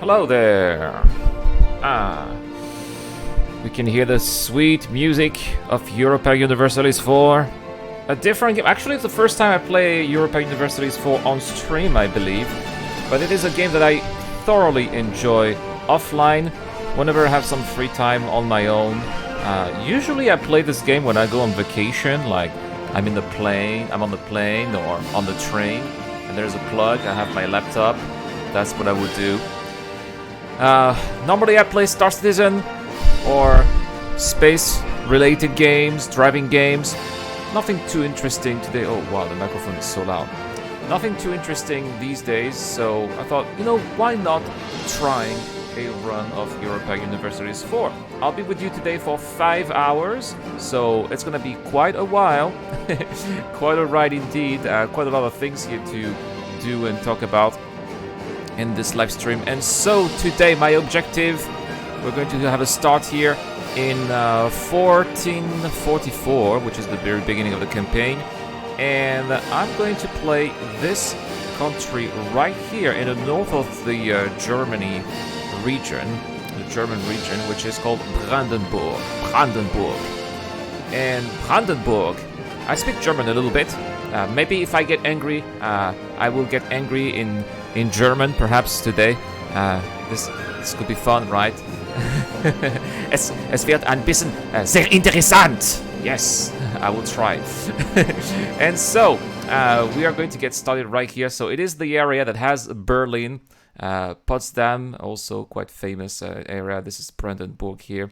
Hello there. Ah, we can hear the sweet music of Europa Universalis 4. A different game. Actually, it's the first time I play Europa Universalis 4 on stream, I believe. But it is a game that I thoroughly enjoy offline, whenever I have some free time on my own. Usually I play this game when I go on vacation, like I'm on the plane or on the train, and there's a plug, I have my laptop. That's what I would do. Normally I play Star Citizen or space-related games, driving games. Nothing too interesting today. Oh wow, the microphone is so loud. Nothing too interesting these days, so I thought, why not trying a run of Europa Universalis 4? I'll be with you today for 5 hours, so it's gonna be quite a while. Quite a ride indeed. Quite a lot of things here to do and talk about in this live stream. And so today my objective, we're going to have a start here in 1444, which is the very beginning of the campaign, and I'm going to play this country right here in the north of the German region, which is called Brandenburg. And Brandenburg, I speak German a little bit. Maybe if I get angry, I will get angry in German, perhaps today. This could be fun, right? es wird ein bisschen sehr interessant. Yes, I will try. And so, we are going to get started right here. So it is the area that has Berlin, Potsdam, also quite famous area. This is Brandenburg here.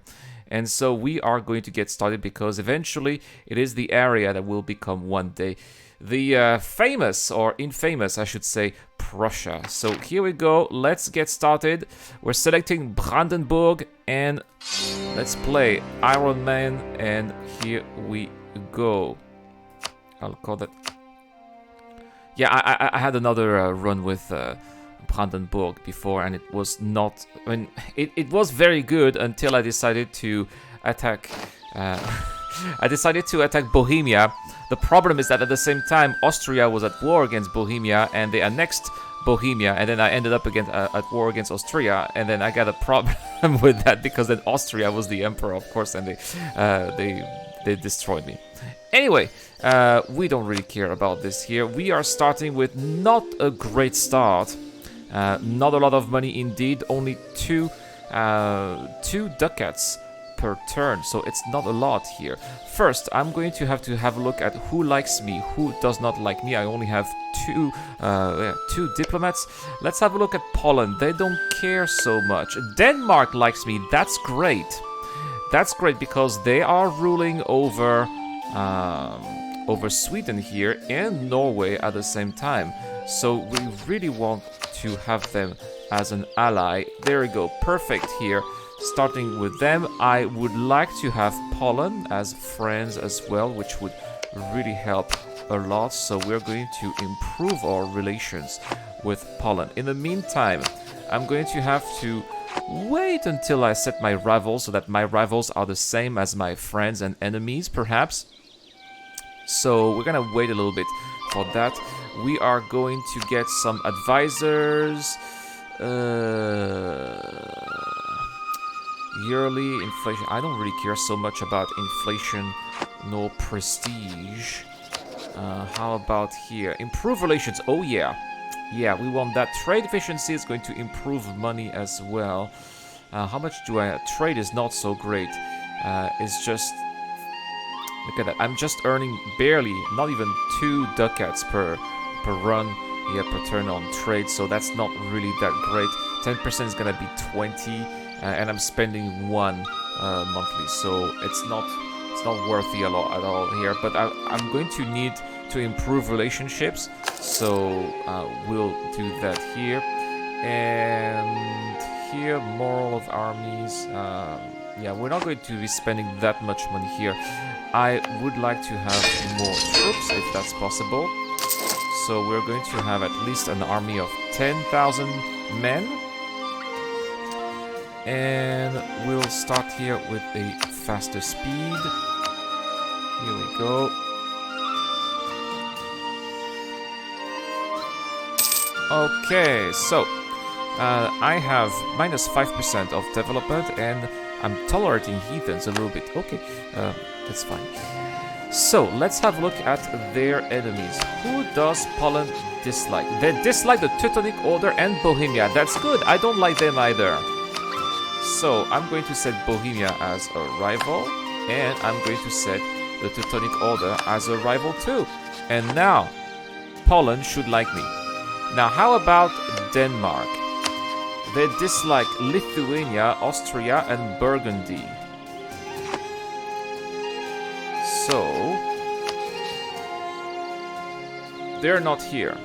And so we are going to get started because eventually it is the area that will become one day the famous, or infamous, I should say, Prussia. So here we go. Let's get started. We're selecting Brandenburg and let's play Iron Man. And here we go. I'll call that. Yeah, I had another run with Brandenburg before, and it was not. I mean, it was very good until I decided to attack. I decided to attack Bohemia. The problem is that at the same time, Austria was at war against Bohemia, and they annexed Bohemia, and then I ended up at war against Austria, and then I got a problem with that because then Austria was the emperor, of course, and they destroyed me. Anyway, we don't really care about this here. We are starting with not a great start. Not a lot of money indeed. Only two ducats per turn, so it's not a lot here. First, I'm going to have a look at who likes me, who does not like me. I only have two diplomats. Let's have a look at Poland. They don't care so much. Denmark likes me. That's great. That's great because they are ruling over Sweden here and Norway at the same time. So we really want to have them as an ally. There we go. Perfect here. Starting with them, I would like to have Poland as friends as well, which would really help a lot. So we're going to improve our relations with Poland. In the meantime, I'm going to have to wait until I set my rivals so that my rivals are the same as my friends and enemies, perhaps. So we're gonna wait a little bit for that. We are going to get some advisors. Yearly inflation. I don't really care so much about inflation nor prestige. How about here? Improve relations. Oh yeah. Yeah, we want that. Trade efficiency is going to improve money as well. How much do I... Trade is not so great. It's just... Look at that. I'm just earning barely, not even 2 ducats per run. Yeah, per turn on trade. So that's not really that great. 10% is going to be 20. And I'm spending 1 monthly, so it's not worthy at all here. But I'm going to need to improve relationships, so we'll do that here. And here, moral of armies. Yeah, we're not going to be spending that much money here. I would like to have more troops if that's possible. So we're going to have at least an army of 10,000 men. And we'll start here with a faster speed. Here we go. Okay, so I have minus 5% of development, and I'm tolerating heathens a little bit. Okay, that's fine. So, let's have a look at their enemies. Who does Poland dislike? They dislike the Teutonic Order and Bohemia. That's good. I don't like them either. So, I'm going to set Bohemia as a rival, and I'm going to set the Teutonic Order as a rival too. And now, Poland should like me. Now, how about Denmark? They dislike Lithuania, Austria, and Burgundy. So, they're not here.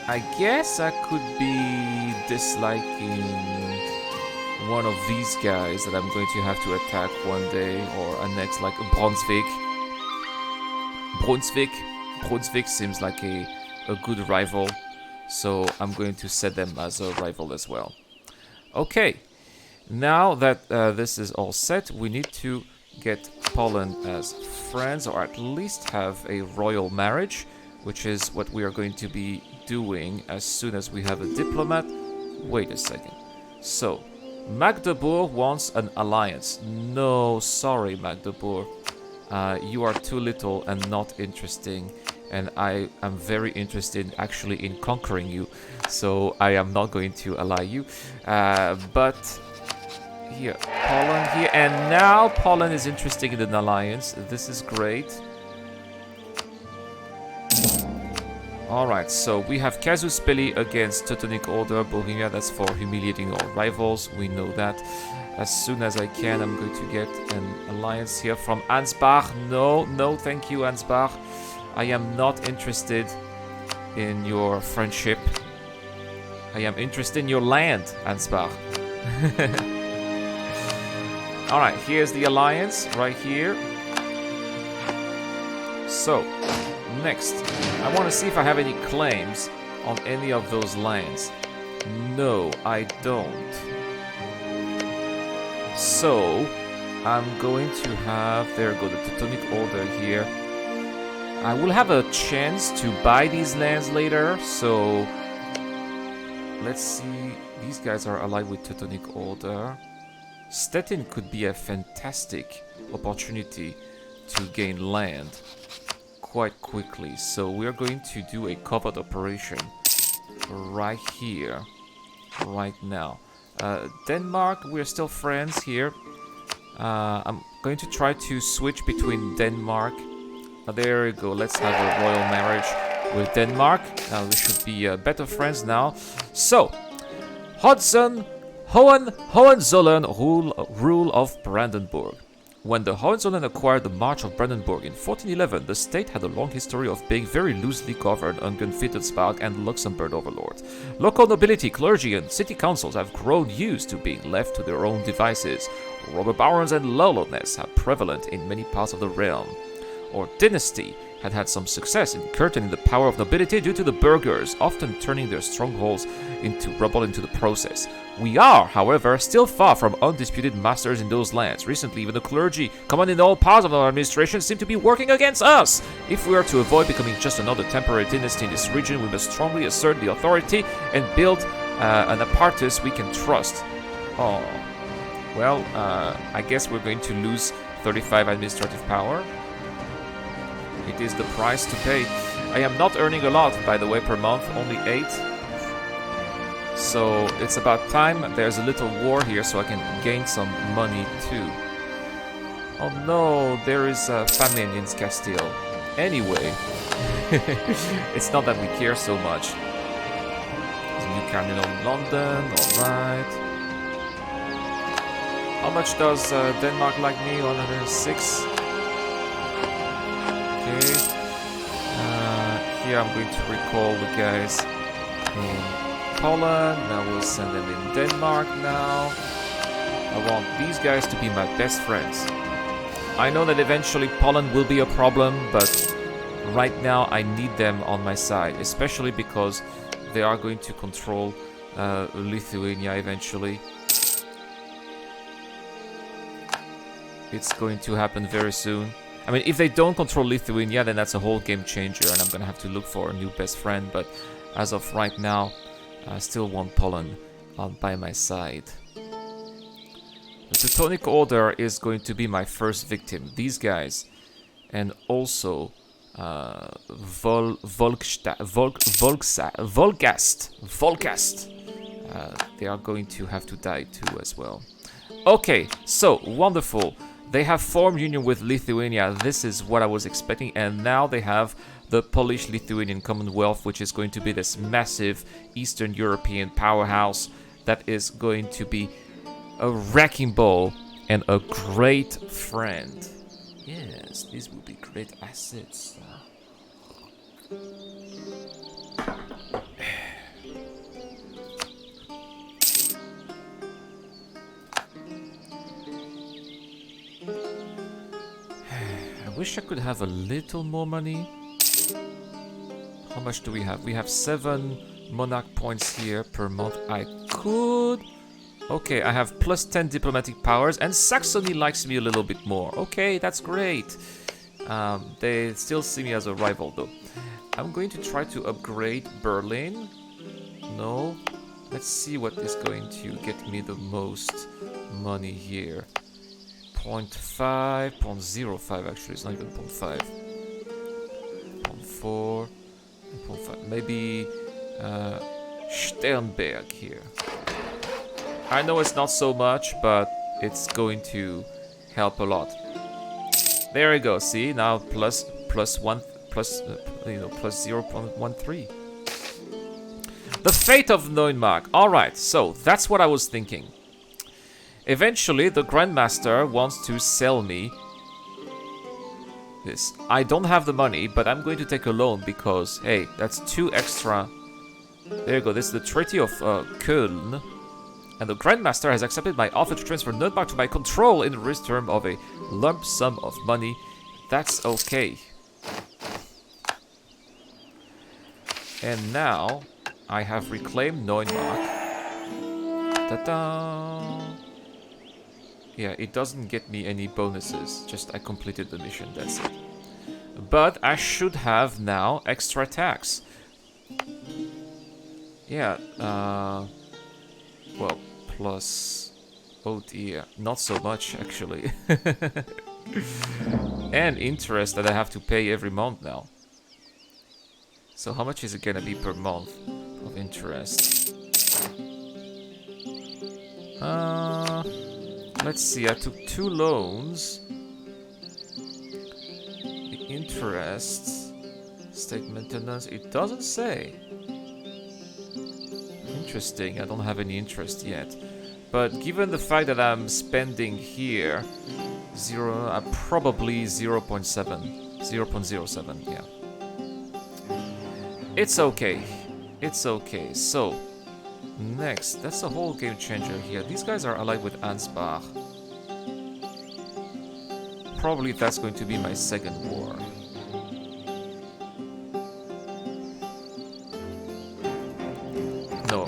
I guess I could be disliking one of these guys that I'm going to have to attack one day, or annex, like Brunswick. Brunswick seems like a good rival, so I'm going to set them as a rival as well. Okay, now that this is all set, we need to get Poland as friends, or at least have a royal marriage, which is what we are going to be doing as soon as we have a diplomat. Wait a second. So, Magdeburg wants an alliance. No, sorry, Magdeburg. You are too little and not interesting, and I am very interested actually in conquering you, so I am not going to ally you. But here, Poland here, and now Poland is interested in an alliance. This is great. Alright, so we have Casus Belli against Teutonic Order, Bohemia. That's for humiliating our rivals, we know that. As soon as I can, I'm going to get an alliance here from Ansbach. No, thank you, Ansbach. I am not interested in your friendship. I am interested in your land, Ansbach. Alright, here's the alliance, right here. So, next, I want to see if I have any claims on any of those lands. No, I don't. So, I'm going to have, there go the Teutonic Order here. I will have a chance to buy these lands later, so let's see. These guys are allied with Teutonic Order. Stettin could be a fantastic opportunity to gain land quite quickly, so we're going to do a covert operation right here, right now. Denmark, we're still friends here. I'm going to try to switch between Denmark. There we go, let's have a royal marriage with Denmark. We should be better friends now. So, Hohenzollern rule of Brandenburg. When the Hohenzollern acquired the March of Brandenburg in 1411, the state had a long history of being very loosely governed under Wittelsbach and Luxembourg overlords. Local nobility, clergy, and city councils have grown used to being left to their own devices. Robber barons and lawlessness are prevalent in many parts of the realm. Our dynasty had some success in curtailing the power of nobility due to the burghers, often turning their strongholds into rubble into the process. We are, however, still far from undisputed masters in those lands. Recently, even the clergy, commanding all parts of our administration, seem to be working against us. If we are to avoid becoming just another temporary dynasty in this region, we must strongly assert the authority and build an apparatus we can trust. Oh, well, I guess we're going to lose 35 administrative power. It is the price to pay. I am not earning a lot, by the way, per month, only 8. So it's about time there's a little war here so I can gain some money too. Oh no, there is a famine in Castile. Anyway, it's not that we care so much. There's a new cardinal in London, alright. How much does Denmark like me? 106. Okay. Here I'm going to recall the guys in Poland. Now we'll send them in Denmark now. I want these guys to be my best friends. I know that eventually Poland will be a problem, but right now I need them on my side, especially because they are going to control Lithuania eventually. It's going to happen very soon. I mean, if they don't control Lithuania, then that's a whole game changer, and I'm gonna have to look for a new best friend. But as of right now, I still want Poland on by my side. The Teutonic Order is going to be my first victim. These guys. And also Volgast. They are going to have to die too as well. Okay, so wonderful. They have formed union with Lithuania. This is what I was expecting. And now they have the Polish-Lithuanian Commonwealth, which is going to be this massive Eastern European powerhouse that is going to be a wrecking ball and a great friend. Yes, these will be great assets. I wish I could have a little more money. How much do we have? We have 7 monarch points here per month. I could... Okay, I have plus 10 diplomatic powers, and Saxony likes me a little bit more. Okay, that's great. They still see me as a rival, though. I'm going to try to upgrade Berlin. No. Let's see what is going to get me the most money here. 0.5, 0.05 actually, it's not even 0.5. 0.4, 0.5. Maybe Sternberg here. I know it's not so much, but it's going to help a lot. There we go. See, now plus 0.13. The fate of Neumark. All right, so that's what I was thinking. Eventually, the Grandmaster wants to sell me this. I don't have the money, but I'm going to take a loan because, hey, that's 2 extra. There you go. This is the Treaty of Köln. And the Grandmaster has accepted my offer to transfer Neumark to my control in return of a lump sum of money. That's okay. And now I have reclaimed Neumark. Ta-da! Yeah, it doesn't get me any bonuses. Just I completed the mission, that's it. But I should have now extra tax. Yeah, well, plus... Oh dear, not so much actually. And interest that I have to pay every month now. So how much is it gonna be per month of interest? Let's see, I took 2 loans. The interest, state maintenance, it doesn't say. Interesting, I don't have any interest yet. But given the fact that I'm spending here, probably 0.07, yeah. It's okay. It's okay. So, next, that's a whole game changer here. These guys are allied with Ansbach. Probably that's going to be my second war. No,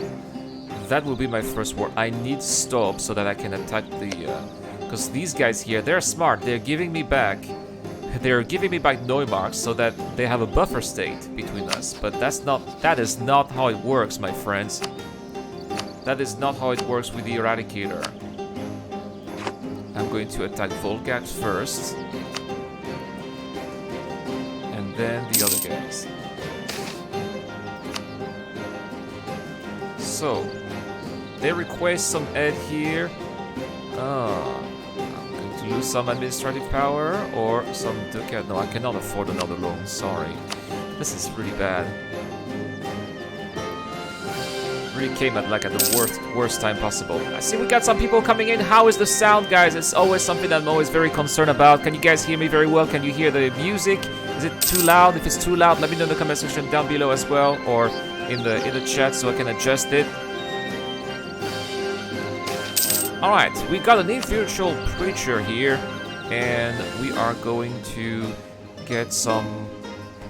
that will be my first war. I need stop so that I can attack the... because these guys here, they're smart. They're giving me back Neumark so that they have a buffer state between us. But that is not how it works, my friends. That is not how it works with the Eradicator. I'm going to attack Volgat first. And then the other guys. So, they request some aid here. To lose some administrative power or some ducat. No, I cannot afford another loan. Sorry. This is really bad. Really came at the worst time possible. I see we got some people coming in. How is the sound, guys? It's always something that I'm always very concerned about. Can you guys hear me very well? Can you hear the music? Is it too loud? If it's too loud, let me know in the comment section down below as well, or in the chat so I can adjust it. Alright, we got an influential preacher here, and we are going to get some...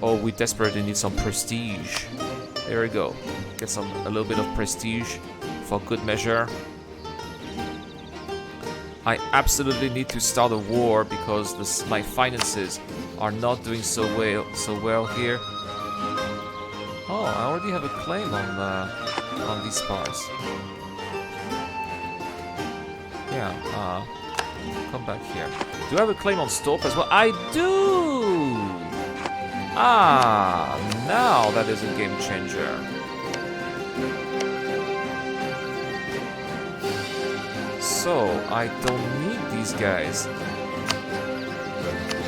Oh, we desperately need some prestige. There we go. Get a little bit of prestige for good measure. I absolutely need to start a war because my finances are not doing so well here. Oh, I already have a claim on these parts. Yeah, come back here. Do I have a claim on Stolp as well? I do! Ah, now that is a game changer. So, I don't need these guys. We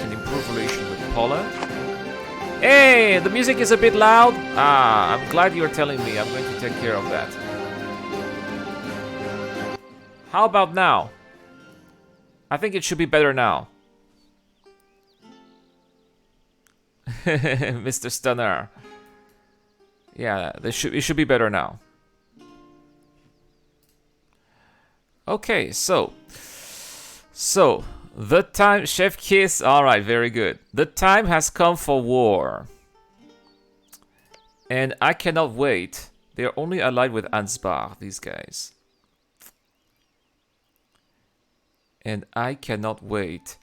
can improve relation with Poland. Hey, the music is a bit loud. Ah, I'm glad you're telling me. I'm going to take care of that. How about now? I think it should be better now. Mr. Stunner. Yeah, it should be better now. Okay, so the time, Chef Kiss. All right, very good. The time has come for war, and I cannot wait. They are only allied with Ansbach, these guys, and I cannot wait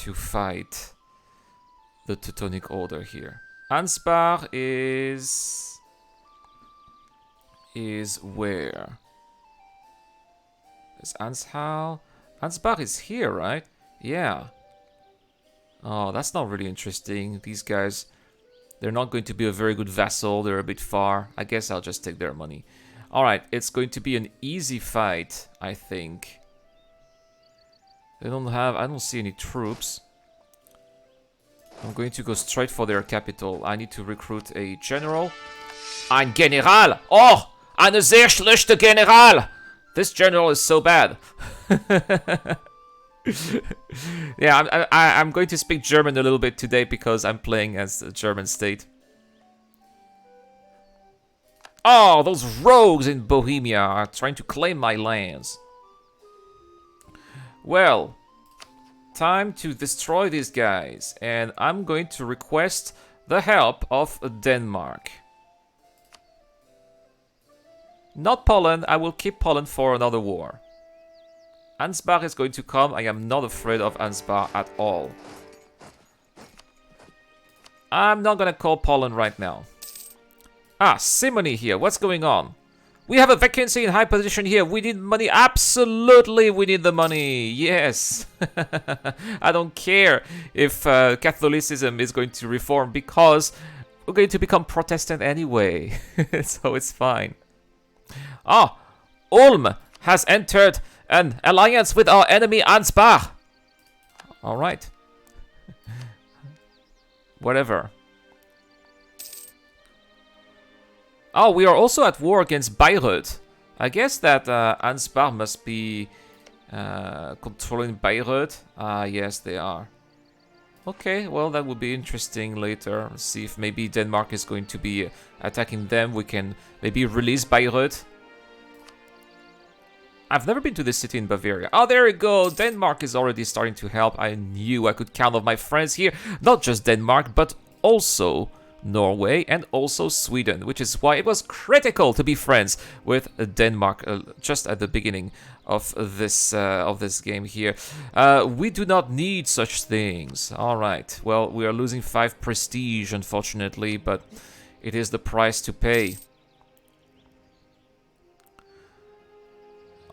to fight the Teutonic Order here. Ansbach is where? Is Anshal? Ansbach is here, right? Yeah. Oh, that's not really interesting. These guys, they're not going to be a very good vassal. They're a bit far. I guess I'll just take their money. Alright, it's going to be an easy fight, I think. They don't have... I don't see any troops. I'm going to go straight for their capital. I need to recruit a general. Ein General! Oh! Eine sehr schlechte General! This general is so bad. Yeah, I'm going to speak German a little bit today because I'm playing as the German state. Oh, those rogues in Bohemia are trying to claim my lands. Well, time to destroy these guys, and I'm going to request the help of Denmark. Not Poland. I will keep Poland for another war. Ansbach is going to come. I am not afraid of Ansbach at all. I'm not gonna call Poland right now. Ah, Simony here. What's going on? We have a vacancy in high position here. We need money. Absolutely, we need the money. Yes. I don't care if Catholicism is going to reform because we're going to become Protestant anyway. So it's fine. Ah, Ulm has entered an alliance with our enemy Ansbach. All right. Whatever. Oh, we are also at war against Bayreuth. I guess that Ansbach must be controlling Bayreuth. Ah, yes, they are. Okay, well, that would be interesting later. Let's see if maybe Denmark is going to be attacking them. We can maybe release Bayreuth. I've never been to this city in Bavaria. Oh, there we go. Denmark is already starting to help. I knew I could count on my friends here. Not just Denmark, but also Norway and also Sweden, which is why it was critical to be friends with Denmark just at the beginning of this game here. We do not need such things. All right. Well, we are losing 5 prestige, unfortunately, but it is the price to pay.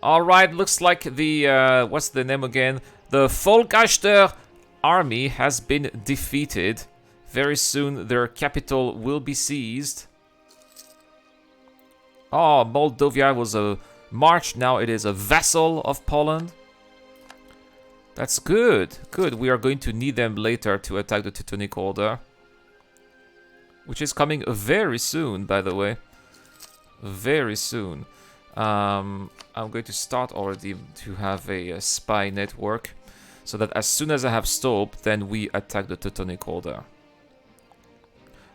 All right, looks like the, what's the name again? The Volkaster army has been defeated. Very soon their capital will be seized. Oh, Moldavia was a march, now it is a vassal of Poland. That's good, good. We are going to need them later to attack the Teutonic Order. Which is coming very soon, by the way. Very soon. I'm going to start already to have a spy network, so that as soon as I have Stolp, then we attack the Teutonic Order.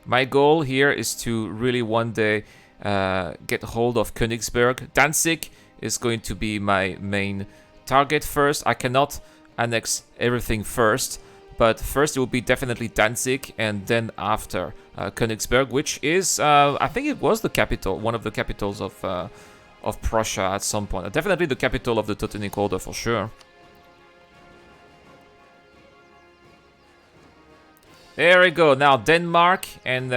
My goal here is to really one day get hold of Königsberg. Danzig is going to be my main target first. I cannot annex everything first, but first it will be definitely Danzig, and then after Königsberg, which is, I think it was the capital, one of the capitals of Prussia at some point. Definitely the capital of the Teutonic Order for sure. There we go. Now Denmark, and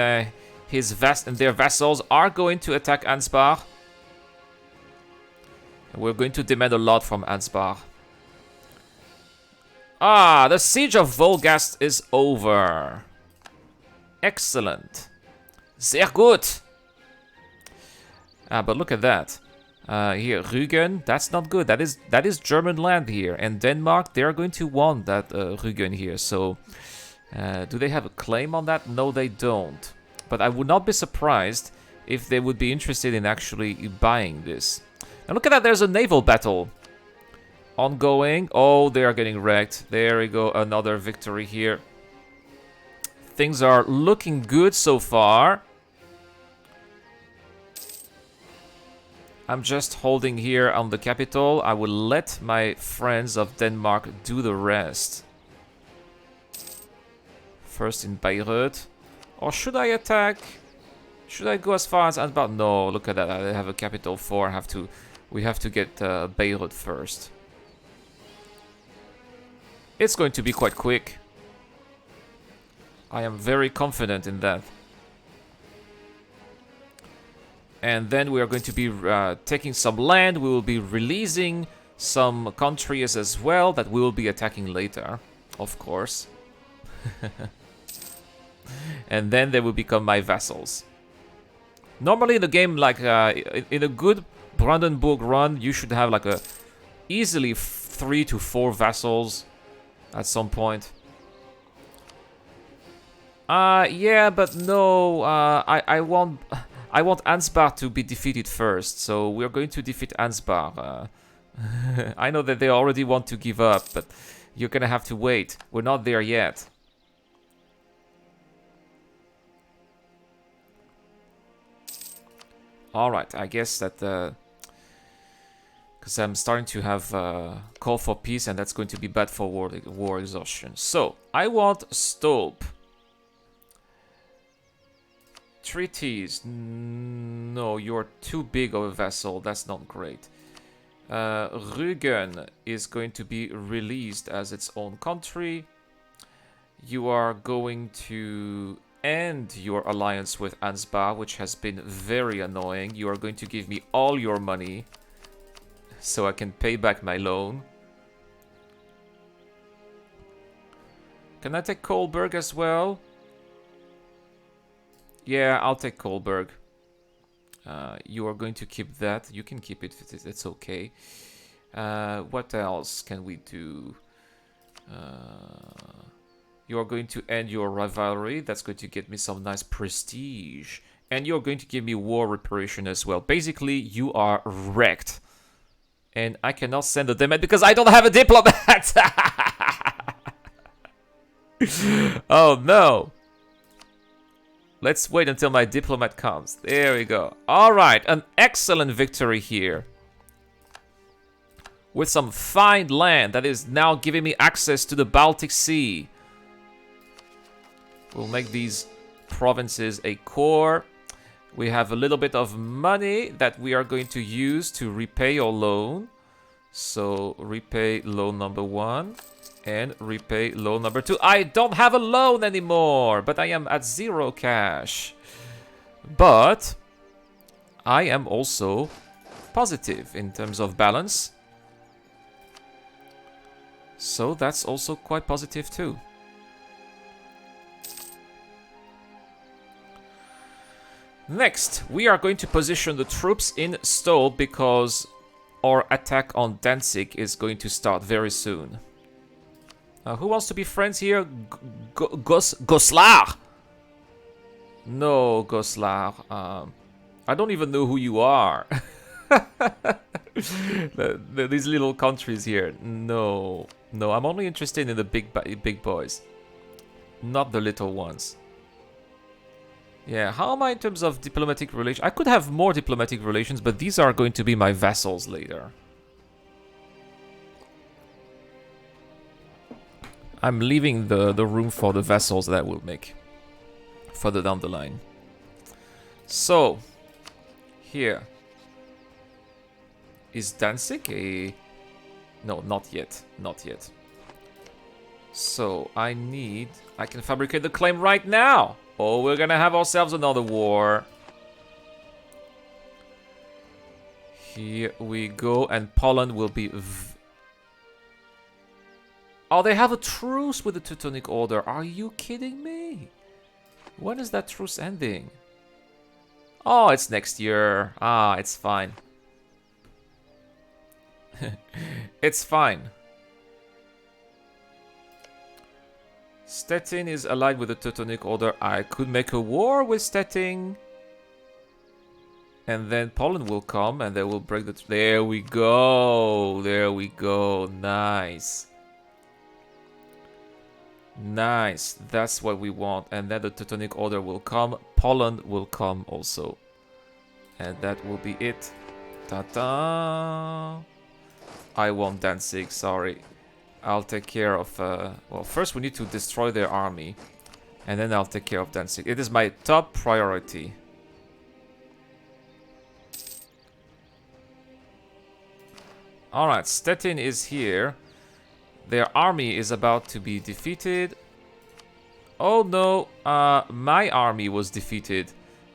their vassals are going to attack Ansbach. We're going to demand a lot from Ansbach. Ah, the siege of Wolgast is over. Excellent. Sehr gut. But look at that. Here, Rügen, that's not good. That is German land here. And Denmark, they're going to want that Rügen here. So, do they have a claim on that? No, they don't. But I would not be surprised if they would be interested in actually buying this. Now look at that, there's a naval battle ongoing. Oh, they are getting wrecked. There we go, another victory here. Things are looking good so far. I'm just holding here on the capital. I will let my friends of Denmark do the rest. First in Bayreuth. Or should I attack? Should I go as far as Ansbach? No, look at that. I have a capital 4. We have to get Bayreuth first. It's going to be quite quick. I am very confident in that. And then we are going to be taking some land. We will be releasing some countries as well that we will be attacking later, of course. And then they will become my vassals. Normally in the game, like in a good Brandenburg run, you should have like a easily 3 to 4 vassals at some point. Yeah, but no, I want Ansbach to be defeated first, so we're going to defeat Ansbach. I know that they already want to give up, but you're gonna have to wait. We're not there yet. Alright, I guess that... because I'm starting to have call for peace, and that's going to be bad for war exhaustion. So, I want Stolp. Treaties. No, you're too big of a vassal. That's not great. Rügen is going to be released as its own country. You are going to end your alliance with Ansbach, which has been very annoying. You are going to give me all your money so I can pay back my loan. Can I take Kolberg as well? Yeah, I'll take Kolberg. You are going to keep that. You can keep it. It's okay. What else can we do? You are going to end your rivalry. That's going to get me some nice prestige. And you're going to give me war reparation as well. Basically, you are wrecked. And I cannot send a diplomat because I don't have a diplomat! Oh no! Let's wait until my diplomat comes. There we go. Alright, an excellent victory here. With some fine land that is now giving me access to the Baltic Sea. We'll make these provinces a core. We have a little bit of money that we are going to use to repay your loan. So, repay loan number 1 and repay loan number 2. I don't have a loan anymore, but I am at 0 cash. But I am also positive in terms of balance. So that's also quite positive too. Next, we are going to position the troops in Stolp because our attack on Danzig is going to start very soon. Who wants to be friends here? Goslar! No, Goslar. I don't even know who you are. These little countries here. No, no, I'm only interested in the big boys, not the little ones. Yeah, how am I in terms of diplomatic relations? I could have more diplomatic relations, but these are going to be my vassals later. I'm leaving the room for the vassals that we'll make further down the line. So, here. Is Danzig a... No, not yet. Not yet. So, I can fabricate the claim right now. Oh, we're gonna have ourselves another war. Here we go, and Poland will be... Oh, they have a truce with the Teutonic Order. Are you kidding me? When is that truce ending? Oh, it's next year. Ah, it's fine. It's fine. Stettin is allied with the Teutonic Order. I could make a war with Stettin. And then Poland will come and they will break the... There we go. There we go. Nice. Nice. That's what we want. And then the Teutonic Order will come. Poland will come also. And that will be it. Ta-da! I want Danzig, sorry. I'll take care of... well, first we need to destroy their army. And then I'll take care of Danzig. It is my top priority. Alright, Stettin is here. Their army is about to be defeated. Oh no, my army was defeated.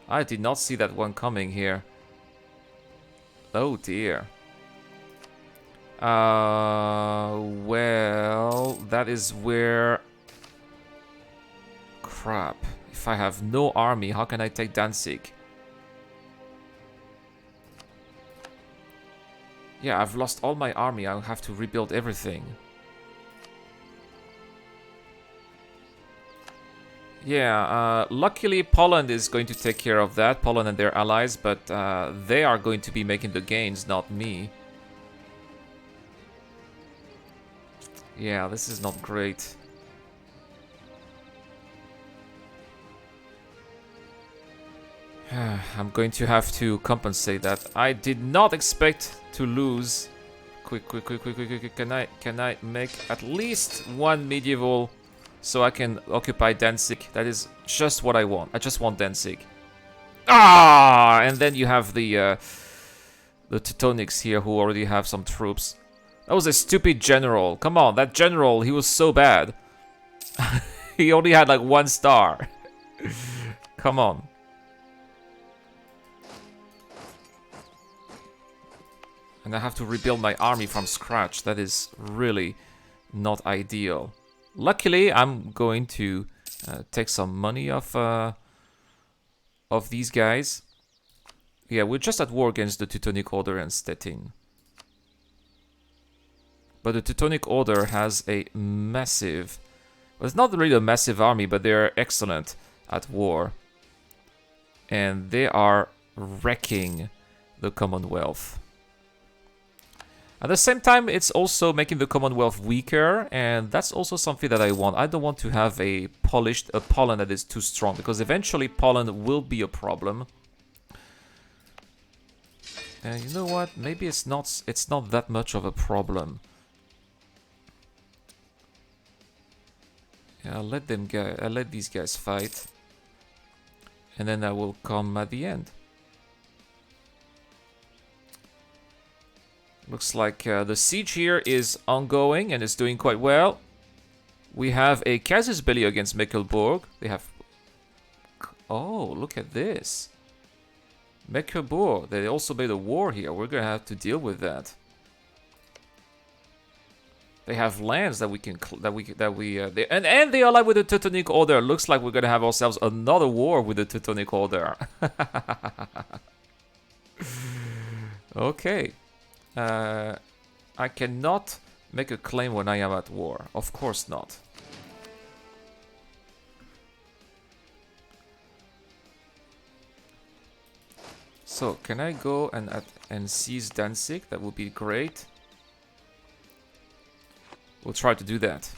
I did not see that one coming here. Oh dear. Well, that is where... Crap. If I have no army, how can I take Danzig? Yeah, I've lost all my army. I'll have to rebuild everything. Yeah, luckily Poland is going to take care of that. Poland and their allies, but they are going to be making the gains, not me. Yeah, this is not great. I'm going to have to compensate that. I did not expect to lose. Quick. Can I make at least one medieval so I can occupy Danzig? That is just what I want. I just want Danzig. Ah! And then you have the Teutonics here who already have some troops. That was a stupid general. Come on, that general, he was so bad. He only had like 1 star. Come on. And I have to rebuild my army from scratch. That is really not ideal. Luckily, I'm going to take some money off these guys. Yeah, we're just at war against the Teutonic Order and Stettin. But the Teutonic Order has a massive... Well, it's not really a massive army, but they're excellent at war. And they are wrecking the Commonwealth. At the same time, it's also making the Commonwealth weaker, and that's also something that I want. I don't want to have a Poland that is too strong, because eventually Poland will be a problem. And you know what? Maybe it's not that much of a problem. Yeah, I'll let these guys fight, and then I will come at the end. Looks like the siege here is ongoing and is doing quite well. We have a casus belli against Mecklenburg. They have... Oh, look at this. Mecklenburg, they also made a war here. We're gonna have to deal with that. They have lands that we can... and they ally with the Teutonic Order. Looks like we're gonna have ourselves another war with the Teutonic Order. Okay. I cannot make a claim when I am at war. Of course not. So, can I go and seize Danzig? That would be great. We'll try to do that.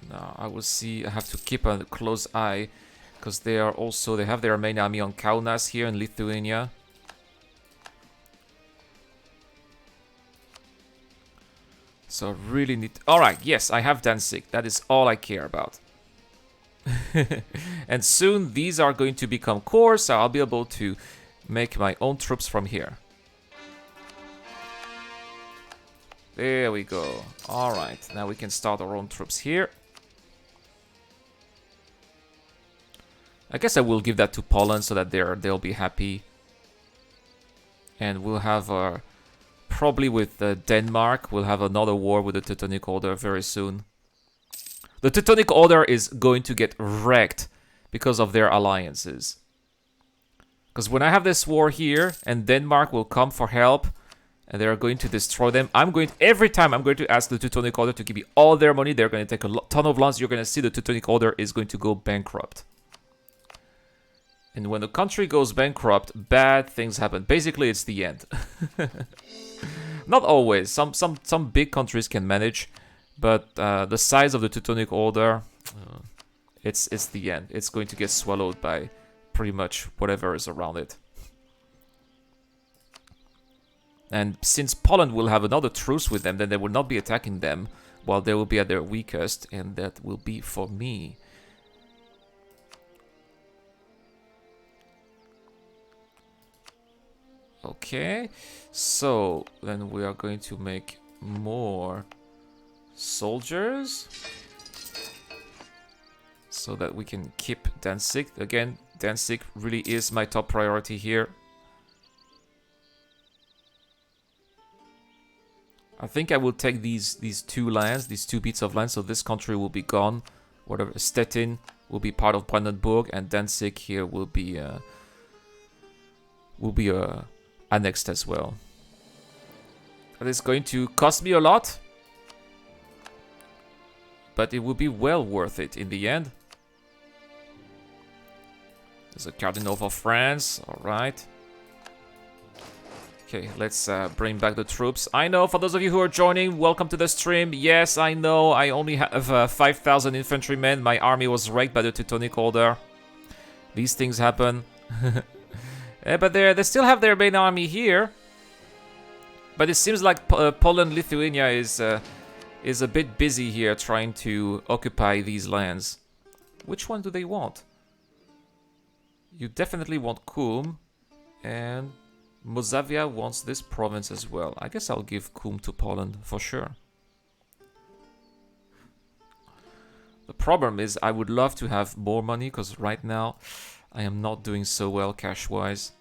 Now, I will see. I have to keep a close eye, because they have their main army on Kaunas here in Lithuania. So I really need... Alright, yes, I have Danzig. That is all I care about. And soon these are going to become core, so I'll be able to make my own troops from here. There we go. Alright, now we can start our own troops here. I guess I will give that to Poland so that they'll be happy. And we'll have probably with Denmark, we'll have another war with the Teutonic Order very soon. The Teutonic Order is going to get wrecked because of their alliances. Because when I have this war here, and Denmark will come for help, and they're going to destroy them, every time I'm going to ask the Teutonic Order to give me all their money. They're going to take a ton of loans. You're going to see the Teutonic Order is going to go bankrupt. And when the country goes bankrupt, bad things happen. Basically, it's the end. Not always. Some big countries can manage, but the size of the Teutonic Order, it's the end. It's going to get swallowed by pretty much whatever is around it. And since Poland will have another truce with them, then they will not be attacking them while they will be at their weakest, and that will be for me. Okay, so then we are going to make more soldiers so that we can keep Danzig. Again, Danzig really is my top priority here. I think I will take these two lands, these two bits of land, so this country will be gone. Whatever, Stettin will be part of Brandenburg, and Danzig here will be annexed as well. That is going to cost me a lot, but it will be well worth it in the end. There's a Cardinal for France, alright. Okay, let's bring back the troops. I know, for those of you who are joining, welcome to the stream. Yes, I know, I only have 5,000 infantrymen. My army was wrecked by the Teutonic Order. These things happen. But they still have their main army here. But it seems like Poland, Lithuania is a bit busy here trying to occupy these lands. Which one do they want? You definitely want Kulm, and Mozavia wants this province as well. I guess I'll give Kulm to Poland for sure. The problem is I would love to have more money, because right now I am not doing so well cash-wise.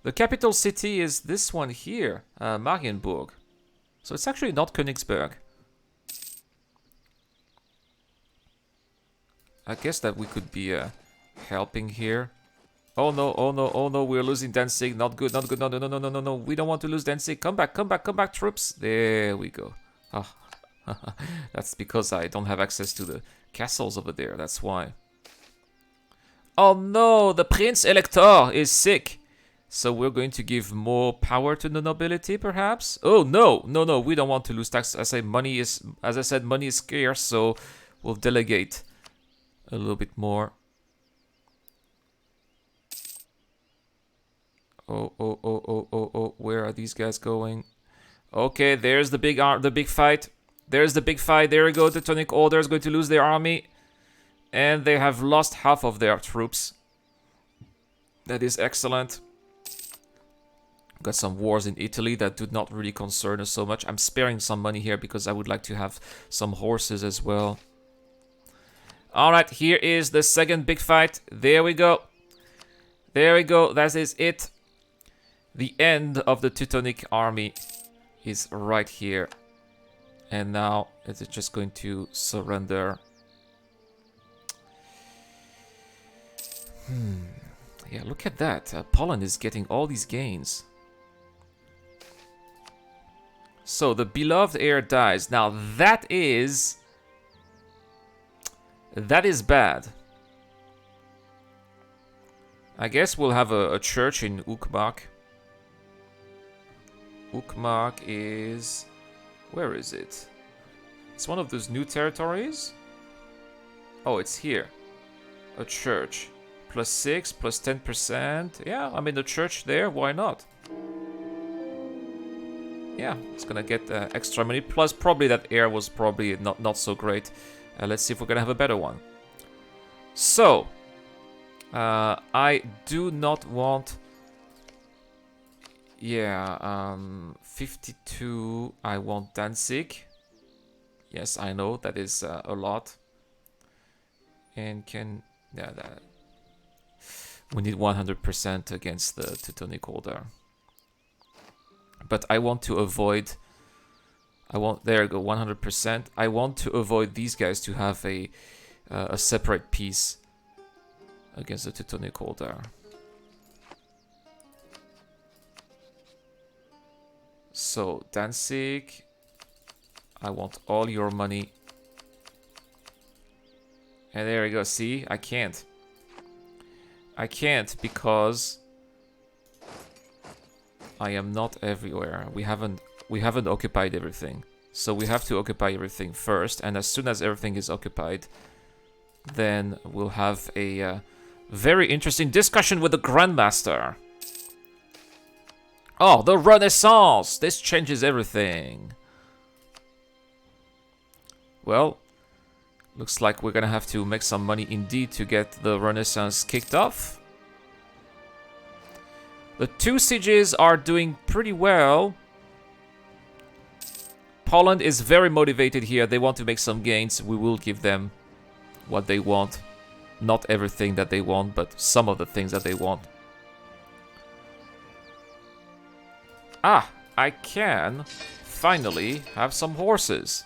The capital city is this one here, Marienburg. So it's actually not Königsberg. I guess that we could be helping here. Oh no, oh no, oh no, we're losing Danzig. Not good, not good. No, no, no, no, no, no, no. We don't want to lose Danzig. Come back, come back, come back, troops. There we go. Oh. That's because I don't have access to the castles over there. That's why. Oh no, the Prince Elector is sick. So we're going to give more power to the nobility, perhaps? Oh no, no, no, we don't want to lose tax. As I said, money is scarce, so we'll delegate a little bit more. Oh, oh, oh, oh, oh, oh, where are these guys going? Okay, there's the big fight. There's the big fight. There we go. The Teutonic Order is going to lose their army. And they have lost half of their troops. That is excellent. Got some wars in Italy that do not really concern us so much. I'm sparing some money here because I would like to have some horses as well. Alright, here is the second big fight. There we go. There we go. That is it. The end of the Teutonic army is right here. And now it's just going to surrender. Yeah, look at that. Poland is getting all these gains. So the beloved heir dies. Now that is bad. I guess we'll have a church in Ucmark. Ucmark is... where is it? It's one of those new territories. Oh, it's here. A church. +6, +10%. Yeah, I mean the church there, why not? Yeah, it's gonna get extra money. Plus probably that heir was probably not so great. Let's see if we're gonna have a better one. So, I do not want... yeah, 52, I want Danzig. Yes, I know, that is a lot. And can... Yeah, that... We need 100% against the Teutonic Order. But I want to avoid... There you go, 100%. I want to avoid these guys to have a separate peace against the Teutonic Order. So, Danzig, I want all your money. And there you go, see? I can't. I can't because I am not everywhere. We haven't occupied everything. So we have to occupy everything first, and as soon as everything is occupied, then we'll have a very interesting discussion with the Grandmaster. Oh, the Renaissance! This changes everything. Well, looks like we're gonna have to make some money indeed to get the Renaissance kicked off. The two sieges are doing pretty well. Poland is very motivated here. They want to make some gains. We will give them what they want. Not everything that they want, but some of the things that they want. Ah, I can finally have some horses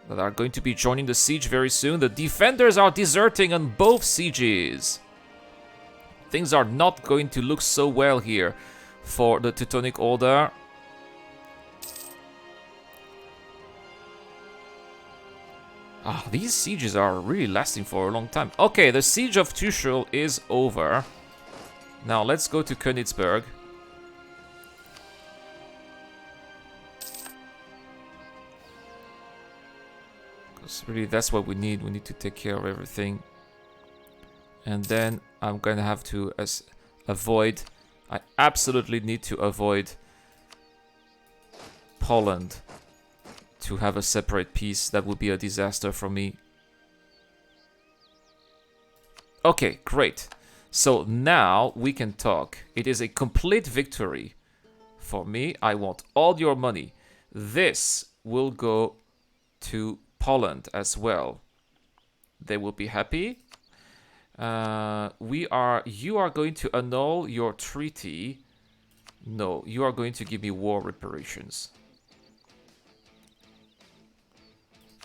that are going to be joining the siege very soon. The defenders are deserting on both sieges. Things are not going to look so well here for the Teutonic Order. Ah, these sieges are really lasting for a long time. Okay, the siege of Tuchel is over. Now let's go to Königsberg. Because really that's what we need. We need to take care of everything. And then I'm gonna have to avoid... I absolutely need to avoid Poland to have a separate peace. That would be a disaster for me. Okay, great. So now we can talk. It is a complete victory for me. I want all your money. This will go to Poland as well. They will be happy. You are going to annul your treaty. No, you are going to give me war reparations.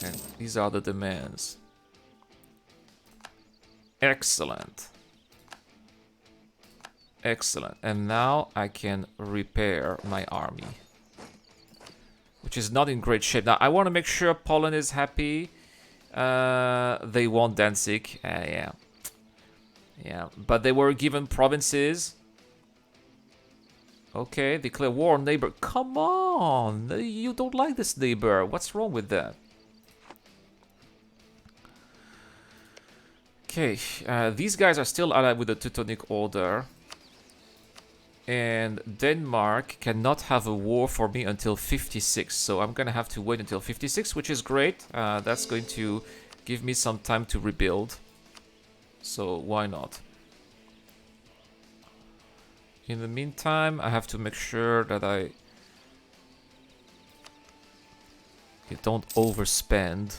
And these are the demands. Excellent. Excellent. And now I can repair my army, which is not in great shape. Now I want to make sure Poland is happy. They want Danzig. Yeah, but they were given provinces. Okay, declare war on neighbor. Come on, you don't like this neighbor. What's wrong with that? Okay, these guys are still allied with the Teutonic Order. And Denmark cannot have a war for me until 56. So I'm gonna have to wait until 56, which is great. That's going to give me some time to rebuild. So why not? In the meantime, I have to make sure that I don't overspend.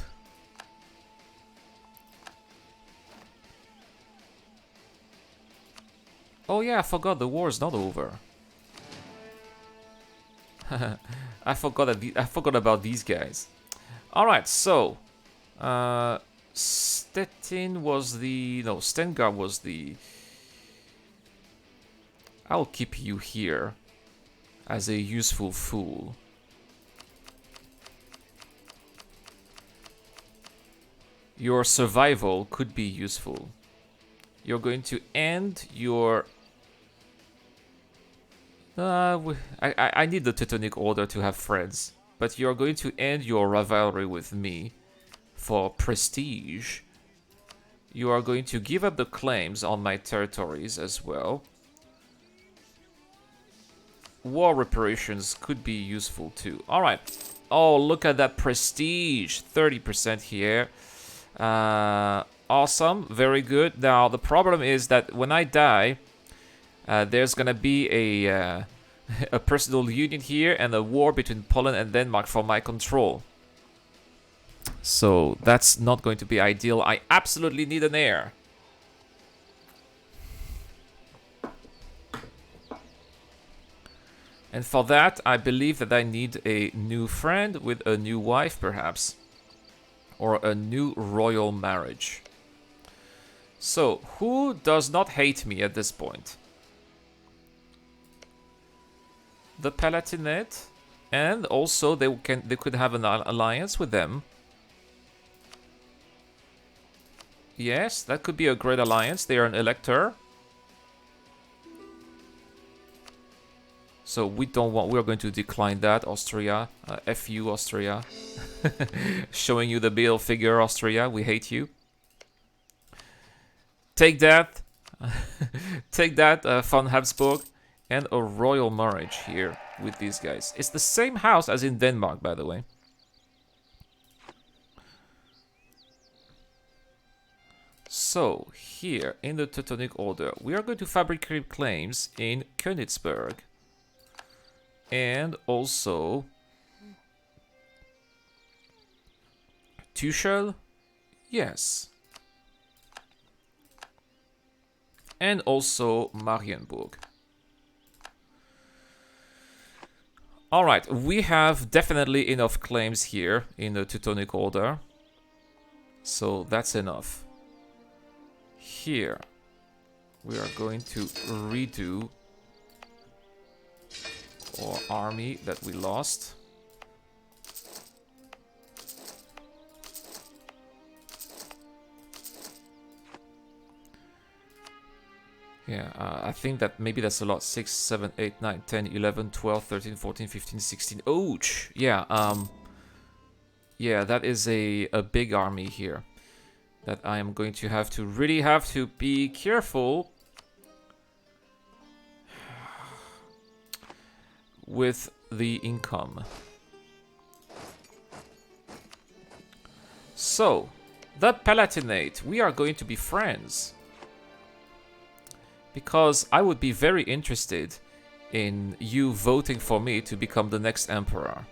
Oh yeah, I forgot the war is not over. I forgot about these guys. All right, so Stettin was Stengard was the... I'll keep you here as a useful fool. Your survival could be useful. You're going to end your... I need the Teutonic Order to have friends, but you're going to end your rivalry with me for prestige. You are going to give up the claims on my territories as well. War reparations could be useful too. Alright. Oh, look at that prestige. 30% here. Awesome. Very good. Now, the problem is that when I die, there's gonna be a personal union here and a war between Poland and Denmark for my control. So that's not going to be ideal. I absolutely need an heir. And for that, I believe that I need a new friend with a new wife, perhaps. Or a new royal marriage. So, who does not hate me at this point? The Palatinate. And also, they could have an alliance with them. Yes, that could be a great alliance. They are an elector. So we don't want. We're going to decline that, Austria. FU Austria. Showing you the bill figure, Austria. We hate you. Take that. Take that, von Habsburg. And a royal marriage here with these guys. It's the same house as in Denmark, by the way. So, here in the Teutonic Order, we are going to fabricate claims in Königsberg. And also Tuchel, yes. And also Marienburg. Alright, we have definitely enough claims here in the Teutonic Order. So that's enough. Here, we are going to redo our army that we lost. Yeah, I think that maybe that's a lot. 6, 7, 8, 9, 10, 11, 12, 13, 14, 15, 16. Ouch! Yeah, yeah, that is a big army here that I am going to really have to be careful with the income. So, the Palatinate, we are going to be friends. Because I would be very interested in you voting for me to become the next emperor.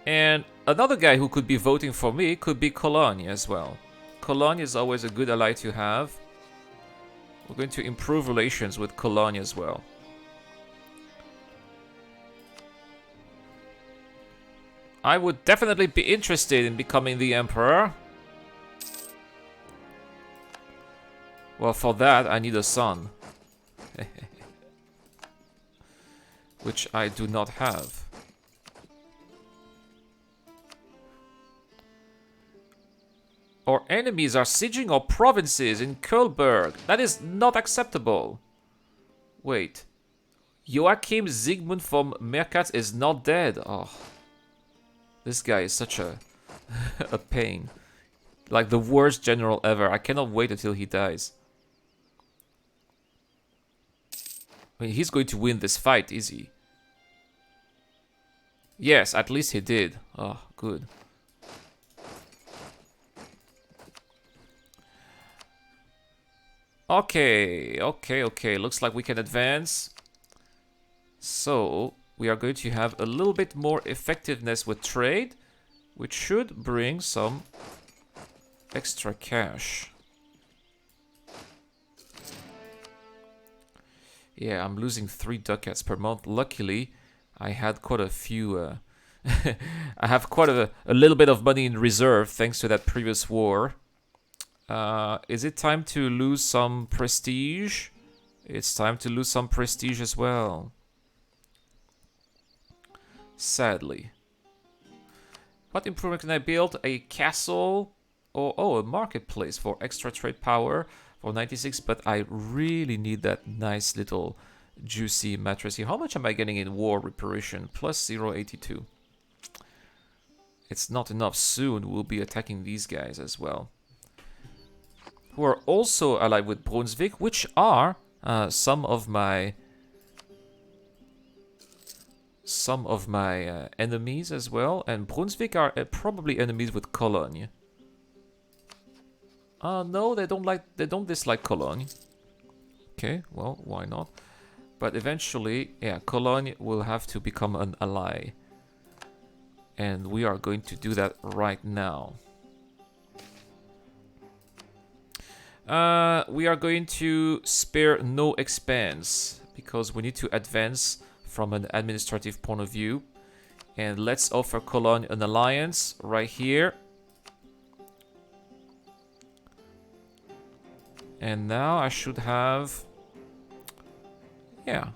And another guy who could be voting for me could be Cologne as well. Cologne is always a good ally to have. We're going to improve relations with Cologne as well. I would definitely be interested in becoming the emperor. Well, for that, I need a son. Which I do not have. Our enemies are sieging our provinces in Kölberg. That is not acceptable. Wait. Joachim Siegmund von Merkatz is not dead. Oh. This guy is such a a pain. Like the worst general ever. I cannot wait until he dies. I mean, he's going to win this fight, is he? Yes, at least he did. Oh, good. Okay. Looks like we can advance. So, we are going to have a little bit more effectiveness with trade, which should bring some extra cash. Yeah, I'm losing 3 ducats per month. Luckily, I had quite a few... I have quite a little bit of money in reserve thanks to that previous war. Is it time to lose some prestige? It's time to lose some prestige as well. Sadly. What improvement can I build? A castle? Or, oh, a marketplace for extra trade power for 96. But I really need that nice little juicy mattress here. How much am I getting in war reparation? Plus 0.82. It's not enough. Soon we'll be attacking these guys as well, who are also allied with Brunswick, which are some of my enemies as well. And Brunswick are probably enemies with Cologne. No, they don't dislike Cologne. Okay, well, why not? But eventually, yeah, Cologne will have to become an ally. And we are going to do that right now. We are going to spare no expense because we need to advance from an administrative point of view. And let's offer Cologne an alliance right here. And now I should have... Yeah,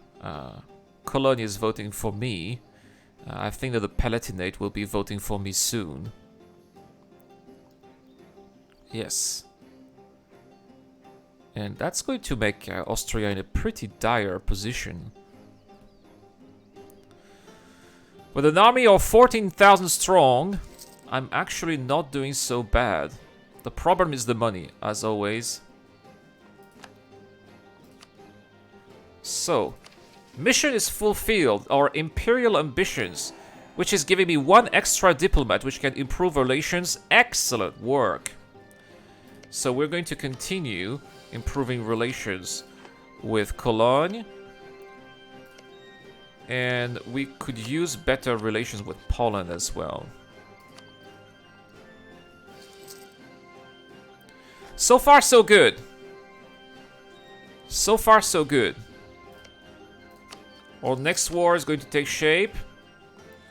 Cologne is voting for me. I think that the Palatinate will be voting for me soon. Yes. And that's going to make Austria in a pretty dire position. With an army of 14,000 strong, I'm actually not doing so bad. The problem is the money, as always. So, mission is fulfilled, our imperial ambitions, which is giving me 1 extra diplomat, which can improve relations. Excellent work. So we're going to continue improving relations with Cologne. And we could use better relations with Poland as well. So far, so good. So far, so good. Our next war is going to take shape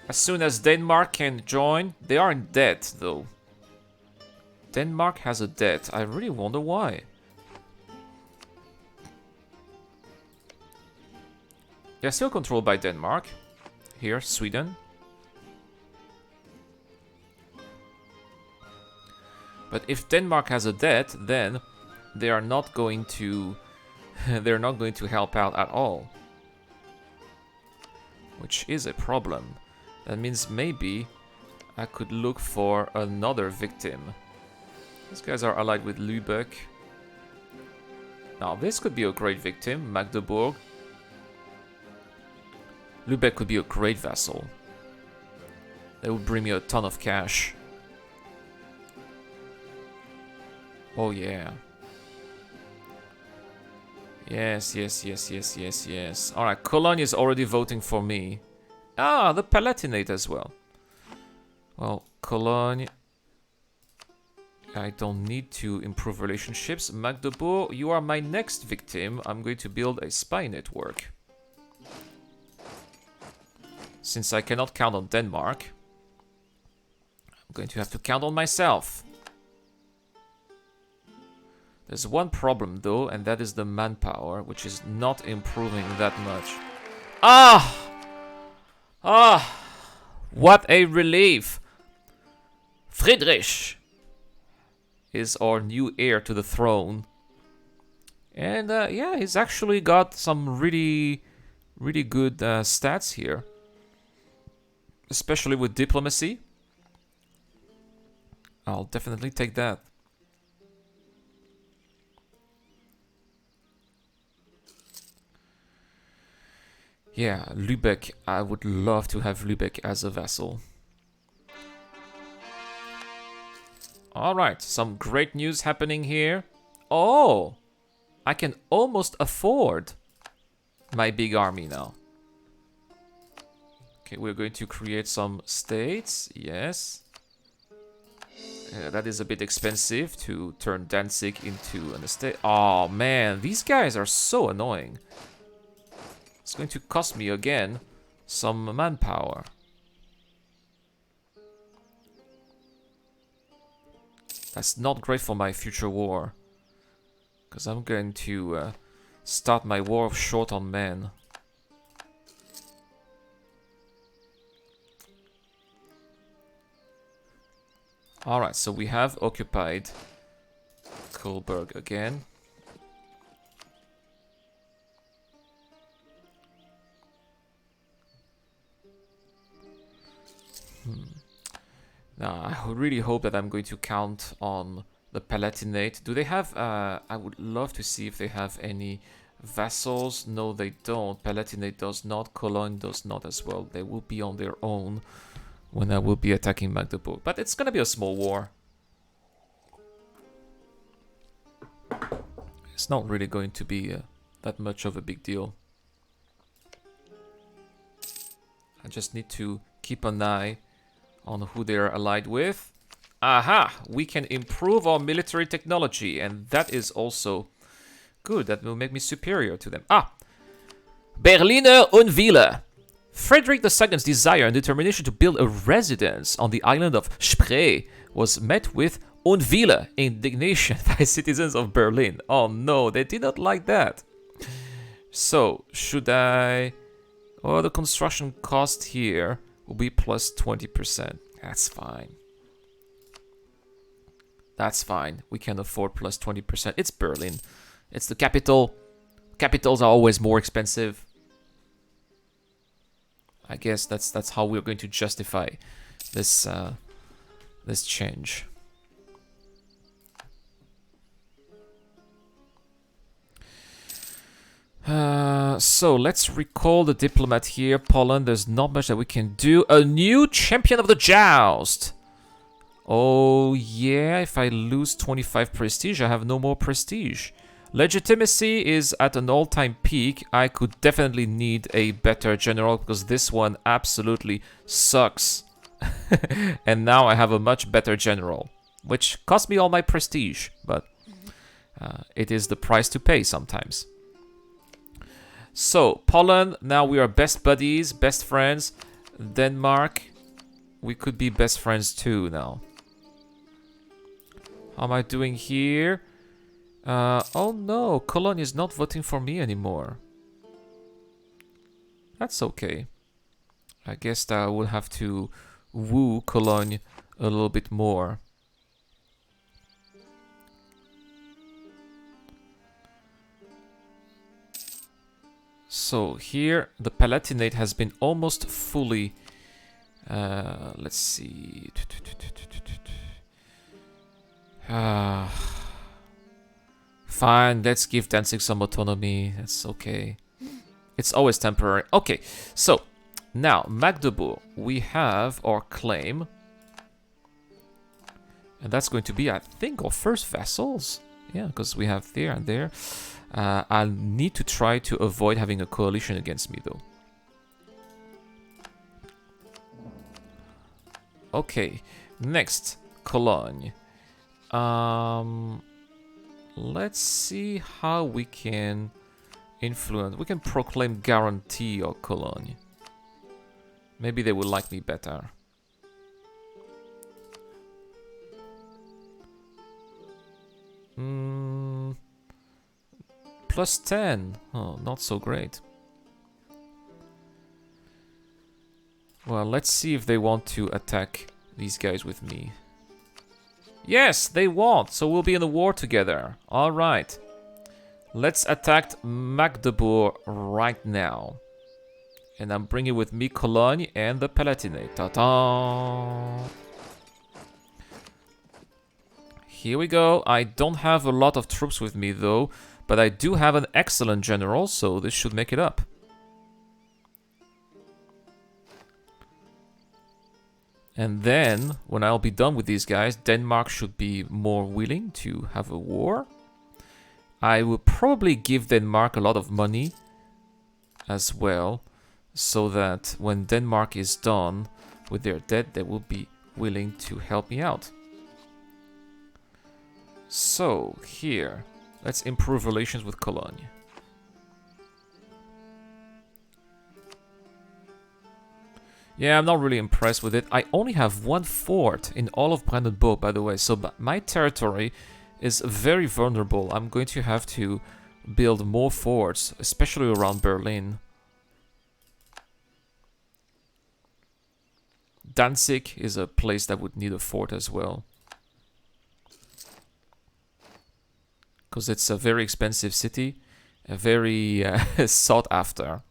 as soon as Denmark can join. They are in debt, though. Denmark has a debt. I really wonder why. They're still controlled by Denmark. Here, Sweden. But if Denmark has a debt, then they are not going to they're not going to help out at all. Which is a problem. That means maybe I could look for another victim. These guys are allied with Lübeck. Now this could be a great victim, Magdeburg. Lübeck could be a great vassal. They would bring me a ton of cash. Oh yeah. Yes, yes, yes, yes, yes, yes. Alright, Cologne is already voting for me. Ah, the Palatinate as well. Well, Cologne... I don't need to improve relationships. Magdeburg, you are my next victim. I'm going to build a spy network. Since I cannot count on Denmark, I'm going to have to count on myself. There's one problem though, and that is the manpower, which is not improving that much. Ah! Ah! What a relief! Friedrich is our new heir to the throne. And yeah, he's actually got some really good stats here. Especially with diplomacy. I'll definitely take that. Yeah, Lübeck. I would love to have Lübeck as a vassal. Alright, some great news happening here. Oh! I can almost afford my big army now. Okay, we're going to create some states. Yes. That is a bit expensive to turn Danzig into an estate. Oh man, these guys are so annoying. It's going to cost me again some manpower. That's not great for my future war. Because I'm going to start my war short on men. Alright, so we have occupied Coburg again. Now, I really hope that I'm going to count on the Palatinate. Do they have... I would love to see if they have any vassals. No, they don't. Palatinate does not. Cologne does not as well. They will be on their own when I will be attacking Magdeburg. But it's gonna be a small war. It's not really going to be that much of a big deal. I just need to keep an eye on who they're allied with. Aha! We can improve our military technology, and that is also good. That will make me superior to them. Berliner Unwille. Frederick II's desire and determination to build a residence on the island of Spree was met with Unwille, indignation by citizens of Berlin. Oh no, they did not like that. So, should I... Oh, the construction cost here will be plus 20%. That's fine. That's fine. We can afford plus 20%. It's Berlin. It's the capital. Capitals are always more expensive. I guess that's how we're going to justify this this change. So let's recall the diplomat here. Poland, there's not much that we can do. A new champion of the joust. Oh yeah, if I lose 25 prestige, I have no more prestige. Legitimacy is at an all-time peak. I could definitely need a better general because this one absolutely sucks. And now I have a much better general, which cost me all my prestige, but it is the price to pay sometimes. So, Poland, now we are best buddies, best friends. Denmark, we could be best friends too now. How am I doing here? Oh no, Cologne is not voting for me anymore. That's okay. I guess that I will have to woo Cologne a little bit more. So here the Palatinate has been almost fully let's see. Fine, let's give Danzig some autonomy. That's okay. It's always temporary. Okay, so now Magdeburg, we have our claim. And that's going to be, I think, our first vassals. Yeah, because we have there and there. I'll need to try to avoid having a coalition against me, though. Okay, next, Cologne. Let's see how we can influence. We can proclaim guarantee or Cologne. Maybe they will like me better. Plus 10. Oh, not so great. Well, let's see if they want to attack these guys with me. Yes, they want, so we'll be in a war together. Alright. Let's attack Magdeburg right now. And I'm bringing with me Cologne and the Palatinate. Ta-da! Here we go. I don't have a lot of troops with me though, but I do have an excellent general, so this should make it up. And then, when I'll be done with these guys, Denmark should be more willing to have a war. I will probably give Denmark a lot of money as well, so that when Denmark is done with their debt, they will be willing to help me out. So, here, let's improve relations with Cologne. Yeah, I'm not really impressed with it. I only have one fort in all of Brandenburg, by the way, so my territory is very vulnerable. I'm going to have to build more forts, especially around Berlin. Danzig is a place that would need a fort as well, because it's a very expensive city, a very sought after.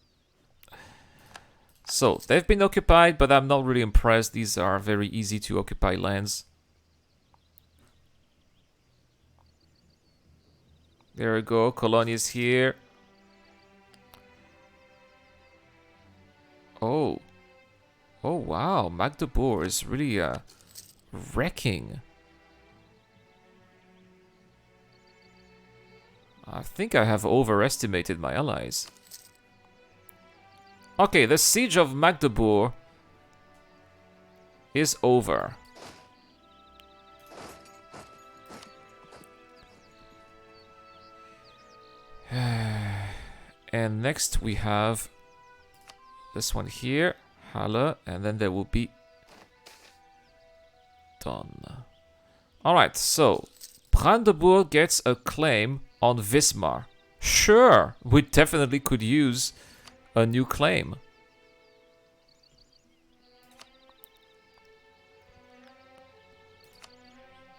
So, they've been occupied, but I'm not really impressed. These are very easy to occupy lands. There we go, Cologne is here. Oh. Oh wow, Magdeburg is really wrecking. I think I have overestimated my allies. Okay, the siege of Magdeburg is over. And next we have this one here, Halle, and then there will be done. Alright, so Brandenburg gets a claim on Wismar. Sure, we definitely could use a new claim.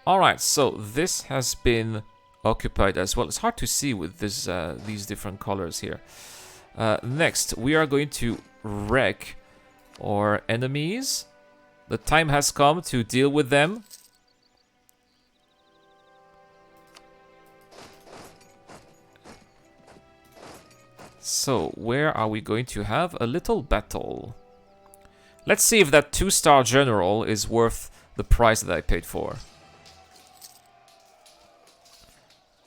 Alright, so this has been occupied as well. It's hard to see with this, these different colors here. Next, we are going to wreck our enemies. The time has come to deal with them. So, where are we going to have a little battle? Let's see if that 2-star general is worth the price that I paid for.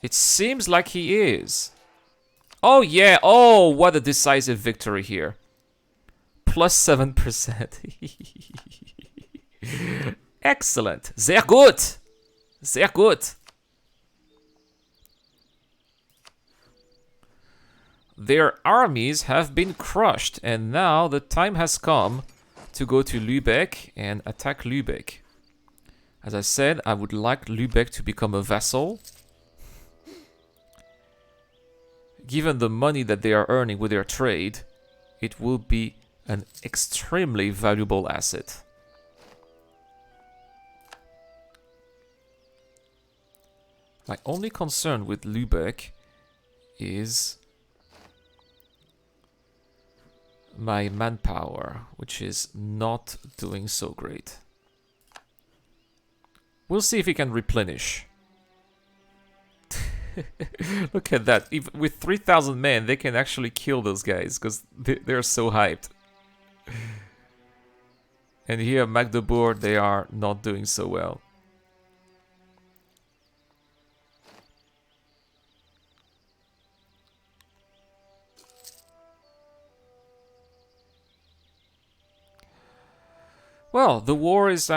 It seems like he is. Oh yeah, oh, what a decisive victory here. Plus 7%. Excellent. Sehr gut. Sehr gut. Their armies have been crushed, and now the time has come to go to Lübeck and attack Lübeck. As I said, I would like Lübeck to become a vassal. Given the money that they are earning with their trade, it will be an extremely valuable asset. My only concern with Lübeck is my manpower, which is not doing so great. We'll see if we can replenish. Look at that. Even with 3,000 men, they can actually kill those guys because they're so hyped. And here, Magdeburg, they are not doing so well. Well, the war is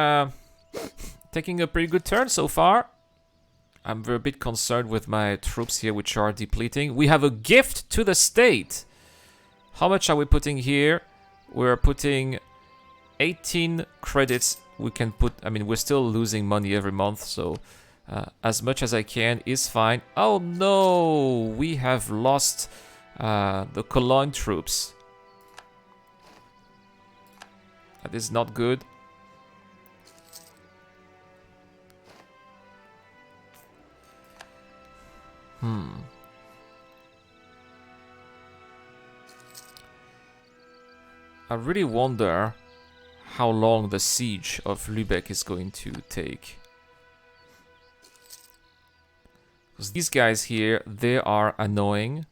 taking a pretty good turn so far. I'm a bit concerned with my troops here, which are depleting. We have a gift to the state. How much are we putting here? We're putting 18 credits. We can put, I mean, we're still losing money every month, so as much as I can is fine. Oh no, we have lost the Cologne troops. That is not good. I really wonder how long the siege of Lübeck is going to take. Because these guys here, they are annoying.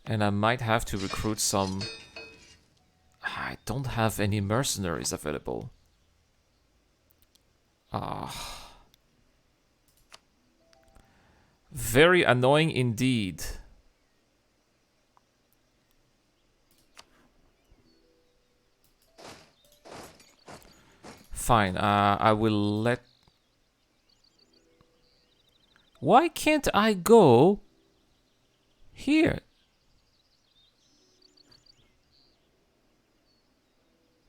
And I might have to recruit some... I don't have any mercenaries available. Very annoying indeed. Fine, I will let... Why can't I go here?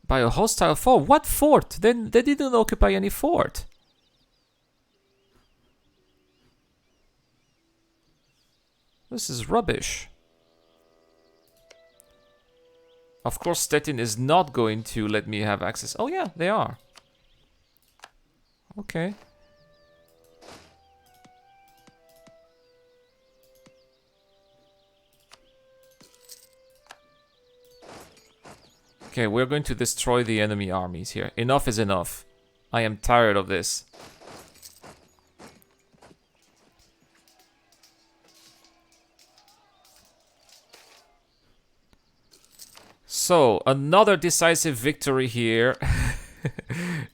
By a hostile fort? What fort? Then they didn't occupy any fort. This is rubbish. Of course, Stettin is not going to let me have access. Oh yeah, they are. Okay. Okay, we're going to destroy the enemy armies here. Enough is enough. I am tired of this. So, another decisive victory here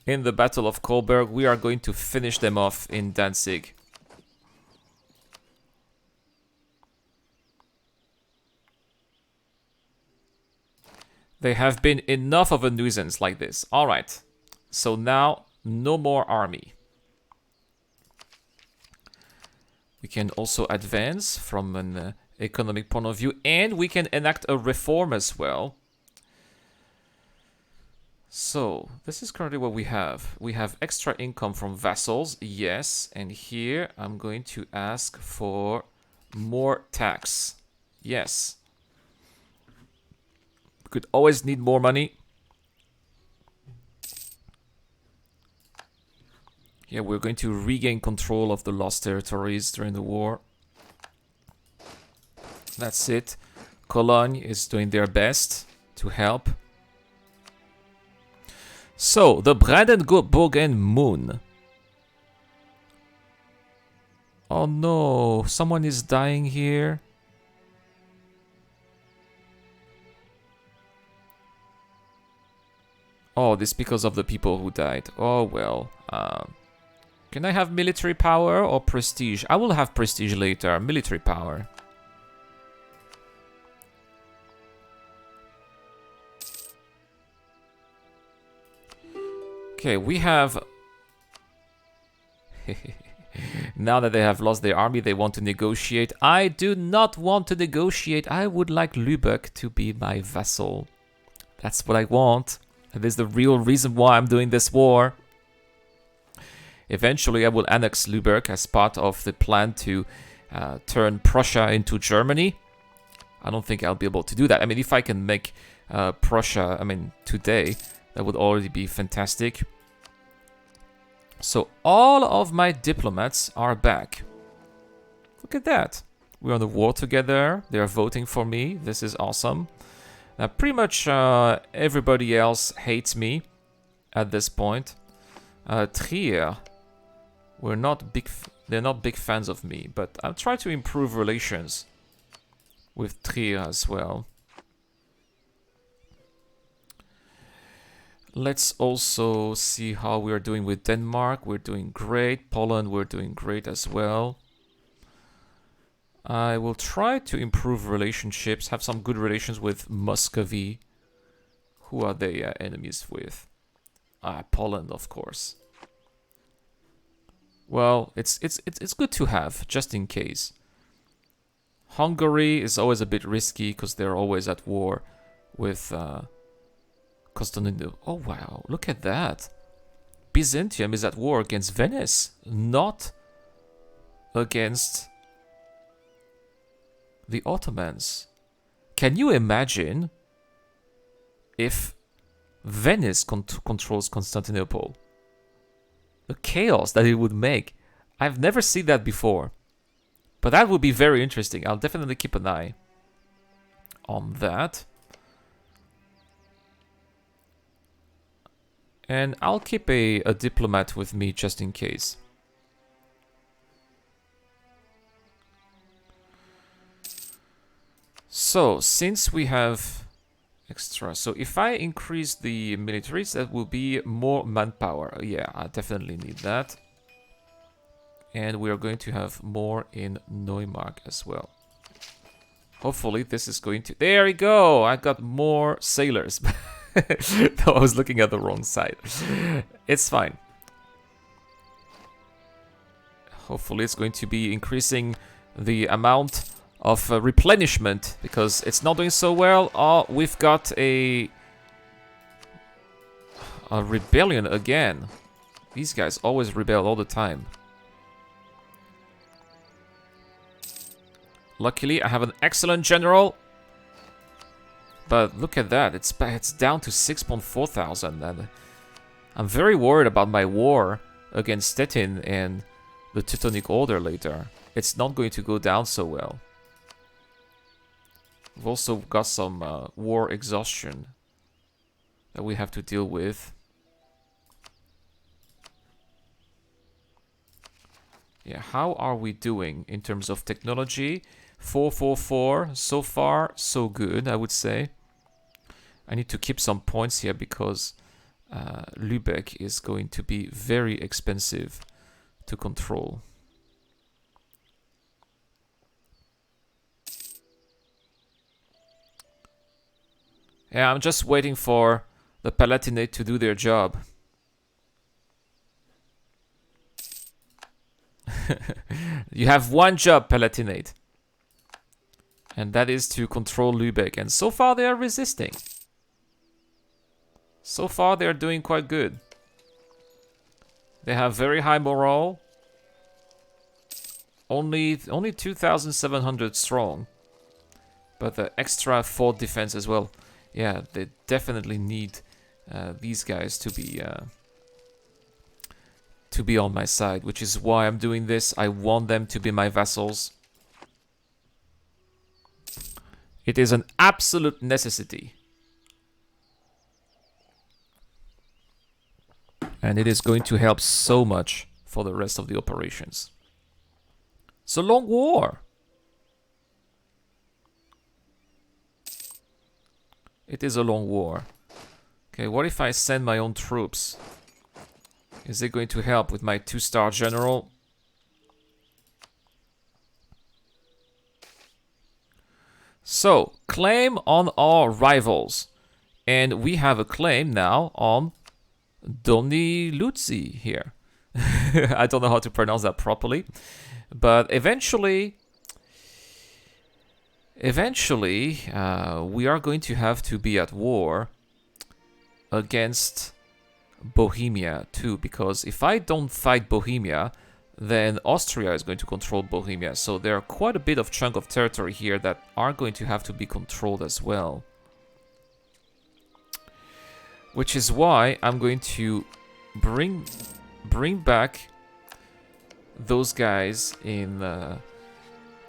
in the Battle of Kolberg. We are going to finish them off in Danzig. They have been enough of a nuisance like this. Alright. So now, no more army. We can also advance from an economic point of view, and we can enact a reform as well. So, this is currently what we have. We have extra income from vassals, yes, and here I'm going to ask for more tax. Yes. We could always need more money. Yeah, we're going to regain control of the lost territories during the war. That's it. Cologne is doing their best to help. So, the Brandenburg and I. Oh no, someone is dying here. Oh, this because of the people who died. Oh well. Can I have military power or prestige? I will have prestige later. Military power. Okay, we have... Now that they have lost their army, they want to negotiate. I do not want to negotiate. I would like Lübeck to be my vassal. That's what I want. That is the real reason why I'm doing this war. Eventually, I will annex Lübeck as part of the plan to turn Prussia into Germany. I don't think I'll be able to do that. I mean, if I can make Prussia, I mean, today, that would already be fantastic. So all of my diplomats are back. Look at that. We're on the war together. They're voting for me. This is awesome. Now, pretty much everybody else hates me at this point. Trier, they're not big fans of me, but I'll try to improve relations with Trier as well. Let's also see how we are doing with Denmark. We're doing great. Poland, we're doing great as well. I will try to improve relationships, have some good relations with Muscovy. Who are they enemies with? Poland, of course. Well, it's good to have, just in case. Hungary is always a bit risky because they're always at war with Constantinople. Oh wow, look at that. Byzantium is at war against Venice, not against the Ottomans. Can you imagine if Venice controls Constantinople? The chaos that it would make. I've never seen that before. But that would be very interesting. I'll definitely keep an eye on that. And I'll keep a diplomat with me just in case. So, since we have extra, so if I increase the militaries, that will be more manpower. Yeah, I definitely need that. And we are going to have more in Neumark as well. Hopefully this is going to... There we go! I got more sailors. No, I was looking at the wrong side. It's fine. Hopefully it's going to be increasing the amount of replenishment, because it's not doing so well. Oh, we've got a rebellion again. These guys always rebel all the time. Luckily, I have an excellent general. But look at that, it's down to 6.4 thousand. And I'm very worried about my war against Stettin and the Teutonic Order later. It's not going to go down so well. We've also got some war exhaustion that we have to deal with. Yeah, how are we doing in terms of technology? 444, so far so good, I would say. I need to keep some points here because Lübeck is going to be very expensive to control. Yeah, I'm just waiting for the Palatinate to do their job. You have one job, Palatinate. And that is to control Lübeck. And so far they are resisting. So far they are doing quite good. They have very high morale. Only 2,700 strong. But the extra fort defense as well. Yeah, they definitely need these guys to be on my side, which is why I'm doing this. I want them to be my vassals. It is an absolute necessity. And it is going to help so much for the rest of the operations. It's a long war. It is a long war. Okay, what if I send my own troops? Is it going to help with my 2-star general? So, claim on our rivals. And we have a claim now on Doni Luzzi here. I don't know how to pronounce that properly. But eventually, we are going to have to be at war against Bohemia too. Because if I don't fight Bohemia, then Austria is going to control Bohemia. So there are quite a bit of chunk of territory here that are going to have to be controlled as well. Which is why I'm going to bring back those guys in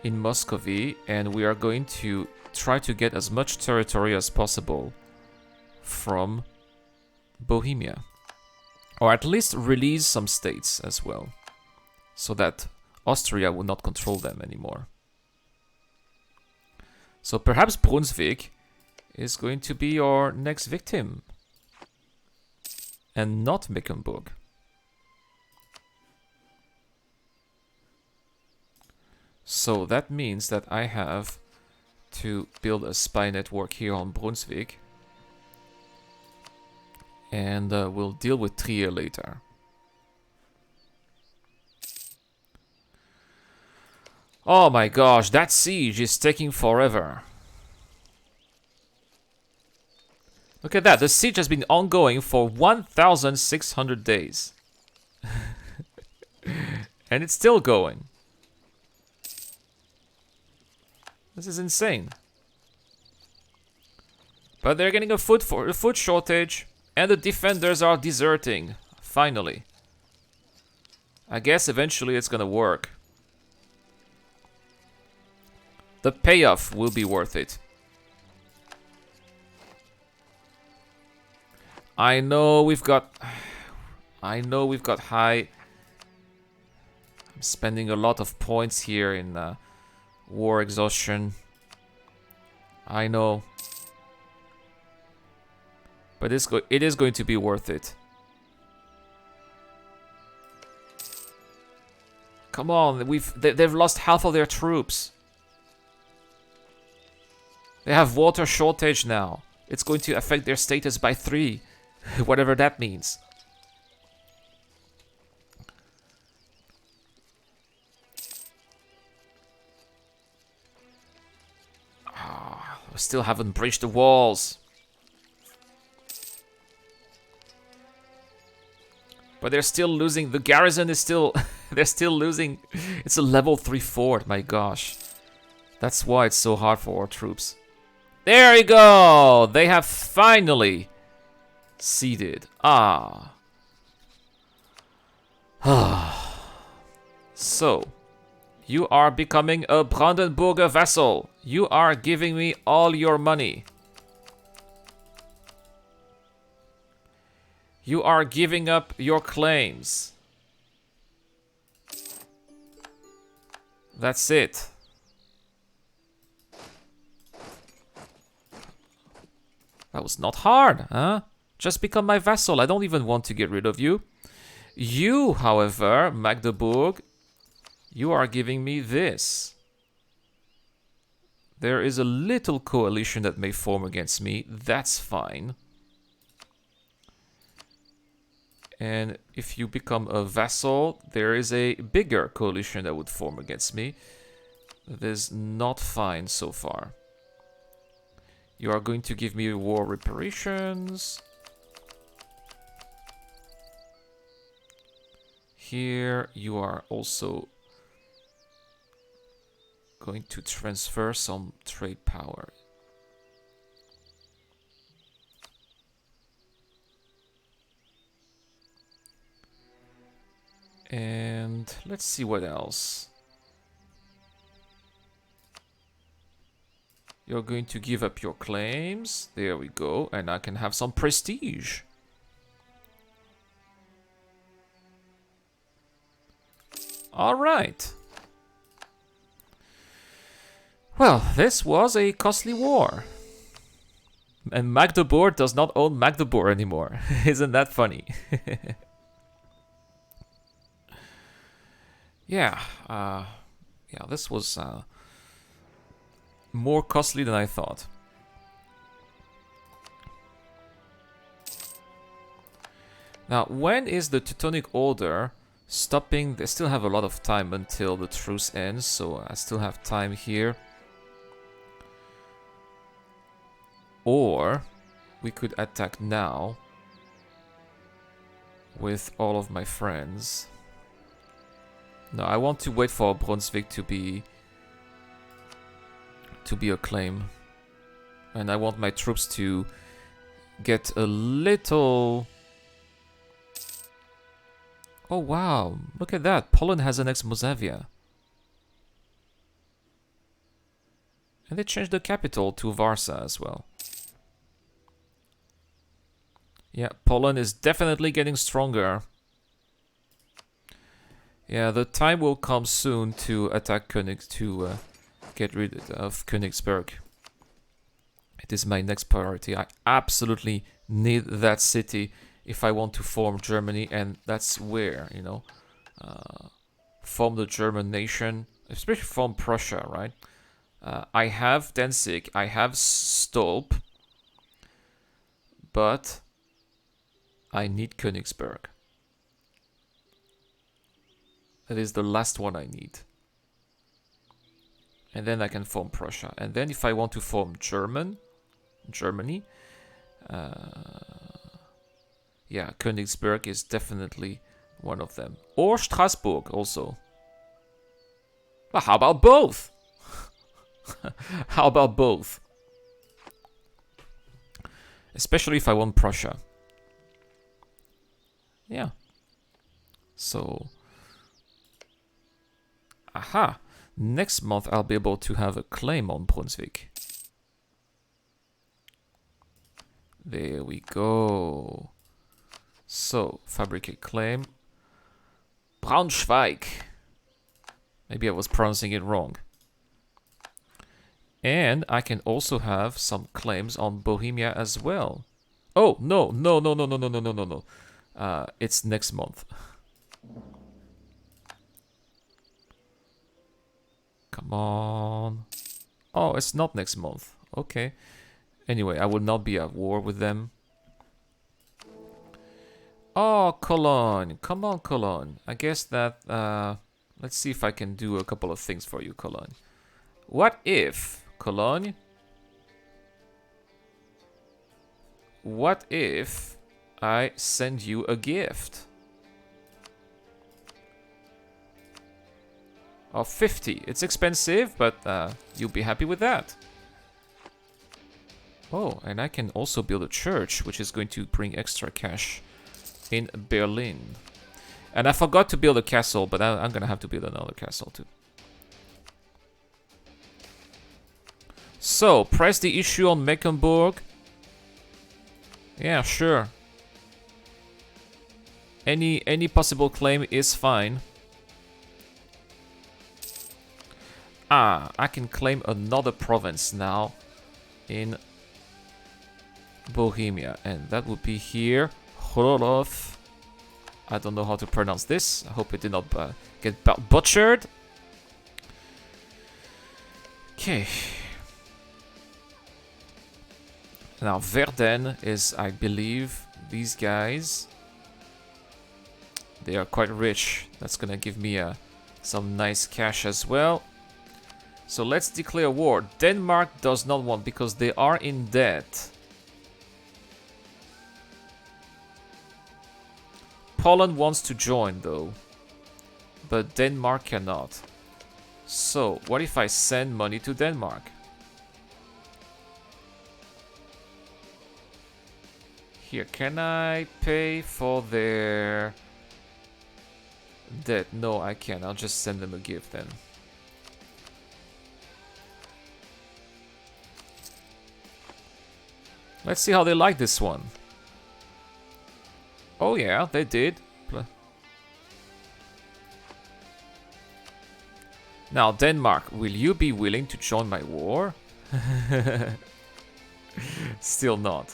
Muscovy, and we are going to try to get as much territory as possible from Bohemia. Or at least release some states as well, so that Austria will not control them anymore. So perhaps Brunswick is going to be our next victim, and not Mecklenburg. So that means that I have to build a spy network here on Brunswick. And we'll deal with Trier later. Oh my gosh, that siege is taking forever. Look at that, the siege has been ongoing for 1,600 days. And it's still going. This is insane. But they're getting a food shortage, and the defenders are deserting. Finally. I guess eventually it's gonna work. The payoff will be worth it. I know we've got high. I'm spending a lot of points here in war exhaustion. I know. But it is going to be worth it. Come on, they've lost half of their troops. They have water shortage now. It's going to affect their status by 3, whatever that means. We still haven't breached the walls. But they're still losing. The garrison is still... they're still losing. It's a level 3 fort, my gosh. That's why it's so hard for our troops. There you go! They have finally ceded. Ah. So, you are becoming a Brandenburger vassal. You are giving me all your money. You are giving up your claims. That's it. That was not hard, huh? Just become my vassal. I don't even want to get rid of you. You, however, Magdeburg, you are giving me this. There is a little coalition that may form against me. That's fine. And if you become a vassal, there is a bigger coalition that would form against me. That is not fine so far. You are going to give me war reparations. Here you are also going to transfer some trade power. And let's see what else. You're going to give up your claims. There we go. And I can have some prestige. All right. Well, this was a costly war. And Magdeburg does not own Magdeburg anymore. Isn't that funny? Yeah, this was more costly than I thought. Now, when is the Teutonic Order stopping? They still have a lot of time until the truce ends, so I still have time here. Or we could attack now with all of my friends. No, I want to wait for Brunswick to be a claim. And I want my troops to get a little... Oh wow, look at that. Poland has annexed Mosavia. And they changed the capital to Warsaw as well. Yeah, Poland is definitely getting stronger. Yeah, the time will come soon to attack get rid of Königsberg. It is my next priority. I absolutely need that city if I want to form Germany, and that's where, you know, form the German nation, especially form Prussia, right? I have Danzig, I have Stolp, but I need Königsberg. That is the last one I need. And then I can form Prussia. And then if I want to form Germany, yeah, Königsberg is definitely one of them. Or Strasbourg also. Well, how about both? How about both? Especially if I want Prussia. Yeah. So... Aha! Next month I'll be able to have a claim on Brunswick. There we go. So, fabricate claim. Braunschweig. Maybe I was pronouncing it wrong. And I can also have some claims on Bohemia as well. Oh, no. It's next month. Come on. Oh, it's not next month. Okay. Anyway, I will not be at war with them. Oh, Cologne. Come on, Cologne. I guess that... let's see if I can do a couple of things for you, Cologne. What if, Cologne... What if I send you a gift? Of 50. It's expensive, but you'll be happy with that. Oh, and I can also build a church, which is going to bring extra cash in Berlin. And I forgot to build a castle, but I'm going to have to build another castle too. So, press the issue on Mecklenburg. Yeah, sure. Any possible claim is fine. Ah, I can claim another province now in Bohemia, and that would be here. Chrolov. I don't know how to pronounce this. I hope it did not get butchered. Okay. Now Verden is, I believe, these guys. They are quite rich. That's gonna give me some nice cash as well. So let's declare war. Denmark does not want because they are in debt. Poland wants to join though, but Denmark cannot. So what if I send money to Denmark? Here, can I pay for their debt? No, I can't. I'll just send them a gift then. Let's see how they like this one. Oh yeah, they did. Now, Denmark, will you be willing to join my war? Still not.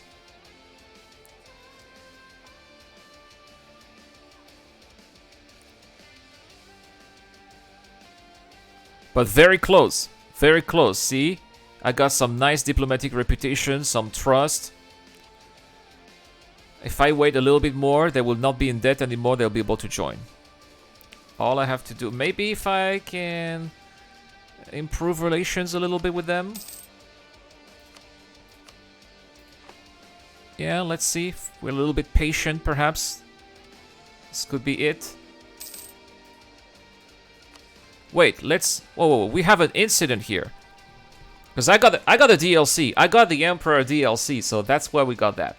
But very close. Very close. See? I got some nice diplomatic reputation, some trust. If I wait a little bit more, they will not be in debt anymore. They'll be able to join. All I have to do... Maybe if I can improve relations a little bit with them. Yeah, let's see. If we're a little bit patient, perhaps. This could be it. Wait, let's... Whoa, we have an incident here. Because I got a DLC. I got the Emperor DLC, so that's where we got that.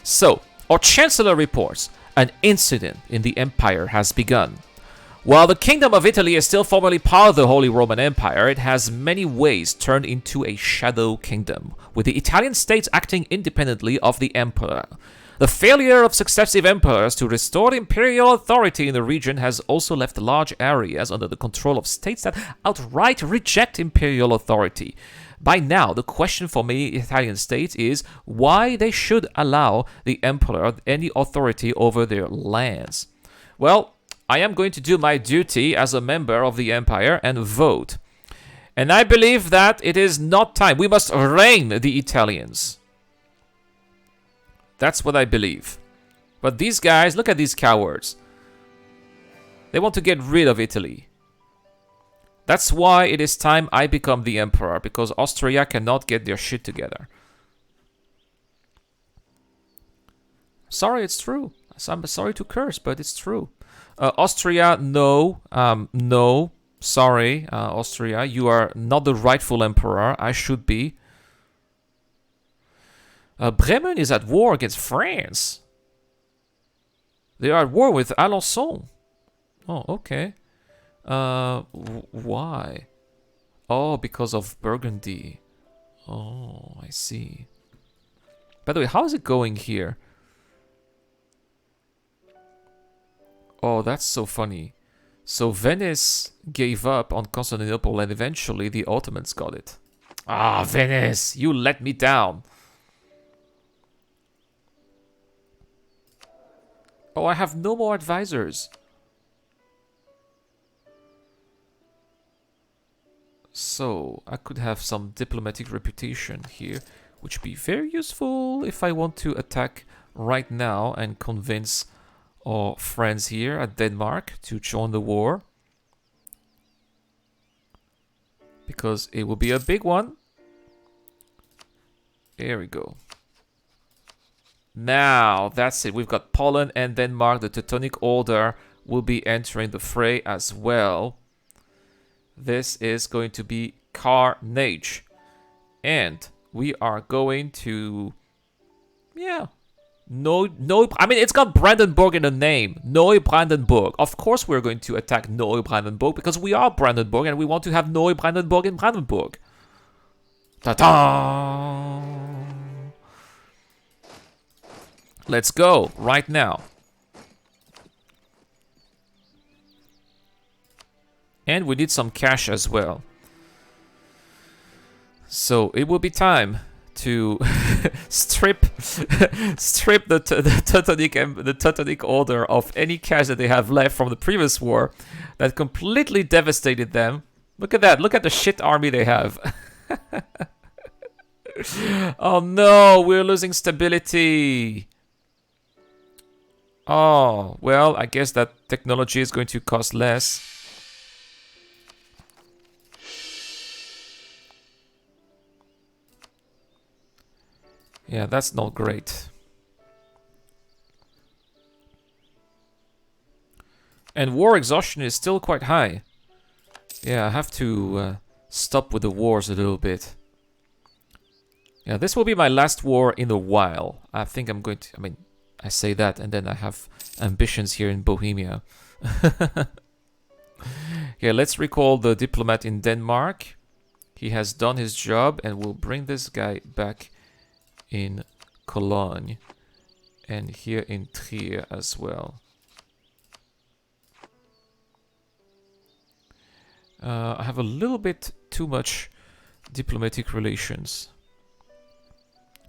So, our Chancellor reports, an incident in the Empire has begun. While the Kingdom of Italy is still formally part of the Holy Roman Empire, it has many ways turned into a shadow kingdom, with the Italian states acting independently of the Emperor. The failure of successive emperors to restore imperial authority in the region has also left large areas under the control of states that outright reject imperial authority. By now, the question for many Italian states is why they should allow the emperor any authority over their lands. Well, I am going to do my duty as a member of the empire and vote. And I believe that it is not time. We must reign the Italians. That's what I believe. But these guys, look at these cowards. They want to get rid of Italy. That's why it is time I become the emperor, because Austria cannot get their shit together. Sorry, it's true. I'm sorry to curse, but it's true. Austria, no. No. Sorry, Austria. You are not the rightful emperor. I should be. Bremen is at war against France. They are at war with Alençon. Oh, okay. Why? Oh, because of Burgundy. Oh, I see. By the way, how is it going here? Oh, that's so funny. So Venice gave up on Constantinople and eventually the Ottomans got it. Ah, Venice, you let me down. Oh, I have no more advisors. So, I could have some diplomatic reputation here, which would be very useful if I want to attack right now and convince our friends here at Denmark to join the war. Because it will be a big one. There we go. Now, that's it. We've got Poland and Denmark. The Teutonic Order will be entering the fray as well. This is going to be carnage. And we are going to... Yeah. No, I mean, it's got Brandenburg in the name. Neue Brandenburg. Of course we're going to attack Neue Brandenburg because we are Brandenburg and we want to have Neue Brandenburg in Brandenburg. Ta-da! Let's go right now. And we need some cash as well. So it will be time to strip the Teutonic Order of any cash that they have left from the previous war that completely devastated them. Look at that. Look at the shit army they have. Oh no, we're losing stability. Oh, well, I guess that technology is going to cost less. Yeah, that's not great. And war exhaustion is still quite high. Yeah, I have to stop with the wars a little bit. Yeah, this will be my last war in a while. I think I'm going to... I mean, I say that and then I have ambitions here in Bohemia. Yeah, let's recall the diplomat in Denmark. He has done his job and we'll bring this guy back in Cologne. And here in Trier as well. I have a little bit too much diplomatic relations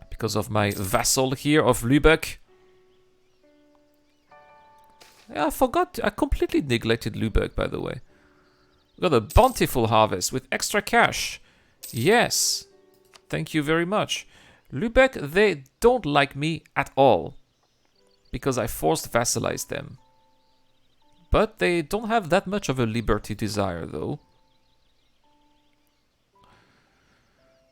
because of my vassal here of Lübeck. Yeah, I forgot. I completely neglected Lübeck, by the way. We got a bountiful harvest with extra cash. Yes. Thank you very much. Lübeck, they don't like me at all because I forced vassalize them. But they don't have that much of a liberty desire, though.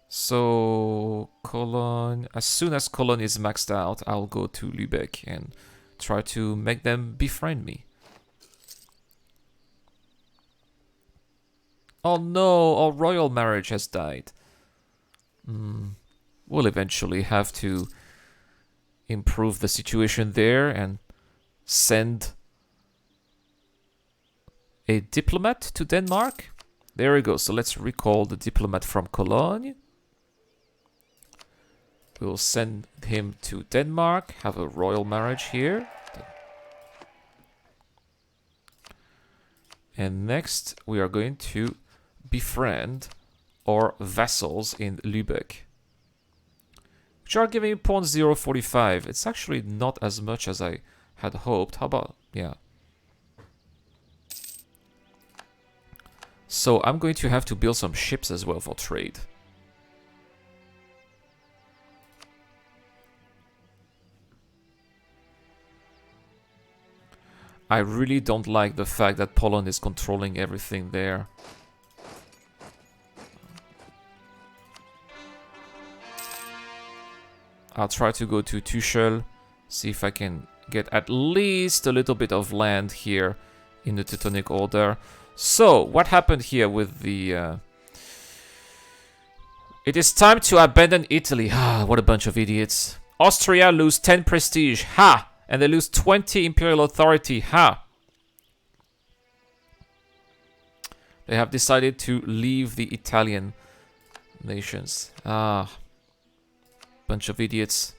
So, Cologne... As soon as Cologne is maxed out, I'll go to Lübeck and try to make them befriend me. Oh no, our royal marriage has died. We'll eventually have to improve the situation there and send a diplomat to Denmark. There we go. So let's recall the diplomat from Cologne. We'll send him to Denmark. Have a royal marriage here. And next we are going to befriend our vassals in Lübeck, which are giving me 0.045. It's actually not as much as I had hoped. How about... yeah. So I'm going to have to build some ships as well for trade. I really don't like the fact that Poland is controlling everything there. I'll try to go to Tuchel, see if I can get at least a little bit of land here in the Teutonic Order. So, what happened here with the... It is time to abandon Italy. Ah, what a bunch of idiots. Austria lose 10 prestige. Ha! And they lose 20 imperial authority. Ha! They have decided to leave the Italian nations. Ah. Bunch of idiots.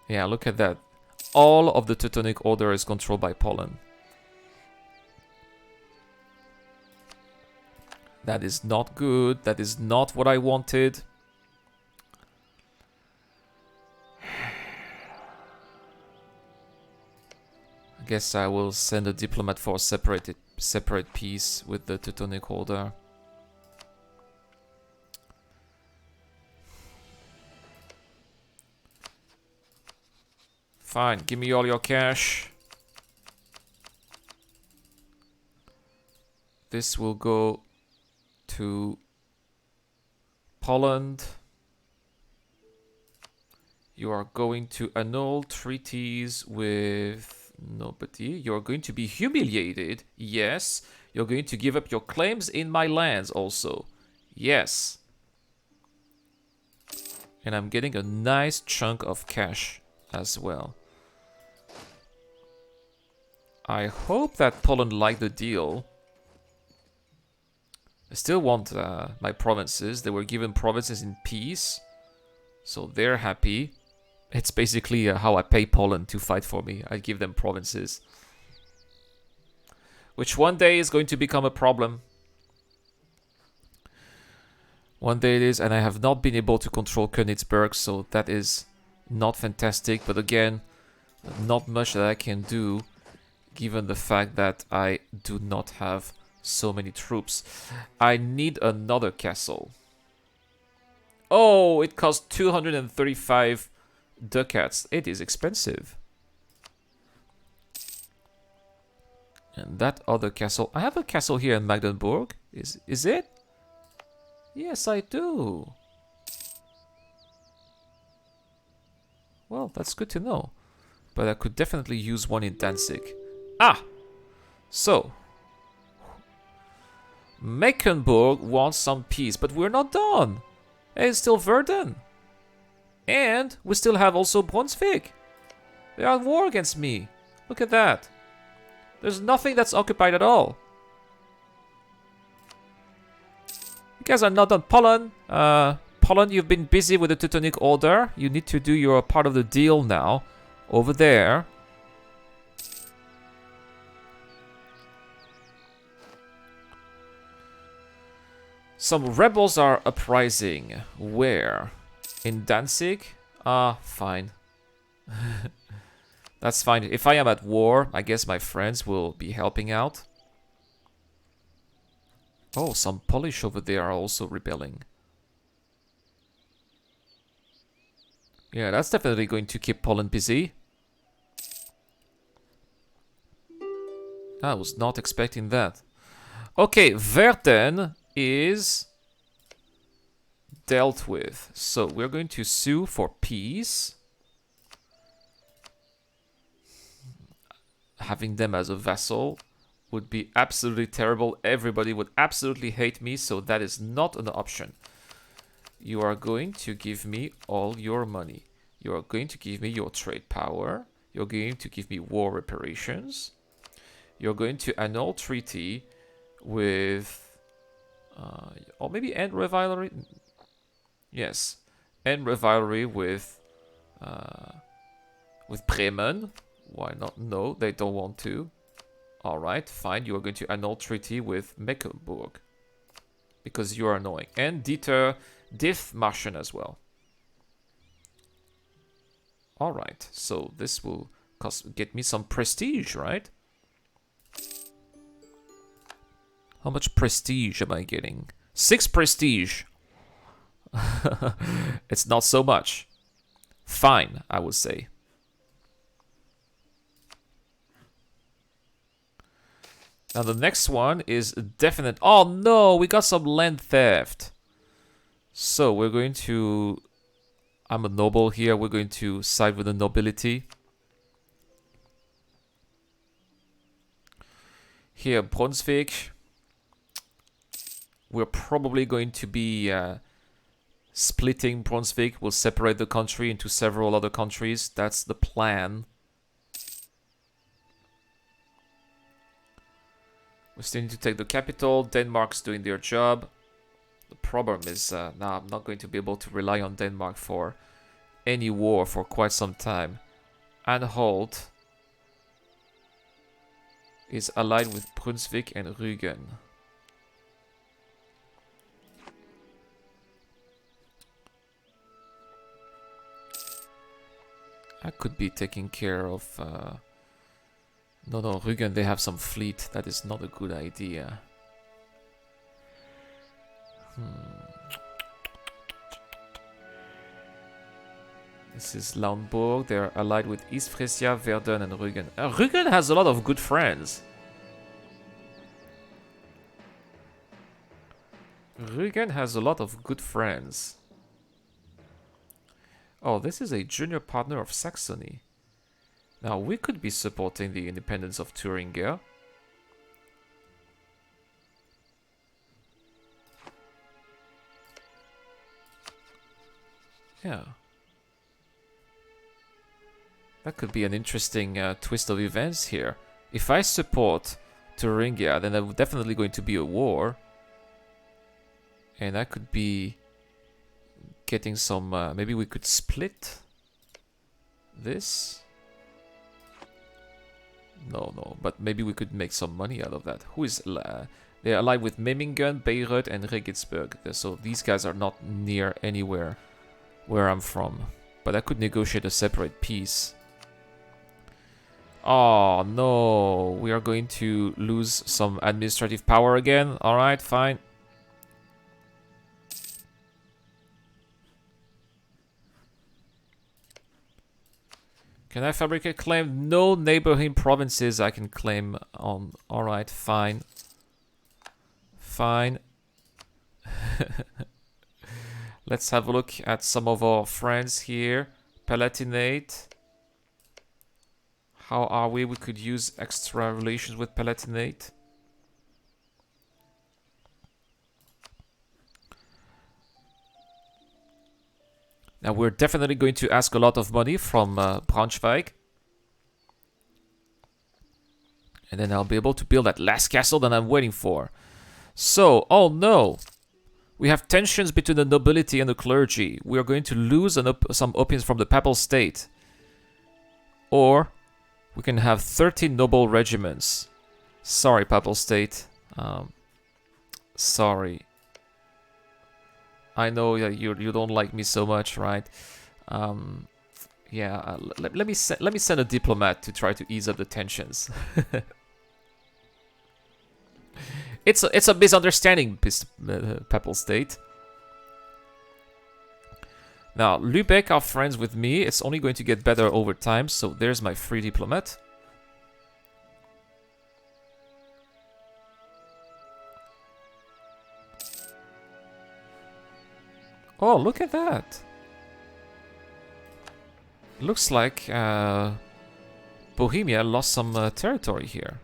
Yeah, look at that. All of the Teutonic Order is controlled by Poland. That is not good. That is not what I wanted. I guess I will send a diplomat for a separate peace with the Teutonic Order. Fine, give me all your cash. This will go to Poland. You are going to annul treaties with nobody. You're going to be humiliated. Yes. You're going to give up your claims in my lands also. Yes. And I'm getting a nice chunk of cash as well. I hope that Poland liked the deal. I still want my provinces. They were given provinces in peace, so they're happy. It's basically how I pay Poland to fight for me. I give them provinces, which one day is going to become a problem. One day it is, and I have not been able to control Königsberg, so that is not fantastic. But again, not much that I can do, given the fact that I do not have so many troops. I need another castle. Oh, it costs 235 ducats. It is expensive. And that other castle... I have a castle here in Magdeburg. Is it? Yes, I do. Well, that's good to know. But I could definitely use one in Danzig. Ah! So... Mecklenburg wants some peace, but we're not done. It's still Verden. And we still have also Brunswick. They are at war against me. Look at that. There's nothing that's occupied at all. You guys are not done. Poland. Poland, you've been busy with the Teutonic Order. You need to do your part of the deal now. Over there. Some rebels are uprising. Where? In Danzig? Ah, fine. That's fine. If I am at war, I guess my friends will be helping out. Oh, some Polish over there are also rebelling. Yeah, that's definitely going to keep Poland busy. I was not expecting that. Okay, Verden is dealt with. So we're going to sue for peace. Having them as a vassal would be absolutely terrible. Everybody would absolutely hate me, so that is not an option. You are going to give me all your money. You are going to give me your trade power. You're going to give me war reparations. You're going to annul treaty with... or maybe end rivalry? Yes. End rivalry with Bremen. Why not? No, they don't want to. Alright, fine. You are going to annul treaty with Mecklenburg. Because you are annoying. And deter Dithmarschen as well. Alright, so this will get me some prestige, right? How much prestige am I getting? 6 prestige. It's not so much. Fine, I would say. Now the next one is definite. Oh no, we got some land theft. So we're going to... I'm a noble here. We're going to side with the nobility. Here, Brunswick. We're probably going to be splitting Brunswick. We'll separate the country into several other countries. That's the plan. We still need to take the capital. Denmark's doing their job. The problem is now I'm not going to be able to rely on Denmark for any war for quite some time. Anhalt is allied with Brunswick and Rügen. I could be taking care of... No, Rügen, they have some fleet. That is not a good idea. This is Lauenburg. They are allied with East Frisia, Verden, and Rügen. Rügen has a lot of good friends. Rügen has a lot of good friends. Oh, this is a junior partner of Saxony. Now, we could be supporting the independence of Thuringia. Yeah. That could be an interesting twist of events here. If I support Thuringia, then there's definitely going to be a war. And I could be getting some... maybe we could split this. No, but maybe we could make some money out of that. Who is... they're allied with Memmingen, Bayreuth, and Regensburg. So these guys are not near anywhere where I'm from. But I could negotiate a separate peace. Oh, no. We are going to lose some administrative power again. Alright, fine. Can I fabricate claim? No neighboring provinces I can claim on. Alright, fine. Fine. Let's have a look at some of our friends here. Palatinate. How are we? We could use extra relations with Palatinate. Now we're definitely going to ask a lot of money from Braunschweig. And then I'll be able to build that last castle that I'm waiting for. So, oh no! We have tensions between the nobility and the clergy. We are going to lose some opinions from the Papal State. Or we can have 30 noble regiments. Sorry, Papal State. Sorry. I know you don't like me so much, right? Yeah. Let me send a diplomat to try to ease up the tensions. It's a misunderstanding, Papal State. Now, Lübeck are friends with me. It's only going to get better over time. So there's my free diplomat. Oh, look at that. Looks like Bohemia lost some territory here.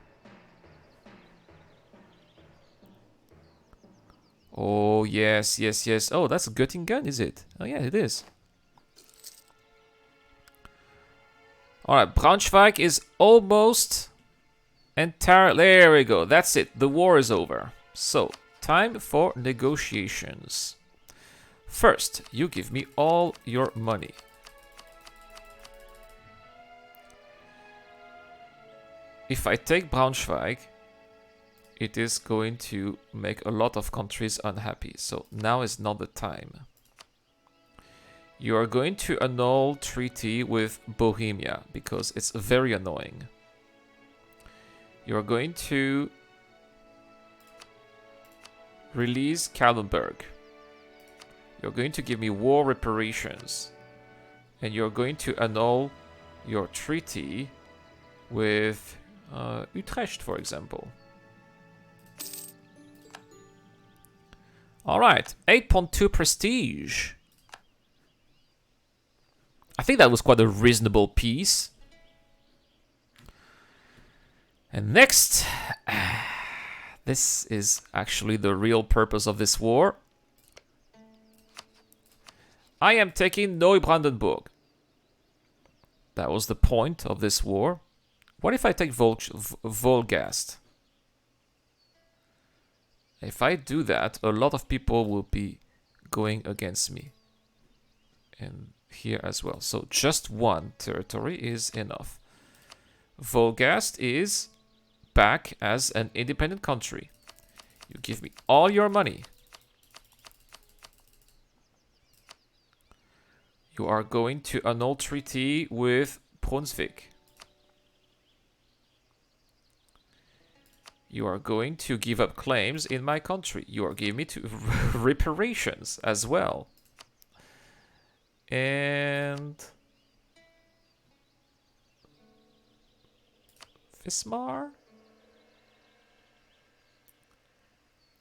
Oh, yes, yes, yes. Oh, that's a Göttingen, is it? Oh, yeah, it is. Alright, Braunschweig is almost entirely... There we go. That's it. The war is over. So, time for negotiations. First, you give me all your money. If I take Braunschweig, it is going to make a lot of countries unhappy. So now is not the time. You are going to annul treaty with Bohemia because it's very annoying. You are going to release Kallenberg. You're going to give me war reparations. And you're going to annul your treaty with Utrecht, for example. Alright, 8.2 prestige. I think that was quite a reasonable piece. And next, this is actually the real purpose of this war. I am taking Neubrandenburg. That was the point of this war. What if I take Wolgast? If I do that, a lot of people will be going against me. And here as well. So just one territory is enough. Wolgast is back as an independent country. You give me all your money. You are going to annul treaty with Brunswick. You are going to give up claims in my country. You are giving me reparations as well. And Wismar?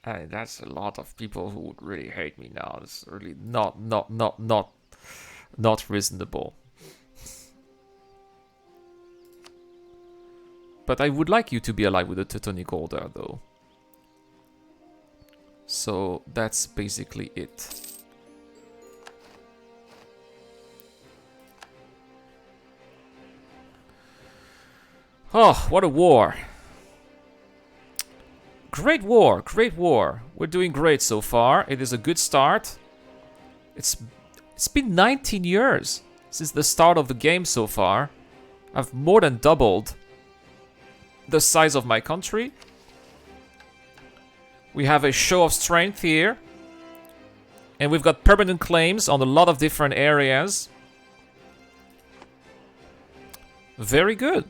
That's a lot of people who would really hate me now. It's really not reasonable. But I would like you to be allied with the Teutonic Order, though. So that's basically it. Oh, what a war. Great war, great war. We're doing great so far. It is a good start. It's been 19 years since the start of the game so far. I've more than doubled the size of my country. We have a show of strength here. And we've got permanent claims on a lot of different areas. Very good.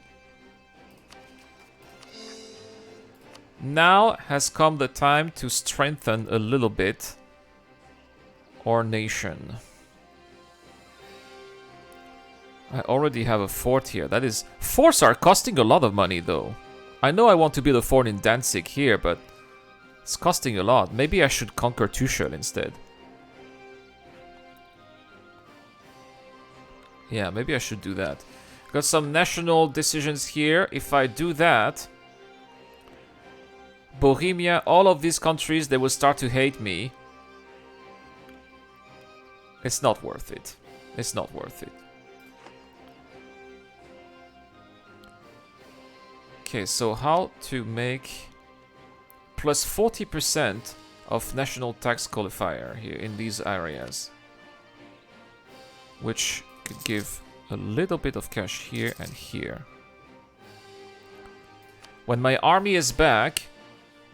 Now has come the time to strengthen a little bit our nation. I already have a fort here. That is... Forts are costing a lot of money, though. I know I want to build a fort in Danzig here, but... It's costing a lot. Maybe I should conquer Tuchel instead. Yeah, maybe I should do that. Got some national decisions here. If I do that... Bohemia, all of these countries, they will start to hate me. It's not worth it. It's not worth it. Okay, so how to make plus 40% of national tax qualifier here in these areas, which could give a little bit of cash here and here. When my army is back,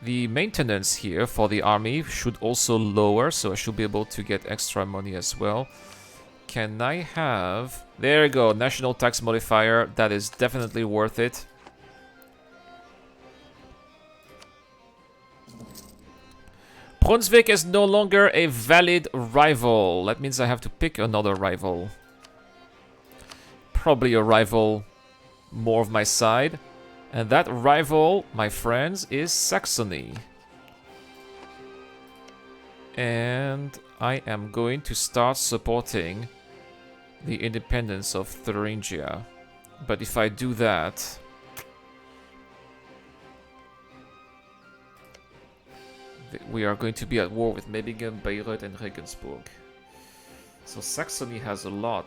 the maintenance here for the army should also lower, so I should be able to get extra money as well. Can I have... There you go, national tax modifier. That is definitely worth it. Brunswick is no longer a valid rival. That means I have to pick another rival. Probably a rival more of my side. And that rival, my friends, is Saxony. And I am going to start supporting the independence of Thuringia. But if I do that... we are going to be at war with Meiningen, Bayreuth and Regensburg. So Saxony has a lot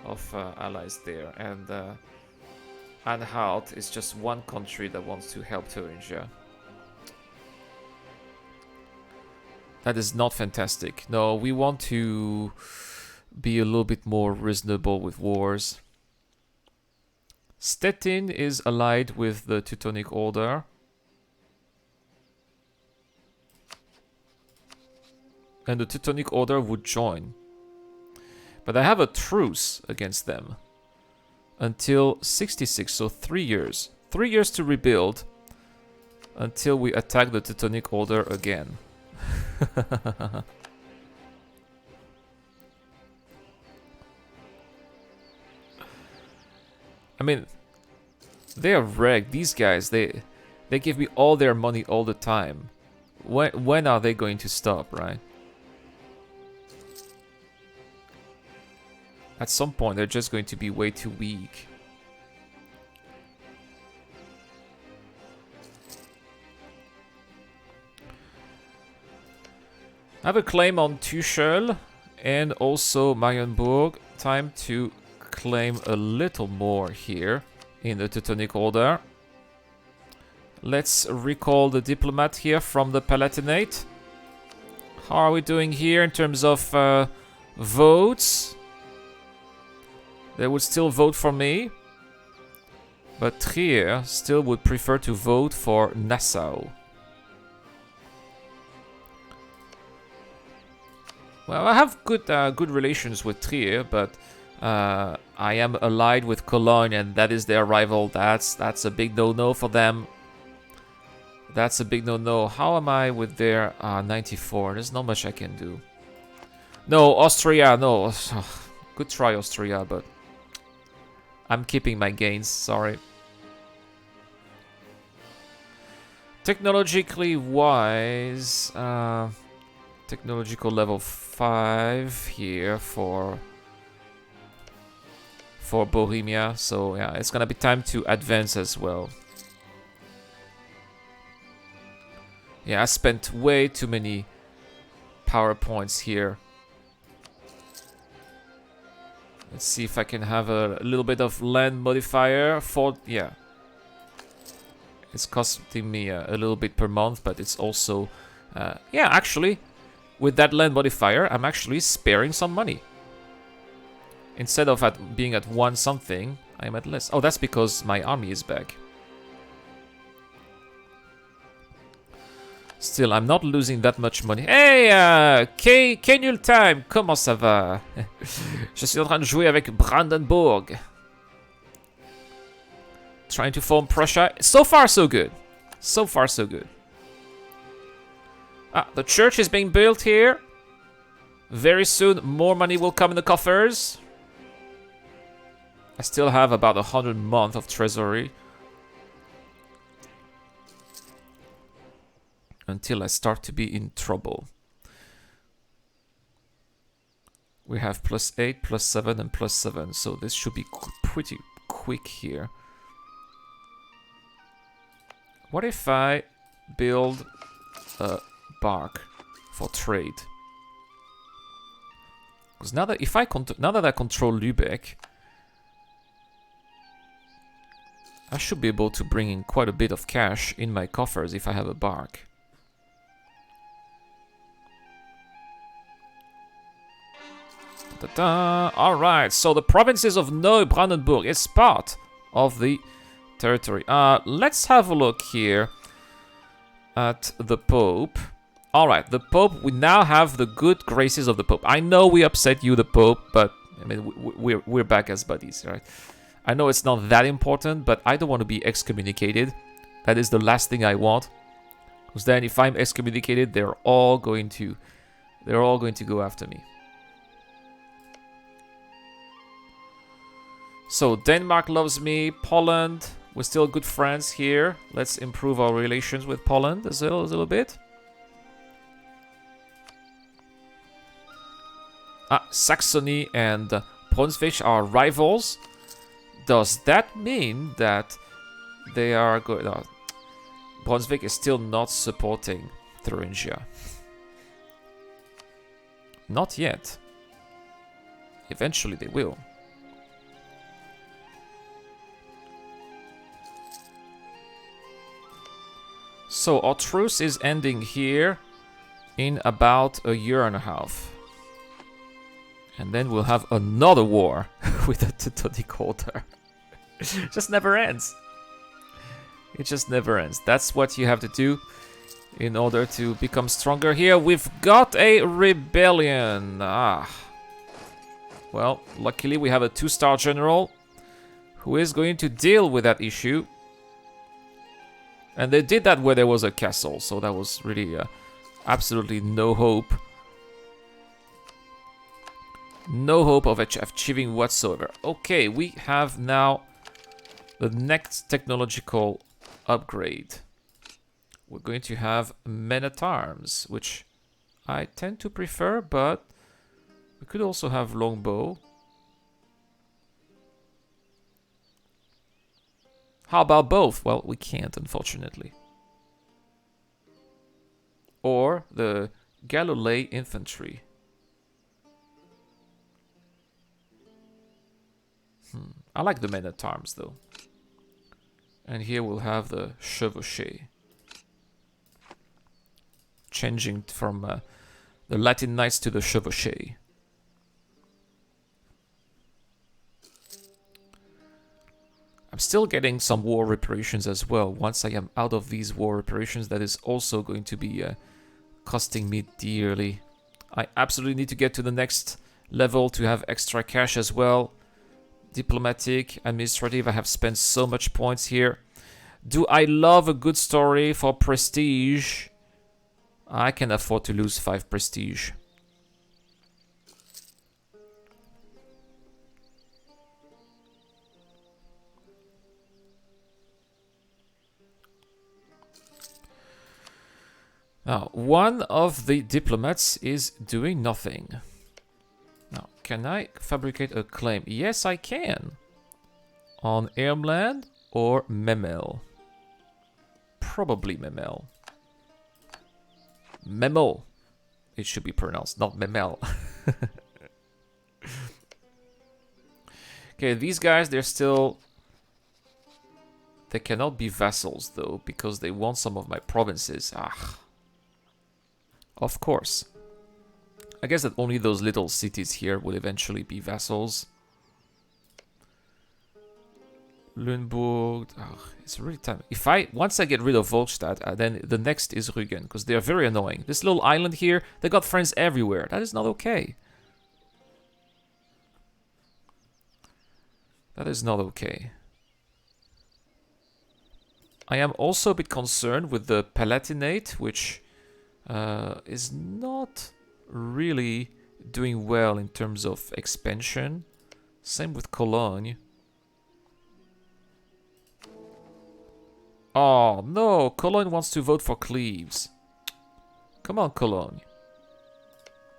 of allies there. And Anhalt is just one country that wants to help Thuringia. That is not fantastic. No, we want to be a little bit more reasonable with wars. Stettin is allied with the Teutonic Order. And the Teutonic Order would join. But I have a truce against them. Until 66, so 3 years. 3 years to rebuild. Until we attack the Teutonic Order again. I mean, they are wrecked. These guys, they give me all their money all the time. When are they going to stop, right? At some point, they're just going to be way too weak. I have a claim on Tuchel and also Marienburg. Time to claim a little more here in the Teutonic Order. Let's recall the diplomat here from the Palatinate. How are we doing here in terms of votes? They would still vote for me. But Trier still would prefer to vote for Nassau. Well, I have good relations with Trier, but I am allied with Cologne, and that is their rival. That's a big no-no for them. That's a big no-no. How am I with their 94? There's not much I can do. No, Austria, no. Good try, Austria, but I'm keeping my gains, sorry. Technologically wise, technological level 5 here for Bohemia. So yeah, it's gonna be time to advance as well. Yeah, I spent way too many power points here. Let's see if I can have a little bit of land modifier for... yeah. It's costing me a little bit per month, but it's also... yeah, actually, with that land modifier, I'm actually sparing some money. Instead of being at 1 something, I'm at less. Oh, that's because my army is back. Still, I'm not losing that much money. Hey, Kenul time, comment ça va? Je suis en train de jouer avec Brandenburg. Trying to form Prussia. So far, so good. So far, so good. Ah, the church is being built here. Very soon, more money will come in the coffers. I still have about 100 months of treasury until I start to be in trouble. We have +8, +7, and +7, so this should be pretty quick here. What if I build a bark for trade? Because now that I control Lübeck, I should be able to bring in quite a bit of cash in my coffers if I have a bark. Alright, so the provinces of Brandenburg is part of the territory. Let's have a look here at the Pope. Alright, the Pope, we now have the good graces of the Pope. I know we upset you, the Pope, but I mean, we're back as buddies, right? I know it's not that important, but I don't want to be excommunicated. That is the last thing I want. Because then if I'm excommunicated, they're all going to go after me. So Denmark loves me, Poland, we're still good friends here. Let's improve our relations with Poland as well, a little bit. Saxony and Brunswick are rivals. Does that mean that they are going... Brunswick is still not supporting Thuringia. Not yet. Eventually they will. So our truce is ending here in about a year and a half. And then we'll have another war with the Teutonic Order. It just never ends. It just never ends. That's what you have to do in order to become stronger here. We've got a rebellion. Well, luckily we have a 2-star general who is going to deal with that issue. And they did that where there was a castle, so that was really absolutely no hope. No hope of achieving whatsoever. Okay, we have now the next technological upgrade. We're going to have men-at-arms, which I tend to prefer, but we could also have longbow. How about both? Well, we can't, unfortunately. Or the Galloway infantry. I like the men-at-arms, though. And here we'll have the chevauchés. Changing from the Latin knights to the chevauchés. I'm still getting some war reparations as well. Once I am out of these war reparations, that is also going to be costing me dearly. I absolutely need to get to the next level to have extra cash as well. Diplomatic, administrative, I have spent so much points here. Do I love a good story for prestige? I can afford to lose 5 prestige. Now, one of the diplomats is doing nothing. Now, can I fabricate a claim? Yes, I can. On Ermland or Memel? Probably Memel. Memel. It should be pronounced, not Memel. Okay, these guys, they're still... They cannot be vassals, though, because they want some of my provinces. Of course. I guess that only those little cities here will eventually be vassals. Lüneburg. It's really time. Once I get rid of Volkstadt, then the next is Rügen, because they are very annoying. This little island here, they got friends everywhere. That is not okay. That is not okay. I am also a bit concerned with the Palatinate, which is not really doing well in terms of expansion. Same with Cologne. Oh, no. Cologne wants to vote for Cleves. Come on, Cologne.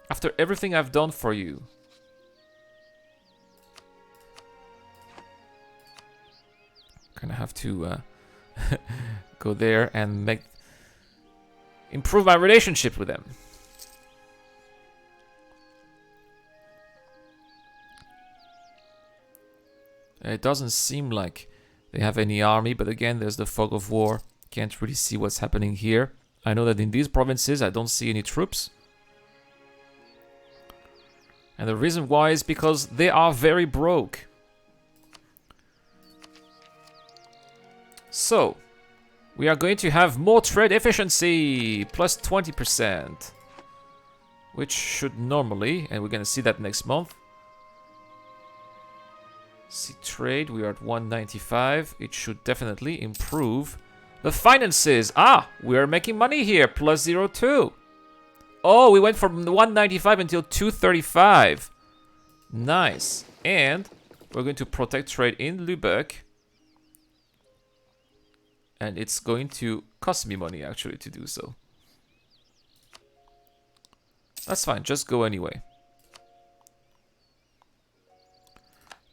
After everything I've done for you. Gonna have to go there and improve my relationship with them. It doesn't seem like they have any army, but again, there's the fog of war. Can't really see what's happening here. I know that in these provinces, I don't see any troops. And the reason why is because they are very broke. So, we are going to have more trade efficiency, plus 20%. Which should normally, and we're going to see that next month. See trade, we are at 195. It should definitely improve the finances. Ah, we are making money here, plus 0.2. Oh, we went from 195 until 235. Nice. And we're going to protect trade in Lübeck. And it's going to cost me money, actually, to do so. That's fine, just go anyway.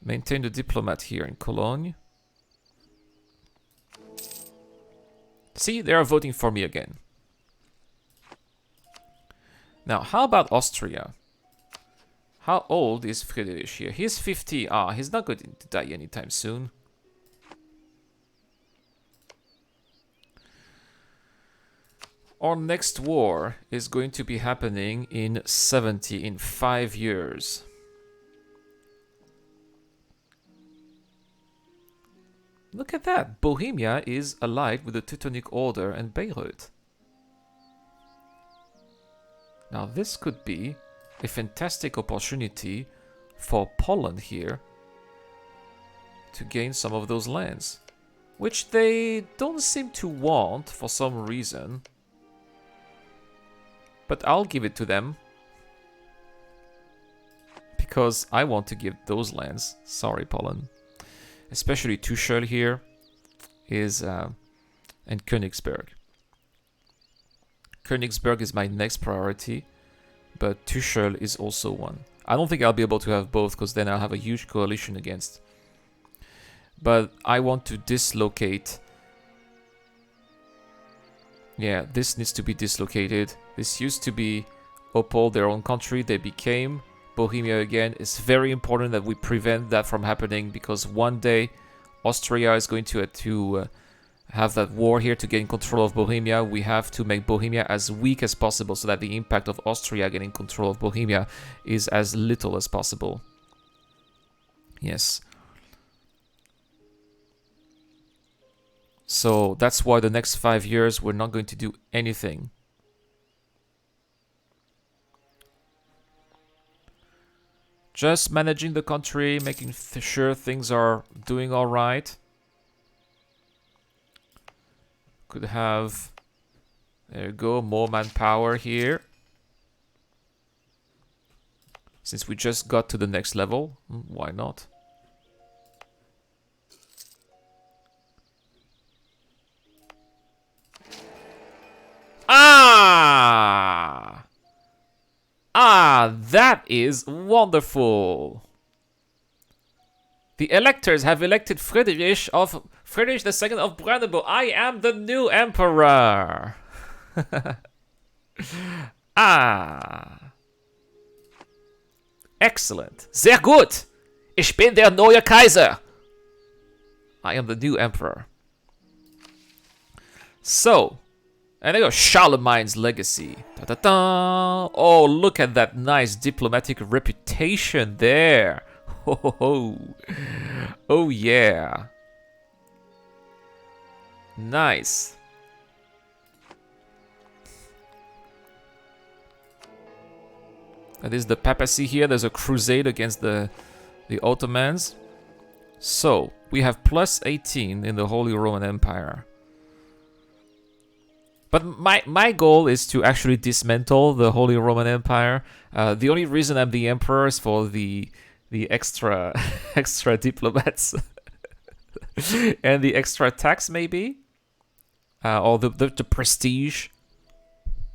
Maintain the diplomat here in Cologne. See, they are voting for me again. Now, how about Austria? How old is Friedrich here? He's 50. Ah, he's not going to die anytime soon. Our next war is going to be happening in 70, in 5 years. Look at that. Bohemia is allied with the Teutonic Order and Beirut. Now this could be a fantastic opportunity for Poland here to gain some of those lands, which they don't seem to want for some reason. But I'll give it to them because I want to give those lands. Sorry, Poland. Especially Tuchel here is and Königsberg. Königsberg is my next priority, but Tuchel is also one. I don't think I'll be able to have both because then I'll have a huge coalition against. But I want to dislocate. Yeah, this needs to be dislocated. This used to be Opole, their own country. They became Bohemia again. It's very important that we prevent that from happening because one day Austria is going to have that war here to gain control of Bohemia. We have to make Bohemia as weak as possible so that the impact of Austria getting control of Bohemia is as little as possible. Yes. So that's why the next 5 years we're not going to do anything. Just managing the country, making sure things are doing all right. Could have, there you go, more manpower here. Since we just got to the next level, why not? Ah! Ah, that is wonderful. The electors have elected Friedrich II of Brandenburg. I am the new emperor. Ah. Excellent. Sehr gut. Ich bin der neue Kaiser. I am the new emperor. So, and there goes Charlemagne's legacy. Da, da, da. Oh, look at that nice diplomatic reputation there. Ho, ho, ho. Oh, yeah. Nice. That is the papacy here. There's a crusade against the Ottomans. So, we have plus 18 in the Holy Roman Empire. But my goal is to actually dismantle the Holy Roman Empire. The only reason I'm the emperor is for the extra extra diplomats and the extra tax, maybe. Or the prestige.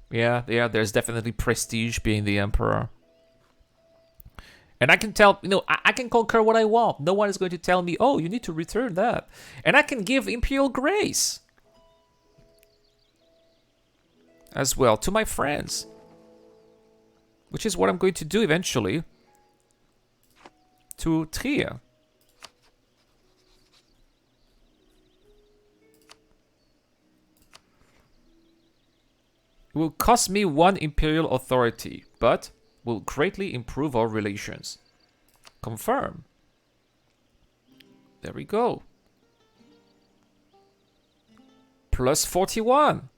Yeah, there's definitely prestige being the emperor. And I can tell, I can conquer what I want. No one is going to tell me, oh, you need to return that. And I can give imperial grace as well to my friends. Which is what I'm going to do eventually to Trier. It will cost me 1 imperial authority, but will greatly improve our relations. Confirm. There we go. Plus 41.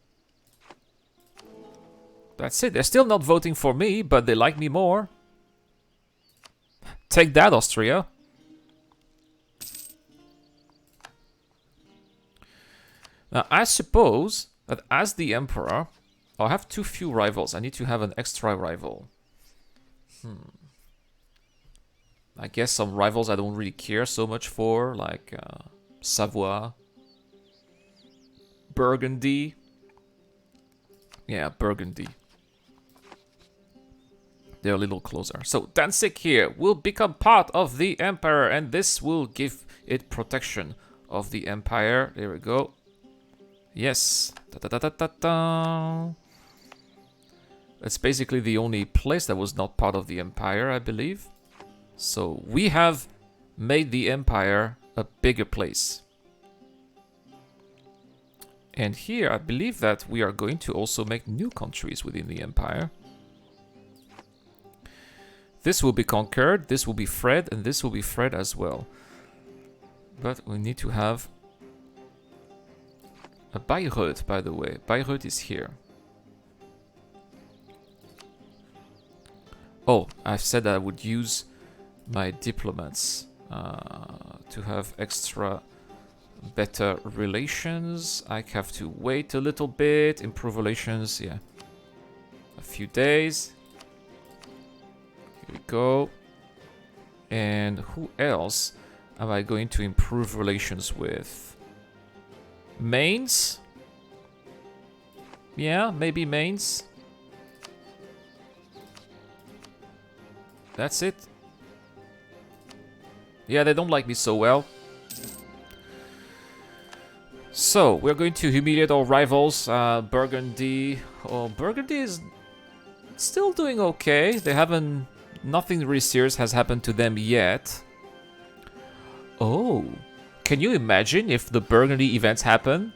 That's it. They're still not voting for me, but they like me more. Take that, Austria. Now, I suppose that as the emperor, I'll have too few rivals. I need to have an extra rival. I guess some rivals I don't really care so much for, like Savoie, Burgundy. Yeah, Burgundy. They're a little closer. So Danzig here will become part of the empire, and this will give it protection of the empire. There we go. Yes. That's basically the only place that was not part of the empire, I believe. So we have made the empire a bigger place. And here I believe that we are going to also make new countries within the empire. This will be conquered, this will be Fred, and this will be Fred as well. But we need to have a Bayreuth, by the way. Bayreuth is here. Oh, I've said that I would use my diplomats to have extra better relations. I have to wait a little bit, improve relations, yeah. A few days. Here we go. And who else am I going to improve relations with? Mainz? Yeah, maybe Mainz. That's it. Yeah, they don't like me so well. So, we're going to humiliate our rivals. Burgundy. Oh, Burgundy is still doing okay. They haven't... Nothing really serious has happened to them yet. Oh. Can you imagine if the Burgundy events happen?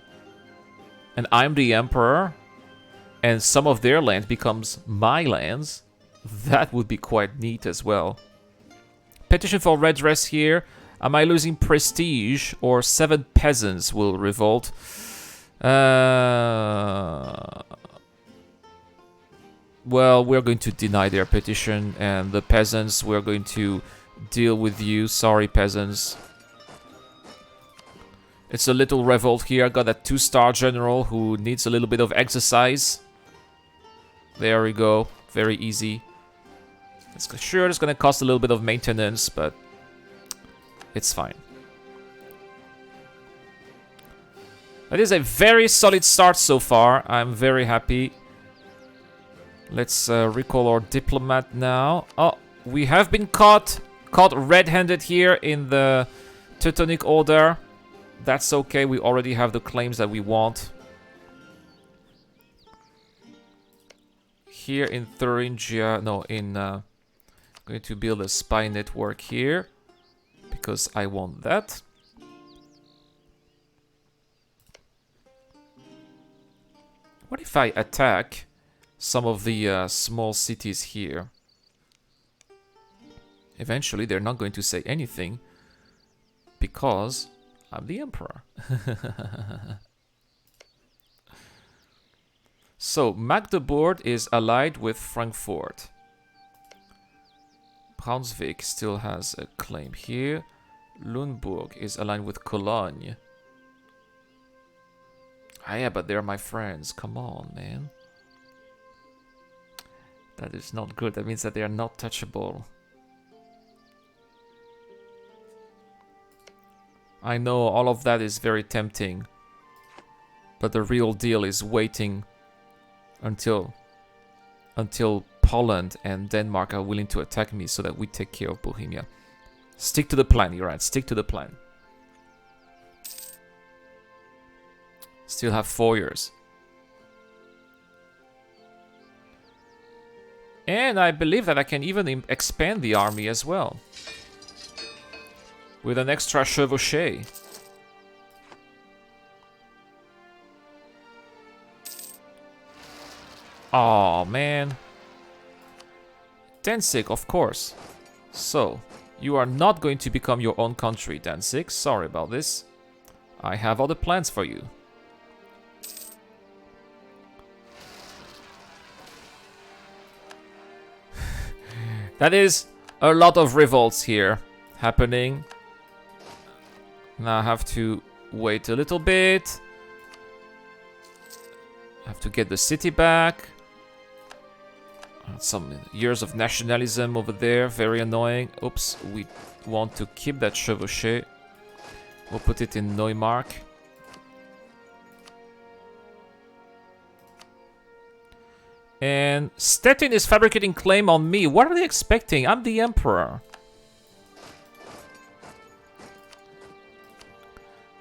And I'm the emperor? And some of their land becomes my lands? That would be quite neat as well. Petition for redress here. Am I losing prestige, or 7 peasants will revolt? Well, we're going to deny their petition, and the peasants, we're going to deal with you. Sorry, peasants. It's a little revolt here. I got a 2-star general who needs a little bit of exercise. There we go. Very easy. Sure, it's going to cost a little bit of maintenance, but it's fine. That is a very solid start so far. I'm very happy. Let's recall our diplomat now. Oh, we have been caught red-handed here in the Teutonic Order. That's okay, we already have the claims that we want. Here in Thuringia, no, in... going to build a spy network here, because I want that. What if I attack some of the small cities here? Eventually, they're not going to say anything, because I'm the emperor. So, Magdeburg is allied with Frankfurt. Brunswick still has a claim here. Lüneburg is aligned with Cologne. Ah, yeah, but they're my friends. Come on, man. That is not good. That means that they are not touchable. I know all of that is very tempting. But the real deal is waiting until Poland and Denmark are willing to attack me so that we take care of Bohemia. Stick to the plan, you're right. Stick to the plan. Still have 4 years. And I believe that I can even expand the army as well. With an extra chevauché. Oh man. Danzig, of course. So, you are not going to become your own country, Danzig. Sorry about this. I have other plans for you. That is a lot of revolts here happening. Now I have to wait a little bit. I have to get the city back. Some years of nationalism over there, very annoying. Oops, we want to keep that chevauché. We'll put it in Neumark. And Stettin is fabricating claim on me. What are they expecting? I'm the emperor.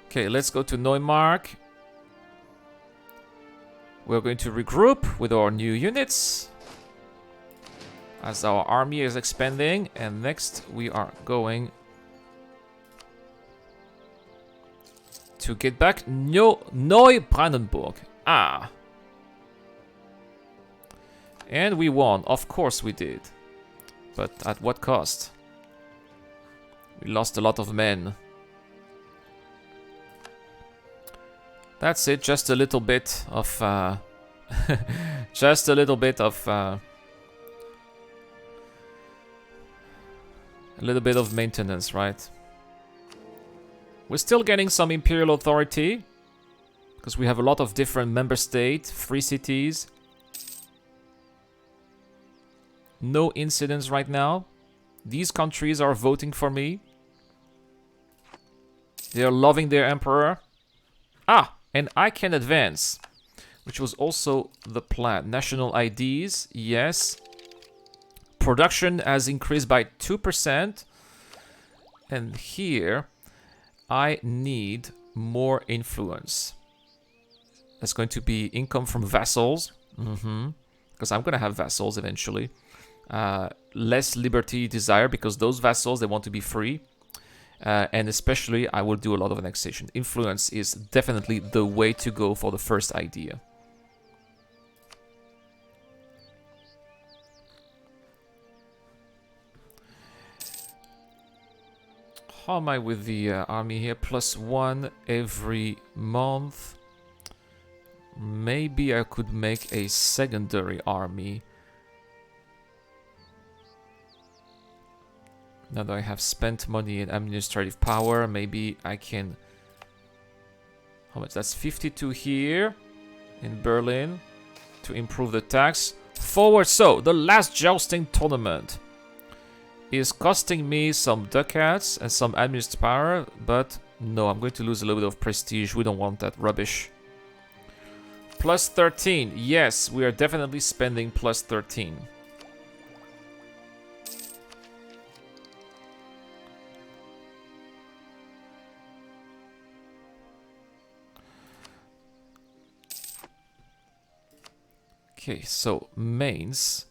Okay, let's go to Neumark. We're going to regroup with our new units as our army is expanding. And next we are going to get back Neu-Brandenburg. Ah. And we won. Of course we did. But at what cost? We lost a lot of men. That's it. Just a little bit of... just a little bit of... a little bit of maintenance, right? We're still getting some imperial authority. Because we have a lot of different member states, free cities. No incidents right now. These countries are voting for me. They are loving their emperor. Ah, and I can advance. Which was also the plan. National IDs, yes. Production has increased by 2%. And here, I need more influence. That's going to be income from vassals. Because I'm going to have vassals eventually. Less liberty desire because those vassals, they want to be free. And especially, I will do a lot of annexation. Influence is definitely the way to go for the first idea. How am I with the army here? +1 every month. Maybe I could make a secondary army. Now that I have spent money in administrative power, maybe I can... How much? That's 52 here in Berlin to improve the tax. Forward. So, the last jousting tournament is costing me some ducats and some administrative power, but no, I'm going to lose a little bit of prestige. We don't want that rubbish. +13. Yes, we are definitely spending +13. Okay, so Mainz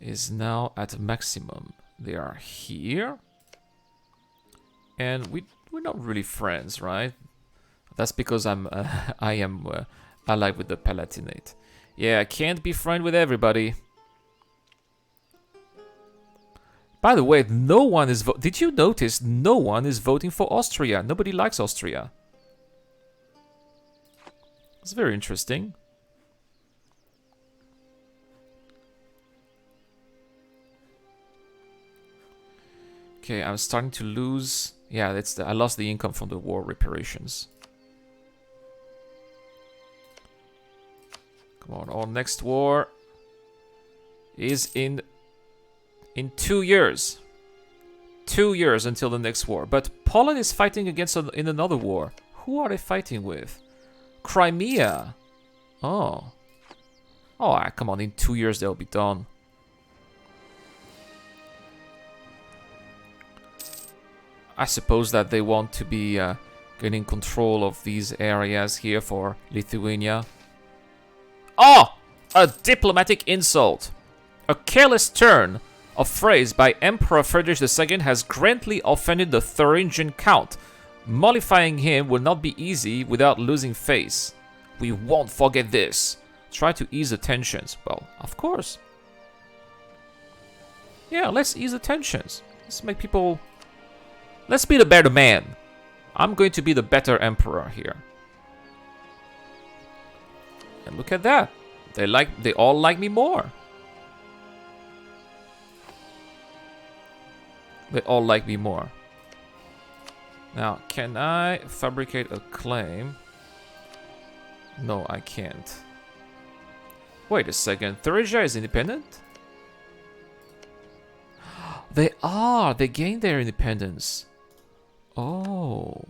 is now at maximum. They are here. And we're not really friends, right? That's because I am allied with the Palatinate. Yeah, I can't be friend with everybody. By the way, no one is did you notice no one is voting for Austria? Nobody likes Austria. It's very interesting. Okay, I'm starting to lose. Yeah, I lost the income from the war reparations. Come on, our next war is in 2 years. 2 years until the next war. But Poland is fighting against in another war. Who are they fighting with? Crimea. Oh. Oh, come on. In 2 years, they'll be done. I suppose that they want to be getting control of these areas here for Lithuania. Oh! A diplomatic insult. A careless turn of phrase by Emperor Friedrich II has greatly offended the Thuringian Count. Mollifying him will not be easy without losing face. We won't forget this. Try to ease the tensions. Well, of course. Yeah, let's ease the tensions. Let's make people... Let's be the better man. I'm going to be the better emperor here. And look at that. They all like me more. They all like me more. Now, can I fabricate a claim? No, I can't. Wait a second. Thuringia is independent? They are. They gained their independence. Oh.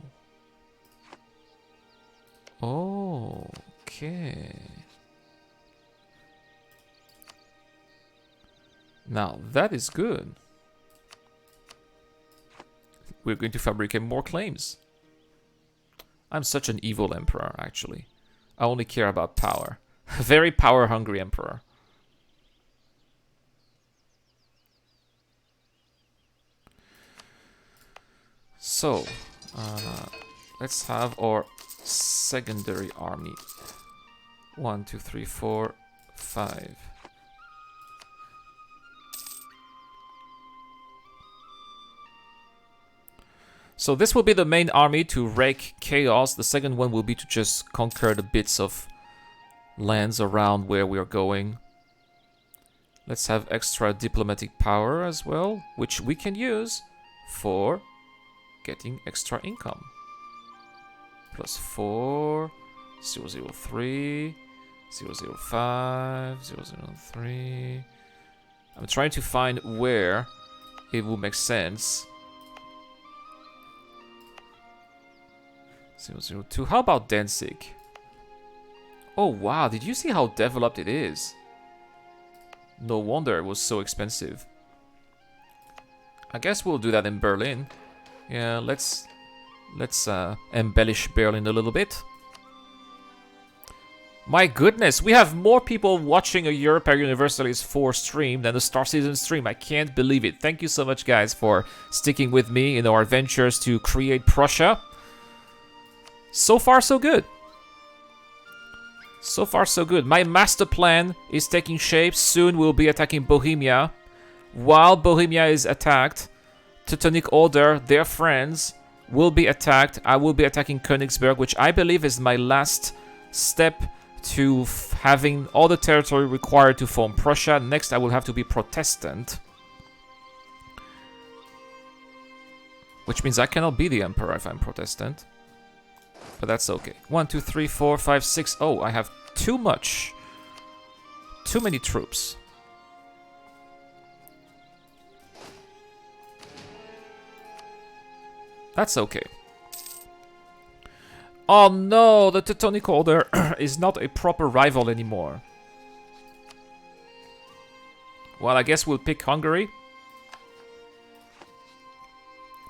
Oh. Okay. Now, that is good. We're going to fabricate more claims. I'm such an evil emperor, actually. I only care about power. Very power-hungry emperor. So, let's have our secondary army. 1, 2, 3, 4, 5. So this will be the main army to wreak chaos. The second one will be to just conquer the bits of lands around where we are going. Let's have extra diplomatic power as well, which we can use for getting extra income. Plus 4, 003, 005, 003. I'm trying to find where it will make sense. 002. How about Danzig? Oh wow, did you see how developed it is? No wonder it was so expensive. I guess we'll do that in Berlin. Yeah, let's embellish Berlin a little bit. My goodness, we have more people watching a Europa Universalis 4 stream than the Star Citizen stream. I can't believe it. Thank you so much, guys, for sticking with me in our adventures to create Prussia. So far, so good. So far, so good. My master plan is taking shape. Soon we'll be attacking Bohemia. While Bohemia is attacked, Teutonic Order, their friends, will be attacked. I will be attacking Königsberg, which I believe is my last step to having all the territory required to form Prussia. Next, I will have to be Protestant. Which means I cannot be the emperor if I'm Protestant. But that's okay. 1, 2, 3, 4, 5, 6. Oh, I have too much. Too many troops. That's okay. Oh no, the Teutonic Order is not a proper rival anymore. Well, I guess we'll pick Hungary.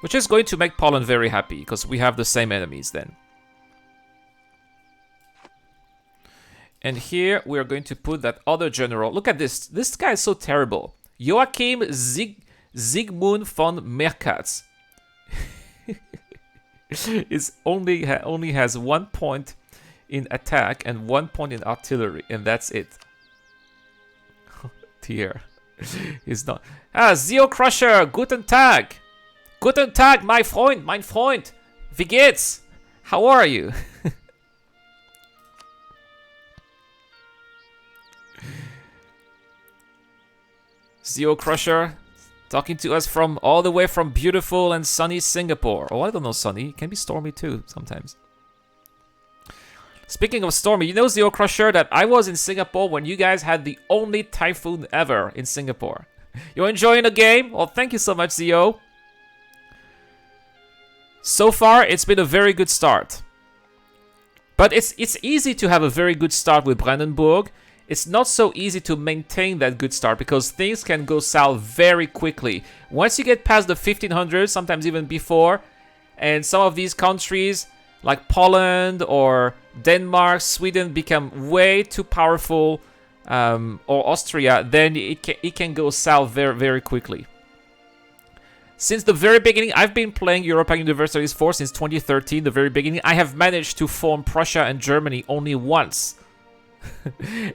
Which is going to make Poland very happy, because we have the same enemies then. And here we are going to put that other general. Look at this. This guy is so terrible. Joachim Zygmunt von Merkatz. Is only has 1 point in attack and 1 point in artillery, and that's it. Dear, he's not. Zio Crusher, guten Tag, mein Freund, wie geht's? How are you? Zio Crusher. Talking to us from all the way from beautiful and sunny Singapore. Oh, I don't know sunny. It can be stormy too sometimes. Speaking of stormy, you know, Zio Crusher, that I was in Singapore when you guys had the only typhoon ever in Singapore. You're enjoying the game? Well, thank you so much, Zio. So far, it's been a very good start. But it's easy to have a very good start with Brandenburg. It's not so easy to maintain that good start because things can go south very quickly. Once you get past the 1500s, sometimes even before, and some of these countries like Poland or Denmark, Sweden become way too powerful, or Austria, then it can go south very, very quickly. Since the very beginning, I've been playing Europa Universalis 4 since 2013, the very beginning. I have managed to form Prussia and Germany only once.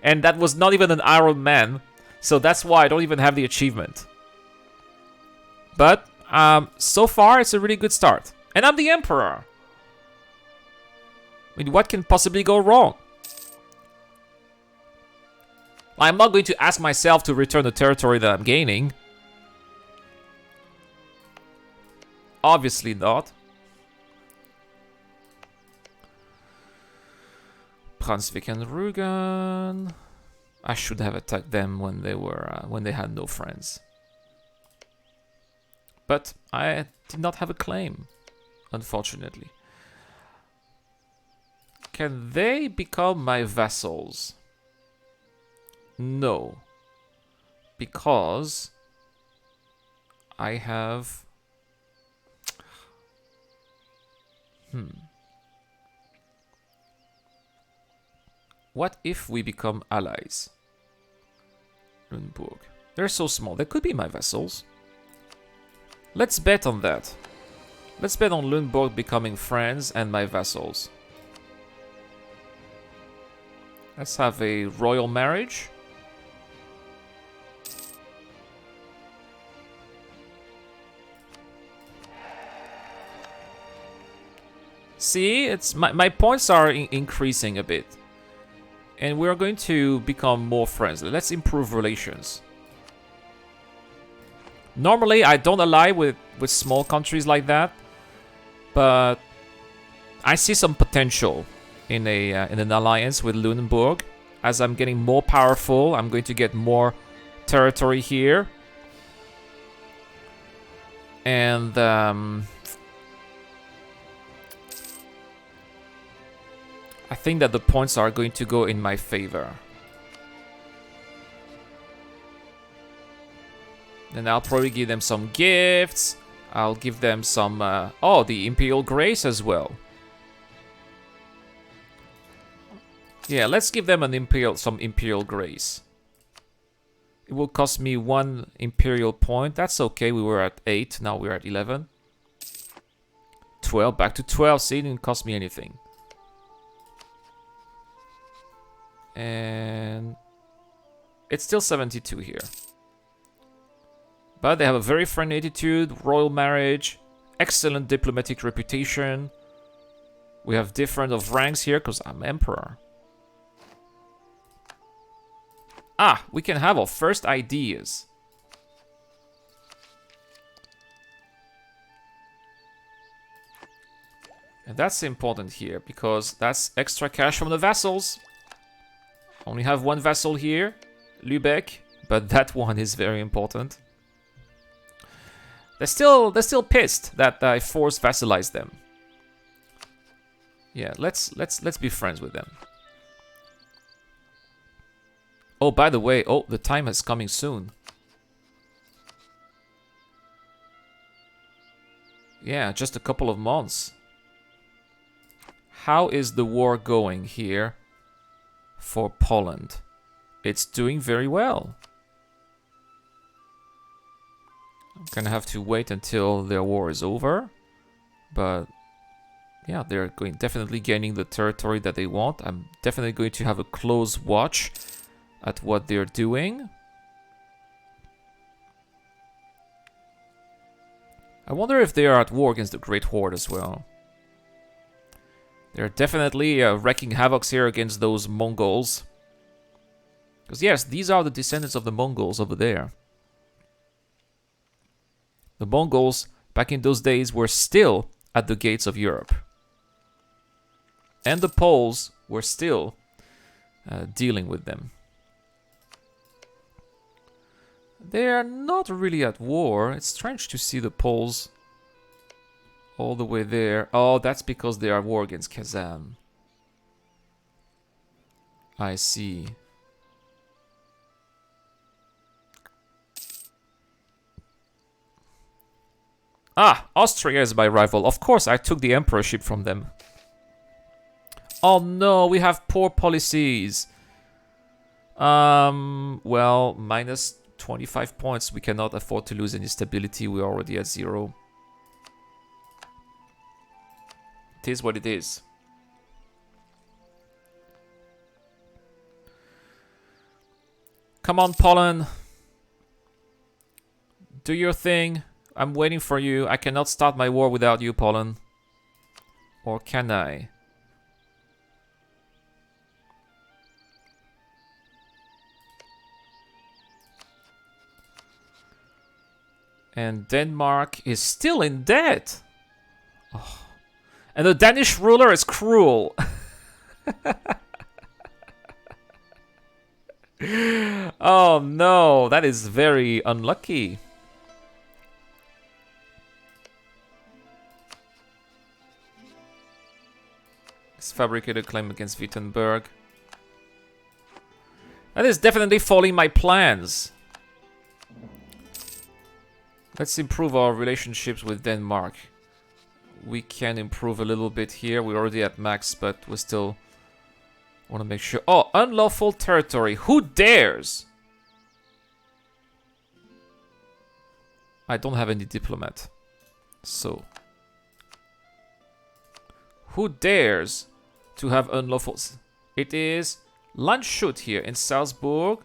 And that was not even an Iron Man, so that's why I don't even have the achievement. But so far, it's a really good start. And I'm the Emperor. I mean, what can possibly go wrong? I'm not going to ask myself to return the territory that I'm gaining. Obviously not. Brunswick and Rügen. I should have attacked them when they had no friends. But I did not have a claim, unfortunately. Can they become my vassals? No. Because I have... What if we become allies? Lunenburg. They're so small. They could be my vassals. Let's bet on that. Let's bet on Lunenburg becoming friends and my vassals. Let's have a royal marriage. See, it's my points are increasing a bit. And we're going to become more friends. Let's improve relations. Normally, I don't ally with small countries like that. But I see some potential in an alliance with Lunenburg. As I'm getting more powerful, I'm going to get more territory here. And... I think that the points are going to go in my favor. Then I'll probably give them some gifts. I'll give them some... oh, the Imperial Grace as well. Yeah, let's give them some Imperial Grace. It will cost me 1 Imperial point. That's okay, we were at 8, now we're at 11. 12, back to 12. See, it didn't cost me anything. And it's still 72 here. But they have a very friendly attitude, royal marriage, excellent diplomatic reputation. We have different of ranks here because I'm emperor. Ah, we can have our first ideas. And that's important here because that's extra cash from the vassals. Only have 1 vassal here, Lübeck, but that one is very important. They're still pissed that I forced vassalize them. Yeah, let's be friends with them. Oh, by the way, the time is coming soon. Yeah, just a couple of months. How is the war going here? For Poland. It's doing very well. I'm gonna have to wait until their war is over. But yeah, they're definitely gaining the territory that they want. I'm definitely going to have a close watch at what they're doing. I wonder if they are at war against the Great Horde as well. They're definitely wreaking havoc here against those Mongols. Because yes, these are the descendants of the Mongols over there. The Mongols, back in those days, were still at the gates of Europe. And the Poles were still dealing with them. They are not really at war. It's strange to see the Poles all the way there. Oh, that's because they are at war against Kazan. I see. Ah, Austria is my rival. Of course, I took the emperorship from them. Oh no, we have poor policies. Well, minus 25 points. We cannot afford to lose any stability. We're already at 0. It is what it is. Come on, Poland. Do your thing. I'm waiting for you. I cannot start my war without you, Poland. Or can I? And Denmark is still in debt. Oh. And the Danish ruler is cruel. Oh no, that is very unlucky. Let's fabricate a claim against Wittenberg. That is definitely following my plans. Let's improve our relationships with Denmark. We can improve a little bit here. We're already at max, but we still want to make sure. Oh, unlawful territory. Who dares? I don't have any diplomat. So, who dares to have unlawful? It is Landshut here in Salzburg.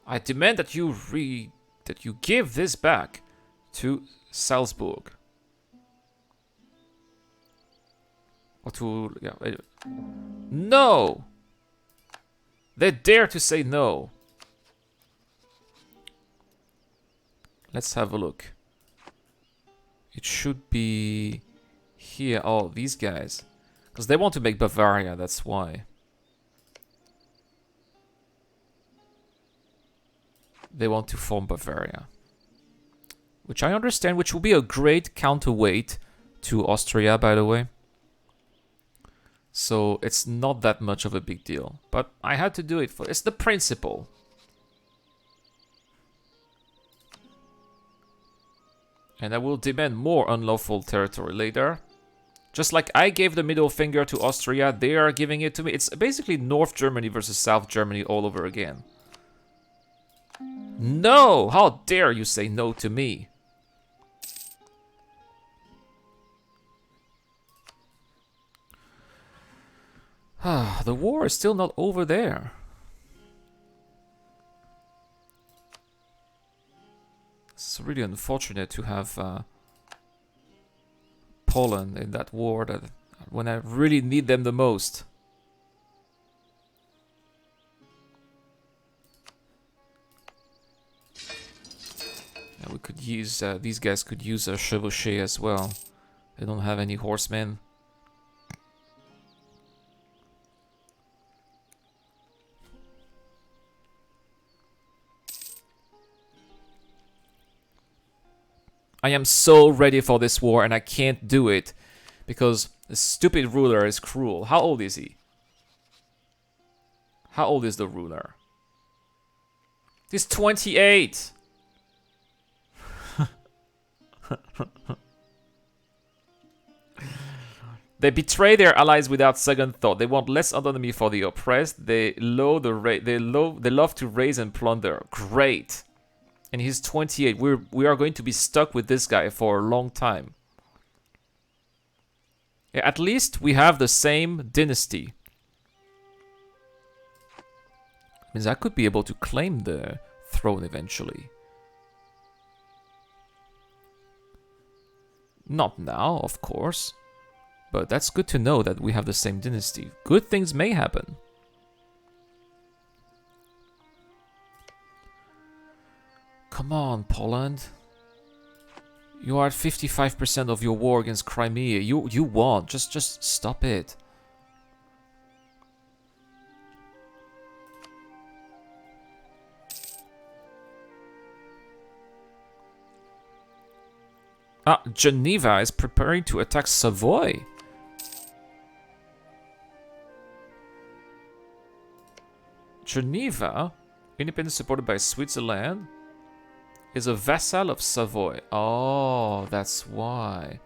I demand that you give this back to Salzburg. Or to no. They dare to say no. Let's have a look. It should be here. Oh, these guys. Because they want to make Bavaria, that's why. They want to form Bavaria. Which I understand, which will be a great counterweight to Austria, by the way. So it's not that much of a big deal. But I had to do it for... It's the principle. And I will demand more unlawful territory later. Just like I gave the middle finger to Austria, they are giving it to me. It's basically North Germany versus South Germany all over again. No! How dare you say no to me? The war is still not over there. It's really unfortunate to have Poland in that war that when I really need them the most. Yeah, we could use these guys could use a chevauché as well. They don't have any horsemen. I am so ready for this war and I can't do it because the stupid ruler is cruel. How old is he? How old is the ruler? He's 28. They betray their allies without second thought. They want less autonomy for the oppressed. They love to raise and plunder. Great. And he's 28. We are going to be stuck with this guy for a long time. Yeah, at least we have the same dynasty. Means I could be able to claim the throne eventually. Not now, of course. But that's good to know that we have the same dynasty. Good things may happen. Come on, Poland. You are at 55% of your war against Crimea. You won. Just stop it. Geneva is preparing to attack Savoy. Geneva, independence supported by Switzerland, is a vassal of Savoy. Oh, that's why.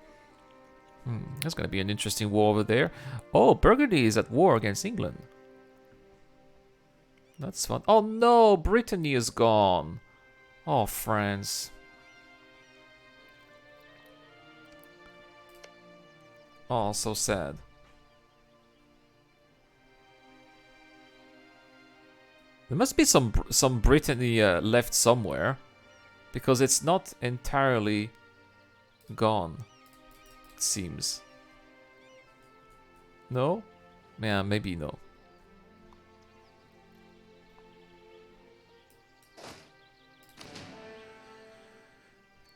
That's going to be an interesting war over there. Oh, Burgundy is at war against England. That's fun. Oh no, Brittany is gone. Oh, France. Oh, so sad. There must be some Brittany left somewhere, because it's not entirely gone, it seems. No? Yeah, maybe no.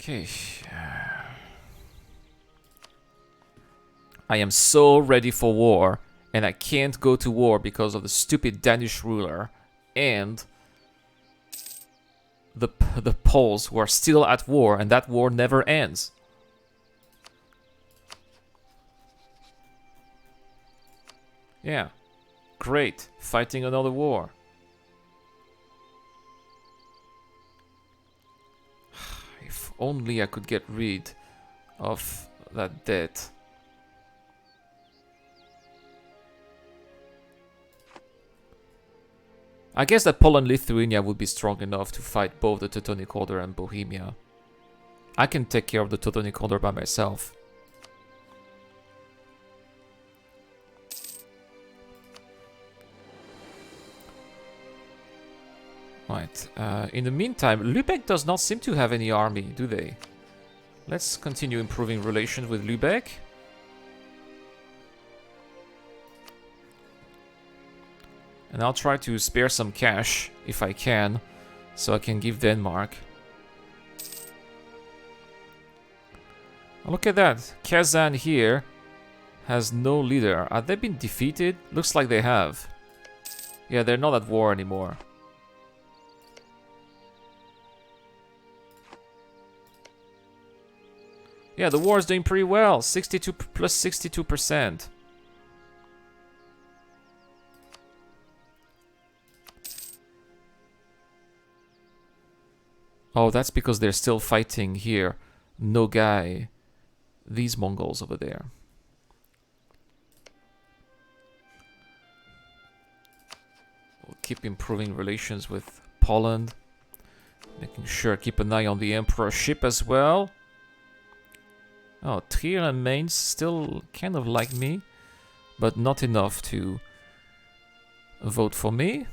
Okay. I am so ready for war, and I can't go to war because of the stupid Danish ruler and the Poles who are still at war, and that war never ends. Yeah, great, fighting another war. If only I could get rid of that debt. I guess that Poland-Lithuania would be strong enough to fight both the Teutonic Order and Bohemia. I can take care of the Teutonic Order by myself. Right. In the meantime, Lübeck does not seem to have any army, do they? Let's continue improving relations with Lübeck. And I'll try to spare some cash, if I can, so I can give Denmark. Oh, look at that. Kazan here has no leader. Have they been defeated? Looks like they have. Yeah, they're not at war anymore. Yeah, the war is doing pretty well. 62 plus 62%. Oh, that's because they're still fighting here. Nogai. These Mongols over there. We'll keep improving relations with Poland. Making sure keep an eye on the Emperor ship as well. Oh, Trier and Mainz still kind of like me, but not enough to vote for me.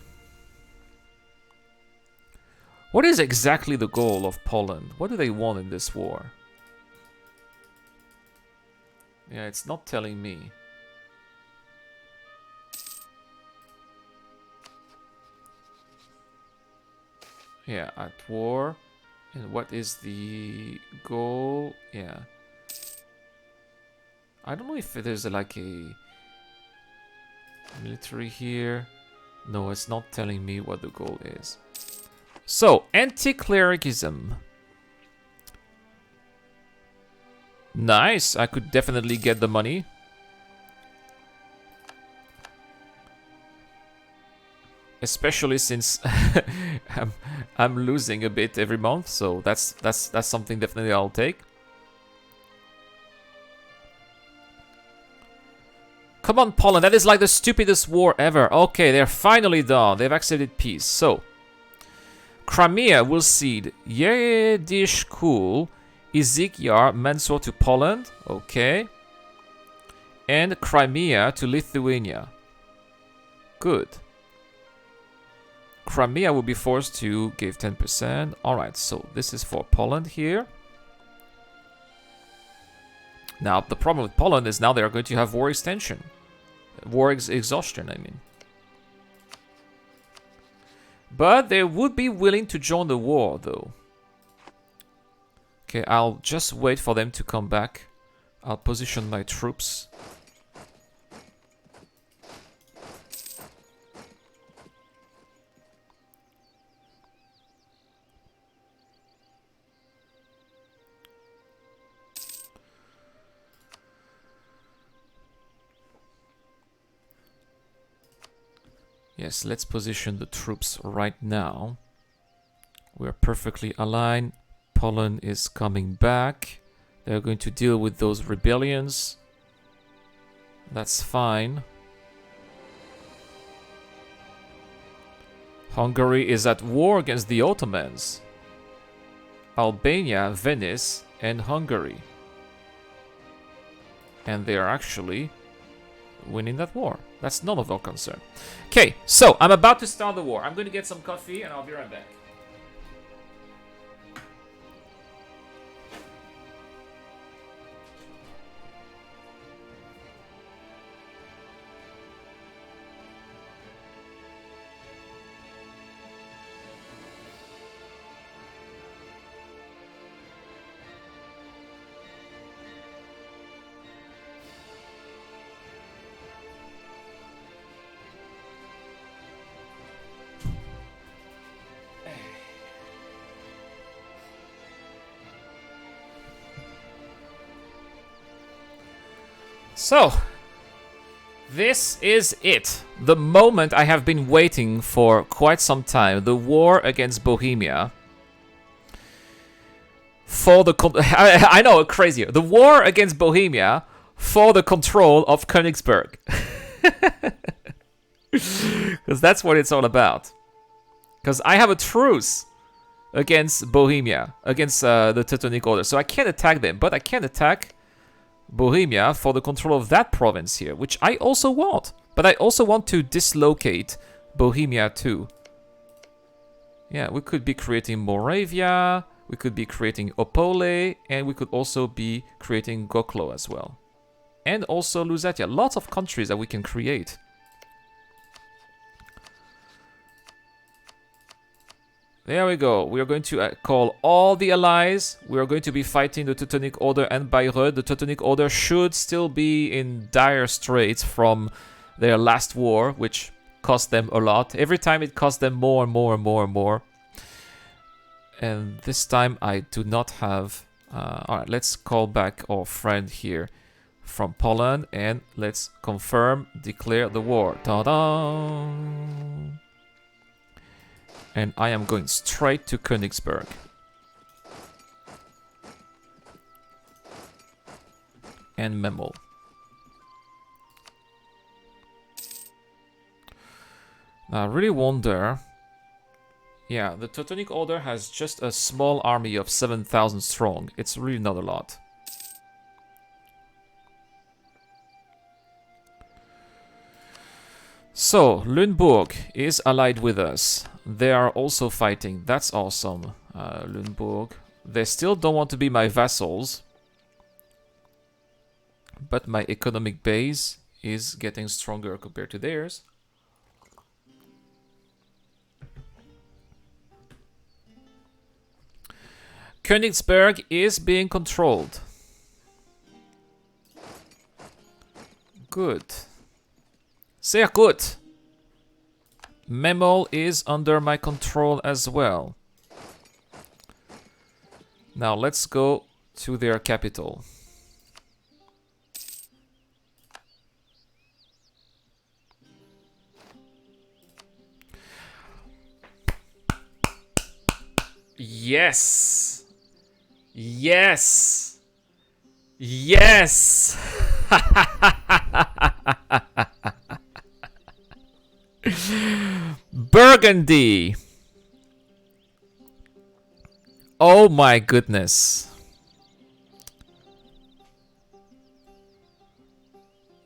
What is exactly the goal of Poland? What do they want in this war? Yeah, it's not telling me. Yeah, at war. And what is the goal? Yeah. I don't know if there's like a military here. No, it's not telling me what the goal is. So, anti-clericism. Nice, I could definitely get the money. Especially since I'm losing a bit every month, so that's something definitely I'll take. Come on, Poland, that is like the stupidest war ever. Okay, they're finally done. They've accepted peace. So, Crimea will cede Yediszkul, Izygyar, Mansour to Poland. Okay. And Crimea to Lithuania. Good. Crimea will be forced to give 10%. Alright, so this is for Poland here. Now, the problem with Poland is now they are going to have war extension. War exhaustion, I mean. But they would be willing to join the war, though. Okay, I'll just wait for them to come back. I'll position my troops. Yes, let's position the troops right now. We're perfectly aligned. Poland is coming back. They're going to deal with those rebellions. That's fine. Hungary is at war against the Ottomans. Albania, Venice, and Hungary. And they are actually winning that war. That's none of our concern. Okay, so I'm about to start the war. I'm going to get some coffee and I'll be right back. So, this is it. The moment I have been waiting for quite some time. The war against Bohemia. For the... I know, crazier. The war against Bohemia for the control of Königsberg. Because that's what it's all about. Because I have a truce against Bohemia. Against the Teutonic Order. So I can't attack them, but I can attack Bohemia for the control of that province here, which I also want. But I also want to dislocate Bohemia too. Yeah, we could be creating Moravia, we could be creating Opole, and we could also be creating Goklo as well. And also Lusatia. Lots of countries that we can create. There we go. We are going to call all the allies. We are going to be fighting the Teutonic Order and Bayreuth. The Teutonic Order should still be in dire straits from their last war, which cost them a lot. Every time it cost them more and more and more and more. And this time I do not have... Alright, let's call back our friend here from Poland and let's confirm, declare the war. Ta-da! And I am going straight to Königsberg. And Memel. Now I really wonder... Yeah, the Teutonic Order has just a small army of 7,000 strong. It's really not a lot. So, Lüneburg is allied with us. They are also fighting. That's awesome, Lüneburg. They still don't want to be my vassals. But my economic base is getting stronger compared to theirs. Königsberg is being controlled. Good. Sehr gut. Memel is under my control as well. Now let's go to their capital. Yes! Yes! Yes! Burgundy! Oh my goodness.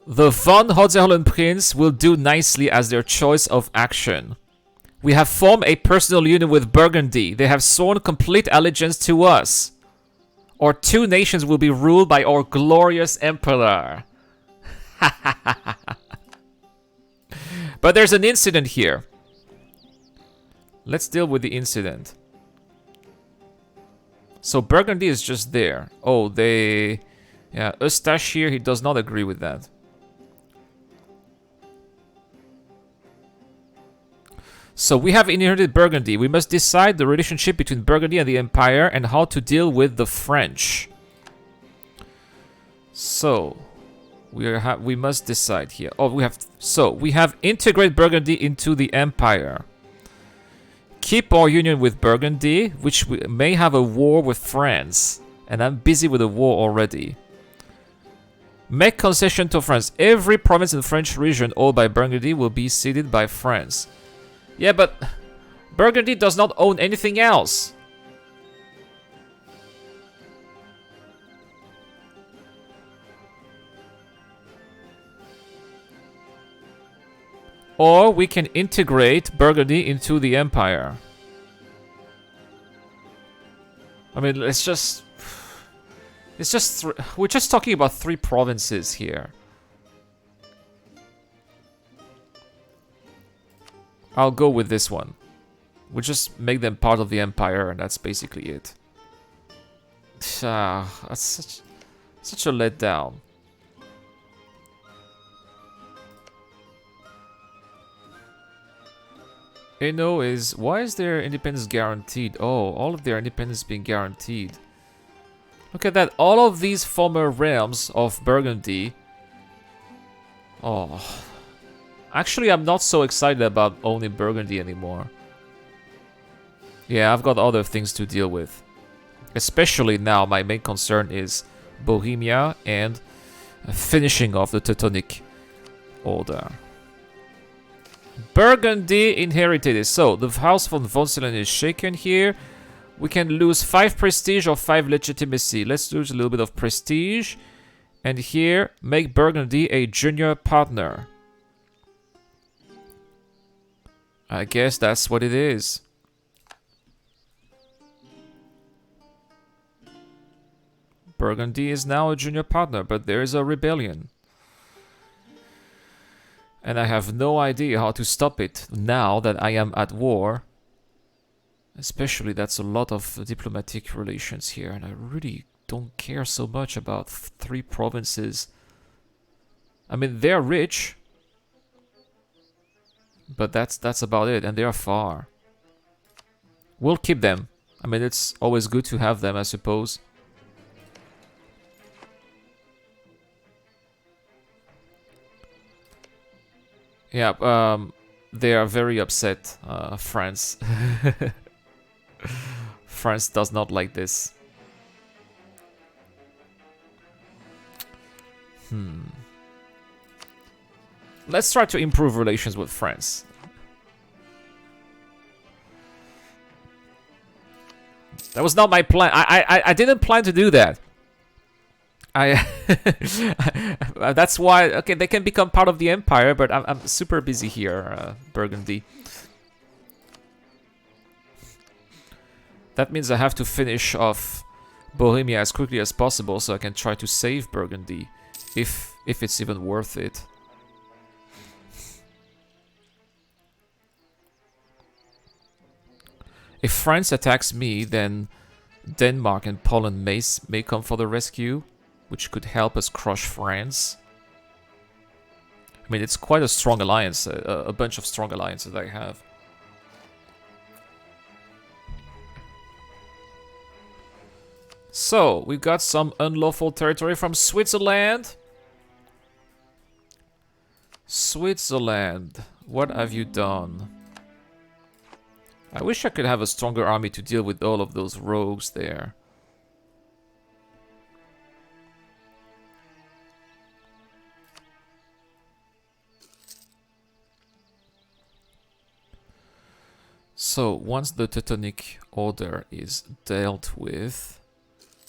The von Hohenzollern-Prinz will do nicely as their choice of action. We have formed a personal union with Burgundy. They have sworn complete allegiance to us. Our two nations will be ruled by our glorious emperor. But there's an incident here. Let's deal with the incident. So Burgundy is just there. Oh, they... Yeah, Eustache here, he does not agree with that. So we have inherited Burgundy. We must decide the relationship between Burgundy and the Empire and how to deal with the French. So, We must decide here. Oh, we have integrate Burgundy into the empire. Keep our union with Burgundy, which we may have a war with France. And I'm busy with a war already. Make concession to France. Every province in the French region owned by Burgundy will be ceded by France. Yeah, but Burgundy does not own anything else. Or we can integrate Burgundy into the empire. I mean, we're just talking about 3 provinces here. I'll go with this one. We'll just make them part of the empire, and that's basically it. That's such a letdown. Eno is... Why is their independence guaranteed? Oh, all of their independence being guaranteed. Look at that. All of these former realms of Burgundy. Oh. Actually, I'm not so excited about owning Burgundy anymore. Yeah, I've got other things to deal with. Especially now, my main concern is Bohemia and finishing off the Teutonic Order. Burgundy inherited it. So, the House von Voncelen is shaken here. We can lose 5 prestige or 5 legitimacy. Let's lose a little bit of prestige. And here, make Burgundy a junior partner. I guess that's what it is. Burgundy is now a junior partner, but there is a rebellion. And I have no idea how to stop it now that I am at war. Especially, that's a lot of diplomatic relations here, and I really don't care so much about 3 provinces. I mean, they're rich, but that's about it, and they are far. We'll keep them. I mean, it's always good to have them, I suppose. Yeah, they are very upset, France. France does not like this. Let's try to improve relations with France. That was not my plan. I didn't plan to do that. That's why. Okay, they can become part of the empire, but I'm super busy here, Burgundy. That means I have to finish off Bohemia as quickly as possible, so I can try to save Burgundy, if it's even worth it. If France attacks me, then Denmark and Poland may come for the rescue, which could help us crush France. I mean, it's quite a strong alliance, a bunch of strong alliances I have. So, we've got some unlawful territory from Switzerland. Switzerland, what have you done? I wish I could have a stronger army to deal with all of those rogues there. So, once the Teutonic Order is dealt with,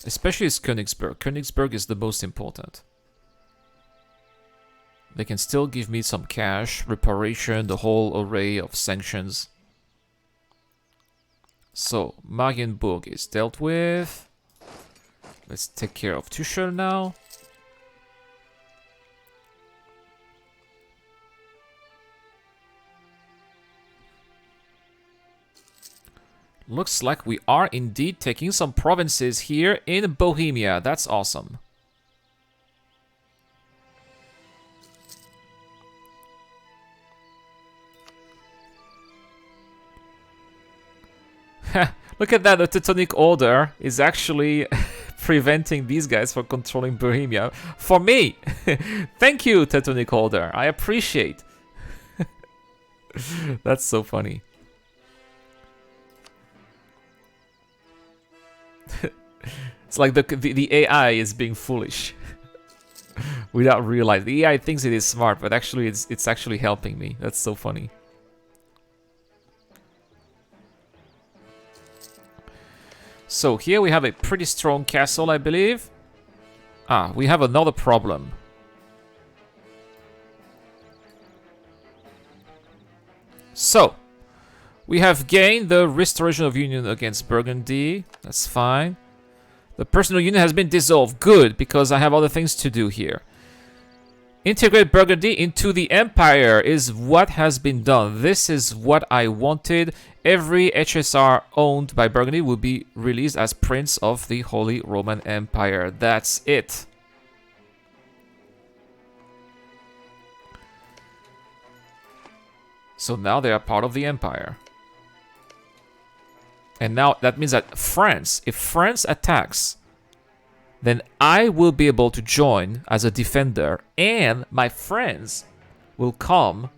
especially is Königsberg. Königsberg is the most important. They can still give me some cash, reparation, the whole array of sanctions. So, Marienburg is dealt with. Let's take care of Tuchel now. Looks like we are indeed taking some provinces here in Bohemia. That's awesome. Look at that, the Teutonic Order is actually preventing these guys from controlling Bohemia for me. Thank you, Teutonic Order. I appreciate. That's so funny. It's like the AI is being foolish without realizing. The AI thinks it is smart, but actually it's actually helping me. That's so funny. So here we have a pretty strong castle, I believe. Ah, we have another problem. So, we have gained the restoration of union against Burgundy. That's fine. The personal union has been dissolved. Good, because I have other things to do here. Integrate Burgundy into the Empire is what has been done. This is what I wanted. Every HSR owned by Burgundy will be released as Prince of the Holy Roman Empire. That's it. So now they are part of the Empire. And now that means that France, if France attacks, then I will be able to join as a defender, and my friends will come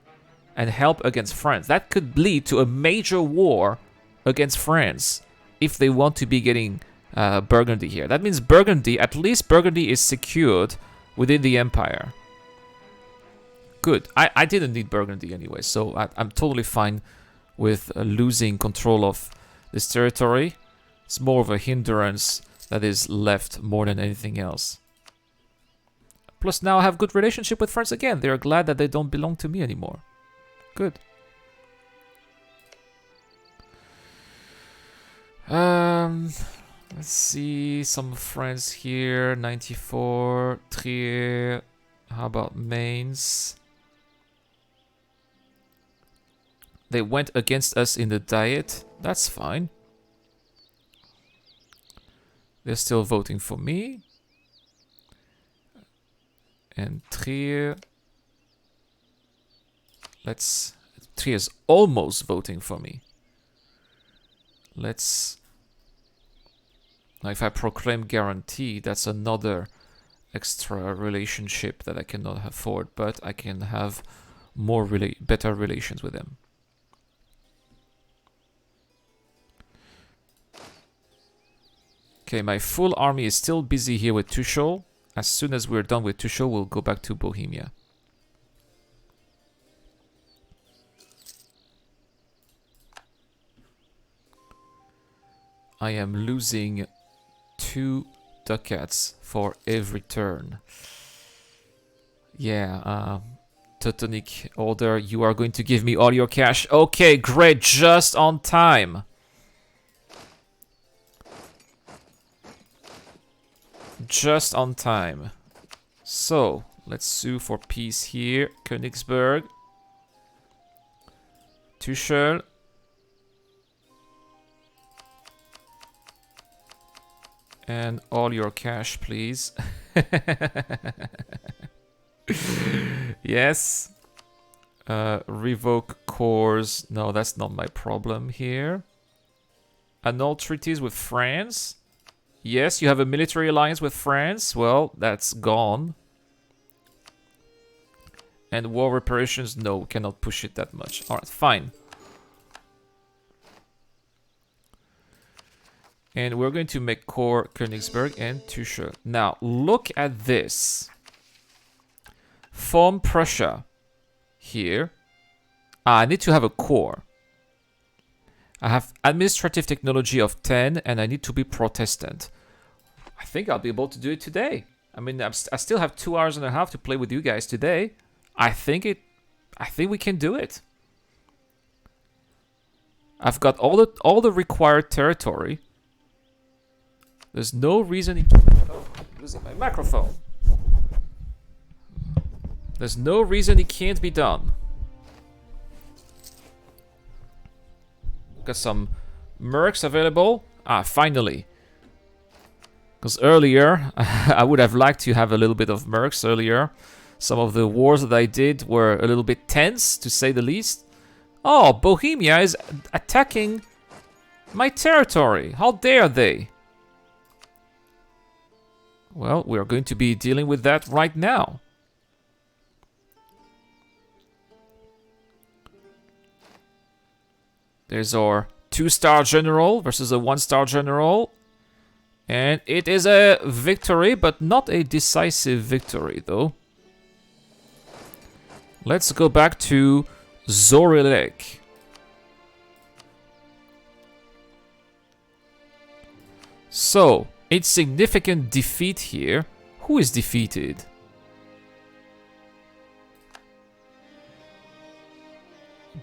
and help against France. That could lead to a major war against France if they want to be getting Burgundy here. That means Burgundy, at least Burgundy is secured within the Empire. Good. I didn't need Burgundy anyway, so I'm totally fine with losing control of this territory. It's more of a hindrance that is left more than anything else. Plus now I have good relationship with France again. They are glad that they don't belong to me anymore. Good. Let's see, some friends here. 94, Trier. How about Mainz? They went against us in the Diet. That's fine. They're still voting for me. And Trier. Trier's almost voting for me. Let's. Now, if I proclaim guarantee, that's another extra relationship that I cannot afford, but I can have more better relations with them. Okay, my full army is still busy here with Tuchel. As soon as we're done with Tuchel, we'll go back to Bohemia. I am losing 2 ducats for every turn. Yeah, Teutonic Order, you are going to give me all your cash. Okay, great, just on time. Just on time. So, let's sue for peace here. Königsberg. Tuchel. And all your cash, please. Yes. Revoke cores. No, that's not my problem here. Annul treaties with France. Yes, you have a military alliance with France. Well, that's gone. And war reparations, no, cannot push it that much. Alright, fine. And we're going to make core Königsberg and Tuchel. Now, look at this. Form Prussia here. I need to have a core. I have administrative technology of 10, and I need to be Protestant. I think I'll be able to do it today. I mean, I still have 2 hours and a half to play with you guys today. I think we can do it. I've got all the required territory. There's no reason. Oh, I'm losing my microphone. There's no reason it can't be done. Got some mercs available. Ah, finally. Because earlier, I would have liked to have a little bit of mercs earlier. Some of the wars that I did were a little bit tense, to say the least. Oh, Bohemia is attacking my territory. How dare they? Well, we are going to be dealing with that right now. There's our 2-star general versus a 1-star general. And it is a victory, but not a decisive victory, though. Let's go back to Zorilek. So, insignificant defeat here. Who is defeated?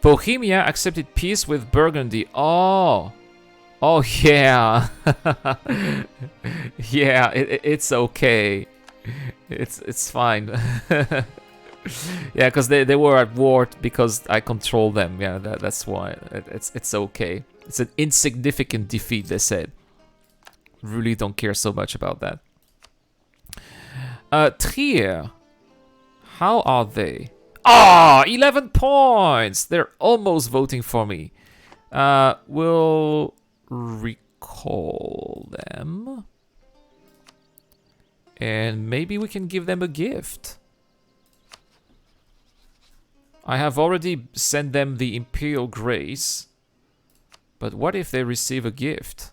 Bohemia accepted peace with Burgundy. Oh. Oh, yeah. Yeah, it's okay. It's fine. Yeah, because they were at war because I control them. Yeah, that's why. It's okay. It's an insignificant defeat, they said. Really don't care so much about that. Trier. How are they? Ah, 11 points! They're almost voting for me. We'll recall them. And maybe we can give them a gift. I have already sent them the Imperial Grace. But what if they receive a gift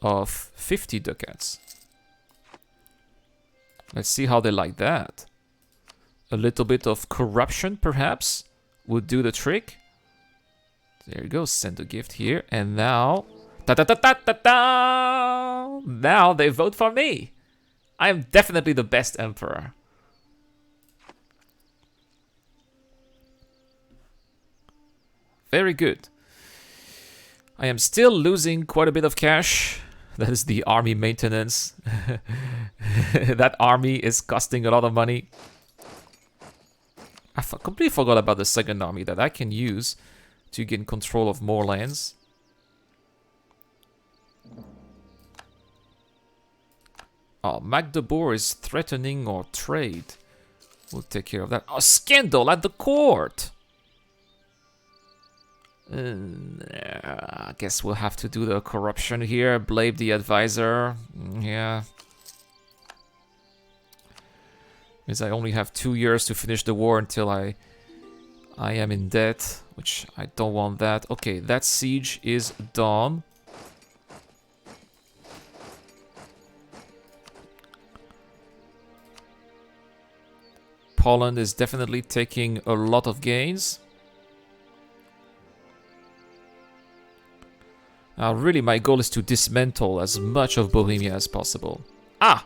of 50 ducats? Let's see how they like that. A little bit of corruption, perhaps, would do the trick. There you go, send a gift here. And now... Ta-ta-ta-ta-ta-ta! Now they vote for me. I am definitely the best emperor. Very good. I am still losing quite a bit of cash. That is the army maintenance. That army is costing a lot of money. I completely forgot about the second army that I can use to gain control of more lands. Oh, Magdeburg is threatening our trade. We'll take care of that. Oh, scandal at the court! I guess we'll have to do the corruption here. Blame the advisor. Yeah. Means I only have 2 years to finish the war until I am in debt, which I don't want that. Okay, that siege is done. Poland is definitely taking a lot of gains. Now, really, my goal is to dismantle as much of Bohemia as possible. Ah!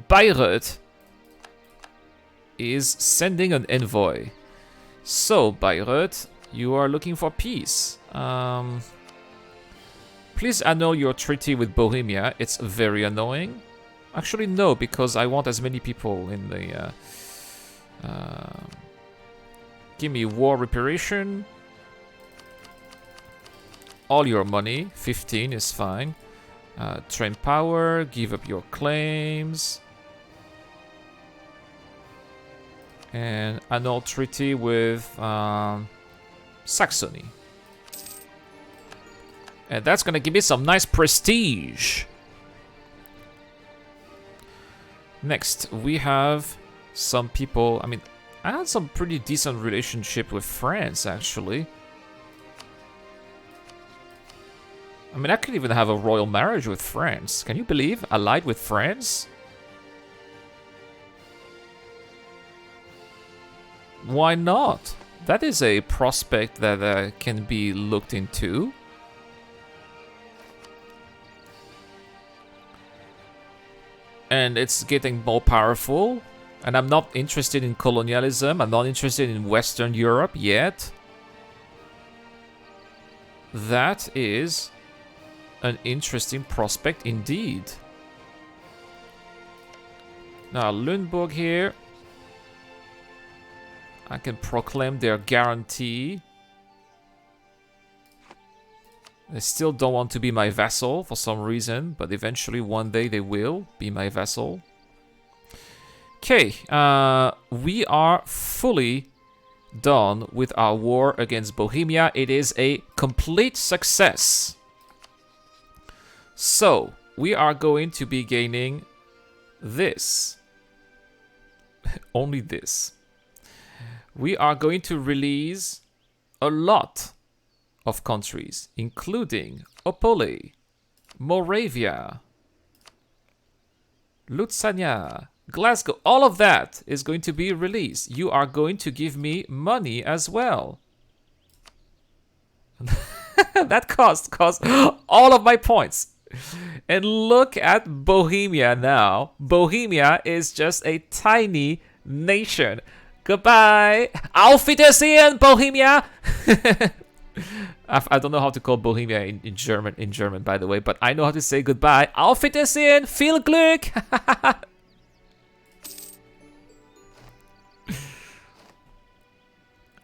Bayreuth is sending an envoy. So, Bayreuth, you are looking for peace. Please annul your treaty with Bohemia. It's very annoying. Actually, no, because I want as many people in the... give me war reparation. All your money, 15 is fine. Train power, give up your claims. And annul treaty with Saxony. And that's gonna give me some nice prestige. Next, we have some people. I mean, I had some pretty decent relationship with France, actually. I mean, I could even have a royal marriage with France. Can you believe? Allied with France? Why not? That is a prospect that can be looked into. And it's getting more powerful. And I'm not interested in colonialism. I'm not interested in Western Europe yet. That is an interesting prospect indeed. Now, Lüneburg here. I can proclaim their guarantee. They still don't want to be my vassal for some reason, but eventually one day they will be my vassal. Okay, we are fully done with our war against Bohemia. It is a complete success. So, we are going to be gaining this, only this, we are going to release a lot of countries, including Opole, Moravia, Lutzania, Glasgow. All of that is going to be released. You are going to give me money as well. That cost all of my points. And look at Bohemia now. Bohemia is just a tiny nation. Goodbye. Auf Wiedersehen, Bohemia. I don't know how to call Bohemia in German, by the way, but I know how to say goodbye. Auf Wiedersehen, viel Glück.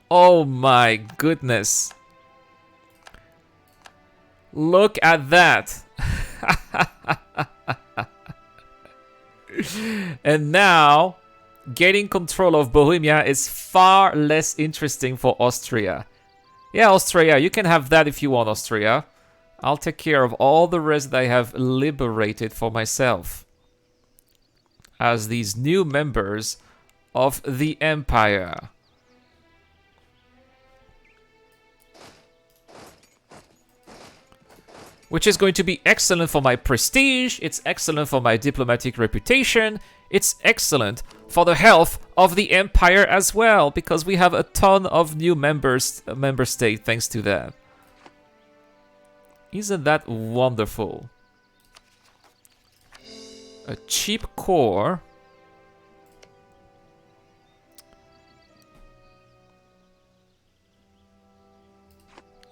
Oh my goodness. Look at that. And now, getting control of Bohemia is far less interesting for Austria. Yeah, Austria, you can have that if you want, Austria. I'll take care of all the rest that I have liberated for myself as these new members of the Empire. Which is going to be excellent for my prestige, it's excellent for my diplomatic reputation, it's excellent for the health of the Empire as well, because we have a ton of new member states thanks to that. Isn't that wonderful? A cheap core.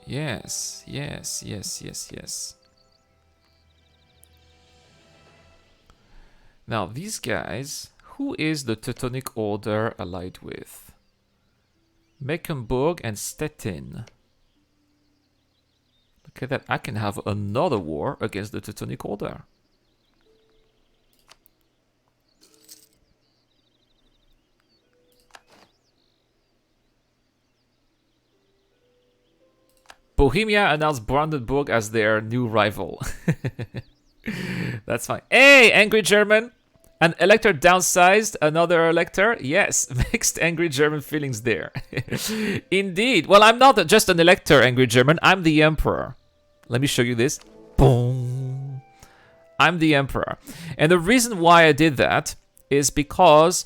Yes, yes, yes, yes, yes. Now, these guys, who is the Teutonic Order allied with? Mecklenburg and Stettin. Look at that, I can have another war against the Teutonic Order. Bohemia announced Brandenburg as their new rival. That's fine. Hey, angry German! An elector downsized, another elector? Yes, mixed angry German feelings there. Indeed. Well, I'm not just an elector, angry German. I'm the emperor. Let me show you this. Boom. I'm the emperor. And the reason why I did that is because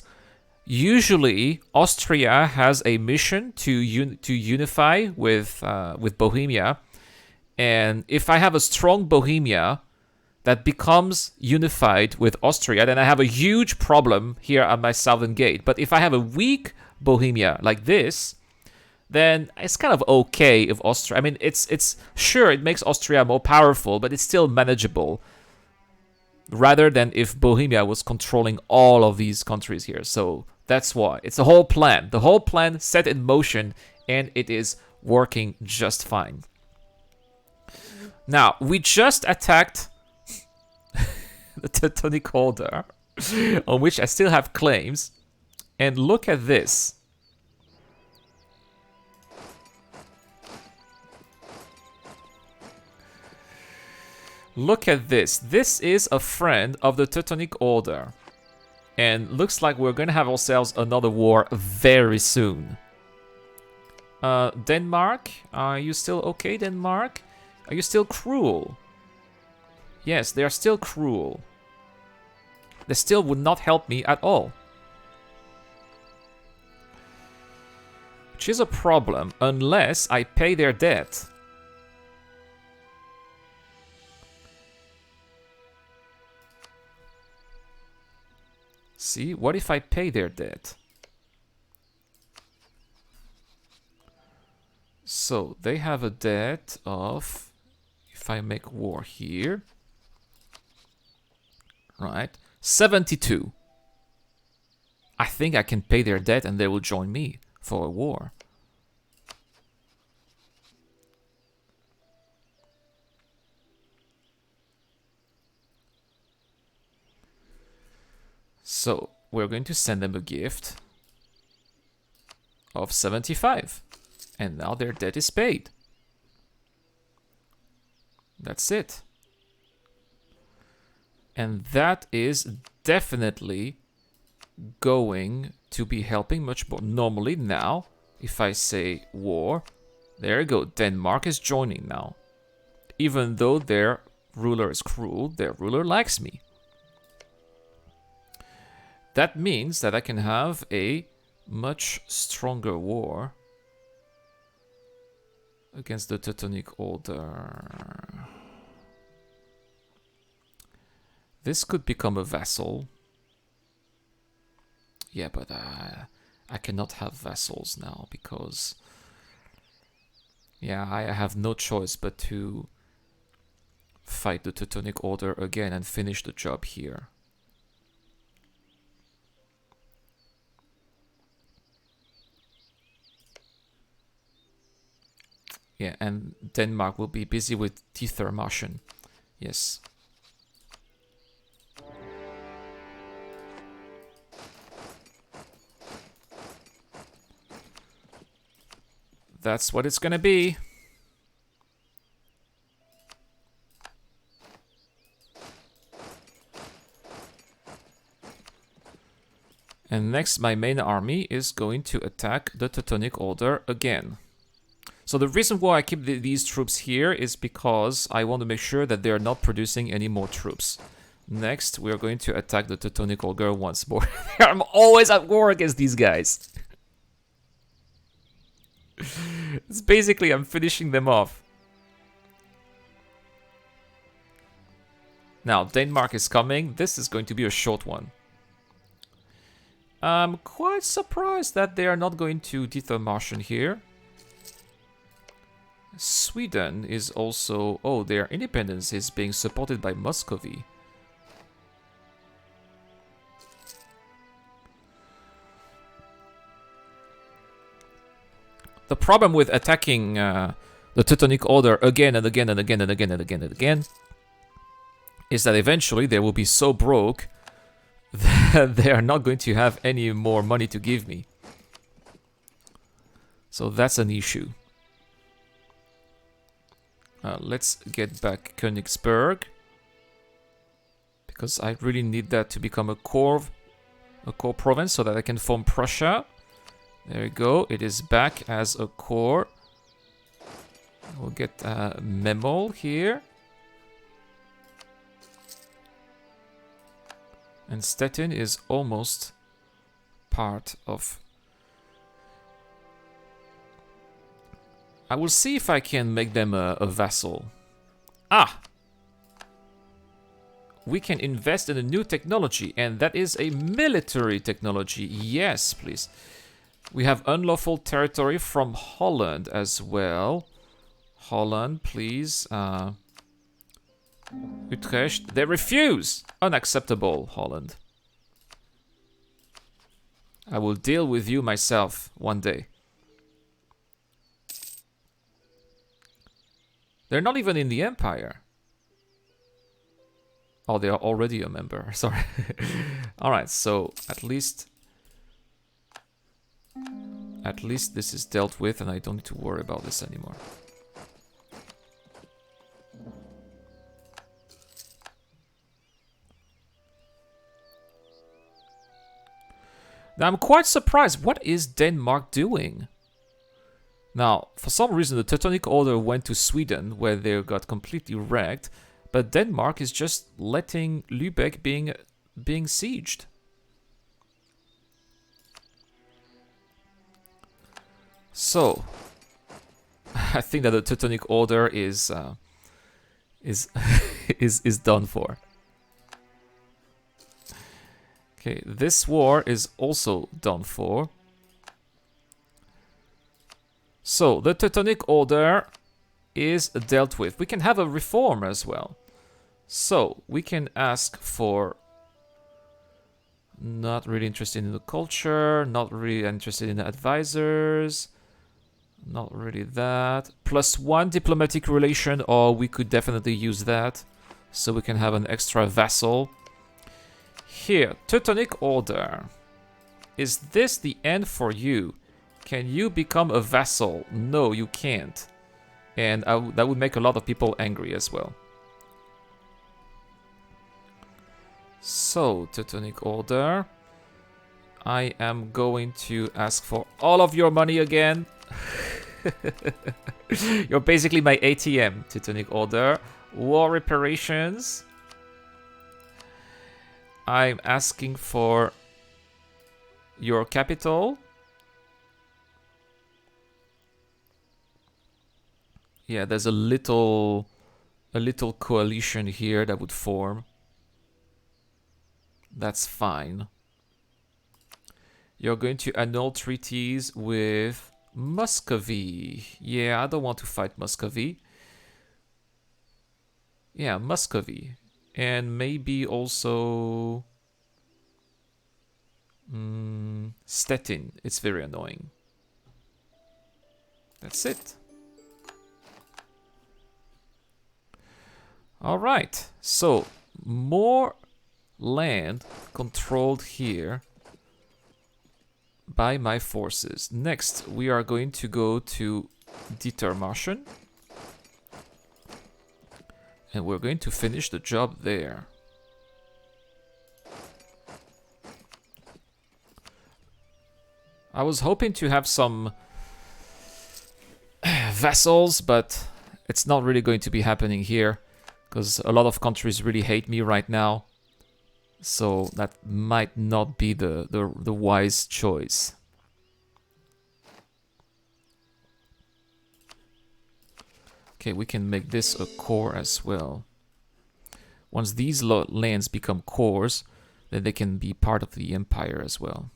usually Austria has a mission to unify with Bohemia. And if I have a strong Bohemia that becomes unified with Austria, then I have a huge problem here at my southern gate. But if I have a weak Bohemia like this, then it's kind of okay if Austria... I mean, it's sure, it makes Austria more powerful, but it's still manageable. Rather than if Bohemia was controlling all of these countries here. So that's why. It's a whole plan. The whole plan set in motion, and it is working just fine. Now, we just attacked the Teutonic Order, on which I still have claims. And look at this. Look at this. This is a friend of the Teutonic Order. And looks like we're going to have ourselves another war very soon. Denmark? Are you still okay, Denmark? Are you still cruel? Yes, they are still cruel. They still would not help me at all. Which is a problem unless I pay their debt. See, what if I pay their debt? So, they have a debt of, if I make war here, right, 72. I think I can pay their debt and they will join me for a war. So, we're going to send them a gift of 75. And now their debt is paid. That's it. And that is definitely going to be helping much more. Normally now, if I say war, there you go, Denmark is joining now. Even though their ruler is cruel, their ruler likes me. That means that I can have a much stronger war against the Teutonic Order. This could become a vassal. Yeah, but I cannot have vassals now because... yeah, I have no choice but to fight the Teutonic Order again and finish the job here. Yeah, and Denmark will be busy with Tithermarschen. Yes. That's what it's gonna be. And next, my main army is going to attack the Teutonic Order again. So the reason why I keep these troops here is because I want to make sure that they are not producing any more troops. Next, we are going to attack the Teutonic Order once more. I'm always at war against these guys. It's basically, I'm finishing them off. Now, Denmark is coming. This is going to be a short one. I'm quite surprised that they are not going to Tithermarschen here. Sweden is also... oh, their independence is being supported by Muscovy. The problem with attacking the Teutonic Order again and again and again and again and again and again is that eventually they will be so broke that they are not going to have any more money to give me. So that's an issue. Let's get back Königsberg, because I really need that to become a core province so that I can form Prussia. There you go, it is back as a core. We'll get Memel here. And Stettin is almost part of... I will see if I can make them a vassal. Ah! We can invest in a new technology, and that is a military technology. Yes, please. We have unlawful territory from Holland as well. Holland, please. Utrecht. They refuse! Unacceptable, Holland. I will deal with you myself one day. They're not even in the Empire. Oh, they are already a member. Sorry. Alright, so at least this is dealt with and I don't need to worry about this anymore. Now I'm quite surprised. What is Denmark doing? Now, for some reason, the Teutonic Order went to Sweden, where they got completely wrecked, but Denmark is just letting Lübeck being sieged. So, I think that the Teutonic Order is done for. Okay, this war is also done for. So, the Teutonic Order is dealt with. We can have a reform as well. So, we can ask for... not really interested in the culture, not really interested in the advisors, not really that. +1 diplomatic relation, or we could definitely use that. So we can have an extra vassal. Here, Teutonic Order. Is this the end for you? Can you become a vassal? No, you can't. And that would make a lot of people angry as well. So, Teutonic Order. I am going to ask for all of your money again. You're basically my ATM, Teutonic Order. War reparations. I'm asking for your capital. Yeah, there's a little coalition here that would form. That's fine. You're going to annul treaties with Muscovy. Yeah, I don't want to fight Muscovy. Yeah, Muscovy. And maybe also Stettin. It's very annoying. That's it. Alright, so more land controlled here by my forces. Next, we are going to go to Dietermarschen. And we're going to finish the job there. I was hoping to have some vassals, but it's not really going to be happening here, because a lot of countries really hate me right now. So that might not be the wise choice. Okay, we can make this a core as well. Once these lands become cores, then they can be part of the empire as well.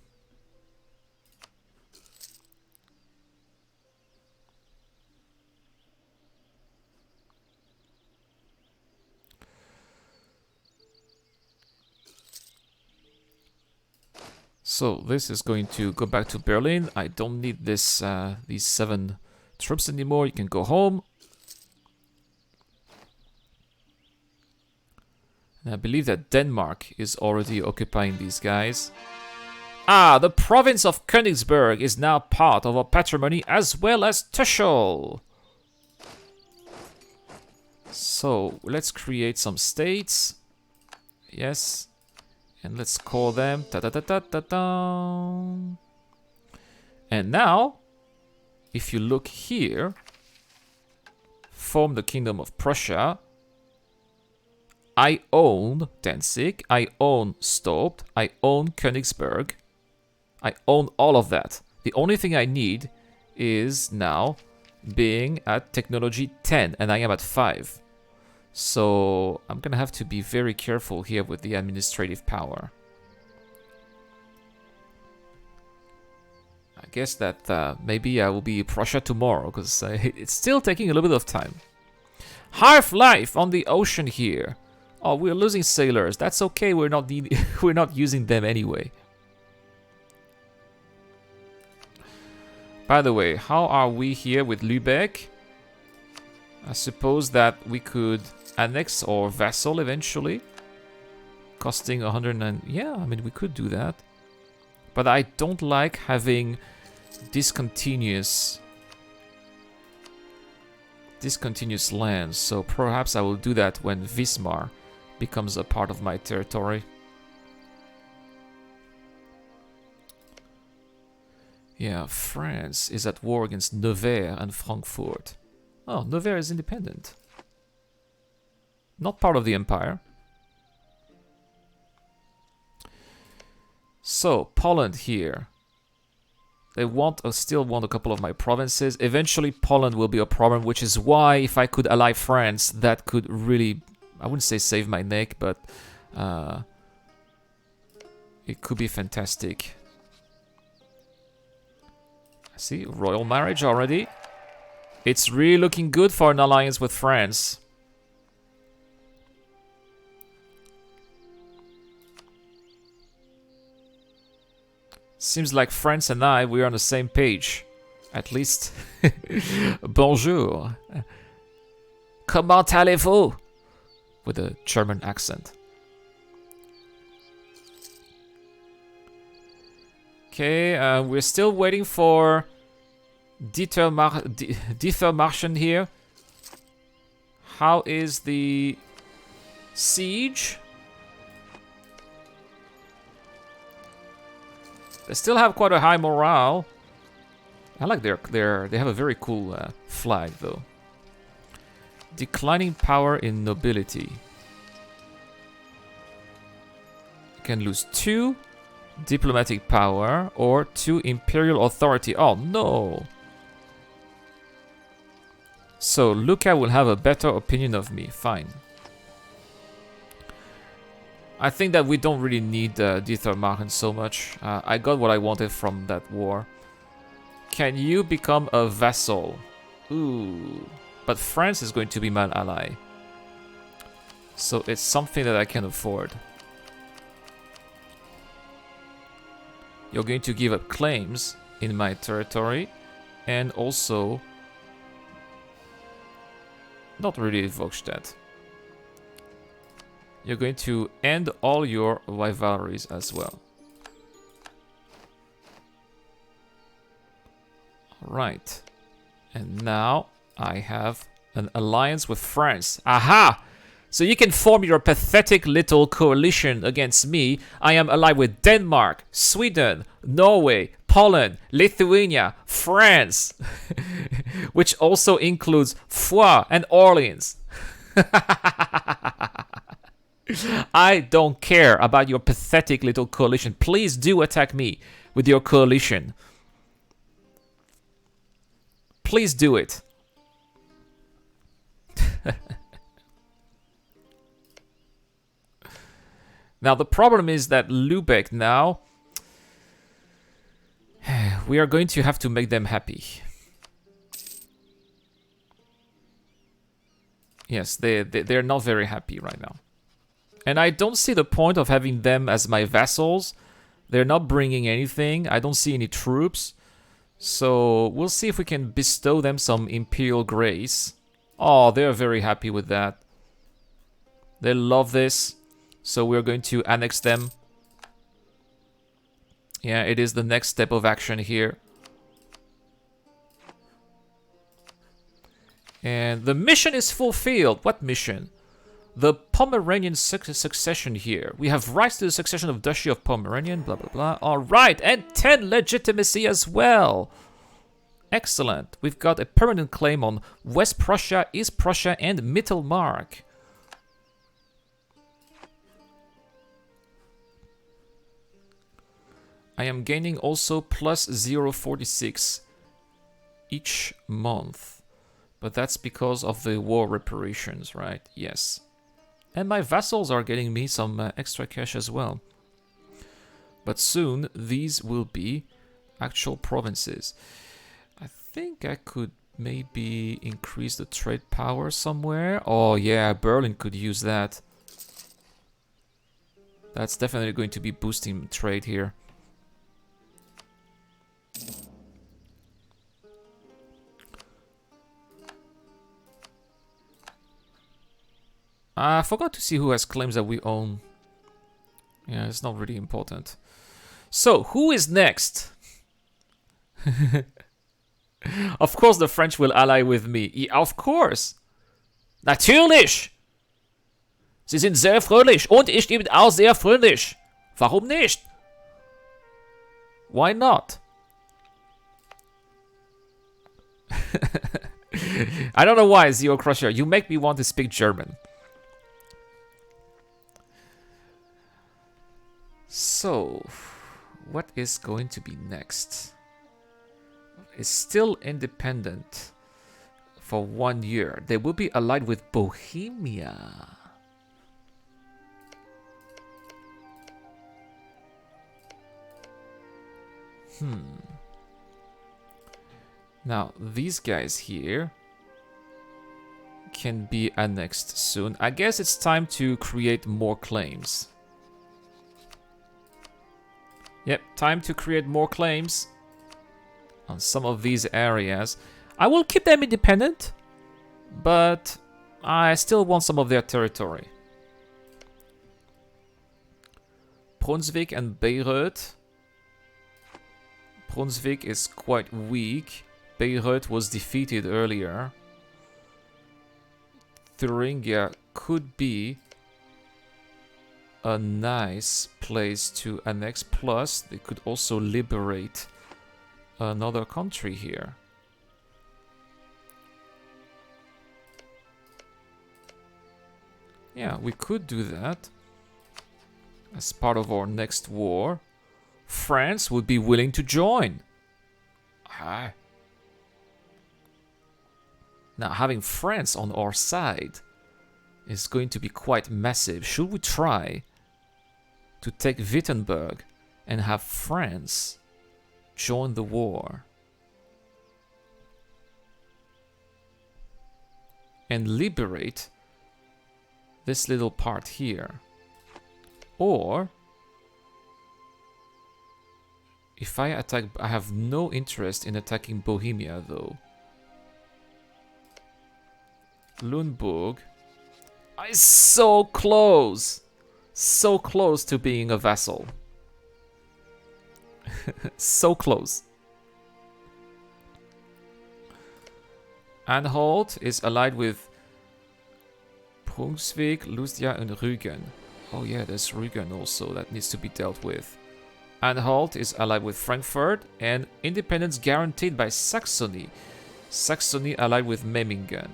So this is going to go back to Berlin. I don't need this these 7 troops anymore. You can go home. And I believe that Denmark is already occupying these guys. Ah, the province of Königsberg is now part of our patrimony as well as Tuschl. So let's create some states. Yes. And let's call them ta-da-da-da-da-da. And now, if you look here, form the Kingdom of Prussia. I own Danzig, I own Stobd, I own Königsberg. I own all of that. The only thing I need is now being at technology 10, and I am at 5. So I'm gonna have to be very careful here with the administrative power. I guess that maybe I will be Prussia tomorrow, because it's still taking a little bit of time. Half-Life on the ocean here. Oh, we're losing sailors. That's okay. We're not we're not using them anyway. By the way, how are we here with Lübeck? I suppose that we could annex or vassal eventually, costing 109. Yeah, I mean we could do that, but I don't like having discontinuous lands. So perhaps I will do that when Wismar becomes a part of my territory. Yeah, France is at war against Nevers and Frankfurt. Oh, Nevers is independent. Not part of the empire. So, Poland here. They still want a couple of my provinces. Eventually, Poland will be a problem, which is why if I could ally France, that could really, I wouldn't say save my neck, but it could be fantastic. See, royal marriage already. It's really looking good for an alliance with France. Seems like France and we're on the same page. At least. Bonjour. Comment allez-vous? With a German accent. Okay, we're still waiting for Dietermarschen here. How is the siege? They still have quite a high morale. I like they have a very cool flag though. Declining power in nobility. You can lose 2 diplomatic power or 2 imperial authority. Oh no! So Luca will have a better opinion of me. Fine. I think that we don't really need Dietermachen so much. I got what I wanted from that war. Can you become a vassal? Ooh. But France is going to be my ally. So it's something that I can afford. You're going to give up claims in my territory. And also... not really Vogtstadt. You're going to end all your rivalries as well. Right. And now I have an alliance with France. Aha! So you can form your pathetic little coalition against me. I am allied with Denmark, Sweden, Norway, Poland, Lithuania, France, which also includes Foix and Orleans. I don't care about your pathetic little coalition. Please do attack me with your coalition. Please do it. Now the problem is that Lübeck now, we are going to have to make them happy. Yes, they're not very happy right now. And I don't see the point of having them as my vassals. They're not bringing anything. I don't see any troops. So we'll see if we can bestow them some imperial grace. Oh, they're very happy with that. They love this. So we're going to annex them. Yeah, it is the next step of action here. And the mission is fulfilled. What mission? The Pomeranian succession here. We have rights to the succession of Duchy of Pomeranian, blah, blah, blah. All right, and 10 legitimacy as well. Excellent. We've got a permanent claim on West Prussia, East Prussia, and Mittelmark. I am gaining also plus 0.46 each month. But that's because of the war reparations, right? Yes. And my vassals are getting me some extra cash as well. But soon, these will be actual provinces. I think I could maybe increase the trade power somewhere. Oh yeah, Berlin could use that. That's definitely going to be boosting trade here. I forgot to see who has claims that we own. Yeah, it's not really important. So, who is next? Of course the French will ally with me. Yeah, of course. Natürlich. Sie sind sehr fröhlich. Und ich bin auch sehr fröhlich. Warum nicht? Why not? I don't know why, Zero Crusher. You make me want to speak German. So, what is going to be next? It's still independent for 1 year. They will be allied with Bohemia. Now, these guys here can be annexed soon. I guess it's time to create more claims. Yep, time to create more claims on some of these areas. I will keep them independent, but I still want some of their territory. Brunswick and Bayreuth. Brunswick is quite weak. Bayreuth was defeated earlier. Thuringia could be a nice place to annex. Plus, they could also liberate another country here. Yeah, we could do that as part of our next war. France would be willing to join. Ah. Now, having France on our side is going to be quite massive. Should we try to take Wittenberg and have France join the war? And liberate this little part here. Or, if I attack, I have no interest in attacking Bohemia though. Lüneburg is so close to being a vassal. So close. Anhalt is allied with Brunswick, Lucia, and Rügen. Oh yeah, there's Rügen also that needs to be dealt with. Anhalt is allied with Frankfurt, and independence guaranteed by Saxony. Saxony allied with Memmingen.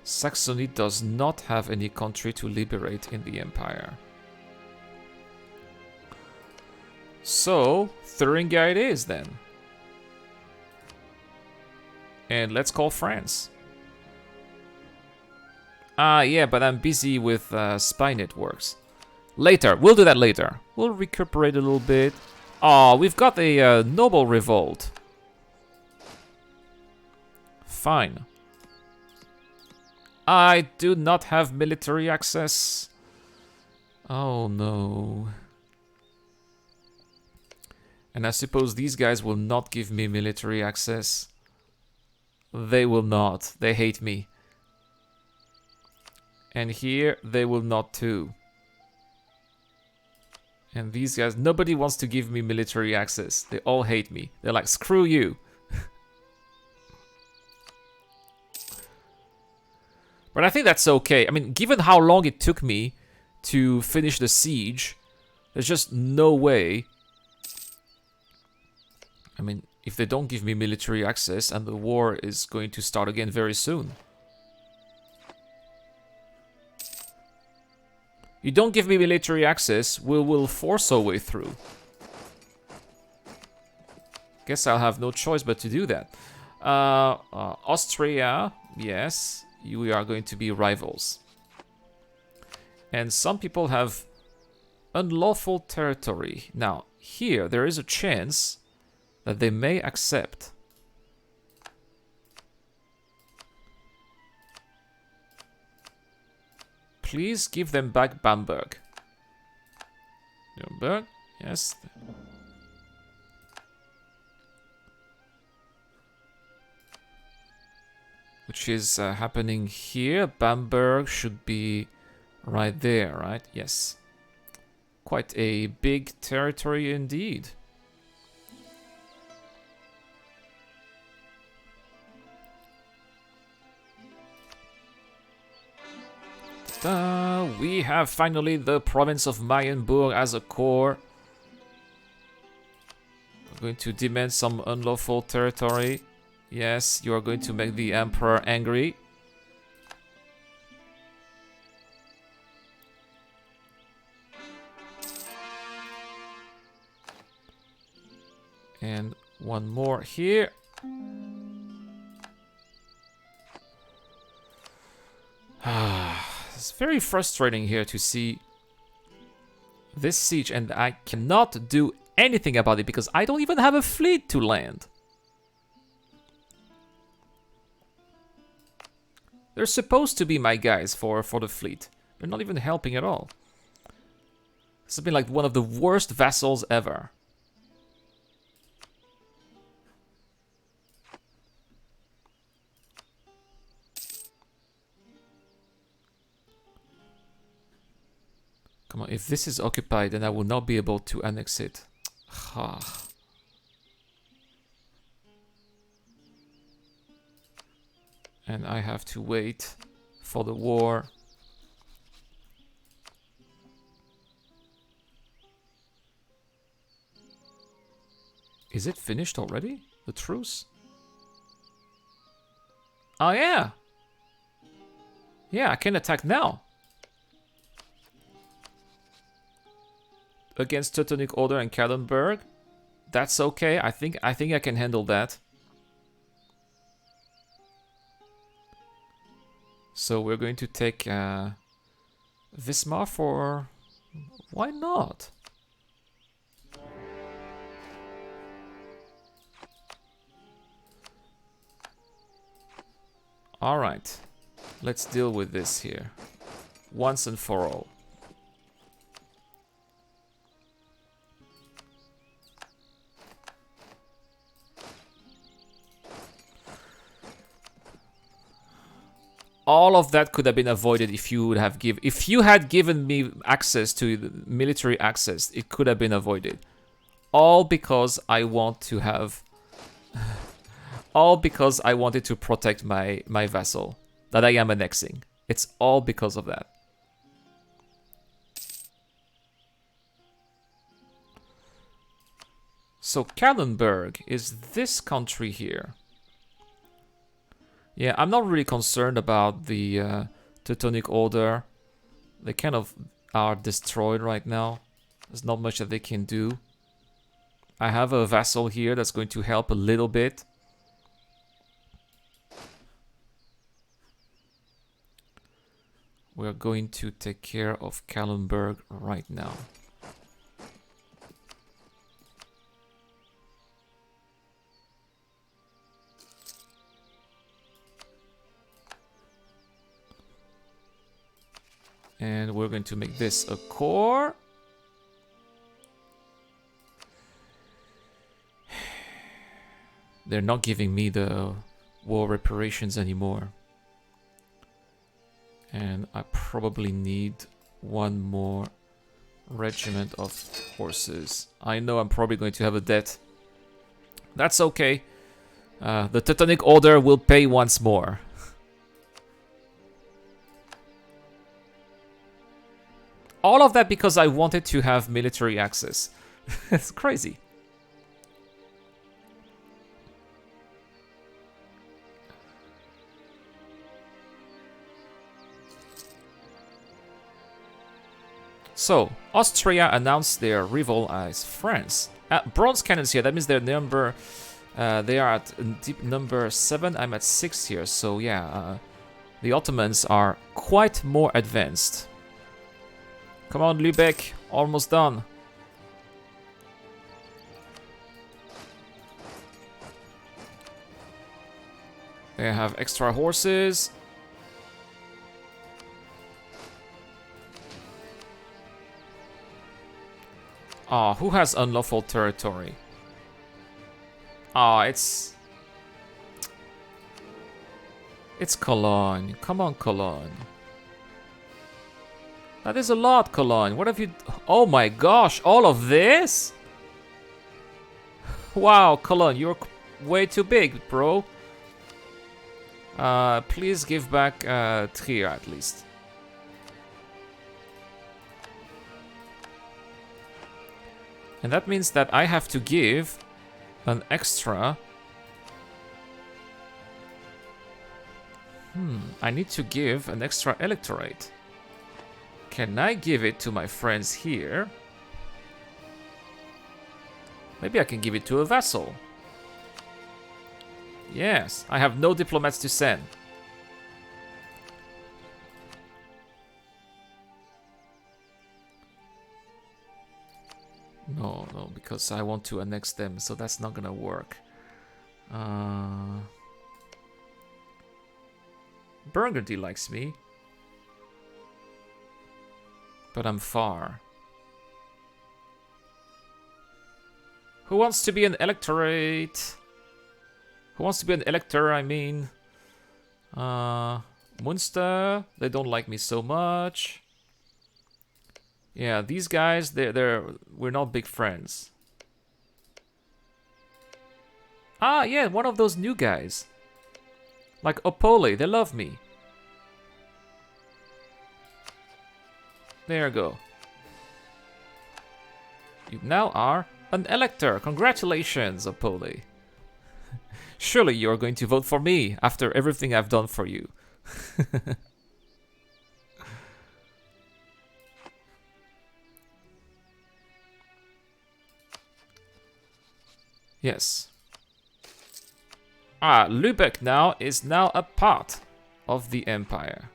Saxony does not have any country to liberate in the empire. So, Thuringia it is then. And let's call France. Ah, yeah, but I'm busy with spy networks. Later, we'll do that later. We'll recuperate a little bit. Oh, we've got a noble revolt. Fine. I do not have military access. Oh no. And I suppose these guys will not give me military access. They will not. They hate me. And here, they will not too. And these guys, nobody wants to give me military access. They all hate me. They're like, screw you. But I think that's okay. I mean, given how long it took me to finish the siege, there's just no way. I mean, if they don't give me military access, and the war is going to start again very soon. You don't give me military access, we will force our way through. Guess I'll have no choice but to do that. Austria, yes, we are going to be rivals. And some people have unlawful territory. Now, here there is a chance that they may accept. Please give them back Bamberg. Nuremberg, yes. Which is happening here. Bamberg should be right there, right? Yes. Quite a big territory indeed. We have finally the province of Mayenburg as a core. We're going to demand some unlawful territory. Yes, you are going to make the emperor angry. And one more here. It's very frustrating here to see this siege, and I cannot do anything about it because I don't even have a fleet to land. They're supposed to be my guys for the fleet. They're not even helping at all. This has been like one of the worst vassals ever. Come on, if this is occupied, then I will not be able to annex it. And I have to wait for the war Is it finished already? The truce? Oh yeah! Yeah, I can attack now. Against Teutonic Order and Kallenberg. That's okay. I think I can handle that. So we're going to take Wismar for... Why not? Alright. Let's deal with this here. Once and for all. All of that could have been avoided if you would have if you had given me access to the military access. It could have been avoided. All because I want to have... all because I wanted to protect my vassal that I am annexing. It's all because of that. So Kallenberg is this country here. Yeah, I'm not really concerned about the Teutonic Order. They kind of are destroyed right now. There's not much that they can do. I have a vassal here that's going to help a little bit. We're going to take care of Kallenberg right now. And we're going to make this a core. They're not giving me the war reparations anymore. And I probably need one more regiment of horses. I know I'm probably going to have a debt. That's okay. The Teutonic Order will pay once more. All of that because I wanted to have military access. It's crazy. So, Austria announced their rival as France. Bronze cannons here, that means their number... they are at deep number 7, I'm at 6 here. So yeah, the Ottomans are quite more advanced. Come on, Lübeck, almost done. They have extra horses. Ah, who has unlawful territory? Ah, it's Cologne. Come on, Cologne. That is a lot, Cologne. What have you... Oh my gosh, all of this? Wow, Cologne, you're way too big, bro. Please give back Trier at least. And that means that I have to give an extra... I need to give an extra electorate. Can I give it to my friends here? Maybe I can give it to a vassal. Yes, I have no diplomats to send. No, because I want to annex them, so that's not gonna work. Burgundy likes me. But I'm far. Who wants to be an electorate? Who wants to be an elector, I mean? Munster, they don't like me so much. Yeah, these guys, we're not big friends. Ah, yeah, one of those new guys. Like Opole, they love me. There you go. You now are An elector! Congratulations, Apoli. Surely you're going to vote for me after everything I've done for you. Yes. Ah, Lübeck now is now a part of the empire.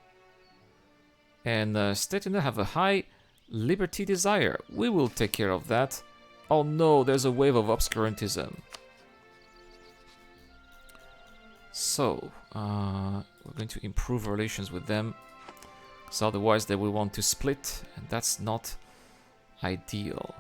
And Stettin have a high liberty desire. We will take care of that. Oh no, there's a wave of obscurantism. So, we're going to improve relations with them. Because otherwise they will want to split, and that's not ideal.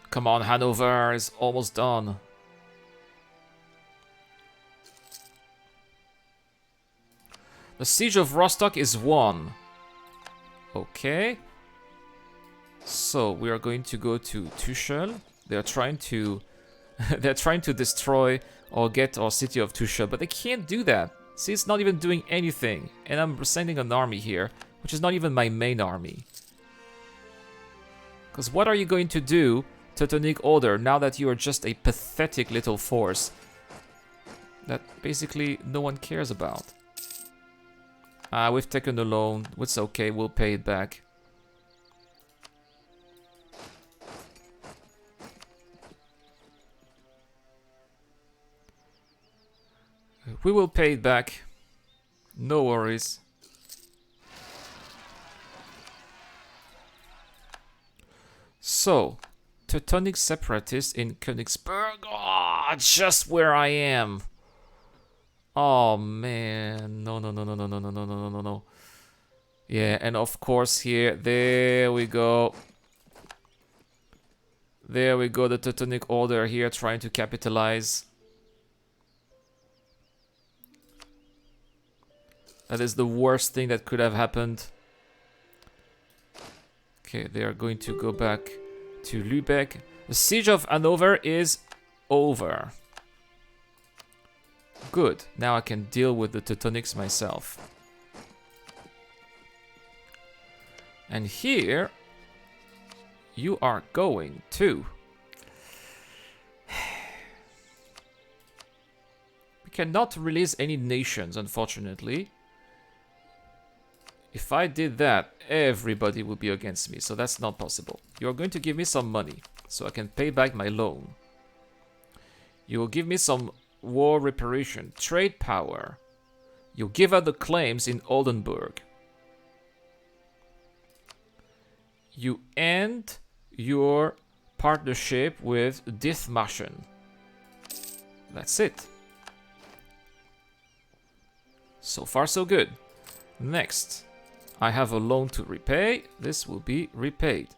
Come on, Hanover is almost done. The siege of Rostock is won. Okay. So we are going to go to Tuchel. They are trying to they're trying to destroy or get our city of Tuchel, but they can't do that. See, it's not even doing anything. And I'm sending an army here, which is not even my main army. Because what are you going to do, Teutonic Order, now that you are just a pathetic little force that basically no one cares about? We've taken a loan. It's okay, we'll pay it back. We will pay it back. No worries. So, Teutonic separatists in Königsberg. Oh, just where I am. Oh man, no. Yeah, and of course here, there we go. There we go, the Teutonic Order here trying to capitalize. That is the worst thing that could have happened. Okay, they are going to go back to Lübeck. The siege of Hanover is over. Good. Now I can deal with the Teutonics myself. And here you are going to. We cannot release any nations, unfortunately. If I did that, everybody would be against me, so that's not possible. You're going to give me some money, so I can pay back my loan. You will give me some war reparation, trade power. You give out the claims in Oldenburg. You end your partnership with Dithmarschen. That's it. So far, so good. Next, I have a loan to repay. This will be repaid.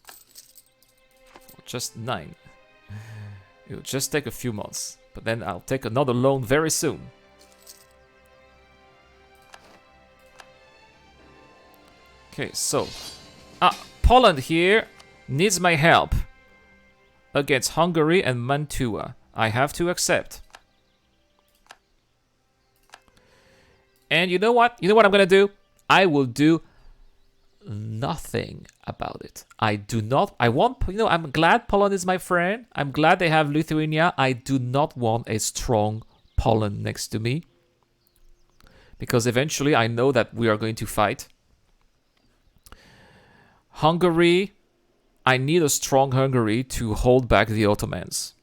For just 9. It'll just take a few months, but then I'll take another loan very soon. Okay, so Poland here needs my help against Hungary and Mantua. I have to accept. And you know what? You know what I'm gonna do? I will do nothing about it. I want, I'm glad Poland is my friend. I'm glad they have Lithuania. I do not want a strong Poland next to me. Because eventually I know that we are going to fight. Hungary, I need a strong Hungary to hold back the Ottomans.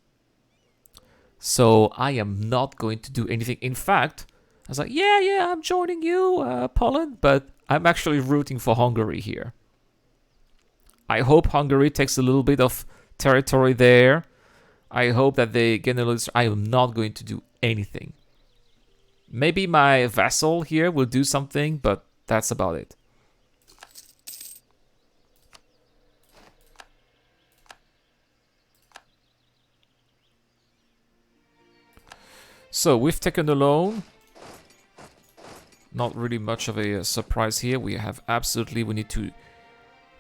So I am not going to do anything. In fact, I was like, yeah, I'm joining you, Poland, but I'm actually rooting for Hungary here. I hope Hungary takes a little bit of territory there. I hope that they get a little... I am not going to do anything. Maybe my vassal here will do something, but that's about it. So, we've taken a loan. Not really much of a surprise here. We need to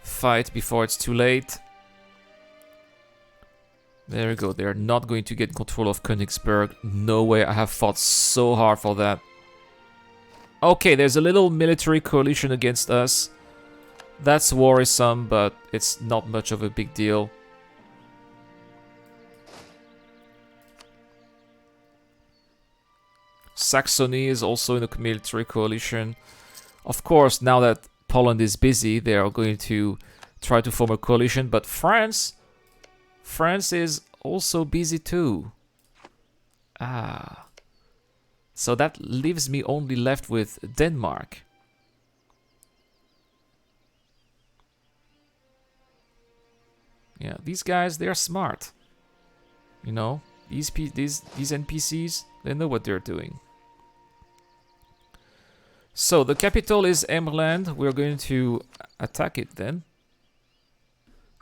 fight before it's too late. There we go. They're not going to get control of Königsberg. No way. I have fought so hard for that. Okay, there's a little military coalition against us. That's worrisome, but it's not much of a big deal. Saxony is also in a military coalition. Of course, now that Poland is busy, they are going to try to form a coalition, but France is also busy too. So that leaves me only left with Denmark. Yeah, these guys, they're smart. You know, these NPCs, they know what they're doing. So the capital is Emmerland. We're going to attack it then.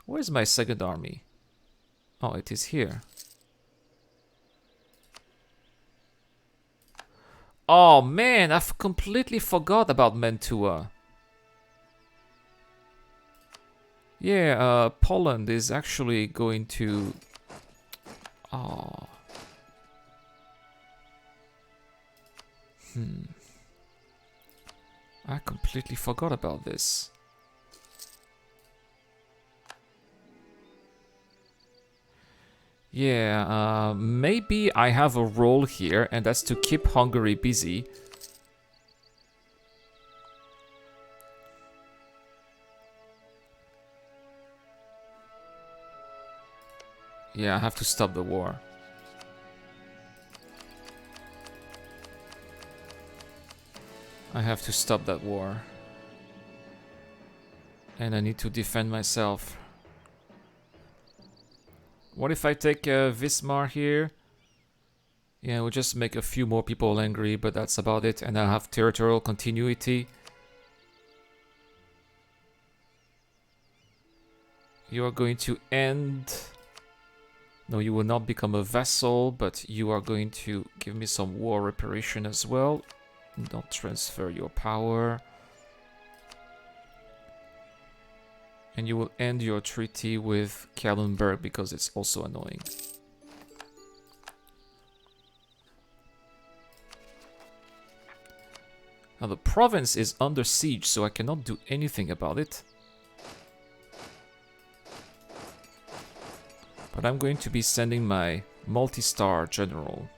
Where's my second army? Oh, it is here. Oh man, I've completely forgot about Mantua. Yeah, Poland is actually going to... Oh. I completely forgot about this. Yeah, maybe I have a role here, and that's to keep Hungary busy. Yeah, I have to stop the war. I have to stop that war. And I need to defend myself. What if I take Wismar here? Yeah, we'll just make a few more people angry, but that's about it. And I'll have territorial continuity. You are going to end... No, you will not become a vassal, but you are going to give me some war reparation as well. Don't transfer your power. And you will end your treaty with Kallenberg because it's also annoying. Now the province is under siege, so I cannot do anything about it. But I'm going to be sending my multi-star general.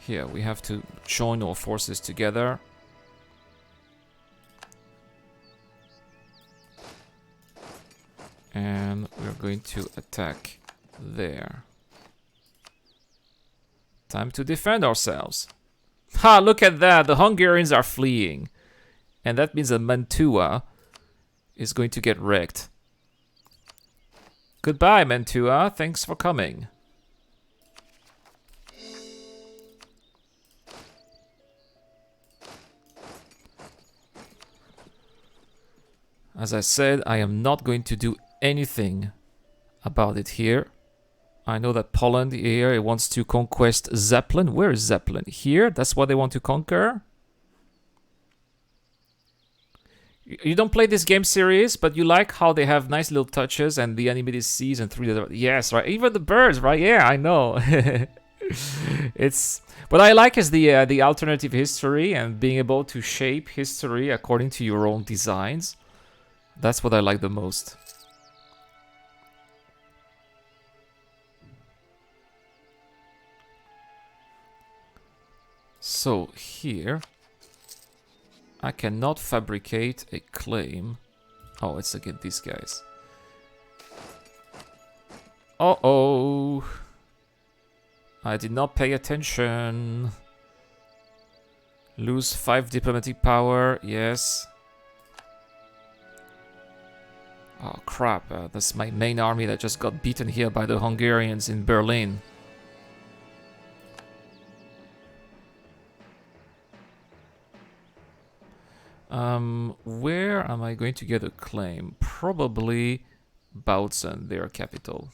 Here, we have to join our forces together. And we're going to attack there. Time to defend ourselves. Ha! Look at that! The Hungarians are fleeing. And that means that Mantua is going to get wrecked. Goodbye, Mantua. Thanks for coming. As I said, I am not going to do anything about it here. I know that Poland here it wants to conquest Zeppelin. Where is Zeppelin? Here? That's what they want to conquer? You don't play this game series, but you like how they have nice little touches and the animated seas and 3D. Yes, right. Even the birds, right? Yeah, I know. It's what I like is the alternative history and being able to shape history according to your own designs. That's what I like the most. So here, I cannot fabricate a claim. Oh, it's against these guys. Uh-oh. I did not pay attention. Lose 5 diplomatic power, yes. Oh crap, that's my main army that just got beaten here by the Hungarians in Berlin. Where am I going to get a claim? Probably Bautzen, their capital.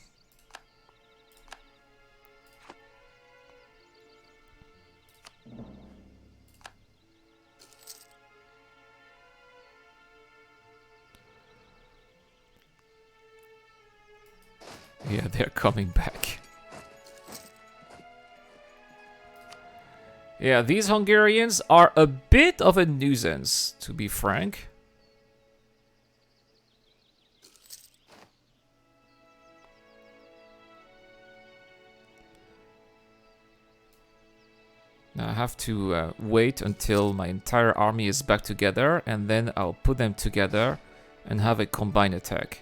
Yeah, they're coming back. Yeah, these Hungarians are a bit of a nuisance, to be frank. Now I have to wait until my entire army is back together, and then I'll put them together and have a combined attack.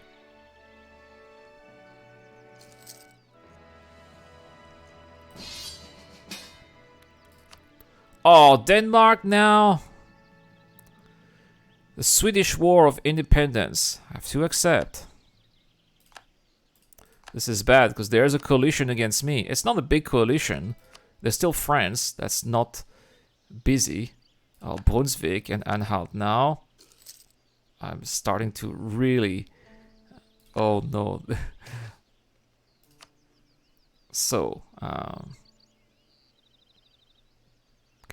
Oh, Denmark now! The Swedish War of Independence. I have to accept. This is bad, because there's a coalition against me. It's not a big coalition. There's still France that's not busy. Oh, Brunswick and Anhalt now. I'm starting to really... Oh no. So, can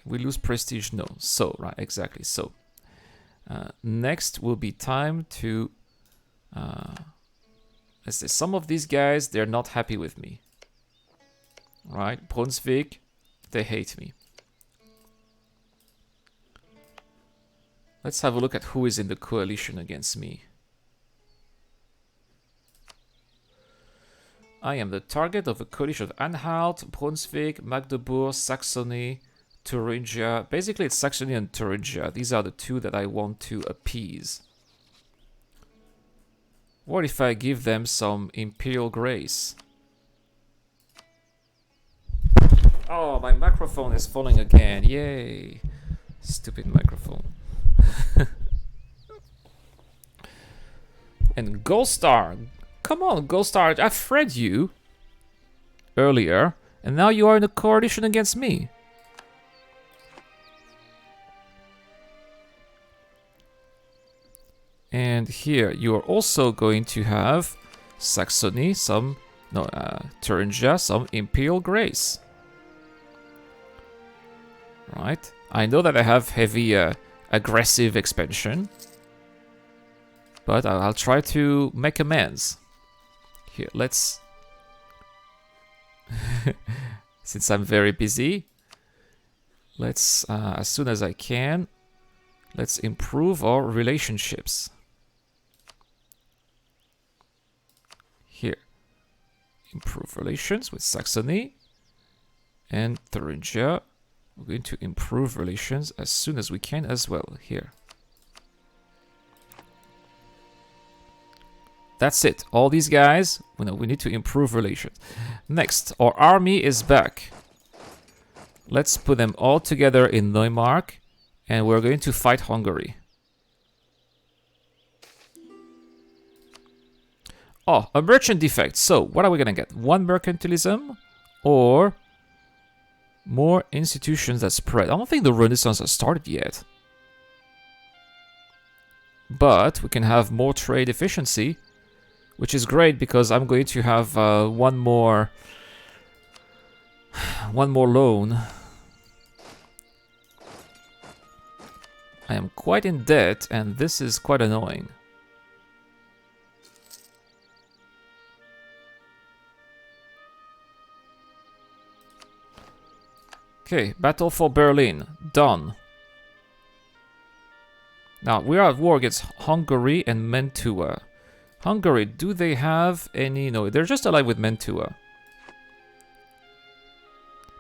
we lose prestige? No. So, right, exactly. So, next will be time to... let's say some of these guys, they're not happy with me. Right, Brunswick, they hate me. Let's have a look at who is in the coalition against me. I am the target of a coalition of Anhalt, Brunswick, Magdeburg, Saxony, Thuringia. Basically, it's Saxony and Thuringia. These are the two that I want to appease. What if I give them some imperial grace? Oh, my microphone is falling again. Yay. Stupid microphone. And Gold Star. Come on, Gold Star. I've read you earlier, and now you are in a coalition against me. And here you are also going to have Saxony, Thuringia, some imperial grace. Right. I know that I have heavy aggressive expansion, but I'll try to make amends. Here, let's... Since I'm very busy, let's, as soon as I can, let's improve our relationships. Here, improve relations with Saxony and Thuringia. We're going to improve relations as soon as we can as well. Here. That's it. All these guys, we need to improve relations. Next, our army is back. Let's put them all together in Neumark, and we're going to fight Hungary. Oh, a merchant defect. So, what are we going to get? 1 mercantilism or more institutions that spread. I don't think the Renaissance has started yet. But we can have more trade efficiency, which is great because I'm going to have one more loan. I am quite in debt, and this is quite annoying. Okay, battle for Berlin. Done. Now, we are at war against Hungary and Mantua. Hungary, do they have any... No, they're just allied with Mantua.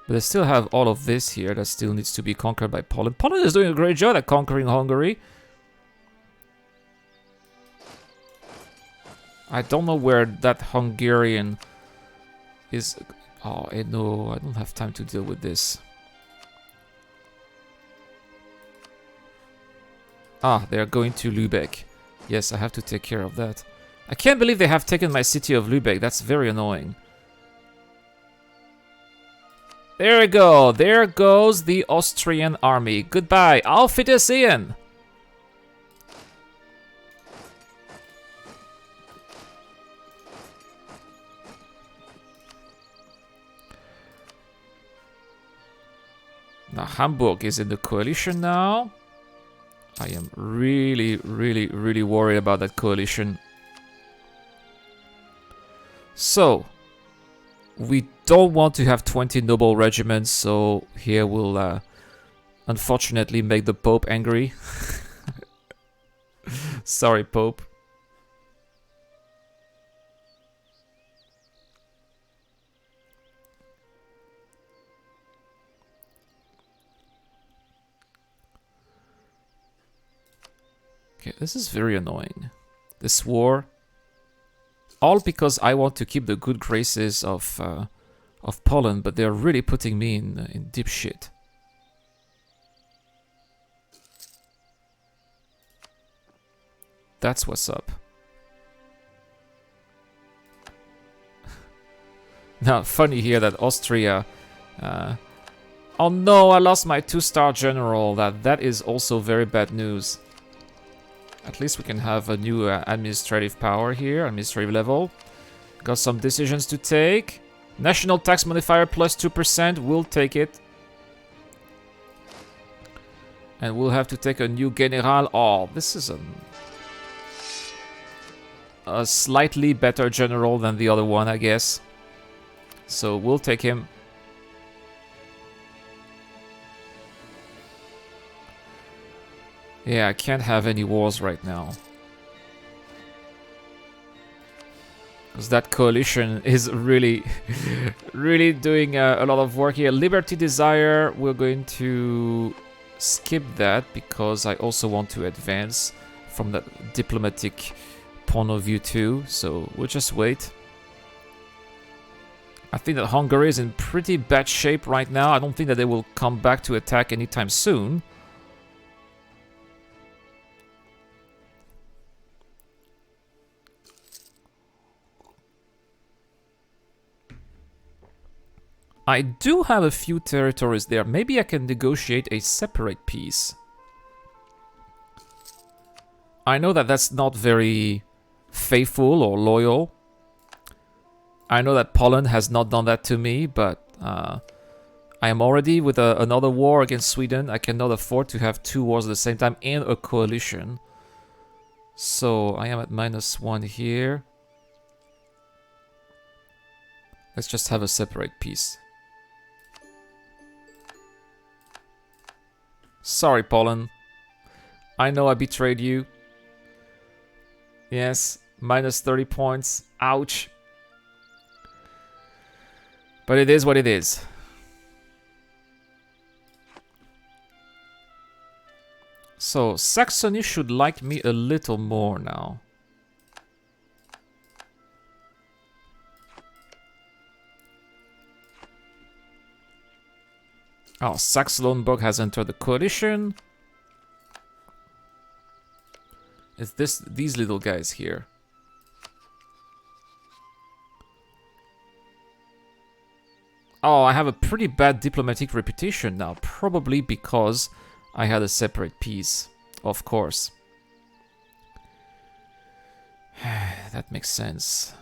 But they still have all of this here that still needs to be conquered by Poland. Poland is doing a great job at conquering Hungary. I don't know where that Hungarian is... Oh, no, I don't have time to deal with this. Ah, they are going to Lübeck. Yes, I have to take care of that. I can't believe they have taken my city of Lübeck. That's very annoying. There we go. There goes the Austrian army. Goodbye. Auf Wiedersehen. Now Hamburg is in the coalition now. I am really, really, really worried about that coalition. So, we don't want to have 20 noble regiments, so here we'll unfortunately make the Pope angry. Sorry, Pope. Okay, this is very annoying. This war, all because I want to keep the good graces of Poland, but they're really putting me in deep shit. That's what's up. Now, funny here that Austria... oh no, I lost my 2-star general. That is also very bad news. At least we can have a new administrative power here, administrative level. Got some decisions to take. National tax modifier plus 2%, we'll take it. And we'll have to take a new general. Oh, this is a slightly better general than the other one, I guess. So we'll take him. Yeah, I can't have any wars right now. Because that coalition is really, really doing a lot of work here. Liberty Desire, we're going to skip that because I also want to advance from the diplomatic point of view too. So we'll just wait. I think that Hungary is in pretty bad shape right now. I don't think that they will come back to attack anytime soon. I do have a few territories there. Maybe I can negotiate a separate peace. I know that that's not very faithful or loyal. I know that Poland has not done that to me, but I am already with another war against Sweden. I cannot afford to have 2 wars at the same time and a coalition. So I am at -1 here. Let's just have a separate peace. Sorry, Poland. I know I betrayed you. Yes, -30 points. Ouch. But it is what it is. So, Saxony should like me a little more now. Oh, Saxe-Lauenburg has entered the coalition. It's these little guys here. Oh, I have a pretty bad diplomatic reputation now, probably because I had a separate peace, of course. That makes sense.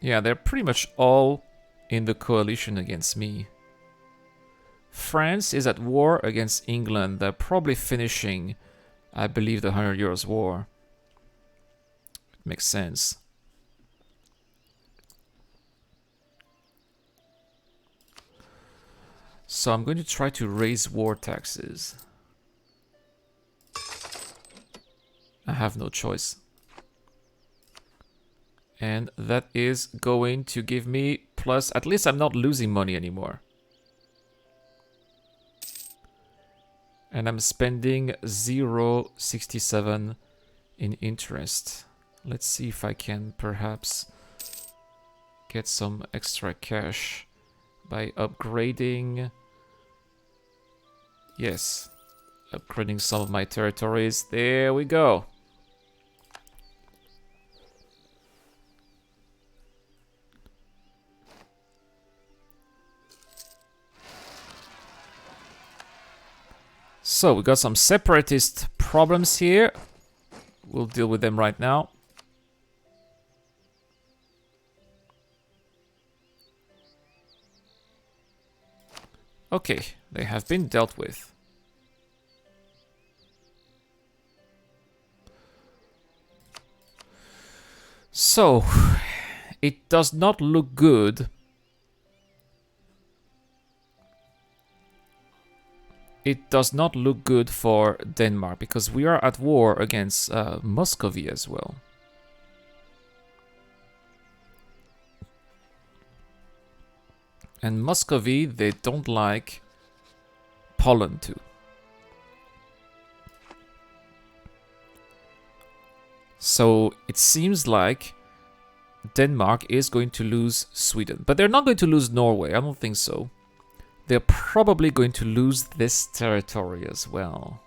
Yeah, they're pretty much all in the coalition against me. France is at war against England. They're probably finishing, I believe, the 100 Years' War. It makes sense. So I'm going to try to raise war taxes. I have no choice. And that is going to give me plus, at least I'm not losing money anymore. And I'm spending 0.67 in interest. Let's see if I can perhaps get some extra cash by upgrading. Yes, upgrading some of my territories. There we go. So we got some separatist problems here. We'll deal with them right now. Okay, they have been dealt with. So, it does not look good. It does not look good for Denmark because we are at war against Muscovy as well. And Muscovy, they don't like Poland too. So it seems like Denmark is going to lose Sweden. But they're not going to lose Norway, I don't think so. They're probably going to lose this territory as well.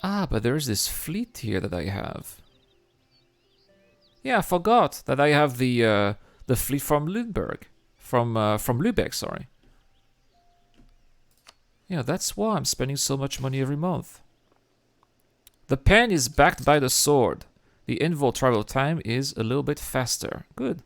Ah, but there's this fleet here that I have. Yeah, I forgot that I have the fleet from Lübeck, from Lübeck, sorry. Yeah, that's why I'm spending so much money every month. The pen is backed by the sword. The involved travel time is a little bit faster. Good.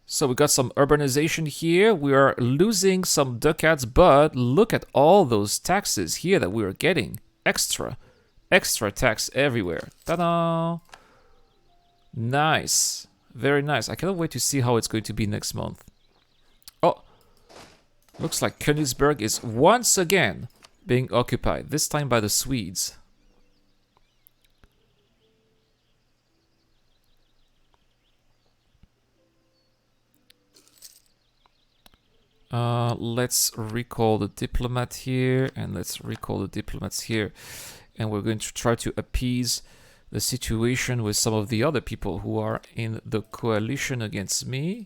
So we got some urbanization here. We are losing some ducats, but look at all those taxes here that we are getting. Extra tax everywhere. Ta-da! Nice. Very nice. I cannot wait to see how it's going to be next month. Oh, looks like Königsberg is once again being occupied, this time by the Swedes. Let's recall the diplomat here, and let's recall the diplomats here. And we're going to try to appease the situation with some of the other people who are in the coalition against me.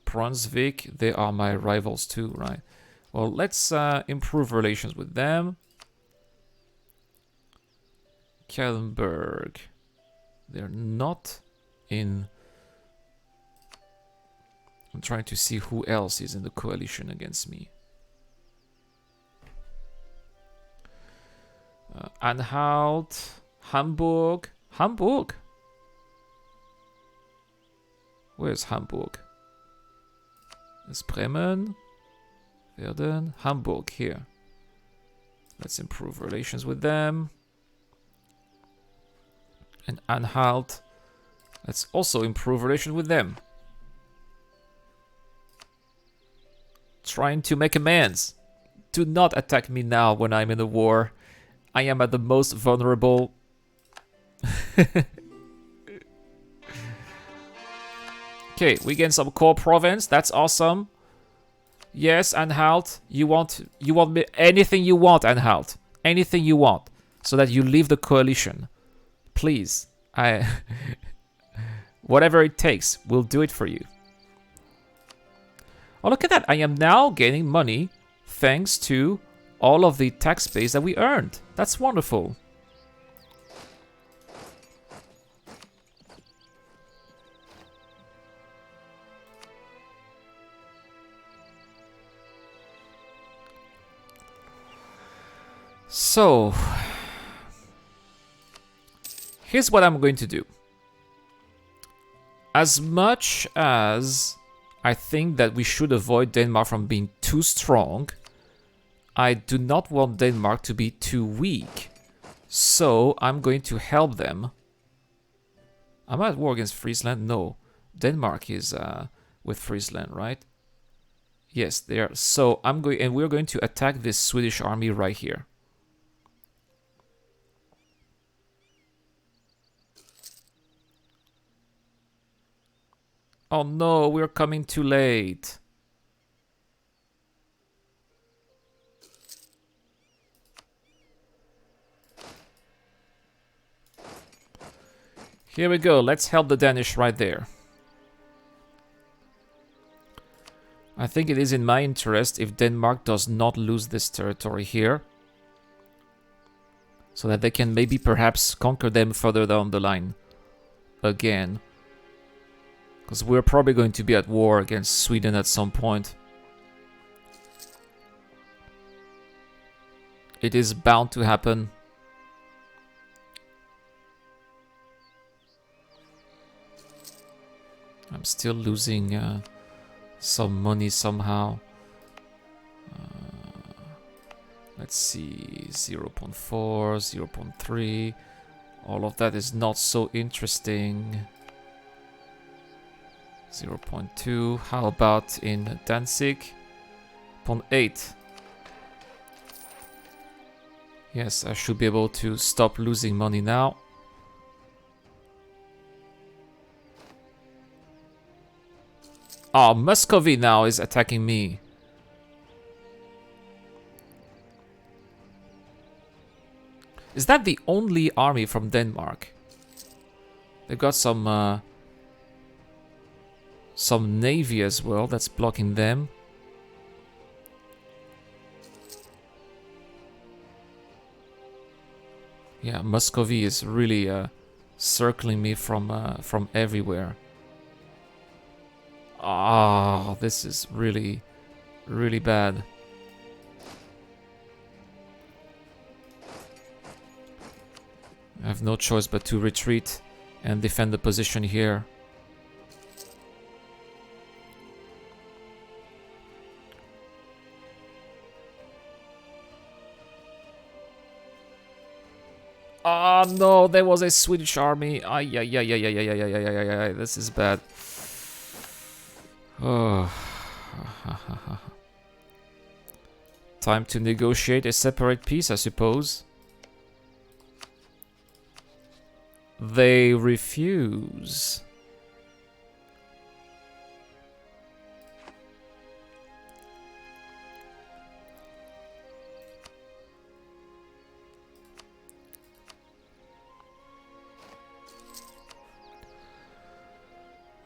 Brunswick, they are my rivals too, right? Well, let's improve relations with them. Kallenberg, they're not in... I'm trying to see who else is in the coalition against me. Anhalt, Hamburg. Hamburg? Where's Hamburg? It's Bremen, Verden, Hamburg here. Let's improve relations with them. And Anhalt, let's also improve relations with them. Trying to make amends. Do not attack me now when I'm in a war. I am at the most vulnerable. Okay, we gain some core province. That's awesome. Yes, Anhalt, you want me anything you want, Anhalt. Anything you want, so that you leave the coalition. Please, whatever it takes, we'll do it for you. Oh, look at that! I am now gaining money thanks to all of the tax base that we earned. That's wonderful. So, here's what I'm going to do. As much as I think that we should avoid Denmark from being too strong, I do not want Denmark to be too weak. So, I'm going to help them. Am I at war against Friesland? No. Denmark is with Friesland, right? Yes, they are. So, we're going to attack this Swedish army right here. Oh no, we're coming too late. Here we go, let's help the Danish right there. I think it is in my interest if Denmark does not lose this territory here, so that they can maybe perhaps conquer them further down the line again. Because we're probably going to be at war against Sweden at some point. It is bound to happen. I'm still losing some money somehow. Let's see, 0.4, 0.3. All of that is not so interesting. 0.2. How about in Danzig? 0.8. Yes, I should be able to stop losing money now. Oh, Muscovy now is attacking me. Is that the only army from Denmark? They've got some navy as well that's blocking them. Yeah, Muscovy is really circling me from everywhere. Ah, this is really, really bad. I have no choice but to retreat and defend the position here. Oh no, there was a Swedish army. Ay, ay, ay, ay, ay, ay, ay, ay, ay, ay, ay. This is bad. Oh. Time to negotiate a separate peace, I suppose. They refuse.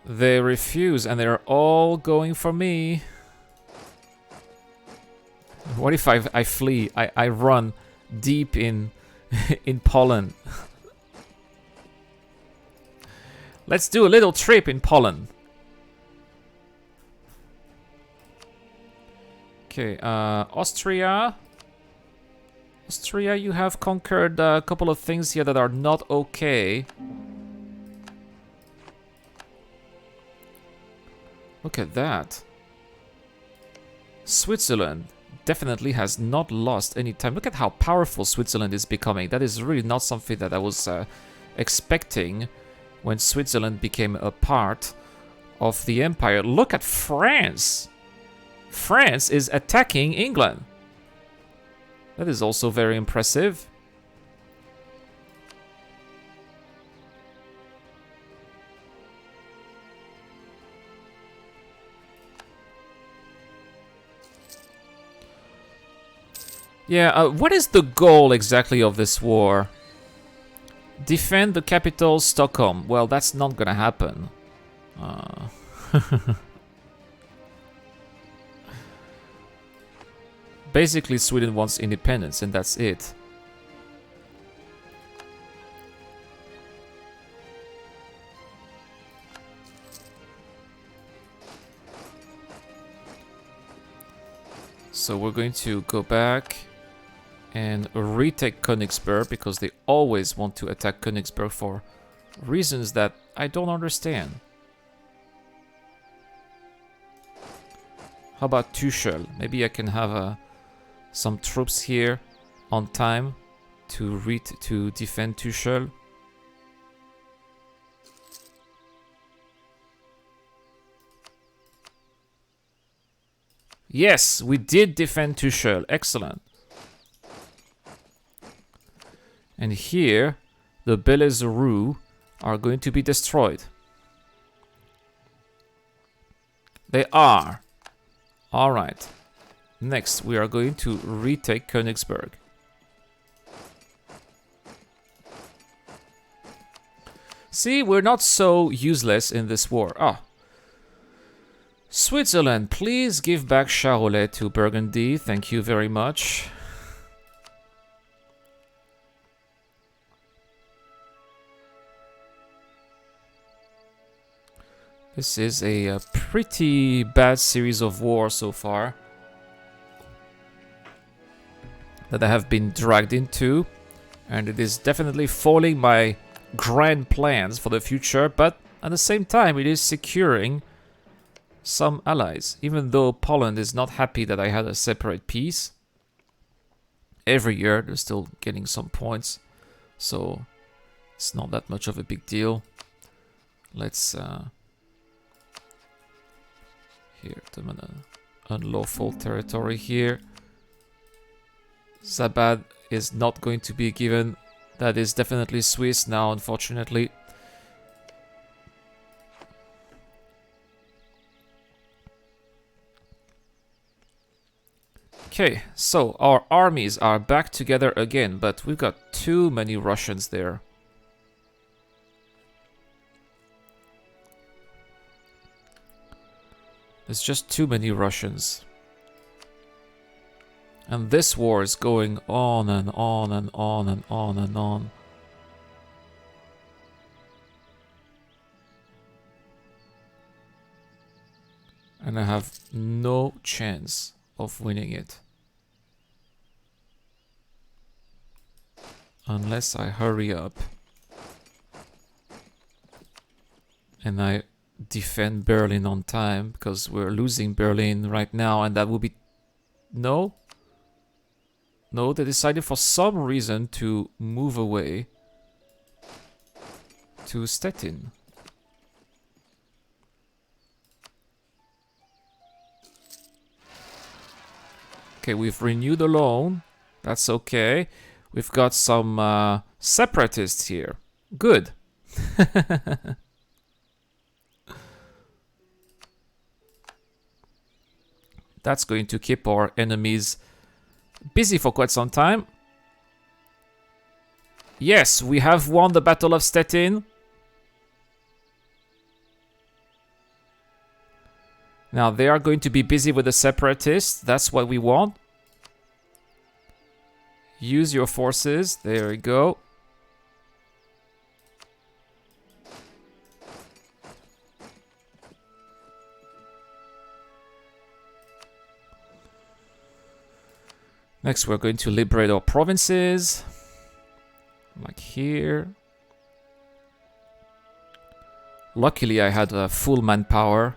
They refuse, and they're all going for me. What if I flee? I run deep in in Poland. Let's do a little trip in Poland. Okay, Austria. Austria, you have conquered a couple of things here that are not okay. Look at that. Switzerland definitely has not lost any time. Look at how powerful Switzerland is becoming. That is really not something that I was expecting when Switzerland became a part of the empire. Look at France. France is attacking England. That is also very impressive. Yeah, what is the goal exactly of this war? Defend the capital, Stockholm. Well, that's not gonna happen. Basically, Sweden wants independence, and that's it. So we're going to go back and retake Königsberg, because they always want to attack Königsberg for reasons that I don't understand. How about Tuchel? Maybe I can have some troops here on time to defend Tuchel. Yes, we did defend Tuchel. Excellent. And here, the Belezoru are going to be destroyed. They are. All right. Next, we are going to retake Königsberg. See, we're not so useless in this war. Ah. Switzerland, please give back Charolais to Burgundy. Thank you very much. This is a pretty bad series of wars so far that I have been dragged into, and it is definitely foiling my grand plans for the future, but At the same time, it is securing some allies. Even though Poland is not happy that I had a separate peace, every year they're still getting some points. So it's not that much of a big deal. Let's here, unlawful territory here. Zabad is not going to be given. That is definitely Swiss now, unfortunately. Okay, so our armies are back together again, but we've got too many Russians there. There's just too many Russians. And this war is going on and on and on and on and on. And I have no chance of winning it. Unless I hurry up. And I defend Berlin on time, because we're losing Berlin right now, and that will be... No? No, they decided for some reason to move away to Stettin. Okay, we've renewed a loan. That's okay. We've got some separatists here. Good. That's going to keep our enemies busy for quite some time. Yes, we have won the Battle of Stettin. Now they are going to be busy with the separatists. That's what we want. Use your forces. There we go. Next, we're going to liberate our provinces. Like here. Luckily, I had full manpower.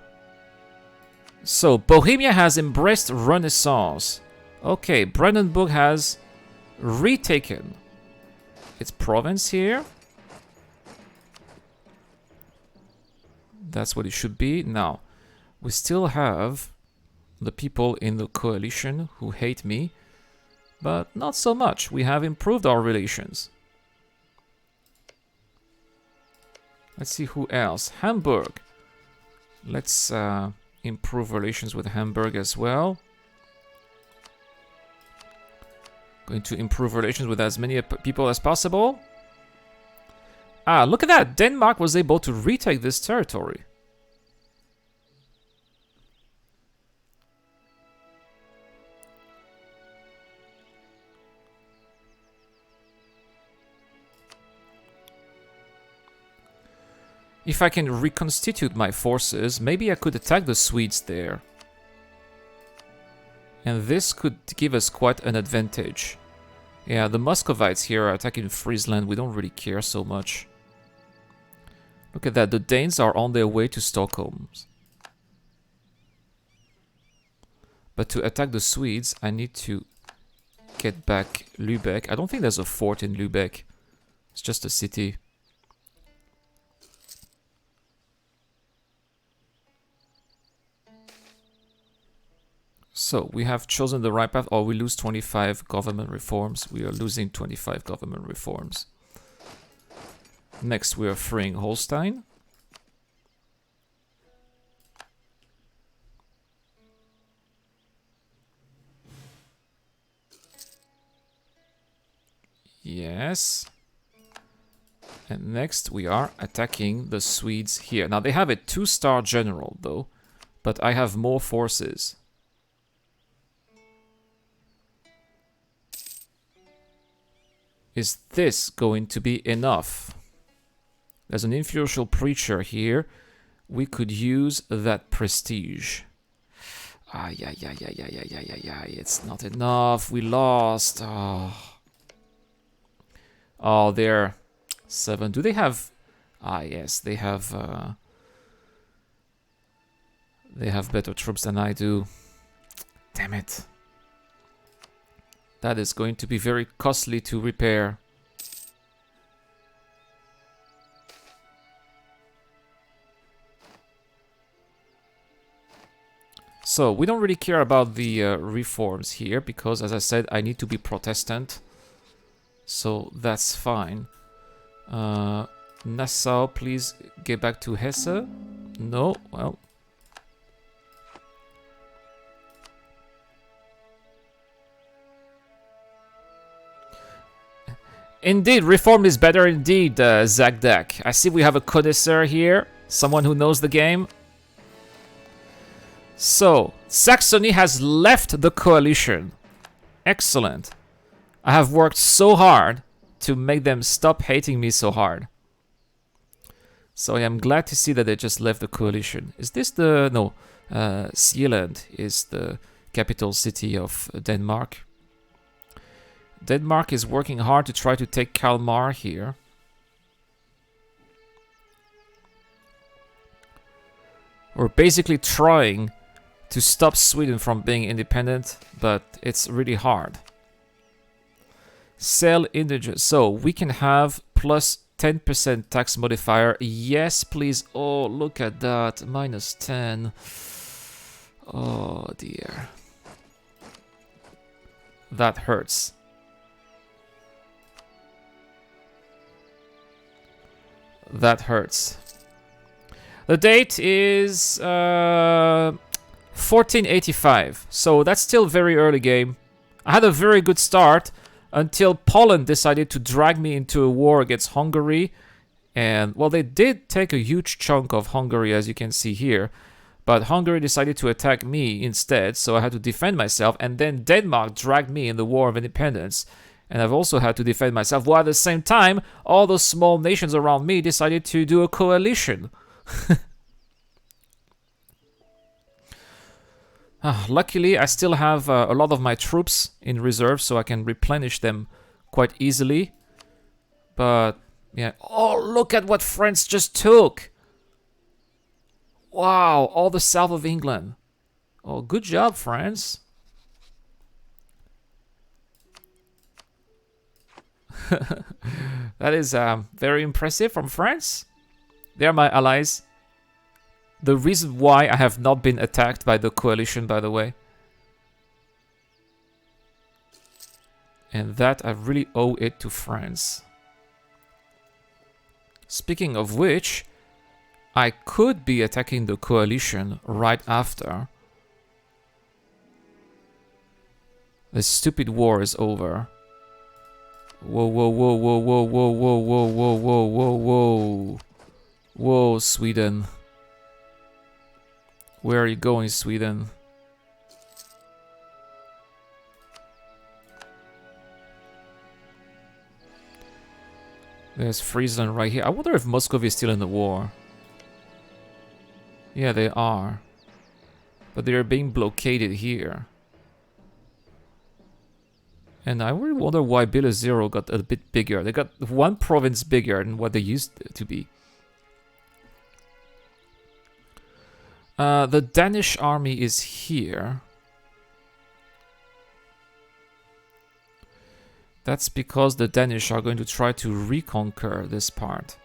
So, Bohemia has embraced Renaissance. Okay, Brandenburg has retaken its province here. That's what it should be. Now, we still have the people in the coalition who hate me. But not so much. We have improved our relations. Let's see who else. Hamburg. Let's improve relations with Hamburg as well. Going to improve relations with as many people as possible. Ah, look at that. Denmark was able to retake this territory. If I can reconstitute my forces, maybe I could attack the Swedes there. And this could give us quite an advantage. Yeah, the Muscovites here are attacking Friesland. We don't really care so much. Look at that. The Danes are on their way to Stockholm. But to attack the Swedes, I need to get back Lübeck. I don't think there's a fort in Lübeck. It's just a city. So, we have chosen the right path, or we lose 25 government reforms. We are losing 25 government reforms. Next, we are freeing Holstein. Yes. And next, we are attacking the Swedes here. Now, they have a 2-star general, though, but I have more forces. Is this going to be enough? There's an influential preacher here. We could use that prestige. Yeah. It's not enough. We lost. Oh, they're 7. Do they have... Ah, yes, they have better troops than I do. Damn it. That is going to be very costly to repair. So, we don't really care about the reforms here, because, as I said, I need to be Protestant. So, that's fine. Nassau, please get back to Hesse. No, well. Indeed, reform is better indeed, Zagdak. I see we have a connoisseur here. Someone who knows the game. So, Saxony has left the coalition. Excellent. I have worked so hard to make them stop hating me so hard. So I am glad to see that they just left the coalition. Is this the... No. Zealand is the capital city of Denmark. Denmark is working hard to try to take Kalmar here. We're basically trying to stop Sweden from being independent, but it's really hard. Sell indigent. So we can have plus 10% tax modifier. Yes, please. Oh, look at that. Minus 10. Oh, dear. That hurts. That hurts. The date is 1485. So that's still very early game. I had a very good start until Poland decided to drag me into a war against Hungary. And, well, they did take a huge chunk of Hungary, as you can see here. But Hungary decided to attack me instead, so I had to defend myself. And then Denmark dragged me in the War of Independence. And I've also had to defend myself, while at the same time, all those small nations around me decided to do a coalition. Luckily, I still have a lot of my troops in reserve, so I can replenish them quite easily. But, yeah. Oh, look at what France just took! Wow, all the south of England. Oh, good job, France. That is very impressive from France. They're my allies. The reason why I have not been attacked by the coalition, by the way. And that I really owe it to France. Speaking of which, I could be attacking the coalition right after. The stupid war is over. Whoa, whoa, whoa, whoa, whoa, whoa, whoa, whoa, whoa, whoa, whoa, whoa. Whoa, Sweden. Where are you going, Sweden? There's Friesland right here. I wonder if Muscovy is still in the war. Yeah, they are. But they are being blockaded here. And I really wonder why Zero got a bit bigger. They got one province bigger than what they used to be. The Danish army is here. That's because the Danish are going to try to reconquer this part.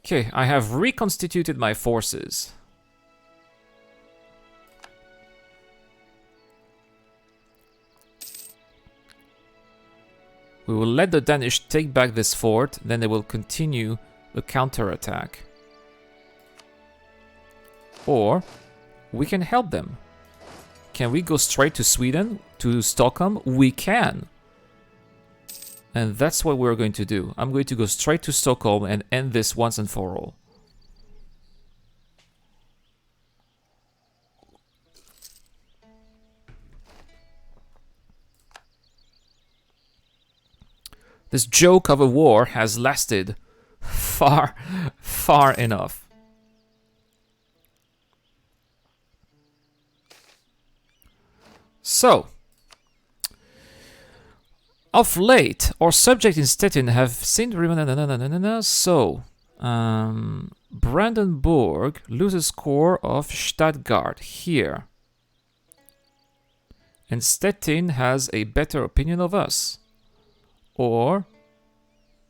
Okay, I have reconstituted my forces. We will let the Danish take back this fort, then they will continue the counterattack. Or we can help them. Can we go straight to Sweden, to Stockholm? We can. And that's what we're going to do. I'm going to go straight to Stockholm and end this once and for all. This joke of a war has lasted far enough. So, of late, our subject in Stettin have seen... So, Brandenburg loses core of Stuttgart here. And Stettin has a better opinion of us. Or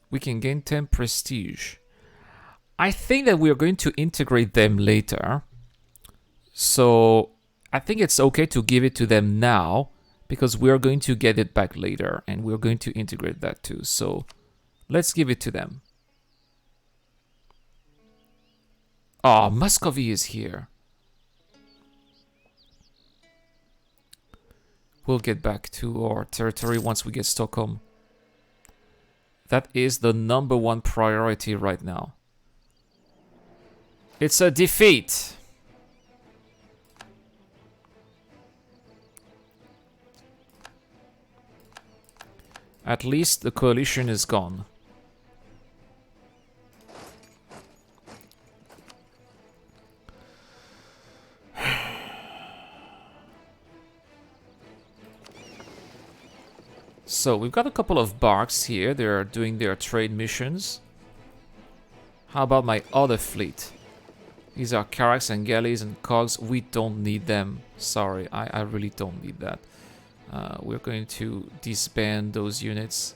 we can gain 10 prestige. I think that we are going to integrate them later. So I think it's okay to give it to them now, because we are going to get it back later, and we're going to integrate that too. So let's give it to them. Oh, Muscovy is here. We'll get back to our territory once we get Stockholm. That is the #1 priority right now. It's a defeat. At least the coalition is gone. So we've got a couple of barks here. They're doing their trade missions. How about my other fleet? These are carracks and galleys and cogs. We don't need them. Sorry, I really don't need that. We're going to disband those units.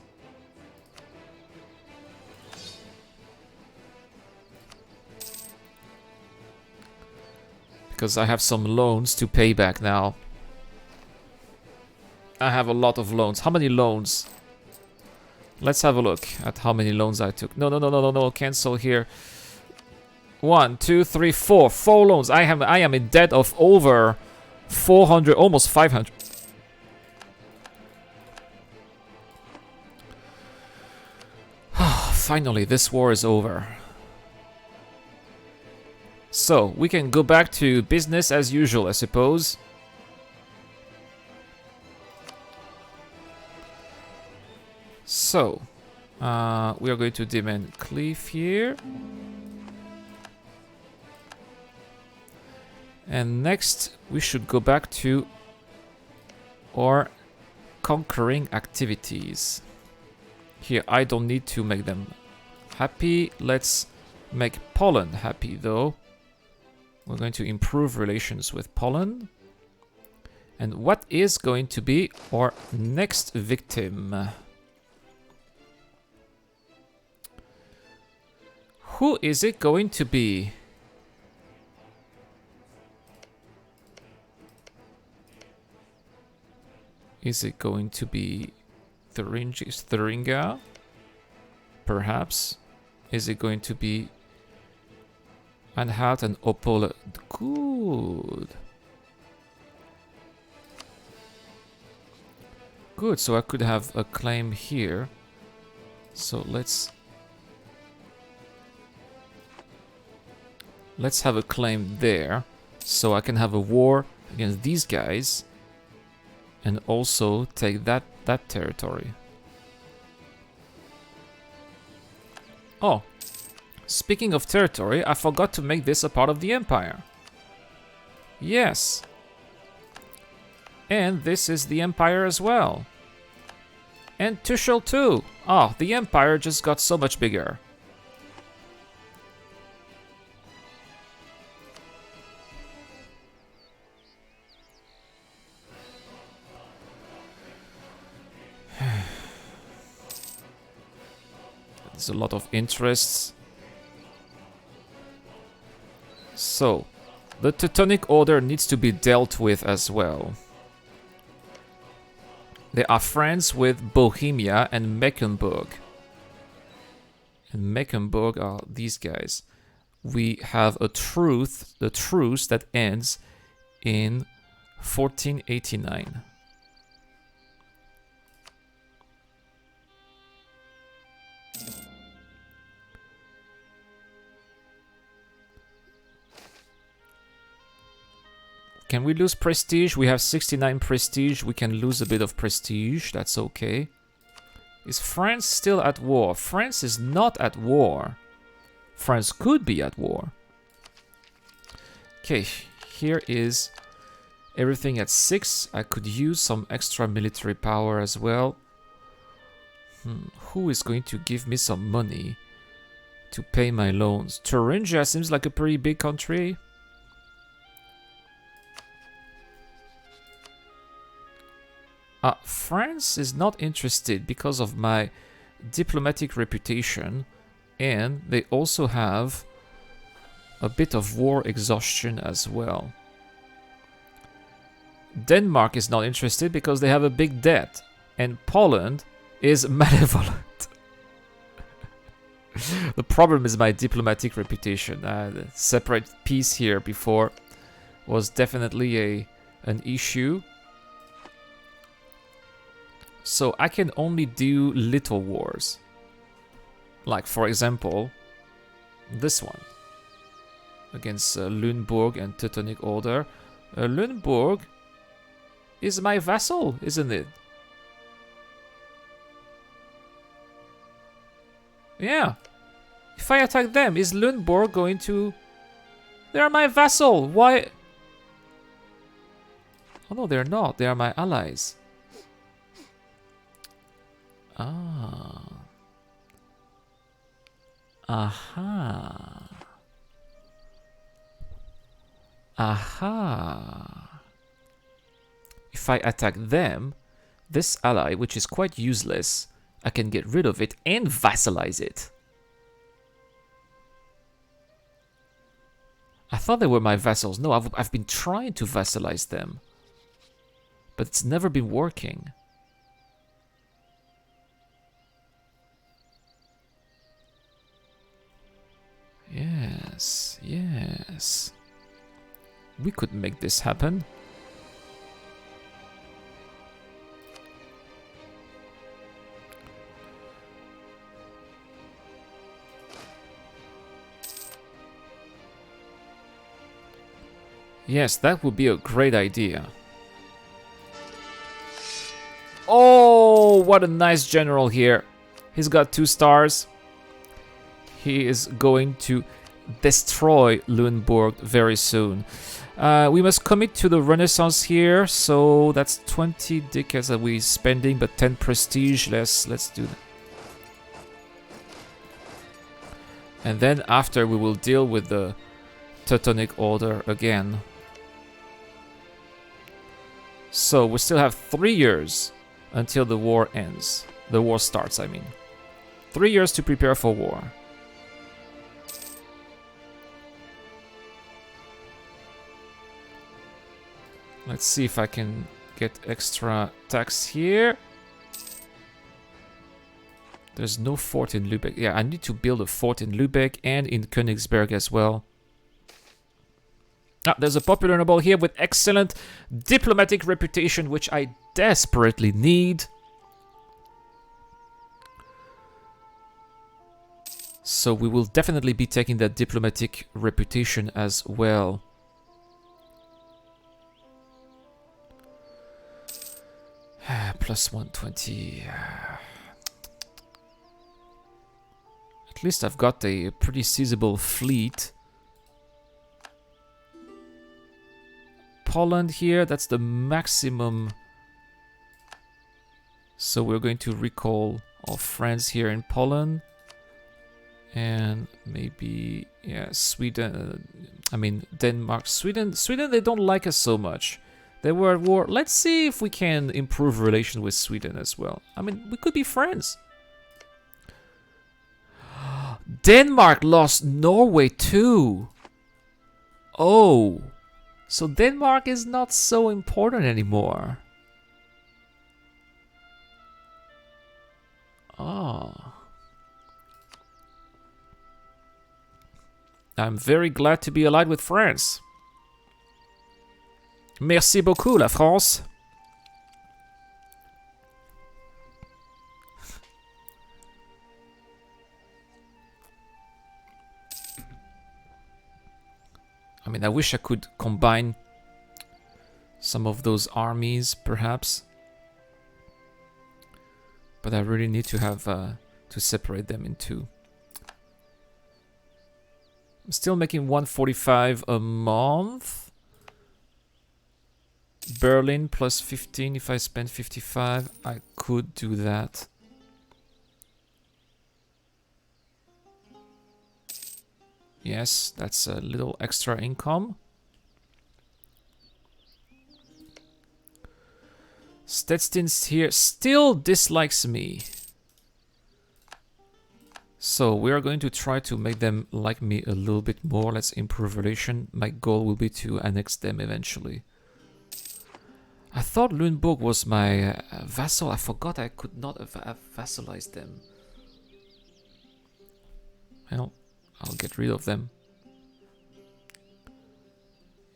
Because I have some loans to pay back now. I have a lot of loans. How many loans? Let's have a look at how many loans I took. No. Cancel here. 1, 2, 3, 4. 4 loans. I am in debt of over 400, almost 500. Finally, this war is over. So, we can go back to business as usual, I suppose. So, we are going to demand Cleave here. And next, we should go back to our conquering activities. Here, I don't need to make them happy. Let's make Poland happy, though. We're going to improve relations with Poland. And what is going to be our next victim? Who is it going to be? Is it going to be Thuringia? Perhaps. Is it going to be Anhalt and Opole? Good. Good, so I could have a claim here. So let's have a claim there, so I can have a war against these guys and also take that territory. Oh, speaking of territory, I forgot to make this a part of the empire. Yes. And this is the empire as well. And Tuchel too. Oh, the empire just got so much bigger. There's a lot of interests. So, the Teutonic Order needs to be dealt with as well. They are friends with Bohemia and Mecklenburg. And Mecklenburg are these guys. We have the truce that ends in 1489. Can we lose prestige? We have 69 prestige. We can lose a bit of prestige. That's okay. Is France still at war? France is not at war. France could be at war. Okay, here is Everything at 6. I could use some extra military power as well. Who is going to give me some money to pay my loans? Thuringia seems like a pretty big country. France is not interested because of my diplomatic reputation, and they also have a bit of war exhaustion as well. Denmark is not interested because they have a big debt, and Poland is malevolent. The problem is my diplomatic reputation. The separate peace here before was definitely an issue. So I can only do little wars. Like, for example, this one. Against Lunenburg and Teutonic Order. Lunenburg is my vassal, isn't it? Yeah. If I attack them, is Lunenburg going to... They're my vassal! Why... Oh no, they're not. They are my allies. Ah. Aha. Aha. If I attack them, this ally, which is quite useless, I can get rid of it and vassalize it. I thought they were my vassals. No, I've been trying to vassalize them. But it's never been working. Yes, yes. We could make this happen. Yes, that would be a great idea. Oh, what a nice general here. He's got 2 stars. He is going to destroy Lunenburg very soon. We must commit to the Renaissance here, so that's 20 ducats that we're spending, but 10 prestige. Let's do that. And then after we will deal with the Teutonic Order again. So we still have 3 years until the war ends. The war starts, I mean. 3 years to prepare for war. Let's see if I can get extra tax here. There's no fort in Lübeck. Yeah, I need to build a fort in Lübeck and in Königsberg as well. Ah, there's a popular noble here with excellent diplomatic reputation, which I desperately need. So we will definitely be taking that diplomatic reputation as well. Plus 120. At least I've got a pretty sizable fleet. Poland here, that's the maximum. So we're going to recall our friends here in Poland. And maybe, yeah, Sweden. I mean, Denmark. Sweden, they don't like us so much. They were at war. Let's see if we can improve relations with Sweden as well. I mean, we could be friends. Denmark lost Norway too. Oh. So Denmark is not so important anymore. Oh. I'm very glad to be allied with France. Merci beaucoup, la France. I mean, I wish I could combine some of those armies, perhaps. But I really need to have to separate them in 2. I'm still making 145 a month. Berlin plus 15. If I spend 55, I could do that. Yes, that's a little extra income. Stettin here still dislikes me. So we are going to try to make them like me a little bit more. Let's improve relation. My goal will be to annex them eventually. I thought Lunenburg was my vassal. I forgot I could not have vassalized them. Well, I'll get rid of them.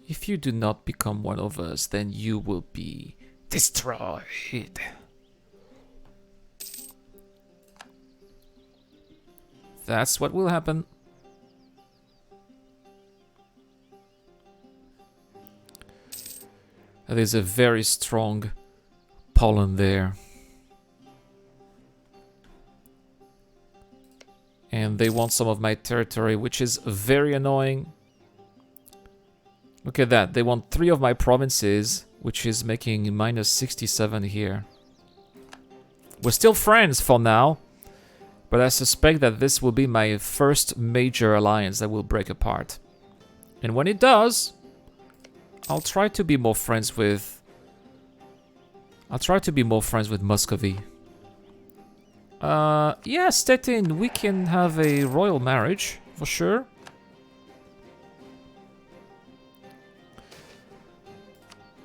If you do not become one of us, then you will be destroyed. That's what will happen. There's a very strong Poland there. And they want some of my territory, which is very annoying. Look at that. They want 3 of my provinces, which is making minus 67 here. We're still friends for now. But I suspect that this will be my first major alliance that will break apart. And when it does, I'll try to be more friends with... Muscovy. Yeah, Stettin, we can have a royal marriage, for sure.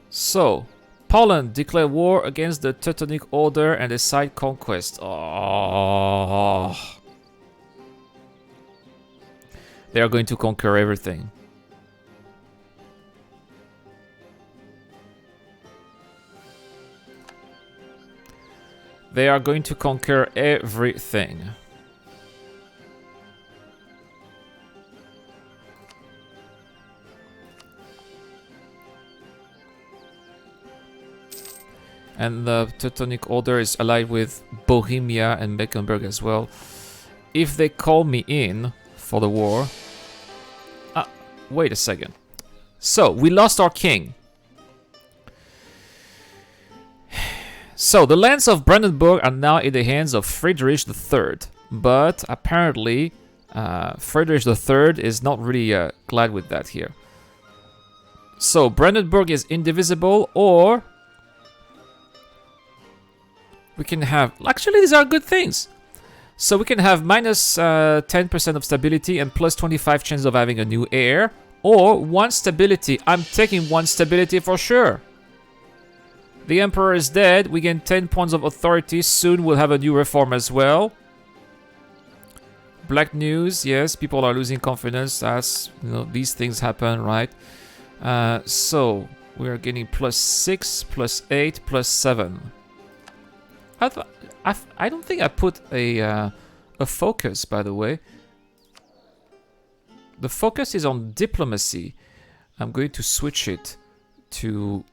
So, Poland declare war against the Teutonic Order and decide conquest. Oh. They are going to conquer everything. They are going to conquer everything. And the Teutonic Order is allied with Bohemia and Mecklenburg as well. If they call me in for the war... wait a second. So, we lost our king. So, the lands of Brandenburg are now in the hands of Friedrich III. But, apparently, Friedrich III is not really glad with that here. So, Brandenburg is indivisible, or... we can have... actually, these are good things. So we can have minus 10% of stability and plus 25 chance of having a new heir. Or 1 stability. I'm taking 1 stability for sure. The emperor is dead. We gain 10 points of authority. Soon we'll have a new reform as well. Black news. Yes, people are losing confidence. As you know, these things happen, right? So we are getting plus 6, plus 8, plus 7. I don't think I put a focus, by the way. The focus is on diplomacy. I'm going to switch it to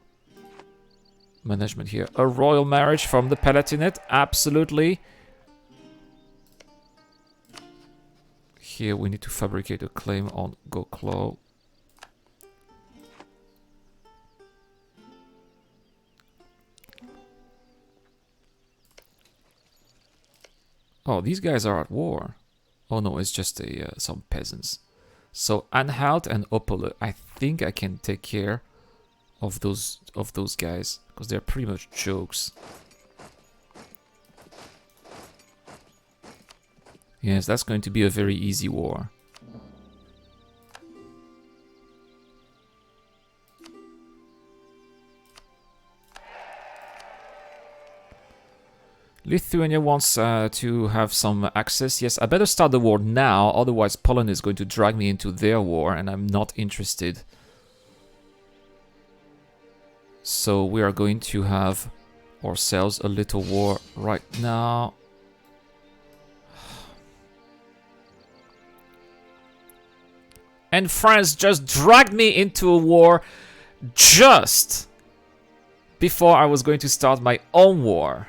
management here. A royal marriage from the Palatinate, absolutely. Here we need to fabricate a claim on Goklo. Oh, these guys are at war. Oh no, it's just some peasants. So Anhalt and Opole, I think I can take care of those guys because they're pretty much jokes. Yes, that's going to be a very easy war. Lithuania wants to have some access. Yes, I better start the war now, otherwise Poland is going to drag me into their war, and I'm not interested. So we are going to have ourselves a little war right now. And France just dragged me into a war just before I was going to start my own war.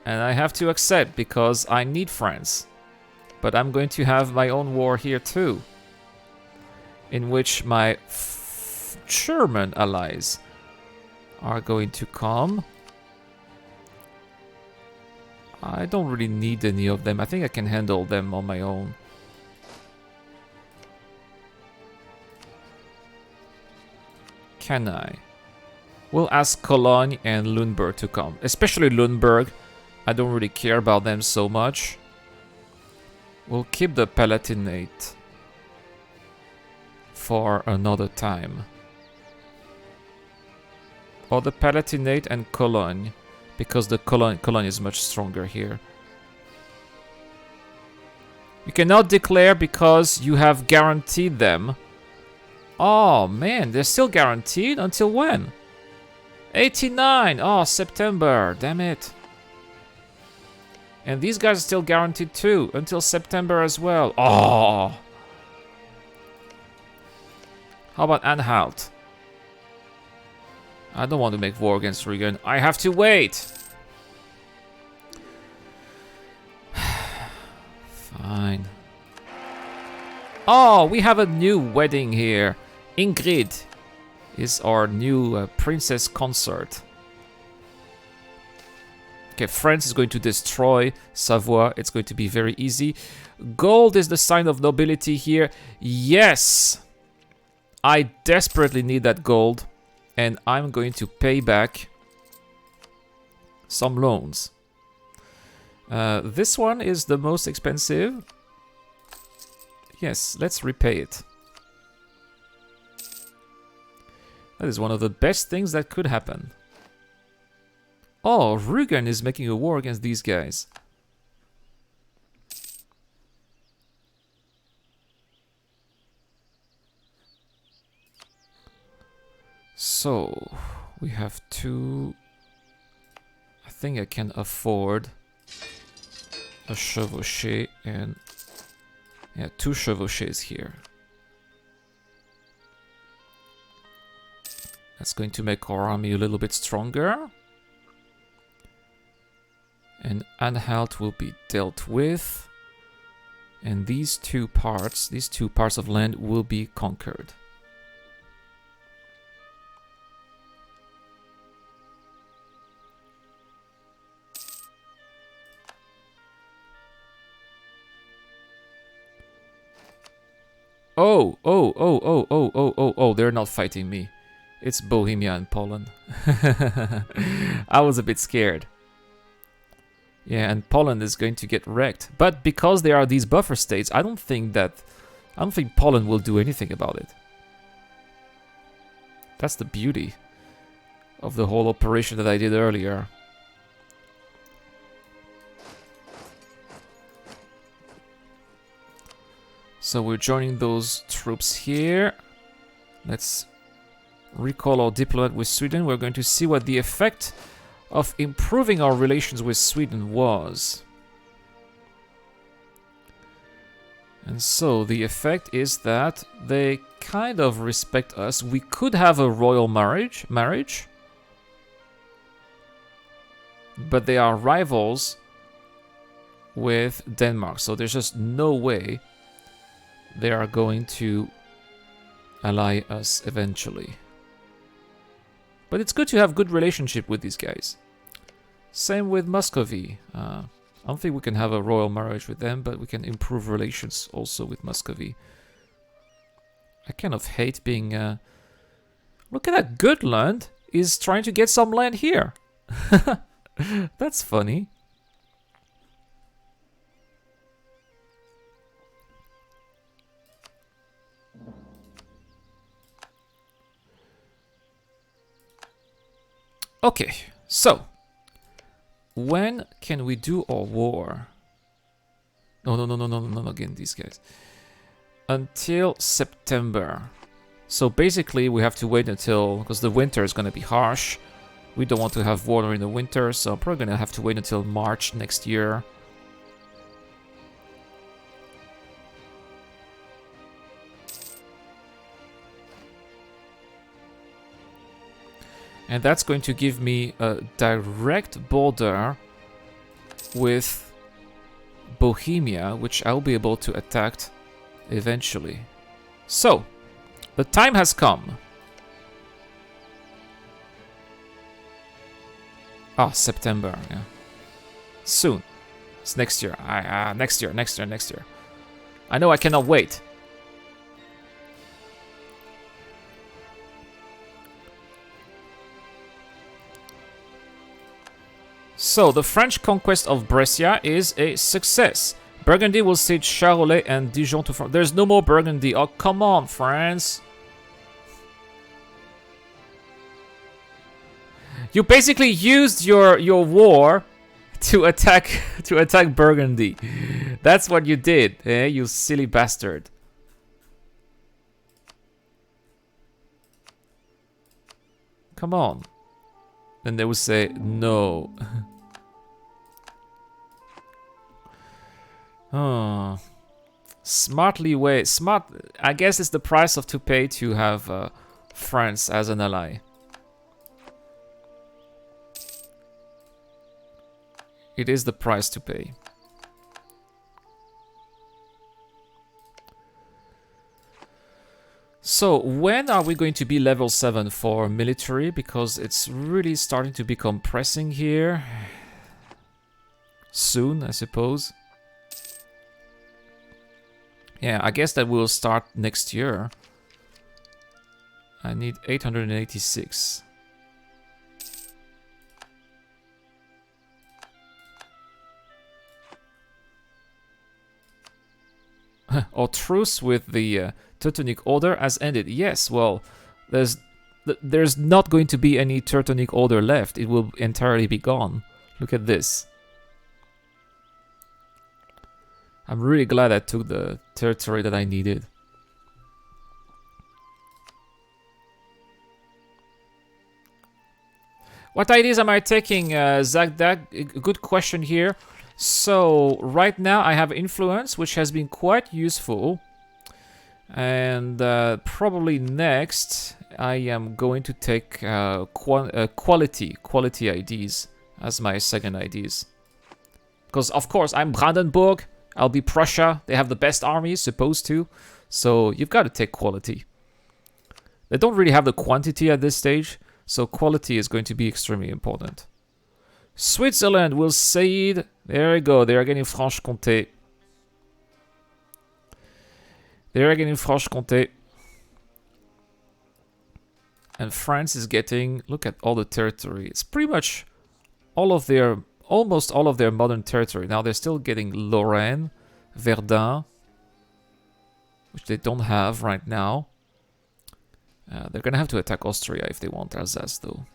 And I have to accept because I need France. But I'm going to have my own war here too. In which my German allies are going to come. I don't really need any of them. I think I can handle them on my own. Can I? We'll ask Cologne and Lüneburg to come. Especially Lüneburg. I don't really care about them so much. We'll keep the Palatinate for another time. Or the Palatinate and Cologne, because the Cologne is much stronger here. You cannot declare because you have guaranteed them. Oh man, they're still guaranteed? Until when? 89! Oh, September, damn it. And these guys are still guaranteed too, until September as well. Oh! How about Anhalt? I don't want to make war against Riga. I have to wait! Fine. Oh, we have a new wedding here. Ingrid is our new princess consort. Okay, France is going to destroy Savoy. It's going to be very easy. Gold is the sign of nobility here. Yes! I desperately need that gold. And I'm going to pay back some loans. This one is the most expensive. Yes, let's repay it. That is one of the best things that could happen. Oh, Rügen is making a war against these guys. So, we have two... I think I can afford a chevauché and... yeah, two chevauchés here. That's going to make our army a little bit stronger. And Anhalt will be dealt with. And these two parts of land will be conquered. Oh, they're not fighting me. It's Bohemia and Poland. I was a bit scared. Yeah, and Poland is going to get wrecked. But because there are these buffer states, I don't think Poland will do anything about it. That's the beauty of the whole operation that I did earlier. So we're joining those troops here. Let's recall our diplomat with Sweden. We're going to see what the effect of improving our relations with Sweden was. And so the effect is that they kind of respect us. We could have a royal marriage, but they are rivals with Denmark. So there's just no way they are going to ally us eventually. But it's good to have good relationship with these guys. Same with Muscovy. I don't think we can have a royal marriage with them, but we can improve relations also with Muscovy. I kind of hate being... Look at that, Gotland is trying to get some land here. That's funny. Okay, so when can we do our war? No, again, these guys. Until September. So basically we have to wait until, because the winter is going to be harsh. We don't want to have war during the winter, so I'm probably going to have to wait until March next year. And that's going to give me a direct border with Bohemia, which I'll be able to attack eventually. So, the time has come. Oh, September, yeah. Soon. It's next year. Next year. I know I cannot wait. So, the French conquest of Brescia is a success. Burgundy will cede Charolais and Dijon to France. There's no more Burgundy. Oh, come on, France. You basically used your war to attack Burgundy. That's what you did, eh? You silly bastard. Come on. Then they would say no. Oh. Smart. I guess it's the price to pay to have France as an ally. It is the price to pay. So, when are we going to be level 7 for military? Because it's really starting to become pressing here. Soon, I suppose. Yeah, I guess that will start next year. I need 886. Or truce with the Teutonic Order has ended. Yes, well, there's not going to be any Teutonic Order left. It will entirely be gone. Look at this. I'm really glad I took the territory that I needed. What ideas am I taking, Zagdag? Good question here. So, right now I have influence, which has been quite useful. And probably next, I am going to take quality IDs as my second IDs. Because, of course, I'm Brandenburg, I'll be Prussia, they have the best armies, supposed to. So, you've got to take quality. They don't really have the quantity at this stage, so quality is going to be extremely important. Switzerland will cede. There we go. They are getting Franche-Comté. And France is getting, look at all the territory. It's pretty much almost all of their modern territory. Now they're still getting Lorraine, Verdun, which they don't have right now. They're going to have to attack Austria if they want Alsace, though.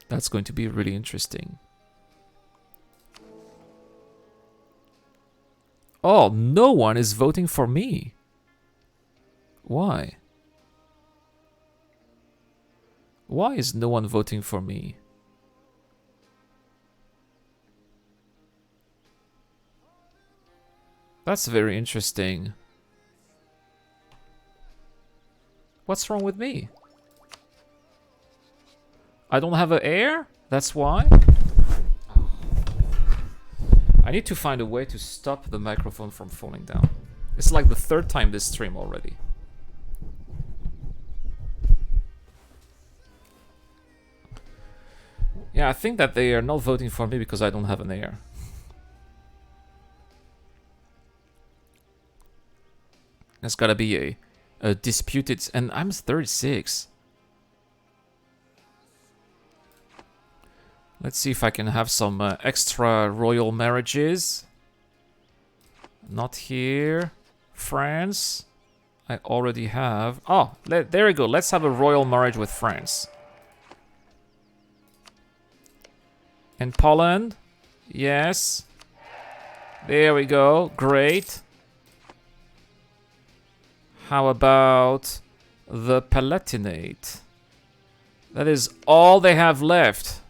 That's going to be really interesting. Oh, no one is voting for me. Why? Why is no one voting for me? That's very interesting. What's wrong with me? I don't have an heir? That's why? I need to find a way to stop the microphone from falling down. It's like the third time this stream already. Yeah, I think that they are not voting for me because I don't have an heir. There's gotta be a disputed... And I'm 36. Let's see if I can have some extra royal marriages. Not here. France. I already have... Oh, there we go. Let's have a royal marriage with France. And Poland. Yes. There we go. Great. How about the Palatinate? That is all they have left.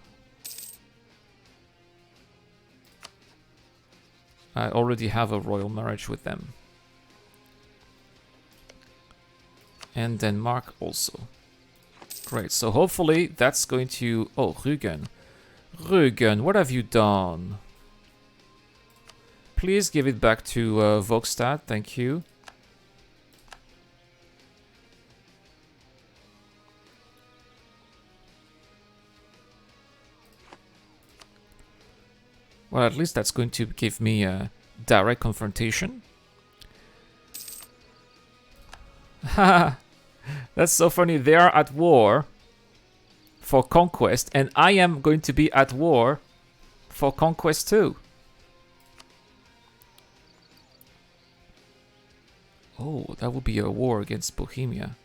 I already have a royal marriage with them. And Denmark also. Great, so hopefully that's going to... Oh, Rügen. Rügen, what have you done? Please give it back to Vogstad, thank you. Well, at least that's going to give me a direct confrontation. Haha, that's so funny. They are at war for conquest, and I am going to be at war for conquest too. Oh, that would be a war against Bohemia.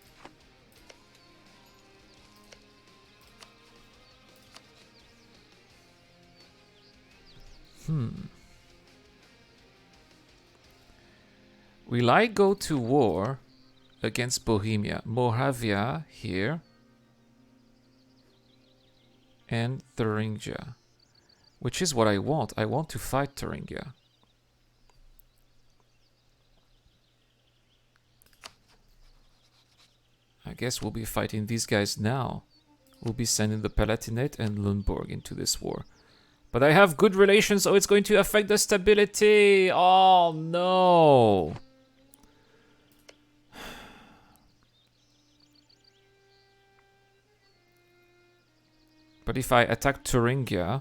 Will I go to war against Bohemia? Moravia here. And Thuringia. Which is what I want. I want to fight Thuringia. I guess we'll be fighting these guys now. We'll be sending the Palatinate and Lundborg into this war. But I have good relations, so it's going to affect the stability. Oh, no. But if I attack Thuringia...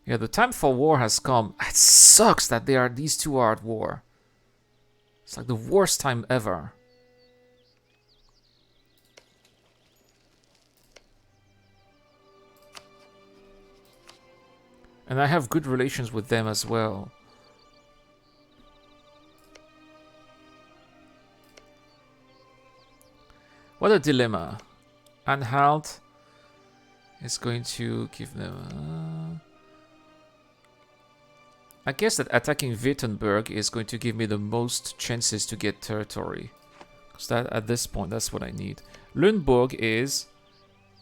Yeah, the time for war has come. It sucks that these two are at war. It's like the worst time ever. And I have good relations with them as well. What a dilemma. Anhalt is going to give them... I guess that attacking Wittenberg is going to give me the most chances to get territory. Because that, at this point, that's what I need. Lundborg is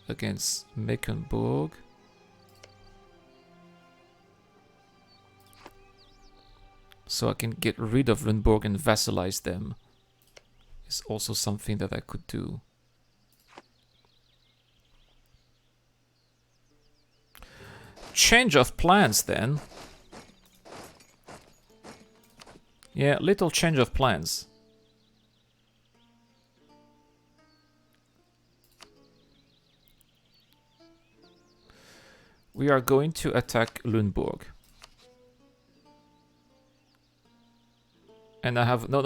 against Mecklenburg. So I can get rid of Lundborg and vassalize them. Is also something that I could do. Change of plans then. Yeah, little change of plans. We are going to attack Lundborg. And I have... No.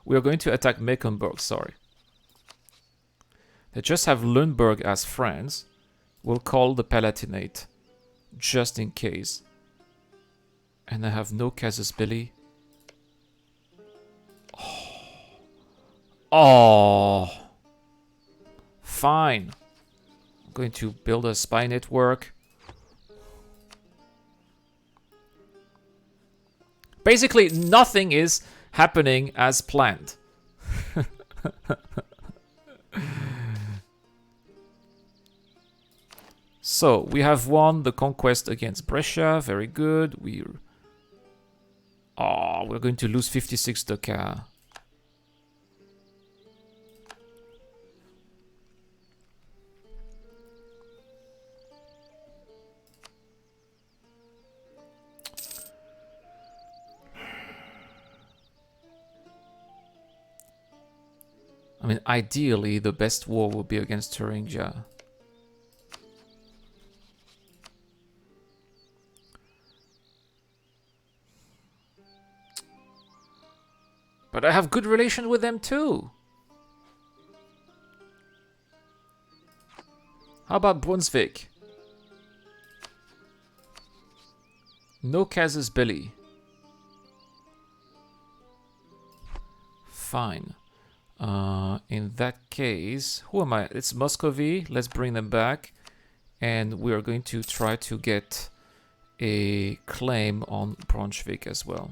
We are going to attack Mecklenburg, sorry. They just have Lundborg as friends. We'll call the Palatinate. Just in case. And I have no casus belli. Oh. Fine. I'm going to build a spy network. Basically, nothing is happening as planned. So, we have won the conquest against Prussia. Very good. We're going to lose 56 ducats. I mean, ideally, the best war would be against Thuringia. But I have good relations with them too. How about Brunswick? No casus belli. Fine. In that case, who am I? It's Muscovy. Let's bring them back. And we are going to try to get a claim on Brunswick as well.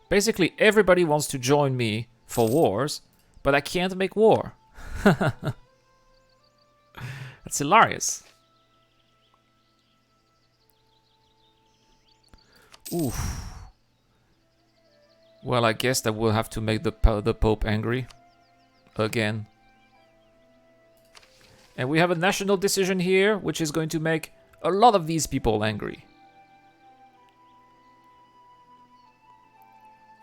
Basically, everybody wants to join me for wars, but I can't make war. That's hilarious. Oof. Well, I guess that we'll have to make the Pope angry. Again. And we have a national decision here, which is going to make a lot of these people angry.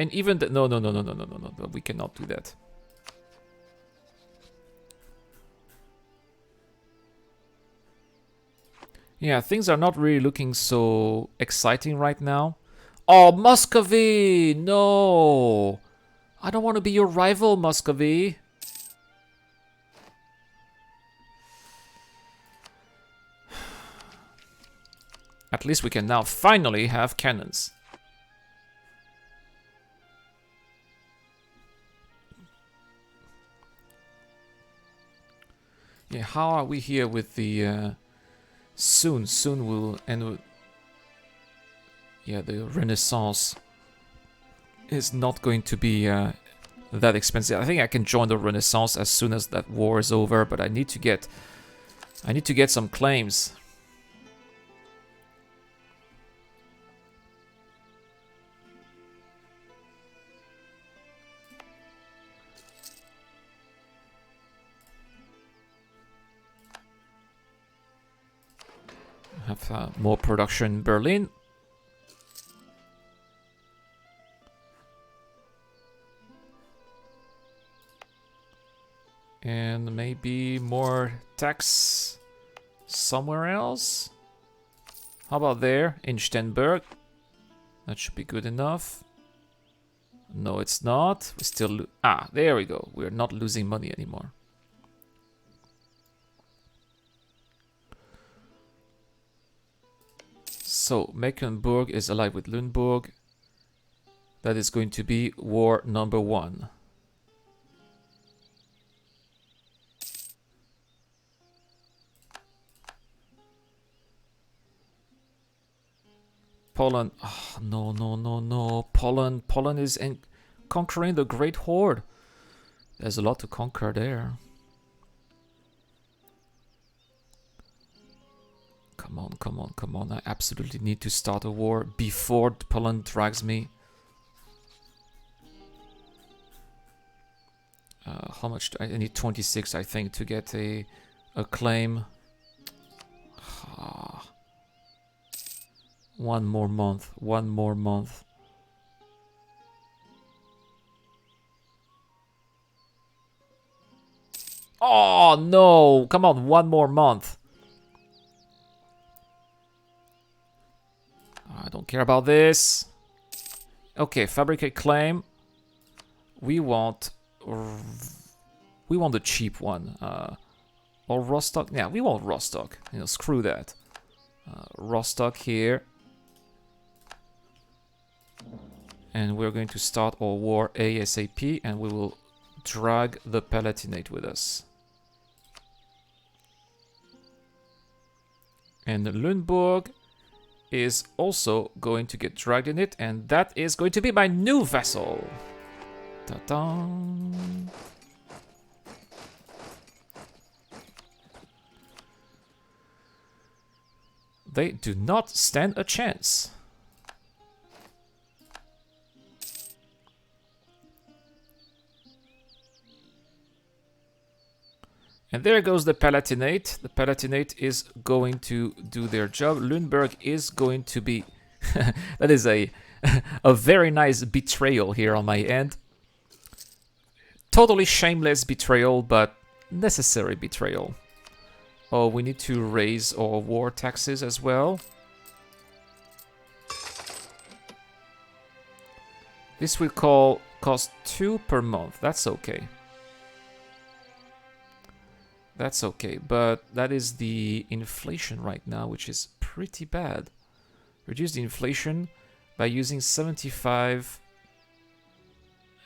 And even the... No, no, no, no, no, no, no, no, no. We cannot do that. Yeah, things are not really looking so exciting right now. Oh, Muscovy! No! I don't want to be your rival, Muscovy. At least we can now finally have cannons. Yeah, how are we here with the... Soon we'll end with... Yeah, the Renaissance is not going to be that expensive. I think I can join the Renaissance as soon as that war is over, but I need to get some claims. Have more production in Berlin. And maybe more tax somewhere else. How about there, in Stenberg? That should be good enough. No, it's not. We still... Ah, there we go. We're not losing money anymore. So, Mecklenburg is allied with Lüneburg. That is going to be war number 1. Poland. Oh, no, no, no, no. Poland is conquering the Great Horde. There's a lot to conquer there. Come on, come on, come on. I absolutely need to start a war before Poland drags me. How much? I need 26, I think, to get a claim. One more month. One more month. Oh, no. Come on, one more month. I don't care about this. Okay, fabricate claim. We want the cheap one. Or Rostock. Yeah, we want Rostock. You know, screw that. Rostock here. And we're going to start our war ASAP, and we will drag the Palatinate with us. And Lüneburg is also going to get dragged in it, and that is going to be my new vassal. Ta-da! They do not stand a chance. And there goes the Palatinate. The Palatinate is going to do their job. Lüneburg is going to be... that is a very nice betrayal here on my end. Totally shameless betrayal, but necessary betrayal. Oh, we need to raise our war taxes as well. This will cost 2 per month. That's okay. That's okay, but that is the inflation right now, which is pretty bad. Reduce the inflation by using 75.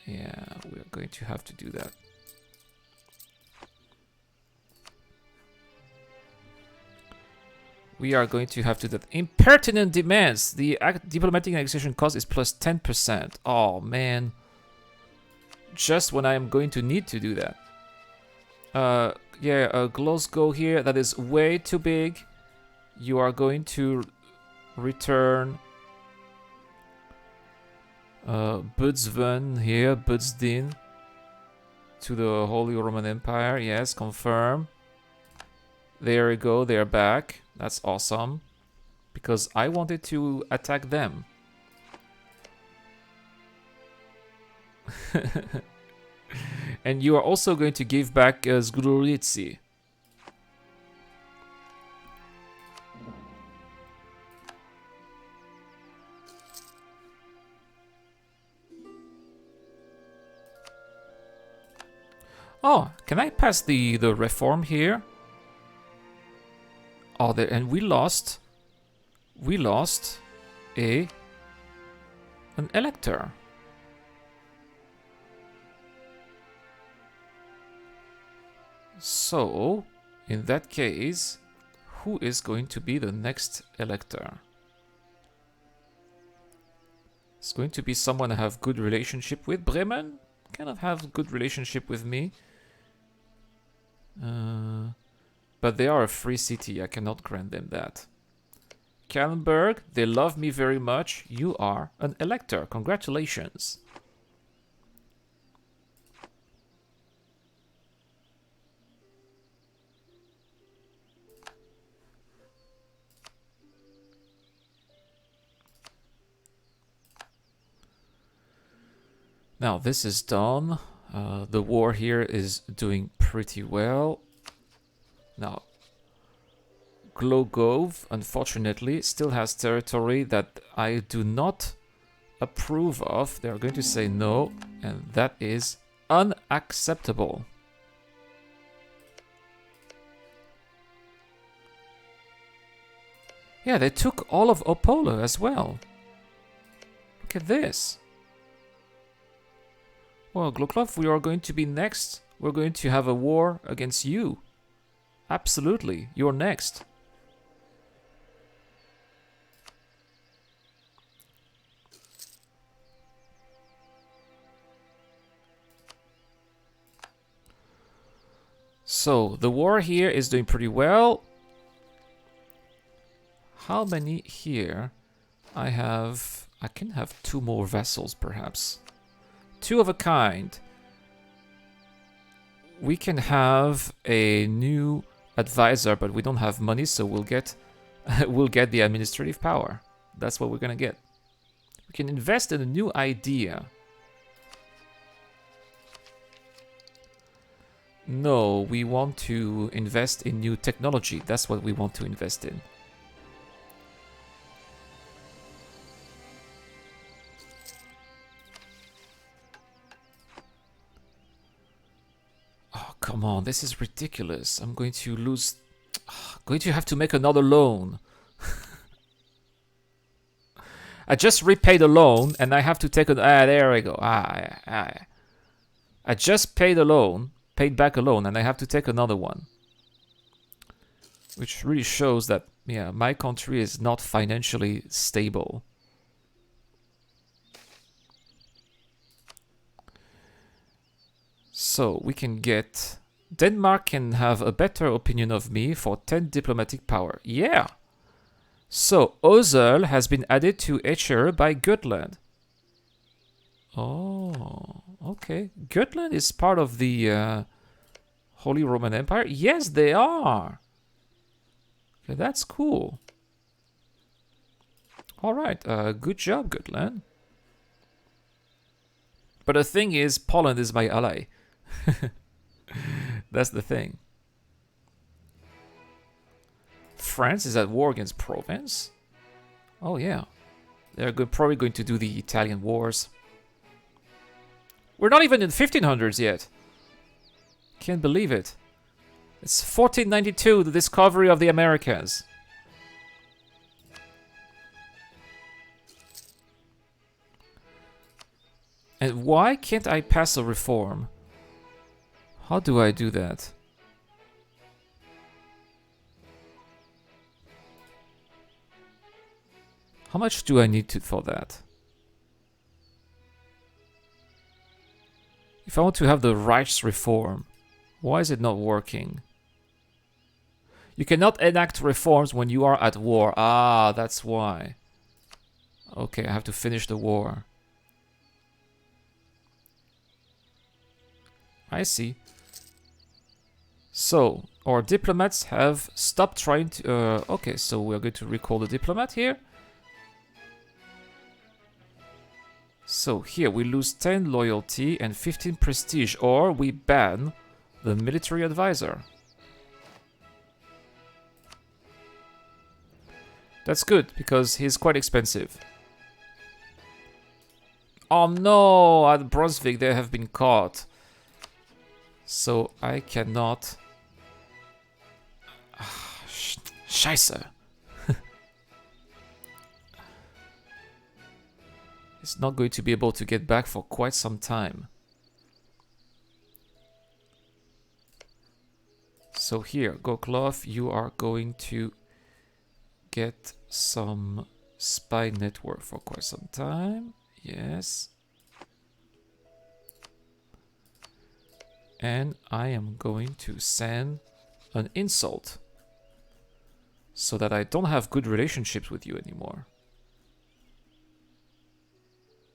Yeah, we're going to have to do that. We are going to have to do that. Impertinent demands. The diplomatic negotiation cost is plus 10%. Oh, man. Just when I am going to need to do that. Yeah, Glasgow here, that is way too big. You are going to return Budsven here, Budsdin, to the Holy Roman Empire. Yes, confirm. There we go, they're back. That's awesome. Because I wanted to attack them. And you are also going to give back Zgurulitsi. Oh, can I pass the reform here? Oh, and we lost an elector. So, in that case, who is going to be the next elector? It's going to be someone I have good relationship with. Bremen cannot have good relationship with me. But they are a free city. I cannot grant them that. Kallenberg, they love me very much. You are an elector. Congratulations. Now this is done. The war here is doing pretty well. Now, Glogov, unfortunately, still has territory that I do not approve of. They're going to say no, and that is unacceptable. Yeah, they took all of Opole as well. Look at this. Well, Gloklov, we are going to be next. We're going to have a war against you. Absolutely, you're next. So, the war here is doing pretty well. How many here? I can have 2 more vessels, perhaps. 2 of a kind. We can have a new advisor, but we don't have money, so we'll get the administrative power. That's what we're gonna get. We can invest in a new idea. No, we want to invest in new technology. That's what we want to invest in. Come on, this is ridiculous. I'm going to lose... going to have to make another loan. I just repaid a loan, and I have to take a... there we go. I just paid a loan, paid back a loan, and I have to take another one. Which really shows that, yeah, my country is not financially stable. So we can get... Denmark can have a better opinion of me for 10 diplomatic power. Yeah! So Ozel has been added to HR by Gotland. Oh, okay. Gotland is part of the Holy Roman Empire? Yes, they are! Okay, that's cool. Alright, good job, Gotland. But the thing is, Poland is my ally. That's the thing. France is at war against Provence. Oh yeah, they're probably going to do the Italian wars. We're not even in 1500s yet. Can't believe it. It's 1492, the discovery of the Americas. And why can't I pass a reform? How do I do that? How much do I need for that? If I want to have the Reichsreform, why is it not working? You cannot enact reforms when you are at war. Ah, that's why. Okay, I have to finish the war. I see. So, our diplomats have stopped trying to... okay, so we're going to recall the diplomat here. So here we lose 10 loyalty and 15 prestige, or we ban the military advisor. That's good, because he's quite expensive. Oh no, at Brunswick they have been caught. So I cannot... Scheiße. He's not going to be able to get back for quite some time. So here, Goklov, you are going to get some spy network for quite some time. Yes. And I am going to send an insult so that I don't have good relationships with you anymore.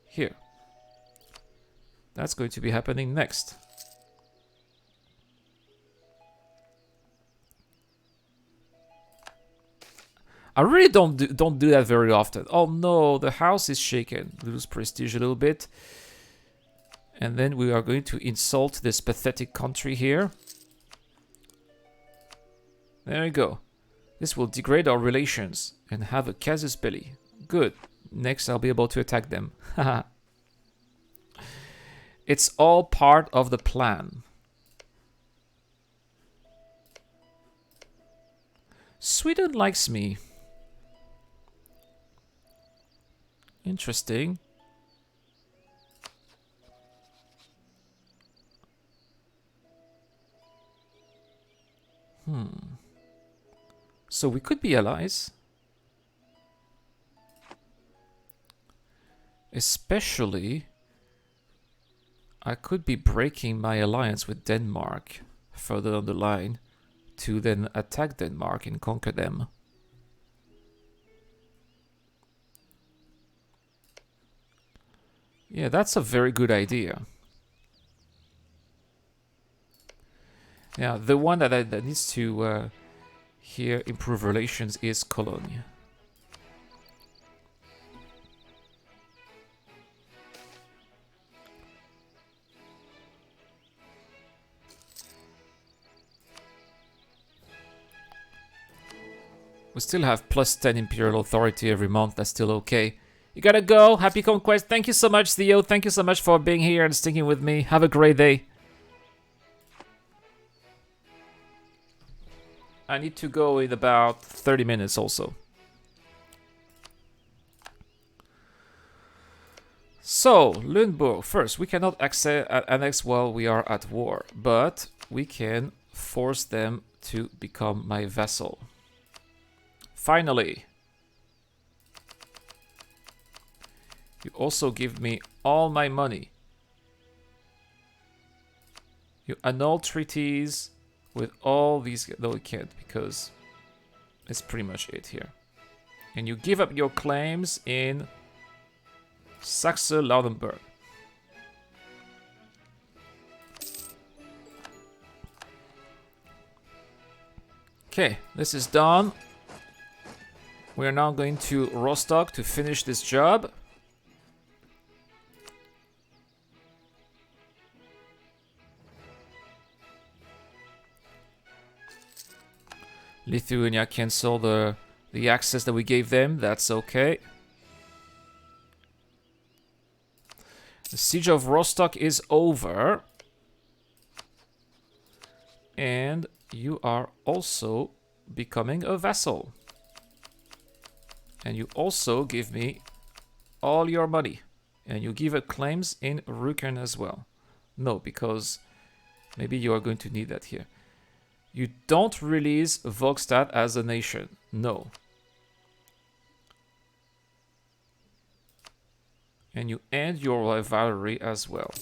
Here. That's going to be happening next. I really don't do that very often. Oh no, the house is shaken. Lose prestige a little bit. And then we are going to insult this pathetic country here. There you go. This will degrade our relations and have a casus belli. Good. Next I'll be able to attack them. It's all part of the plan. Sweden likes me. Interesting. So we could be allies. Especially, I could be breaking my alliance with Denmark further down the line to then attack Denmark and conquer them. Yeah, that's a very good idea. Yeah, the one that needs to here improve relations is Cologne. We still have plus 10 imperial authority every month. That's still okay. You gotta go. Happy conquest. Thank you so much, Theo. Thank you so much for being here and sticking with me. Have a great day. I need to go in about 30 minutes also. So, Lundburg. First, we cannot annex while we are at war, but we can force them to become my vassal. Finally. You also give me all my money. You annul treaties with all these... No, you can't, because it's pretty much it here. And you give up your claims in Saxe-Lauenburg. Okay, this is done. We are now going to Rostock to finish this job. Lithuania cancel the access that we gave them. That's okay. The siege of Rostock is over. And you are also becoming a vassal. And you also give me all your money. And you give up claims in Rücken as well. No, because maybe you are going to need that here. You don't release Volkstadt as a nation. No. And you end your rivalry as well.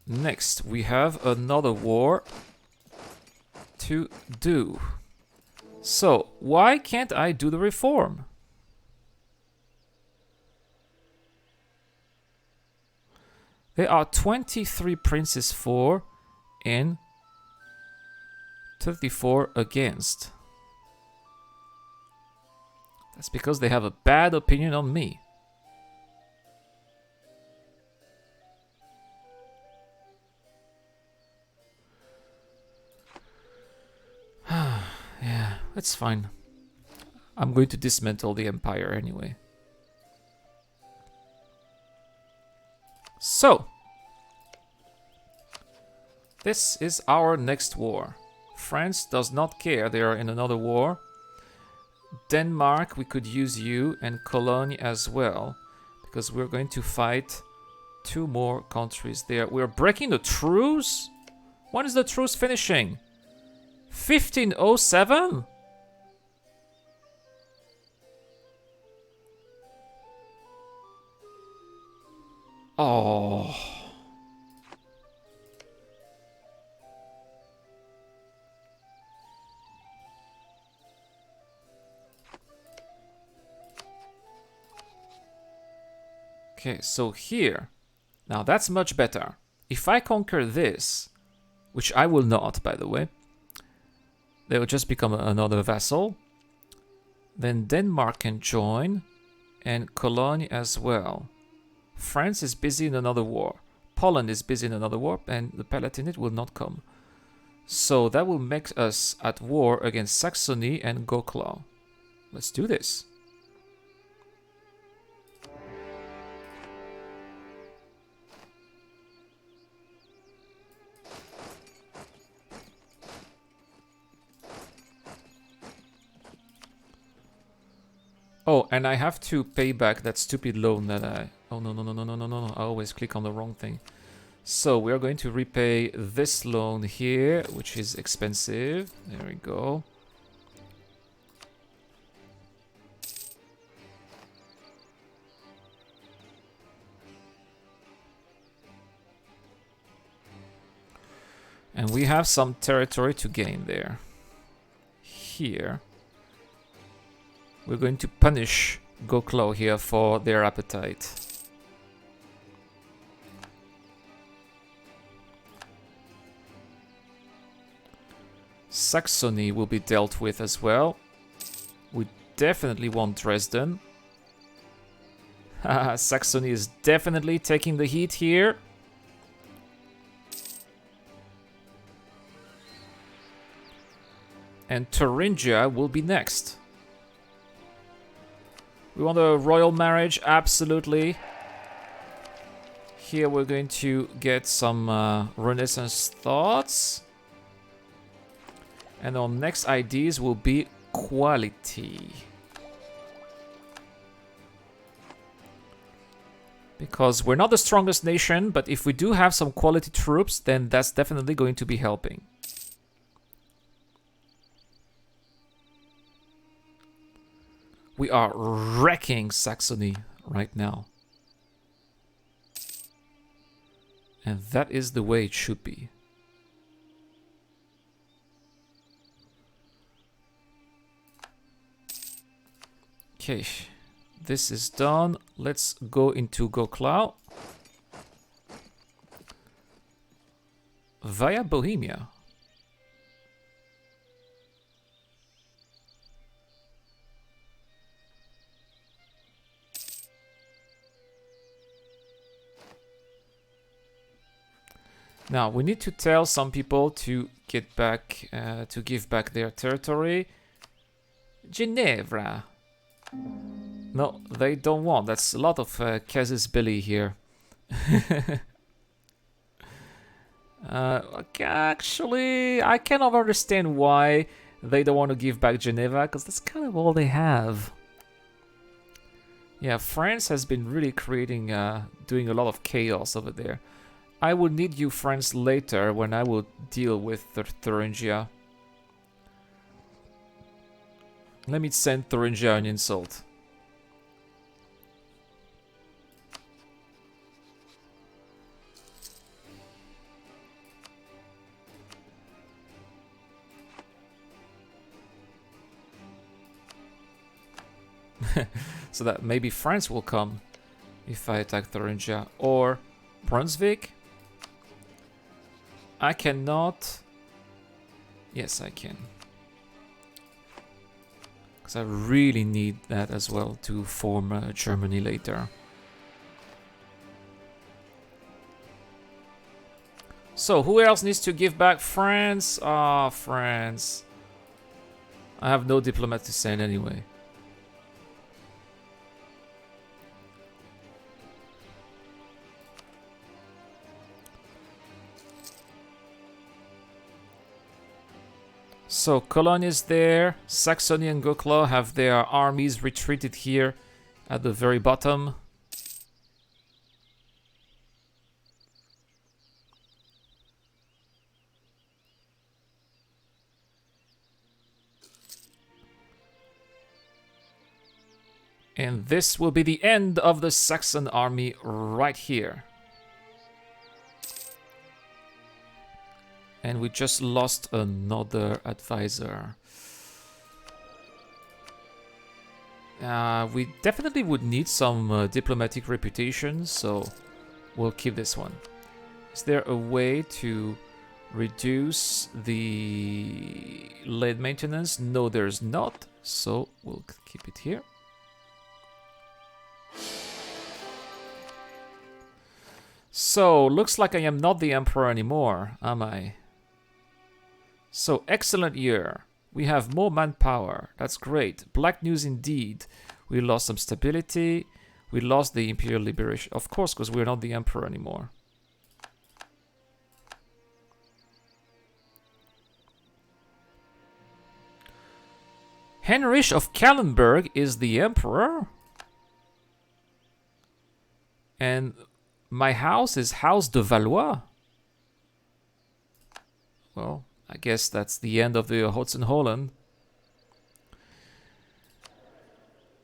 Next, we have another war to do. So, why can't I do the reform? There are 23 princes for and 34 against. That's because they have a bad opinion on me. Yeah, that's fine. I'm going to dismantle the empire anyway. So, this is our next war. France does not care, they are in another war. Denmark, we could use you, and Cologne as well, because we're going to fight 2 more countries there. We're breaking the truce? When is the truce finishing? 1507? Oh. Okay, so here. Now that's much better. If I conquer this, which I will not, by the way, they will just become another vassal. Then Denmark can join, and Cologne as well. France is busy in another war. Poland is busy in another war, and the Palatinate will not come. So that will make us at war against Saxony and Goklau. Let's do this. Oh, and I have to pay back that stupid loan that I... Oh, no. I always click on the wrong thing. So we are going to repay this loan here, which is expensive. There we go. And we have some territory to gain there. Here. We're going to punish Goklau here for their appetite. Saxony will be dealt with as well. We definitely want Dresden. Saxony is definitely taking the heat here. And Thuringia will be next. We want a royal marriage, absolutely. Here we're going to get some Renaissance thoughts. And our next ideas will be quality. Because we're not the strongest nation, but if we do have some quality troops, then that's definitely going to be helping. We are wrecking Saxony right now. And that is the way it should be. Okay, this is done. Let's go into Goklau. Via Bohemia. Now, we need to tell some people to get back, to give back their territory. Ginevra. No, they don't want. That's a lot of casus belli here. Actually, I cannot understand why they don't want to give back Geneva, because that's kind of all they have. Yeah, France has been really creating, doing a lot of chaos over there. I will need you, France, later when I will deal with Thuringia. Let me send Thuringia an insult. So that maybe France will come if I attack Thuringia. Or Brunswick. I cannot... Yes, I can. Because Because I really need that as well to form Germany later. So, who else needs to give back? France? Ah, France. I have no diplomat to send anyway. So, Cologne is there. Saxony and Gokla have their armies retreated here at the very bottom. And this will be the end of the Saxon army right here. And we just lost another advisor. We definitely would need some diplomatic reputation, so we'll keep this one. Is there a way to reduce the lead maintenance? No, there's not, so we'll keep it here. So, looks like I am not the emperor anymore, am I? So, excellent year. We have more manpower. That's great. Black news indeed. We lost some stability. We lost the imperial liberation. Of course, because we're not the emperor anymore. Heinrich of Kallenberg is the emperor. And my house is House de Valois. Well, I guess that's the end of the Hohenzollern.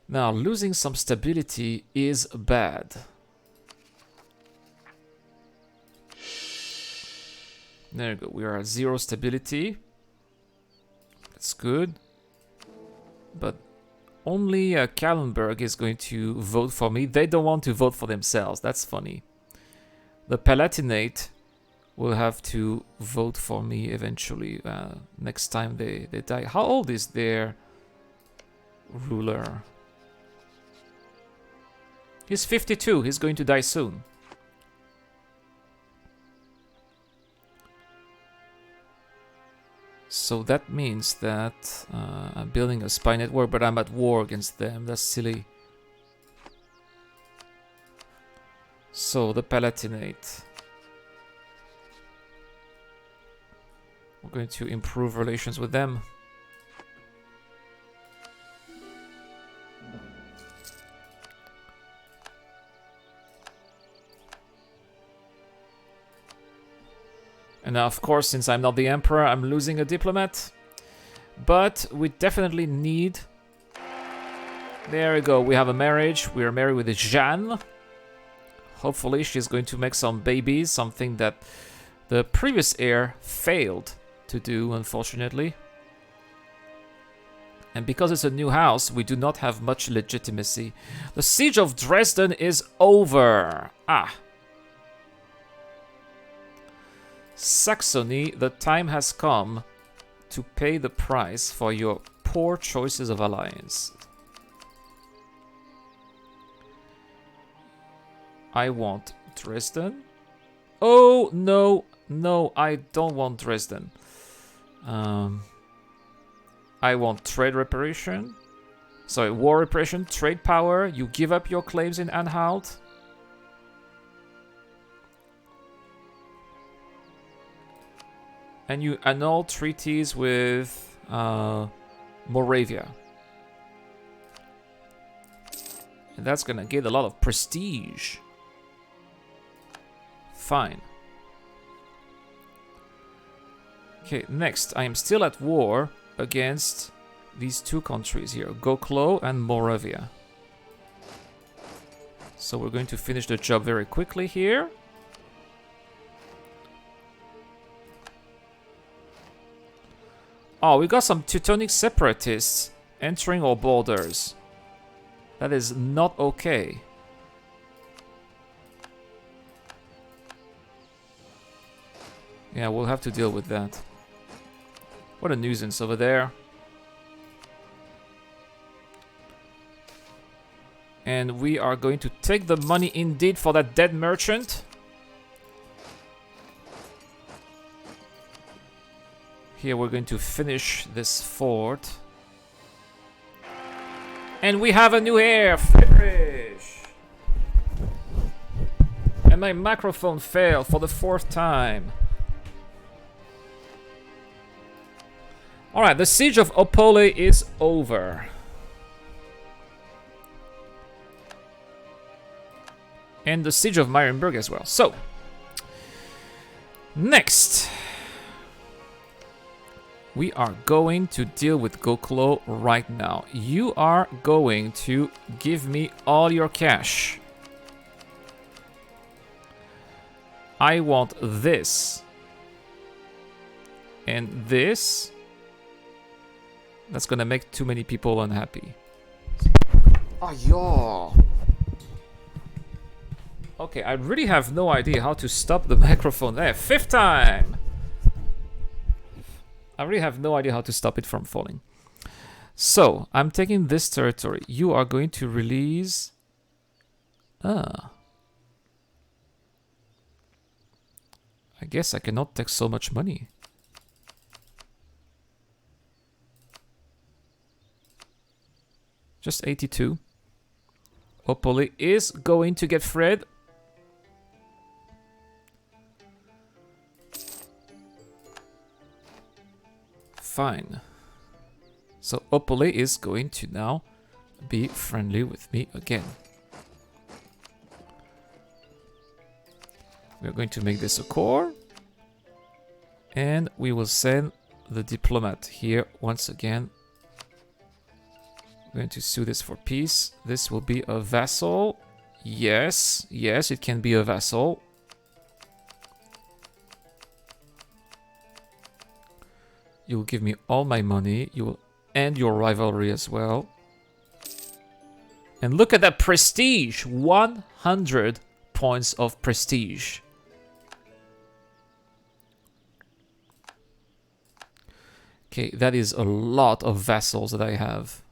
Now, losing some stability is bad. There you go. We are at 0 stability. That's good. But only Kallenberg is going to vote for me. They don't want to vote for themselves. That's funny. The Palatinate will have to vote for me eventually. Next time they die. How old is their ruler? He's 52. He's going to die soon. So that means that I'm building a spy network, but I'm at war against them. That's silly. So the Palatinate. We're going to improve relations with them. And now, of course, since I'm not the emperor, I'm losing a diplomat. But we definitely need... There we go. We have a marriage. We are married with Jeanne. Hopefully she's going to make some babies, something that the previous heir failed to do, unfortunately. And because it's a new house, we do not have much legitimacy. The siege of Dresden is over. Ah. Saxony, the time has come to pay the price for your poor choices of alliance. I want Dresden. Oh, no, no, I don't want Dresden. I want trade reparation. Sorry, war reparation, trade power. You give up your claims in Anhalt. And you annul treaties with Moravia. And that's gonna get a lot of prestige. Fine. Okay, next, I am still at war against these two countries here, Goklo and Moravia. So we're going to finish the job very quickly here. Oh, we got some Teutonic separatists entering our borders. That is not okay. Yeah, we'll have to deal with that. What a nuisance over there. And we are going to take the money indeed for that dead merchant. Here we're going to finish this fort. And we have a new heir, Friedrich! And my microphone failed for the 4th time. Alright, the siege of Opole is over. And the siege of Marienburg as well. So, next, we are going to deal with Goklo right now. You are going to give me all your cash. I want this. And this. That's gonna make too many people unhappy. Oh, yeah. Okay, I really have no idea how to stop the microphone there. 5th time! I really have no idea how to stop it from falling. So, I'm taking this territory. You are going to release... I guess I cannot take so much money. Just 82. Opole is going to get Fred. Fine. So Opole is going to now be friendly with me again. We're going to make this a core. And we will send the diplomat here once again. We're going to sue this for peace. This will be a vassal. Yes, yes, it can be a vassal. You will give me all my money. You will end your rivalry as well. And look at that prestige! 100 points of prestige. Okay, that is a lot of vassals that I have.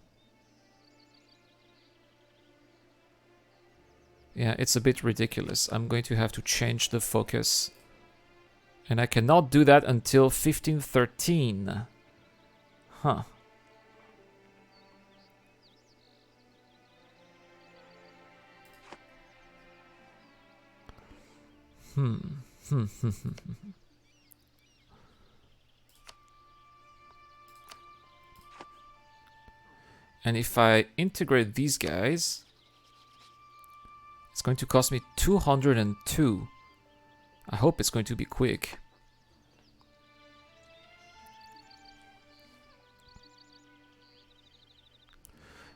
Yeah, it's a bit ridiculous. I'm going to have to change the focus. And I cannot do that until 1513. Huh. And if I integrate these guys, it's going to cost me 202. I hope it's going to be quick.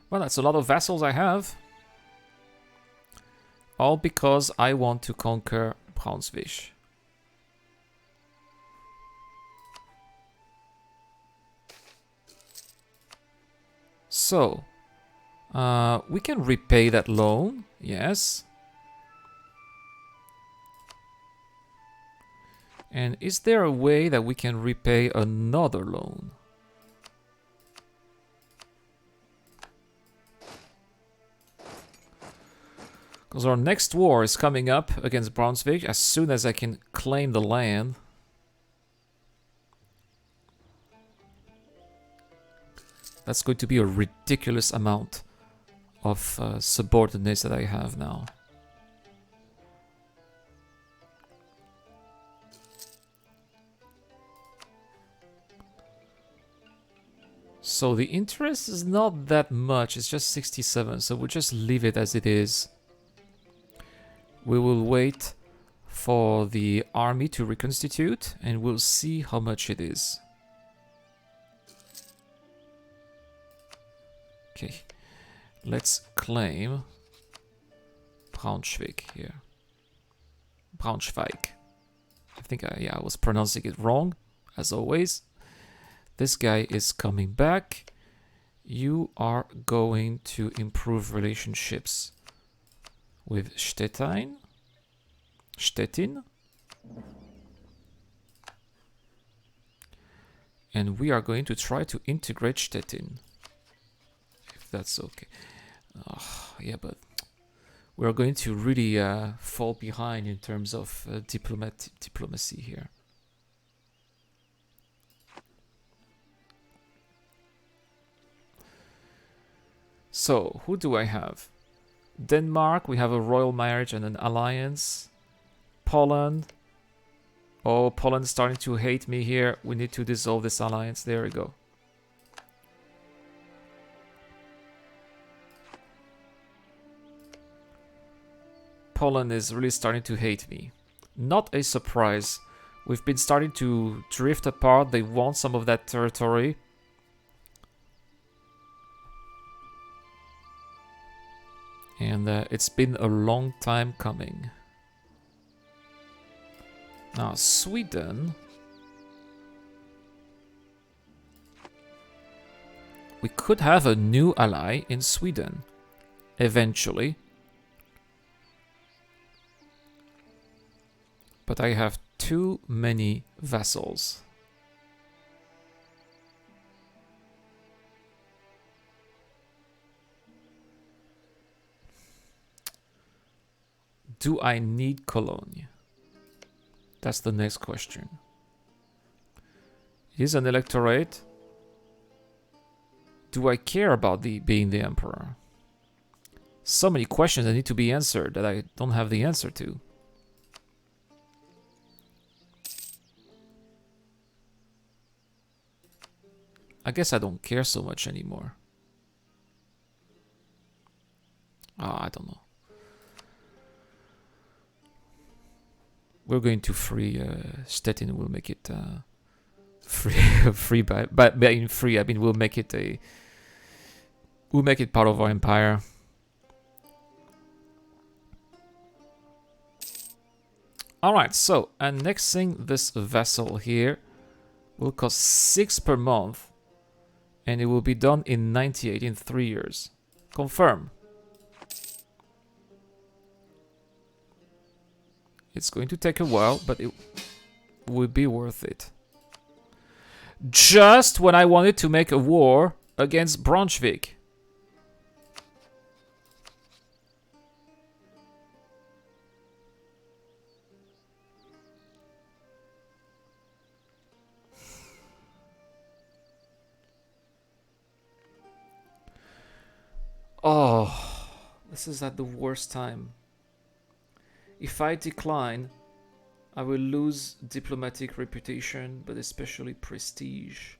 Well, that's a lot of vassals I have. All because I want to conquer Braunschweig. So, we can repay that loan, yes. And is there a way that we can repay another loan? Because our next war is coming up against Braunschweig as soon as I can claim the land. That's going to be a ridiculous amount of subordinates that I have now. So the interest is not that much, it's just 67, so we'll just leave it as it is. We will wait for the army to reconstitute and we'll see how much it is. Okay, let's claim Braunschweig here. Braunschweig. I think I was pronouncing it wrong, as always. This guy is coming back. You are going to improve relationships with Stettin. And we are going to try to integrate Stettin. If that's okay. Oh, yeah, but we're going to really fall behind in terms of diplomacy here. So, who do I have? Denmark, we have a royal marriage and an alliance. Poland. Oh, Poland's starting to hate me here. We need to dissolve this alliance. There we go. Poland is really starting to hate me. Not a surprise. We've been starting to drift apart. They want some of that territory. And it's been a long time coming. Now, Sweden. We could have a new ally in Sweden. Eventually. But I have too many vassals. Do I need Cologne? That's the next question. It is an electorate. Do I care about being the emperor? So many questions that need to be answered that I don't have the answer to. I guess I don't care so much anymore. I don't know. We're going to free Stettin. We'll make it free by being free. I mean, we'll make it part of our empire. All right. So annexing this vassal here will cost 6 per month, and it will be done in 98 in 3 years. Confirm. It's going to take a while, but it will be worth it. Just when I wanted to make a war against Brunswick. Oh, this is at the worst time. If I decline, I will lose diplomatic reputation, but especially prestige.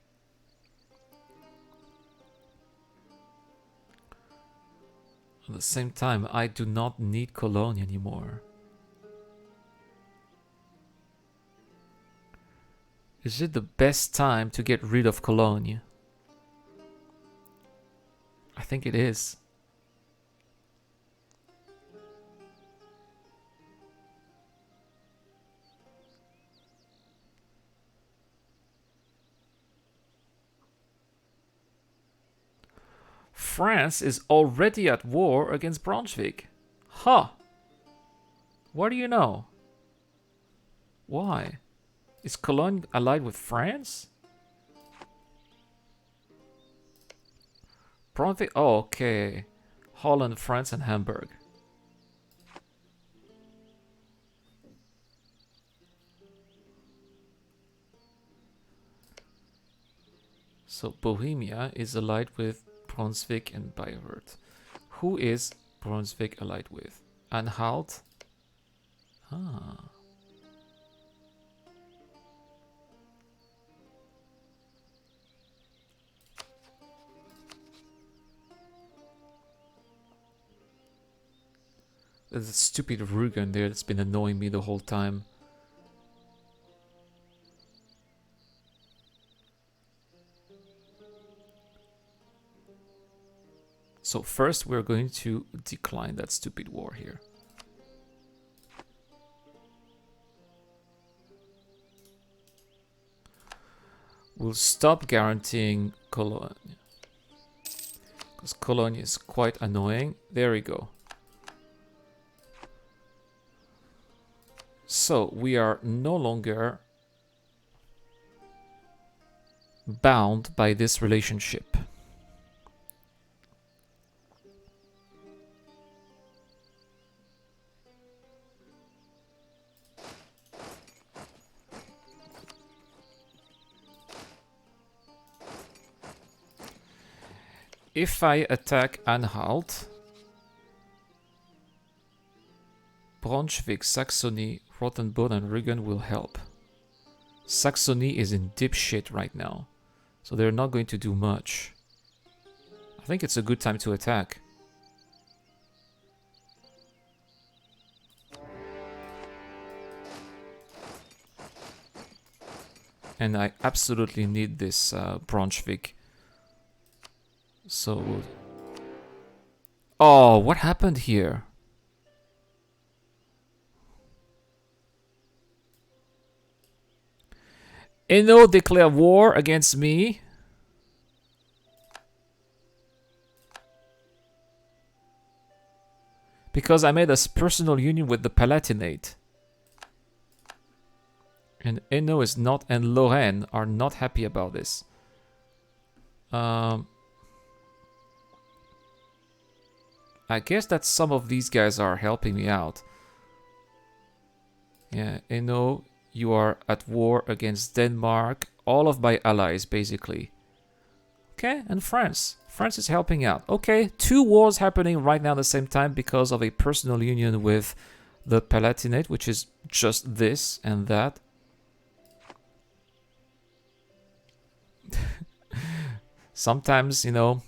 At the same time, I do not need Cologne anymore. Is it the best time to get rid of Cologne? I think it is. France is already at war against Brunswick. Huh. What do you know? Why? Is Cologne allied with France? Brunswick? Oh, okay. Holland, France, and Hamburg. So Bohemia is allied with Brunswick and Bayreuth. Who is Brunswick allied with? Anhalt? Ah. There's a stupid Rügen there that's been annoying me the whole time. So first we're going to decline that stupid war here. We'll stop guaranteeing Cologne. Because Cologne is quite annoying. There we go. So we are no longer bound by this relationship. If I attack Anhalt, Braunschweig, Saxony, Rothenburg and Rügen will help. Saxony is in deep shit right now, so they're not going to do much. I think it's a good time to attack. And I absolutely need this Braunschweig. So... Oh, what happened here? Eno declare war against me. Because I made a personal union with the Palatinate. And Eno is not, and Lorraine are not happy about this. I guess that some of these guys are helping me out. Yeah, Eno, you are at war against Denmark. All of my allies, basically. Okay, and France. France is helping out. Okay, 2 wars happening right now at the same time because of a personal union with the Palatinate, which is just this and that. Sometimes, you know,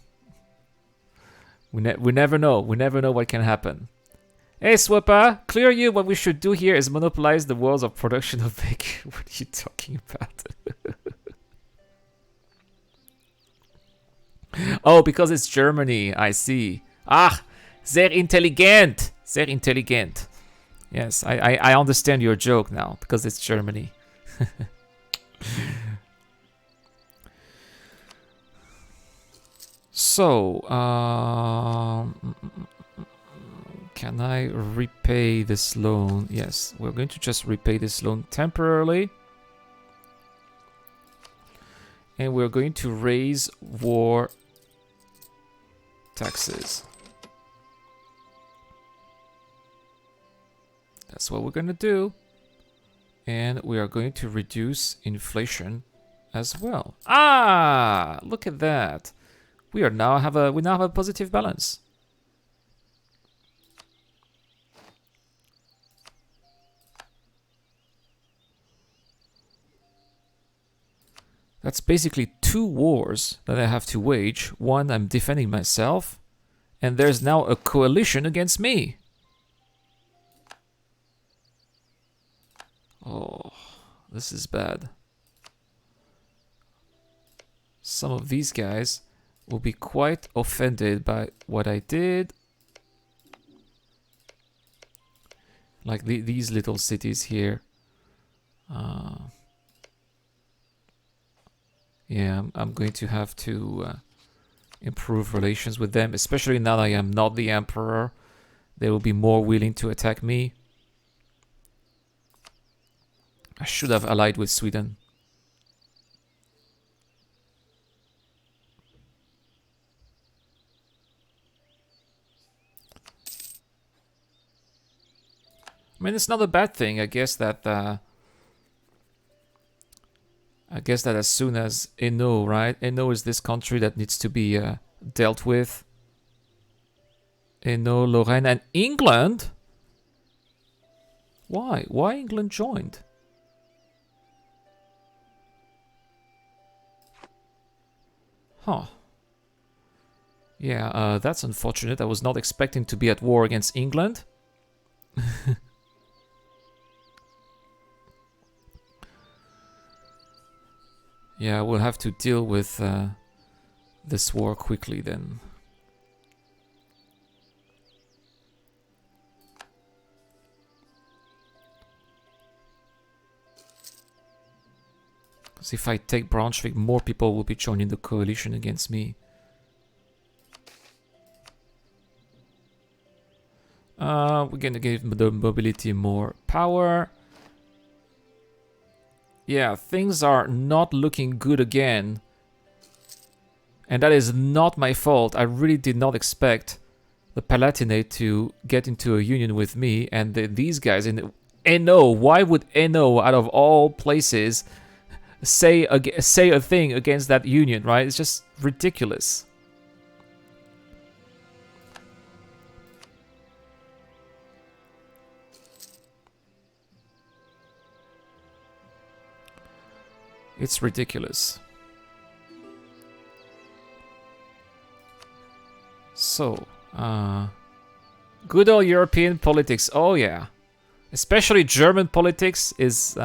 we never know. We never know what can happen. Hey, Swipper, clear you. What we should do here is monopolize the worlds of production of bacon. What are you talking about? Oh, because it's Germany. I see. Ah, sehr intelligent. Sehr intelligent. Yes, I understand your joke now because it's Germany. So, can I repay this loan? Yes, we're going to just repay this loan temporarily. And we're going to raise war taxes. That's what we're going to do. And we are going to reduce inflation as well. Ah, look at that. We now have a positive balance. That's basically 2 wars that I have to wage. One, I'm defending myself, and there's now a coalition against me. Oh, this is bad. Some of these guys will be quite offended by what I did. Like these little cities here. Yeah, I'm going to have to improve relations with them, especially now that I am not the emperor. They will be more willing to attack me. I should have allied with Sweden. I mean, it's not a bad thing. I guess that as soon as Hainaut, right? Hainaut is this country that needs to be dealt with. Hainaut, Lorraine, and England. Why? Why England joined? Huh. Yeah, that's unfortunate. I was not expecting to be at war against England. Yeah, we'll have to deal with this war quickly then. Because if I take Braunschweig, more people will be joining the coalition against me. We're gonna give the mobility more power. Yeah, things are not looking good again. And that is not my fault. I really did not expect the Palatinate to get into a union with me and these guys in Hainaut. Why would Hainaut, out of all places, say a thing against that union, right? It's just ridiculous. It's ridiculous. So, good old European politics. Oh yeah. Especially German politics is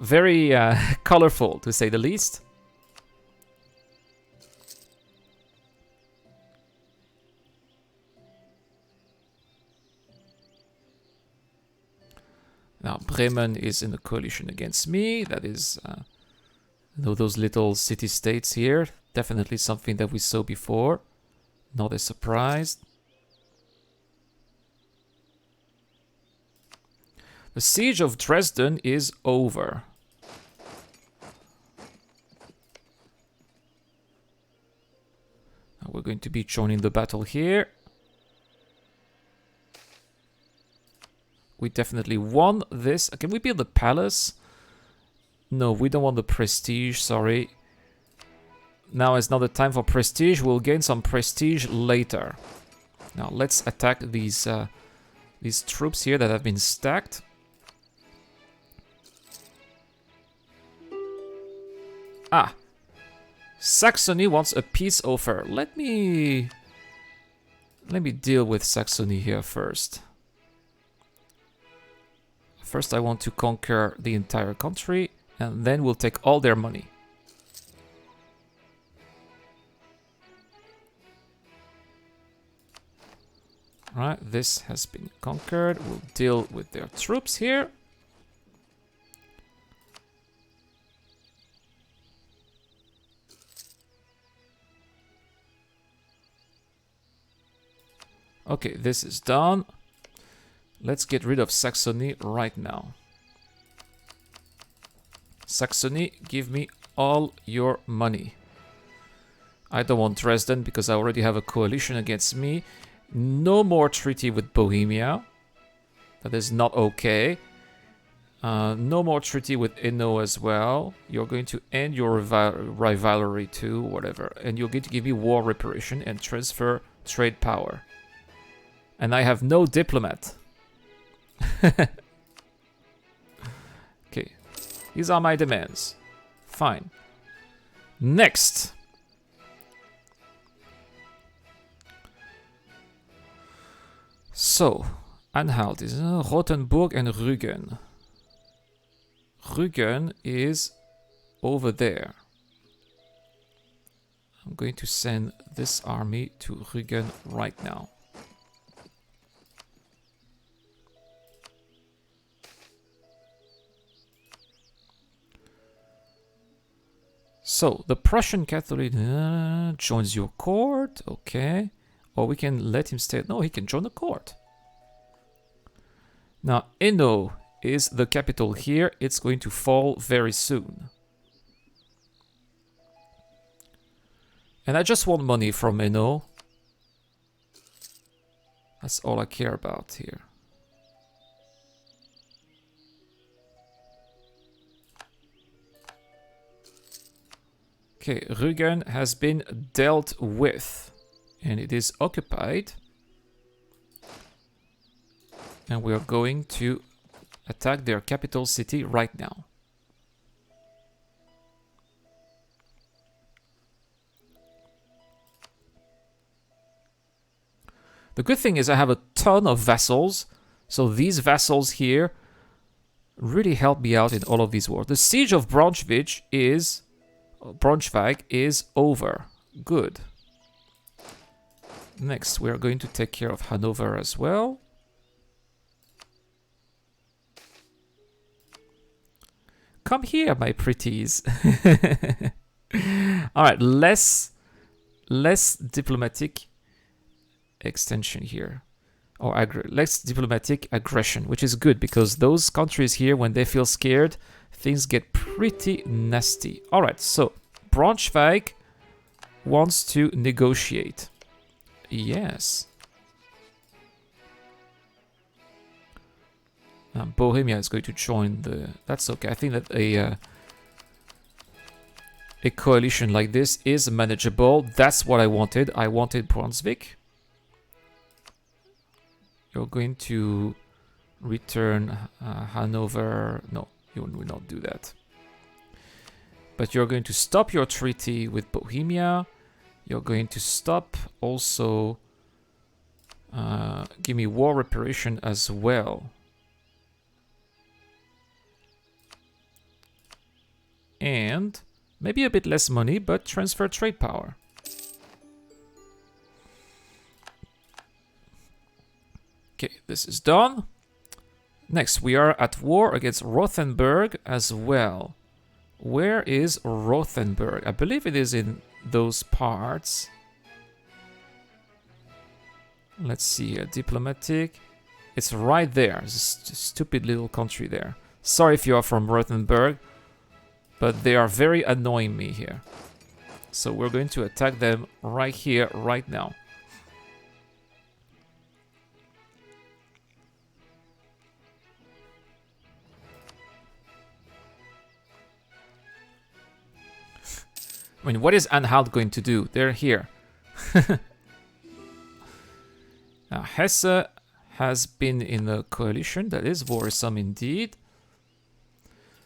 very colorful, to say the least. Now, Bremen is in a coalition against me. That is, those little city-states here. Definitely something that we saw before. Not a surprise. The siege of Dresden is over. Now we're going to be joining the battle here. We definitely won this. Can we build the palace? No, we don't want the prestige, sorry. Now is not the time for prestige. We'll gain some prestige later. Now let's attack these troops here that have been stacked. Ah, Saxony wants a peace offer. Let me deal with Saxony here first. First, I want to conquer the entire country, and then we'll take all their money. Right, this has been conquered. We'll deal with their troops here. Okay, this is done. Let's get rid of Saxony right now. Saxony, give me all your money. I don't want Dresden because I already have a coalition against me. No more treaty with Bohemia. That is not okay. No more treaty with Inno as well. You're going to end your rivalry too, whatever. And you're going to give me war reparation and transfer trade power. And I have no diplomat. Okay, these are my demands. Fine. Next. So, Anhalt is Rothenburg and Rügen. Rügen is over there. I'm going to send this army to Rügen right now. So, the Prussian Catholic joins your court, okay. Or we can let him stay. No, he can join the court. Now, Inno is the capital here. It's going to fall very soon. And I just want money from Inno. That's all I care about here. Okay, Rügen has been dealt with, and it is occupied. And we are going to attack their capital city right now. The good thing is I have a ton of vassals, so these vassals here really help me out in all of these wars. The siege of Braunschweig is over. Good. Next, we are going to take care of Hanover as well. Come here, my pretties. Alright, less diplomatic extension here. Or less diplomatic aggression, which is good because those countries here, when they feel scared, things get pretty nasty. Alright, so Braunschweig wants to negotiate. Yes. Bohemia is going to join the... That's okay. I think that a coalition like this is manageable. That's what I wanted. I wanted Brunswick. You're going to return Hanover. No, you will not do that. But you're going to stop your treaty with Bohemia. You're going to stop also... give me war reparation as well. And maybe a bit less money, but transfer trade power. Okay, this is done. Next, we are at war against Rothenburg as well. Where is Rothenburg? I believe it is in those parts. Let's see here. Diplomatic. It's right there. It's a stupid little country there. Sorry if you are from Rothenburg, but they are very annoying me here. So we're going to attack them right here, right now. I mean, what is Anhalt going to do? They're here. Now, Hesse has been in a coalition. That is worrisome indeed.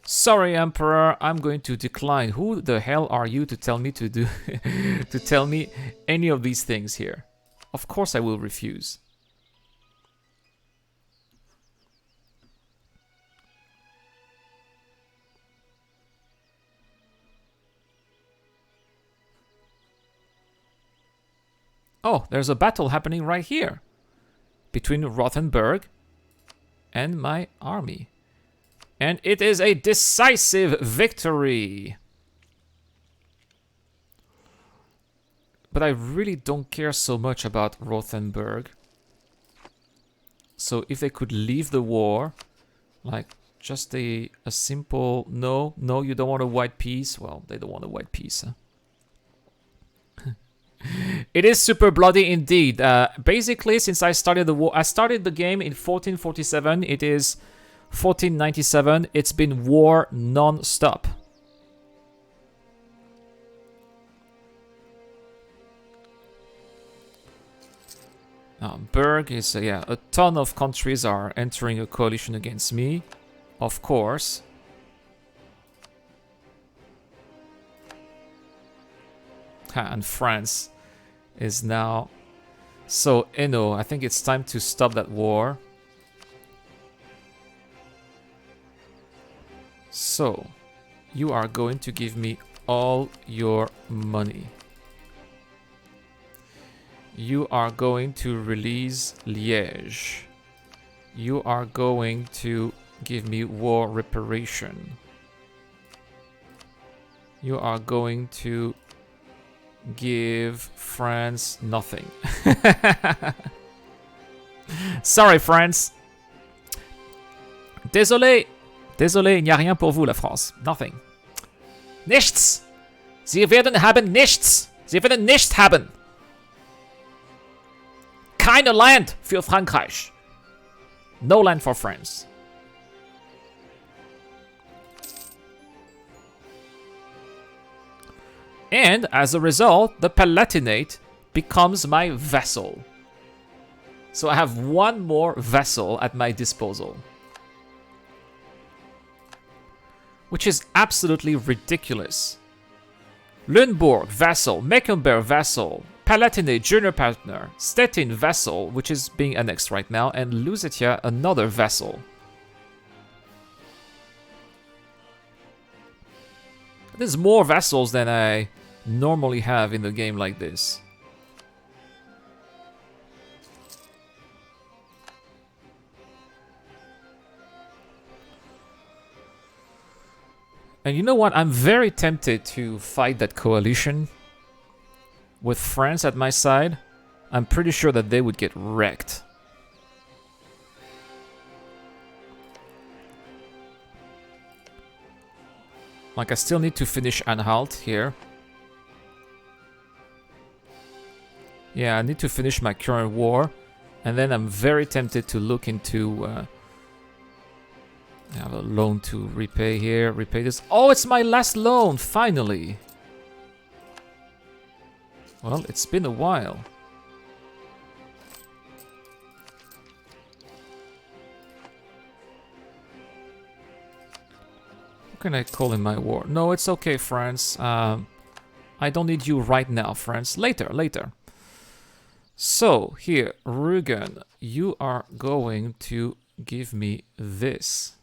Sorry, Emperor, I'm going to decline. Who the hell are you to tell me to do to tell me any of these things here? Of course I will refuse. Oh, there's a battle happening right here between Rothenburg and my army. And it is a decisive victory. But I really don't care so much about Rothenburg. So if they could leave the war, like just a simple no, you don't want a white peace. Well, they don't want a white peace, huh? It is super bloody indeed. Basically, since I started the war, I started the game in 1447. It is 1497. It's been war non-stop. Berg is, yeah, a ton of countries are entering a coalition against me, of course. And France is now... So, Eno, I think it's time to stop that war. So, you are going to give me all your money. You are going to release Liège. You are going to give me war reparation. You are going to give France nothing. Sorry, France. Désolé. Désolé, il n'y a rien pour vous, la France. Nothing. Nichts. Sie werden haben nichts. Sie werden nichts haben. Keine Land für Frankreich. No land for France. And as a result, the Palatinate becomes my vassal. So I have one more vassal at my disposal. Which is absolutely ridiculous. Lunebourg, vassal. Mecklenburg, vassal. Palatinate, junior partner. Stettin, vassal, which is being annexed right now. And Lusatia, another vassal. There's more vassals than I normally have in the game like this. And you know what? I'm very tempted to fight that coalition. With France at my side, I'm pretty sure that they would get wrecked. Like, I still need to finish Anhalt here. Yeah, I need to finish my current war. And then I'm very tempted to look into... I have a loan to repay here. Repay this. Oh, it's my last loan, finally. Well, it's been a while. can I call in my war? No, it's okay, France. I don't need you right now, France. Later, later. So, here, Rügen, you are going to give me this.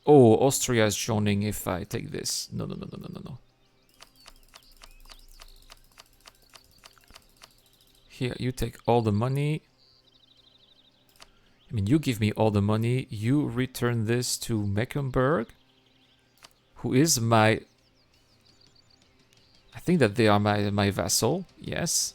Oh, Austria is joining if I take this. No, no, no, no, no, no, no. Here, you take all the money. I mean, you give me all the money. You return this to Mecklenburg, who is my... I think that they are my vassal. Yes.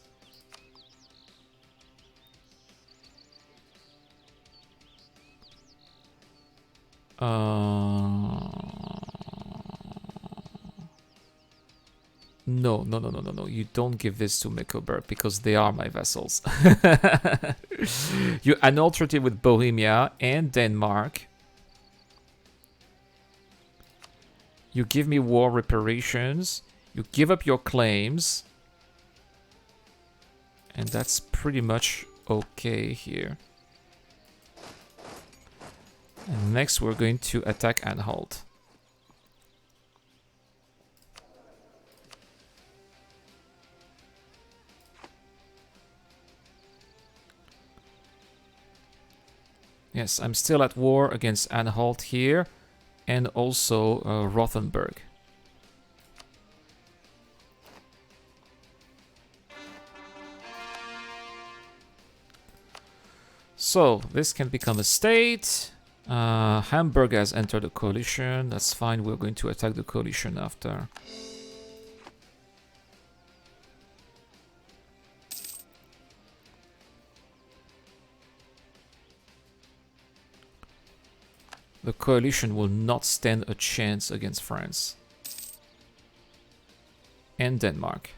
No, no, no, no, no, no. You don't give this to Mecklenburg because they are my vassals. You annul treaty with Bohemia and Denmark. You give me war reparations. You give up your claims. And that's pretty much okay here. And next we're going to attack Anhalt. Yes, I'm still at war against Anhalt here. And also Rothenburg. So, this can become a state. Hamburg has entered the coalition. That's fine. We're going to attack the coalition after. The coalition will not stand a chance against France. And Denmark.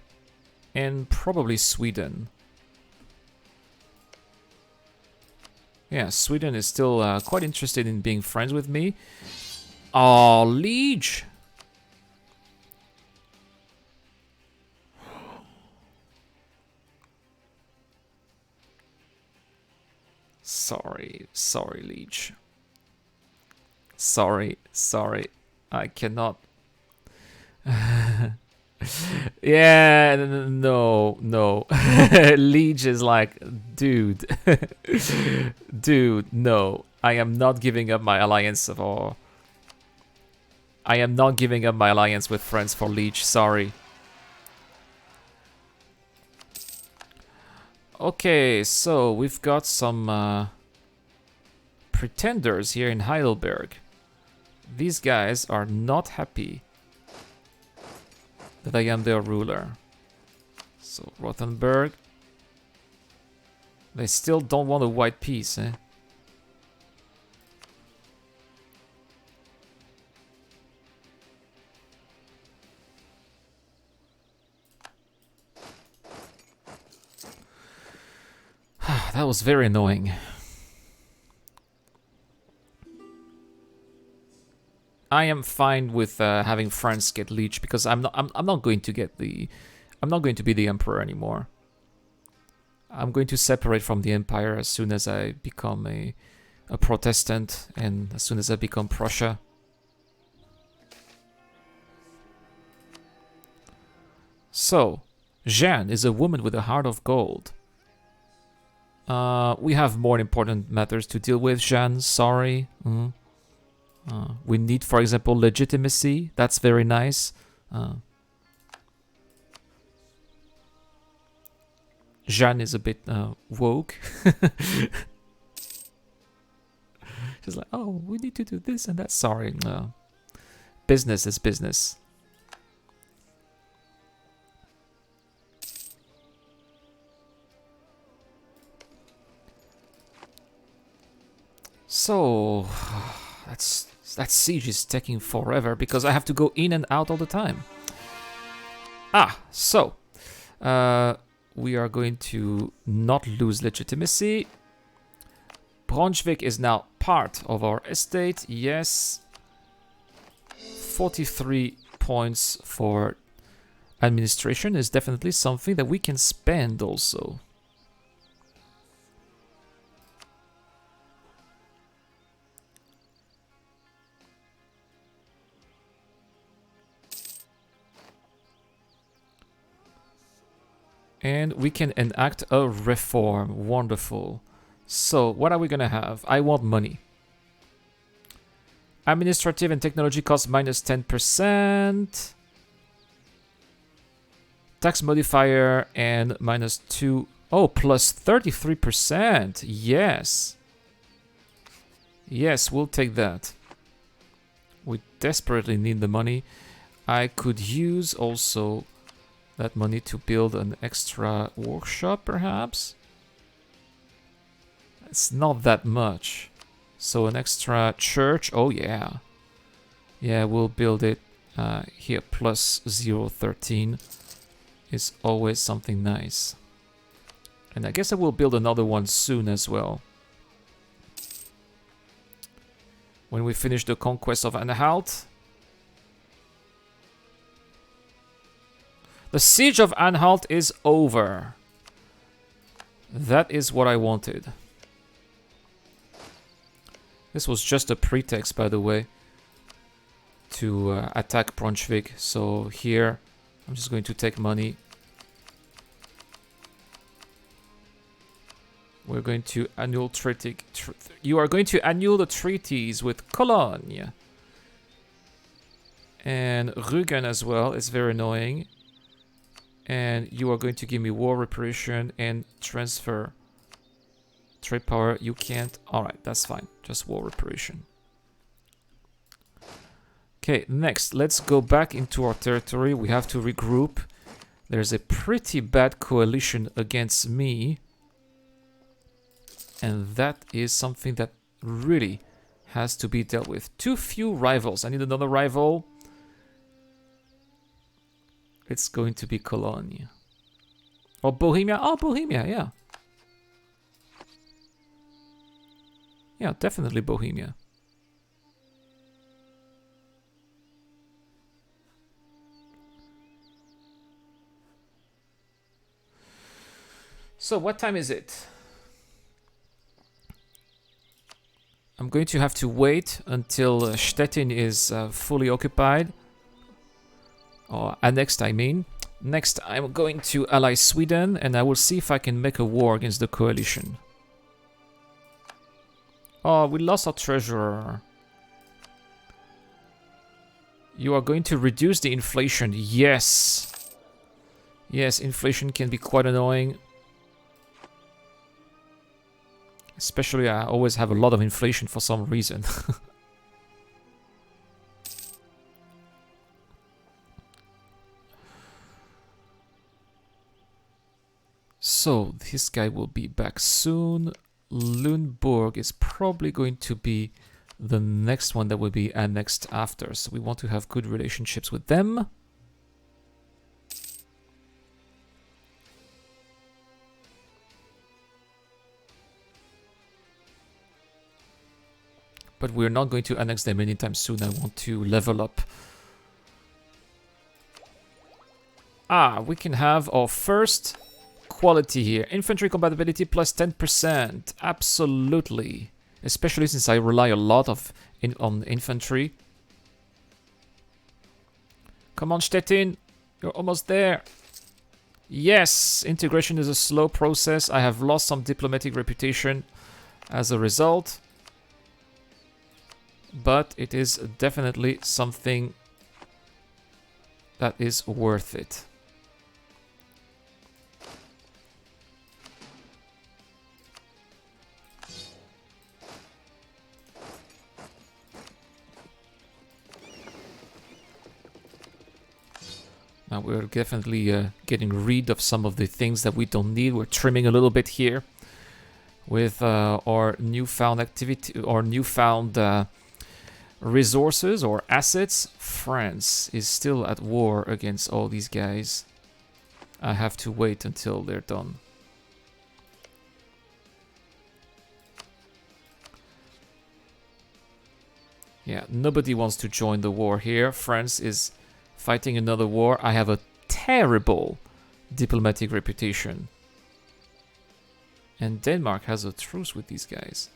And probably Sweden. Yeah, Sweden is still quite interested in being friends with me. Oh, Liege! Sorry, Liege. Sorry, I cannot. Yeah, no. Liege is like, dude. Dude, no. I am not giving up my alliance I am not giving up my alliance with France for Liege, sorry. Okay, so we've got some pretenders here in Heidelberg. These guys are not happy that I am their ruler. So Rothenburg. They still don't want a white peace, eh? That was very annoying. I am fine with having France get Liege because I'm not going to get I'm not going to be the emperor anymore. I'm going to separate from the empire as soon as I become a Protestant and as soon as I become Prussia. So, Jeanne is a woman with a heart of gold. We have more important matters to deal with, Jeanne, sorry. We need, for example, legitimacy. That's very nice. Jeanne is a bit woke. She's like, oh, we need to do this and that. Sorry. Business is business. So, that siege is taking forever because I have to go in and out all the time. So we are going to not lose legitimacy. Braunschweig is now part of our estate. Yes. 43 points for administration is definitely something that we can spend also. And we can enact a reform. Wonderful. So, what are we gonna have? I want money. Administrative and technology costs minus 10%. Tax modifier and minus 2. Oh, plus 33%. Yes. Yes, we'll take that. We desperately need the money. I could use also that money to build an extra workshop, perhaps. It's not that much. So an extra church. Oh, yeah. Yeah, we'll build it here. Plus 0.13 is always something nice. And I guess I will build another one soon as well. When we finish the conquest of Anhalt. The siege of Anhalt is over. That is what I wanted. This was just a pretext, by the way, to attack Brunswick. So here, I'm just going to take money. We're going to annul treaty. You are going to annul the treaties with Cologne. And Rügen as well. It's very annoying. And you are going to give me war reparation and transfer trade power. You can't. Alright, that's fine. Just war reparation. Okay, next. Let's go back into our territory. We have to regroup. There's a pretty bad coalition against me. And that is something that really has to be dealt with. Too few rivals. I need another rival. It's going to be Cologne. Or Bohemia. Oh, Bohemia, yeah. Yeah, definitely Bohemia. So, what time is it? I'm going to have to wait until Stettin is fully occupied. Or annexed, I mean. Next, I'm going to ally Sweden, and I will see if I can make a war against the coalition. Oh, we lost our treasurer. You are going to reduce the inflation. Yes. Yes, inflation can be quite annoying. Especially, I always have a lot of inflation for some reason. So, this guy will be back soon. Lüneburg is probably going to be the next one that will be annexed after. So we want to have good relationships with them. But we're not going to annex them anytime soon. I want to level up. Ah, we can have our first quality here. Infantry compatibility plus 10%. Absolutely. Especially since I rely a lot on infantry. Come on, Stettin. You're almost there. Yes, integration is a slow process. I have lost some diplomatic reputation as a result. But it is definitely something that is worth it. Now we're definitely getting rid of some of the things that we don't need. We're trimming a little bit here with our newfound activity or newfound resources or assets. France is still at war against all these guys. I have to wait until they're done. Yeah, nobody wants to join the war here. France is fighting another war. I have a terrible diplomatic reputation. And Denmark has a truce with these guys.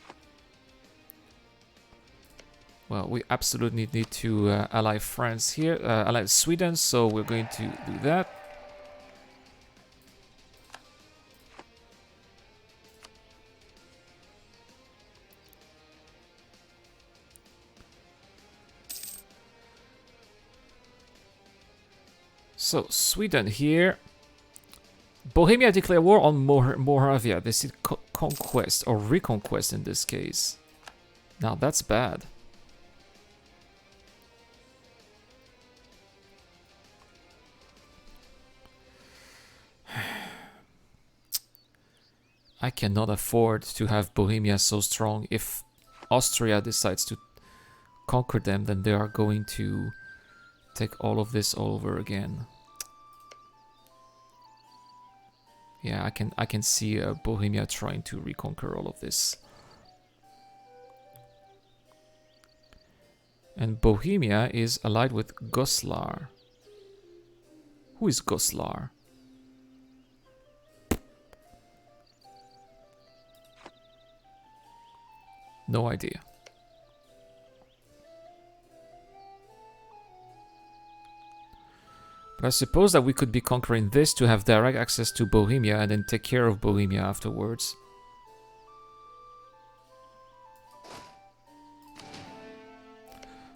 Well, we absolutely need to ally France here, ally Sweden, so we're going to do that. So, Sweden here. Bohemia declare war on Moravia. They see conquest or reconquest in this case. Now that's bad. I cannot afford to have Bohemia so strong. If Austria decides to conquer them, then they are going to take all of this all over again. Yeah, I can see Bohemia trying to reconquer all of this. And Bohemia is allied with Goslar. Who is Goslar? No idea. But I suppose that we could be conquering this to have direct access to Bohemia and then take care of Bohemia afterwards.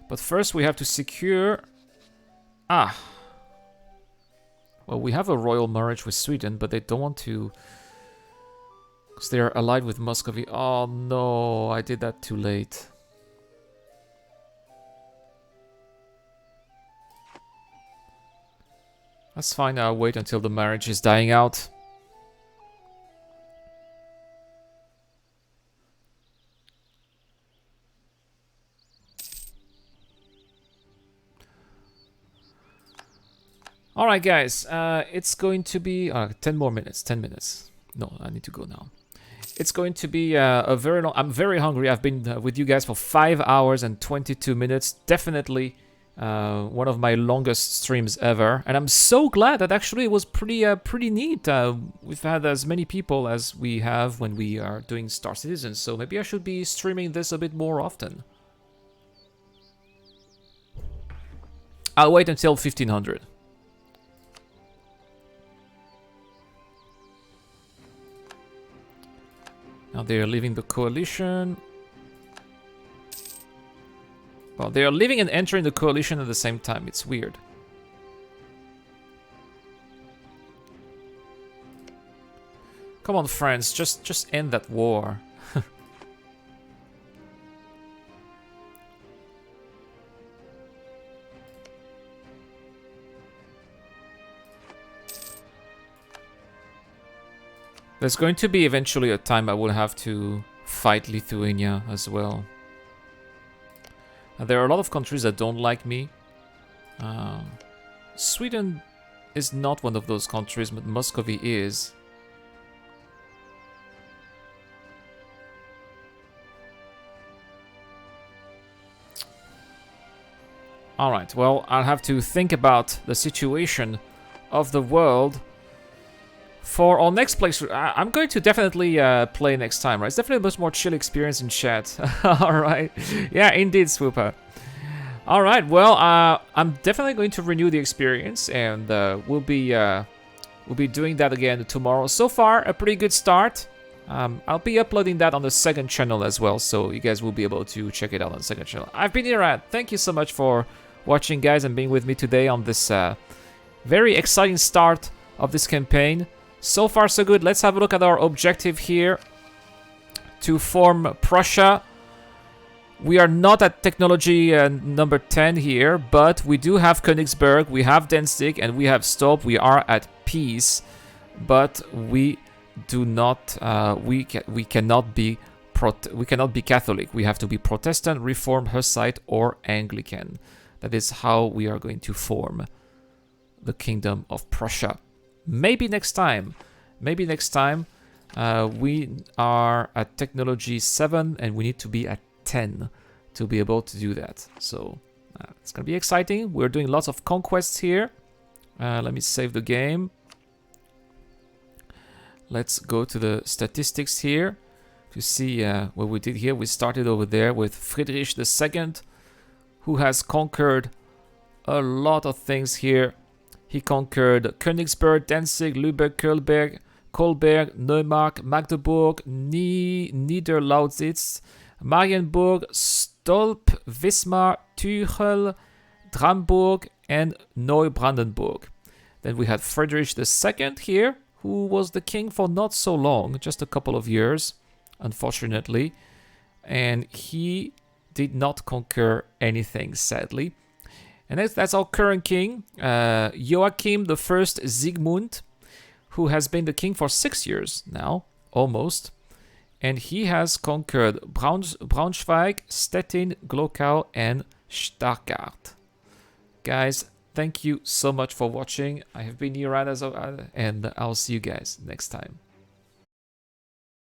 But first we have to secure... Ah! Well, we have a royal marriage with Sweden, but they don't want to... Because they are allied with Muscovy. Oh no, I did that too late. That's fine, I'll wait until the marriage is dying out. Alright guys, it's going to be 10 more minutes, 10 minutes. No, I need to go now. It's going to be a very long... I'm very hungry. I've been with you guys for 5 hours and 22 minutes. Definitely one of my longest streams ever. And I'm so glad that actually it was pretty neat. We've had as many people as we have when we are doing Star Citizen. So maybe I should be streaming this a bit more often. I'll wait until 1500. Now they are leaving the coalition. Well, they are leaving and entering the coalition at the same time. It's weird. Come on, friends, just end that war. There's going to be eventually a time I will have to fight Lithuania as well. And there are a lot of countries that don't like me. Sweden is not one of those countries, but Muscovy is. Alright, well, I'll have to think about the situation of the world. For our next playthrough, I'm going to definitely play next time, right? It's definitely a much more chill experience in chat. Alright. Yeah, indeed, Swooper. Alright, well, I'm definitely going to renew the experience, and we'll be doing that again tomorrow. So far, a pretty good start. I'll be uploading that on the second channel as well, so you guys will be able to check it out on the second channel. I've been Irad. Thank you so much for watching, guys, and being with me today on this very exciting start of this campaign. So far, so good. Let's have a look at our objective here. To form Prussia. We are not at technology number 10 here, but we do have Königsberg, we have Danzig, and we have Stolp. We are at peace, but we do not. We cannot be Catholic. We have to be Protestant, Reformed, Hussite, or Anglican. That is how we are going to form the Kingdom of Prussia. Maybe next time. Maybe next time. We are at technology 7 and we need to be at 10 to be able to do that. So it's going to be exciting. We're doing lots of conquests here. Let me save the game. Let's go to the statistics here to see what we did here. We started over there with Friedrich II, who has conquered a lot of things here. He conquered Königsberg, Danzig, Lübeck, Kolberg, Neumark, Magdeburg, Niederlausitz, Marienburg, Stolp, Wismar, Tuchel, Dramburg, and Neubrandenburg. Then we had Friedrich II here, who was the king for not so long, just a couple of years, unfortunately. And he did not conquer anything, sadly. And that's our current king, Joachim I Siegmund, who has been the king for 6 years now, almost. And he has conquered Braunschweig, Stettin, Glogau, and Stargard. Guys, thank you so much for watching. I have been Iran, and I'll see you guys next time.